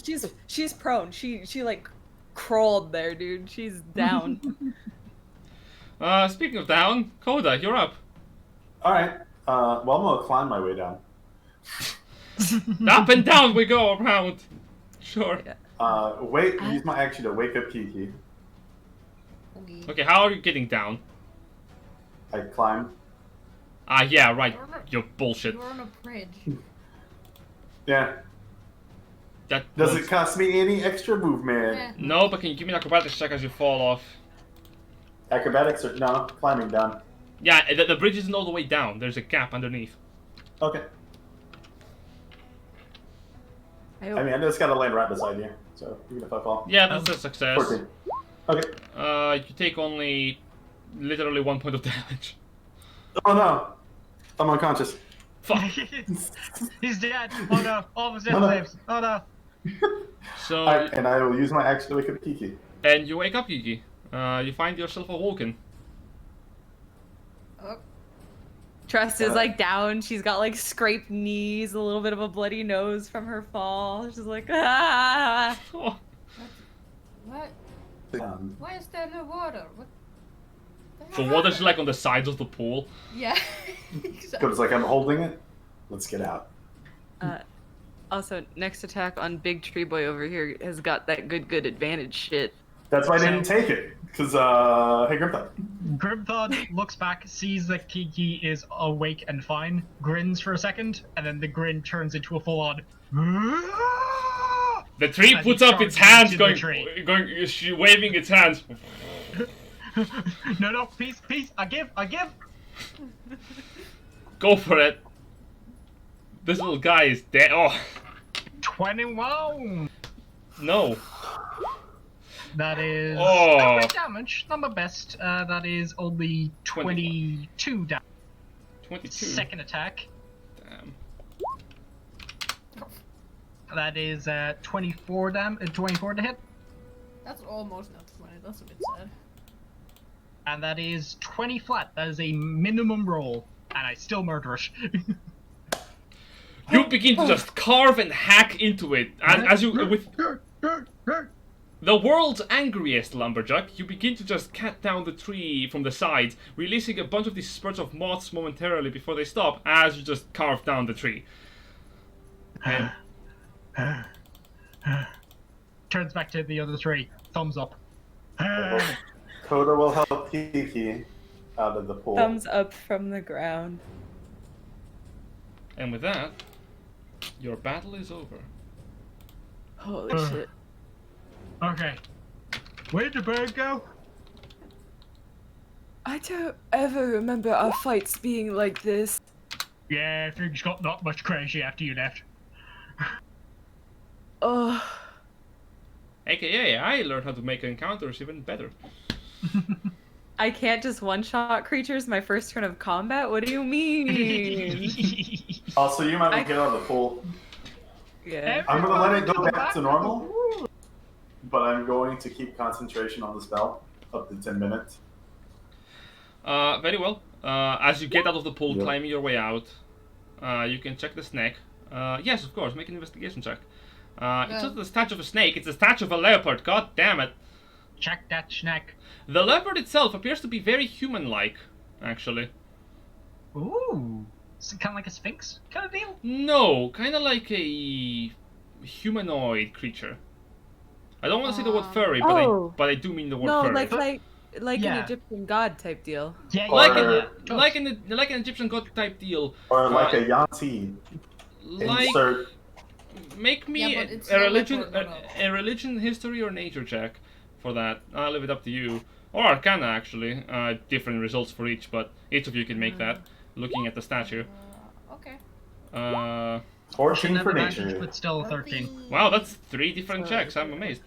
she's prone. She like crawled there, dude. She's down. Speaking of down, Coda, you're up. Alright. Well, I'm gonna climb my way down. Up and down we go around. Sure. Yeah. Use my action to wake up Kiki. Okay. Okay, how are you getting down? I climb. Yeah, right. You're bullshit. You're on a bridge. Yeah. That Does won't- it cost me any extra movement? Yeah. No, but can you give me an acrobatics check as you fall off? Acrobatics or no? Climbing down. Yeah, the bridge isn't all the way down. There's a gap underneath. Okay. I I mean, I just gotta land right beside you. So even if I fall. Yeah, that's a success. 14. Okay. You take only literally 1 point of damage. Oh no! I'm unconscious. Fuck. He's dead. Oh no! All of his No, no. saves. Oh no! So, And I will use my action to wake up Kiki. and you wake up, Gigi. You find yourself awoken. Oh. Trust is like down. She's got like scraped knees, a little bit of a bloody nose from her fall. She's like, ah. Oh, What? Um, Why is there no water? What? the water's like on the sides of the pool. Yeah. Coda's like, I'm holding it. Let's get out. Also, next attack on Big Tree Boy over here has got that good advantage shit. That's why I didn't take it. Because, hey, Grimthod. Grimthod looks back, sees that Kiki is awake and fine, grins for a second, and then the grin turns into a full-on. The tree As puts he up its charges hands, into the tree. waving its hands. No, peace, I give. Go for it. This little guy is dead. Oh, 21! no. That is Oh. not much damage, not my best. That is only 22 damage. 22. Second attack. Damn. That is 24 to hit. That's almost not 20. That's a bit sad. And that is 20 flat. That is a minimum roll. And I still murder it. You begin to just carve and hack into it, and as you with the world's angriest lumberjack, you begin to just cut down the tree from the sides, releasing a bunch of these spurts of moths momentarily before they stop as you just carve down the tree. And Turns back to the other three. Thumbs up. Coda will help Kiki out of the pool. Thumbs up from the ground. with that, your battle is over. Holy shit. Okay. Where'd the bird go? I don't ever remember our fights being like this. Yeah, things got not much crazy after you left. Oh. AKA, I learned how to make encounters even better. I can't just one-shot creatures my first turn of combat? What do you mean? Also, you might get out of the pool. Yeah. I'm gonna let it go back to normal, but I'm going to keep concentration on the spell up to 10 minutes. Very well. As you get out of the pool, Yep. climbing your way out, you can check the snake. Yes, of course, make an investigation check. It's not the statue of a snake, it's the statue of a leopard, god damn it. Check that snack. The leopard itself appears to be very human-like, actually. Ooh. Kind of like a sphinx kind of deal? No, kind of like a humanoid creature. I don't want to say the word furry, but Oh. I do mean the word No, furry. like Yeah. an Egyptian god type deal. Yeah, like yeah. like an Egyptian god type deal. Or like a Yanti. Like Insert. make me Yeah, but it's a not religion leopard, no. a religion, history, or nature check for that. I'll leave it up to you. Or Arcana actually. Different results for each, but each of you can make that. Looking at the statue. Okay. 14 for Advantage, nature. but still 13. Wow, that's 3 different checks. I'm amazed.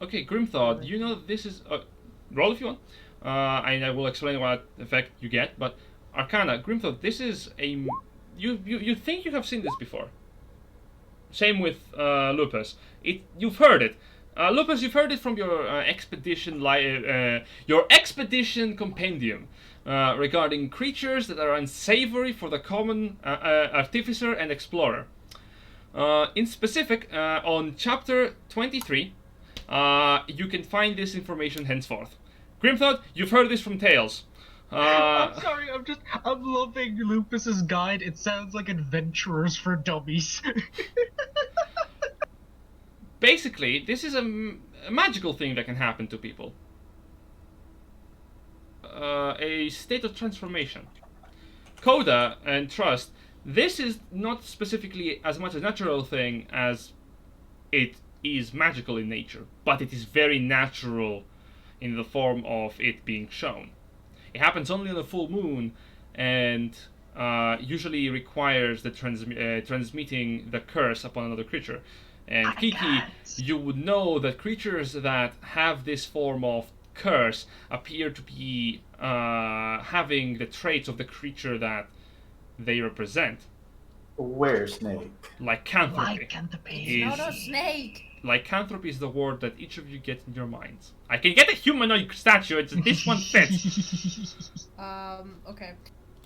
Okay, Grimthod, you know this is... roll if you want. And I will explain what effect you get, but Arcana, Grimthod, this is a... You think you have seen this before. Same with Lupus. You've heard it. Lupus, you've heard it from your your expedition compendium regarding creatures that are unsavory for the common artificer and explorer. In specific, on chapter 23, you can find this information henceforth. Grimthod, you've heard this from Tales. I'm sorry, I'm loving Lupus's guide. It sounds like Adventurers for Dummies. Basically, this is a magical thing that can happen to people. A state of transformation. Coda and Trust, this is not specifically as much a natural thing as it is magical in nature, but it is very natural in the form of it being shown. It happens only on a full moon, and usually requires the transmitting the curse upon another creature. And Kiki, you would know that creatures that have this form of curse appear to be having the traits of the creature that they represent. Where, Snake? Lycanthropy. Lycanthropy. Is Not a snake! lycanthropy is the word that each of you get in your minds. I can get a humanoid statue. This one fits. Okay.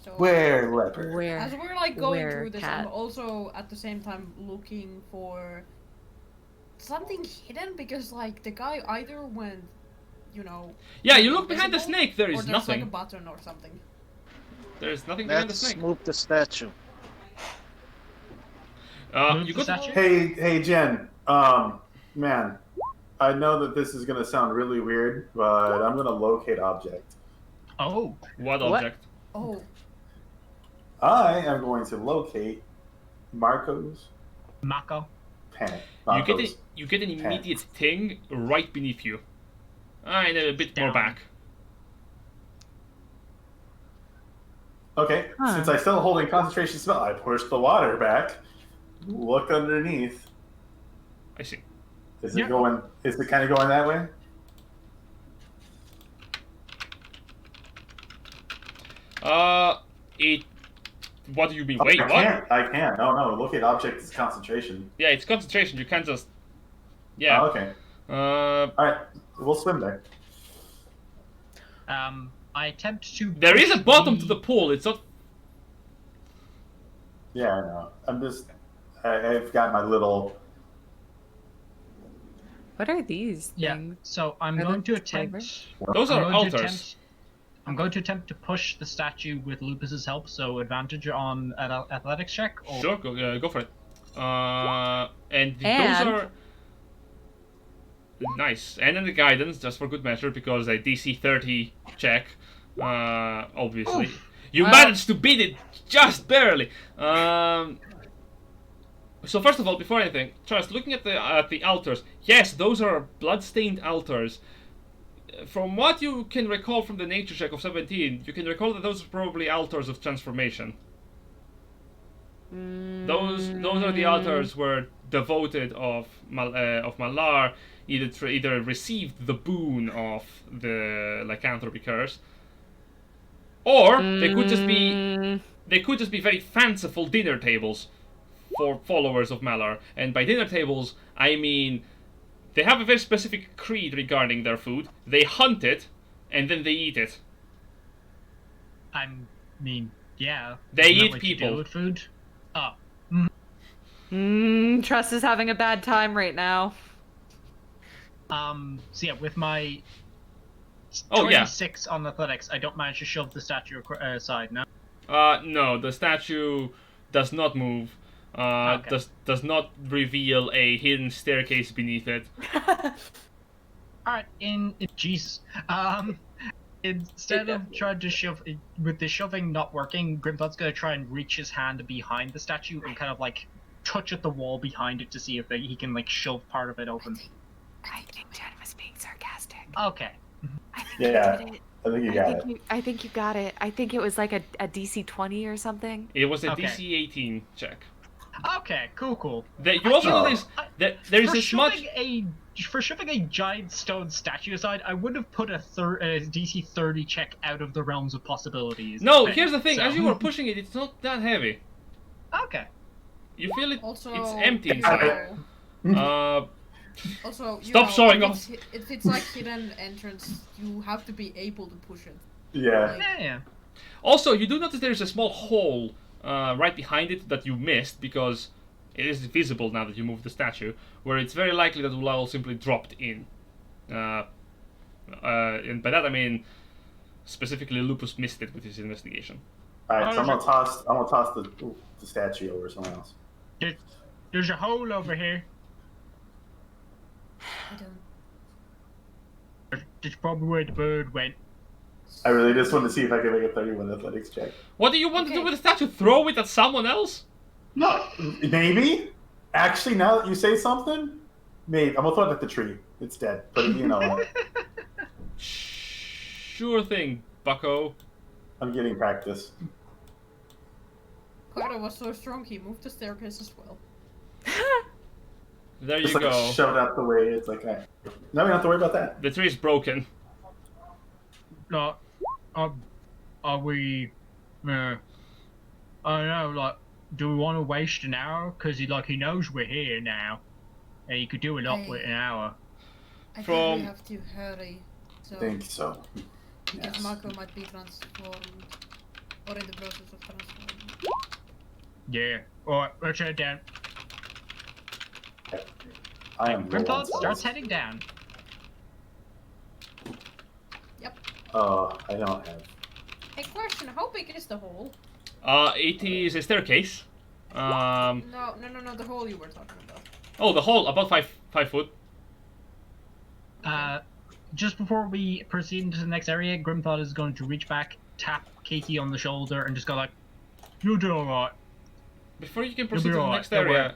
So Where leopard? Where? as we're like going Where through this, cat? I'm also at the same time looking for something hidden because like the guy either went, Yeah, you look behind the invisible, snake. There or is there's nothing. like a button or something. There is nothing behind the Let's snake. move the statue. Move You the got statue? Hey, Jen. Man, I know that this is gonna sound really weird, but I'm gonna locate object. Oh, what What? object? Oh, I am going to locate Marco's Maako. pant. You get an immediate thing right beneath you. And a bit more Down. back. Okay, Huh. since I'm still holding concentration spell, I push the water back. Look underneath. I see. Is it Yeah. going? Is it kind of going that way? It. What do you mean? Oh, Wait, I what? can't. I can't. No. Locate object is concentration. Yeah, it's concentration. You can't just. Yeah. Oh, okay. Uh, All right. We'll swim there. I attempt to. there is a push bottom to the pool. It's not. Yeah, I know. I'm just. I've got my little. What are these Yeah. things? So I'm Are going they to attempt. Those I'm are going to altars. I'm going to attempt to push the statue with Lupus's help. So advantage on an athletics check. Or... Sure, go for it. And those And- are. Nice. And then the guidance, just for good measure, because a DC 30 check. Obviously. You Well- managed to beat it just barely. So first of all, before anything, Trust, looking at the altars, yes, those are blood-stained altars. From what you can recall from the nature check of 17, you can recall that those are probably altars of transformation. Those are the altars where devoted of Malaar either received the boon of the lycanthropy curse, or they could just be very fanciful dinner tables for followers of Malaar. And by dinner tables, I mean they have a very specific creed regarding their food. They hunt it, and then they eat it. I mean, yeah. They isn't that eat what you do people. with food. Oh, Trust is having a bad time right now. so yeah, with my Oh, yeah. 26 on athletics, I don't manage to shove the statue aside. No. No, the statue does not move. Okay. Does not reveal a hidden staircase beneath it. All right. Jesus. Instead of trying to shove, with the shoving not working, Grimthod's gonna try and reach his hand behind the statue and kind of like touch at the wall behind it to see if he can like shove part of it open. I think Jen was being sarcastic. Okay. I think Yeah. you did it. I think you got it. I think you got it. I think it was like a DC 20 or something. It was a Okay. DC 18 check. Okay. Cool. You also know this. There is For this much. shoving a giant stone statue aside, I would have put a DC 30 check out of the realms of possibilities. No, here's the thing. So- As you were pushing it, it's not that heavy. Okay. You feel it. also It's empty you inside. know- Uh, Also, you Stop know, showing if off. if it's like hidden entrance, you have to be able to push it. Yeah. Yeah. Also, you do notice there is a small hole right behind it that you missed because it is visible now that you moved the statue, where it's very likely that Ullal simply dropped in. And by that I mean specifically Lupus missed it with his investigation. All right. So I'm gonna toss the statue over to someone else. There's a hole over here. I don't. That's probably where the bird went. I really just wanted to see if I could make a 31 athletics check. What do you want to do Okay. with the statue? Throw it at someone else? No, maybe. Actually, now that you say something, maybe I'm gonna throw it at the tree. It's dead, but you know, Sure thing, bucko. I'm getting practice. Carter was so strong he moved the staircase as well. There you Just like go. shove it out the way. It's like, now we don't have to worry about that. The tree is broken. Like, are we? I don't know. Like, do we want to waste an hour? Cause he knows we're here now. You could do a lot with an hour. I think From- we have to hurry. So I think so. because Yes. Maako might be transformed, or in the process of transforming. Yeah. Alright, let's head down. I am low on Grimthod starts spells. heading down. I don't have. Hey, question: how big is the hole? It is a staircase. No, the hole you were talking about. Oh, the hole about 5 foot. Just before we proceed into the next area, Grimthod is going to reach back, tap Kiki on the shoulder, and just go like, "You do alright." Before you can You'll proceed be to the alright, next don't worry. area,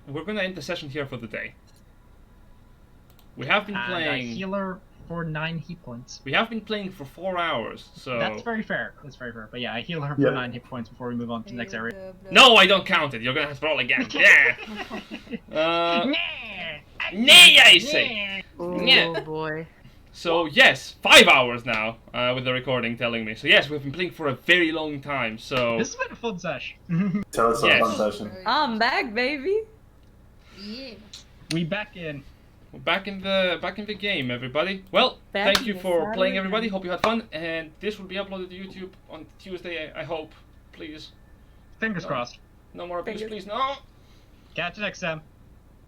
we're gonna end the session here for the day. We have been And a playing. healer for 9 hit points. We have been playing for 4 hours, so. That's very fair. That's very fair. But yeah, I heal her for Yeah. 9 hit points before we move on to the next area. No, I don't count it. You're gonna have to roll again. Yeah. Nah. Nay, I say. Oh Yeah. boy. So yes, 5 hours now with the recording telling me. So yes, we've been playing for a very long time. So This has been a fun sesh. Tell us Yes. a fun session. I'm back, baby. Yeah. We back in. we're back in the game, everybody. Well, Back thank in you the for saddle playing, everybody. again. Hope you had fun, and this will be uploaded to YouTube on Tuesday. I hope. Please, Fingers No. crossed. no more abuse, Fingers- please. No. Catch you next time.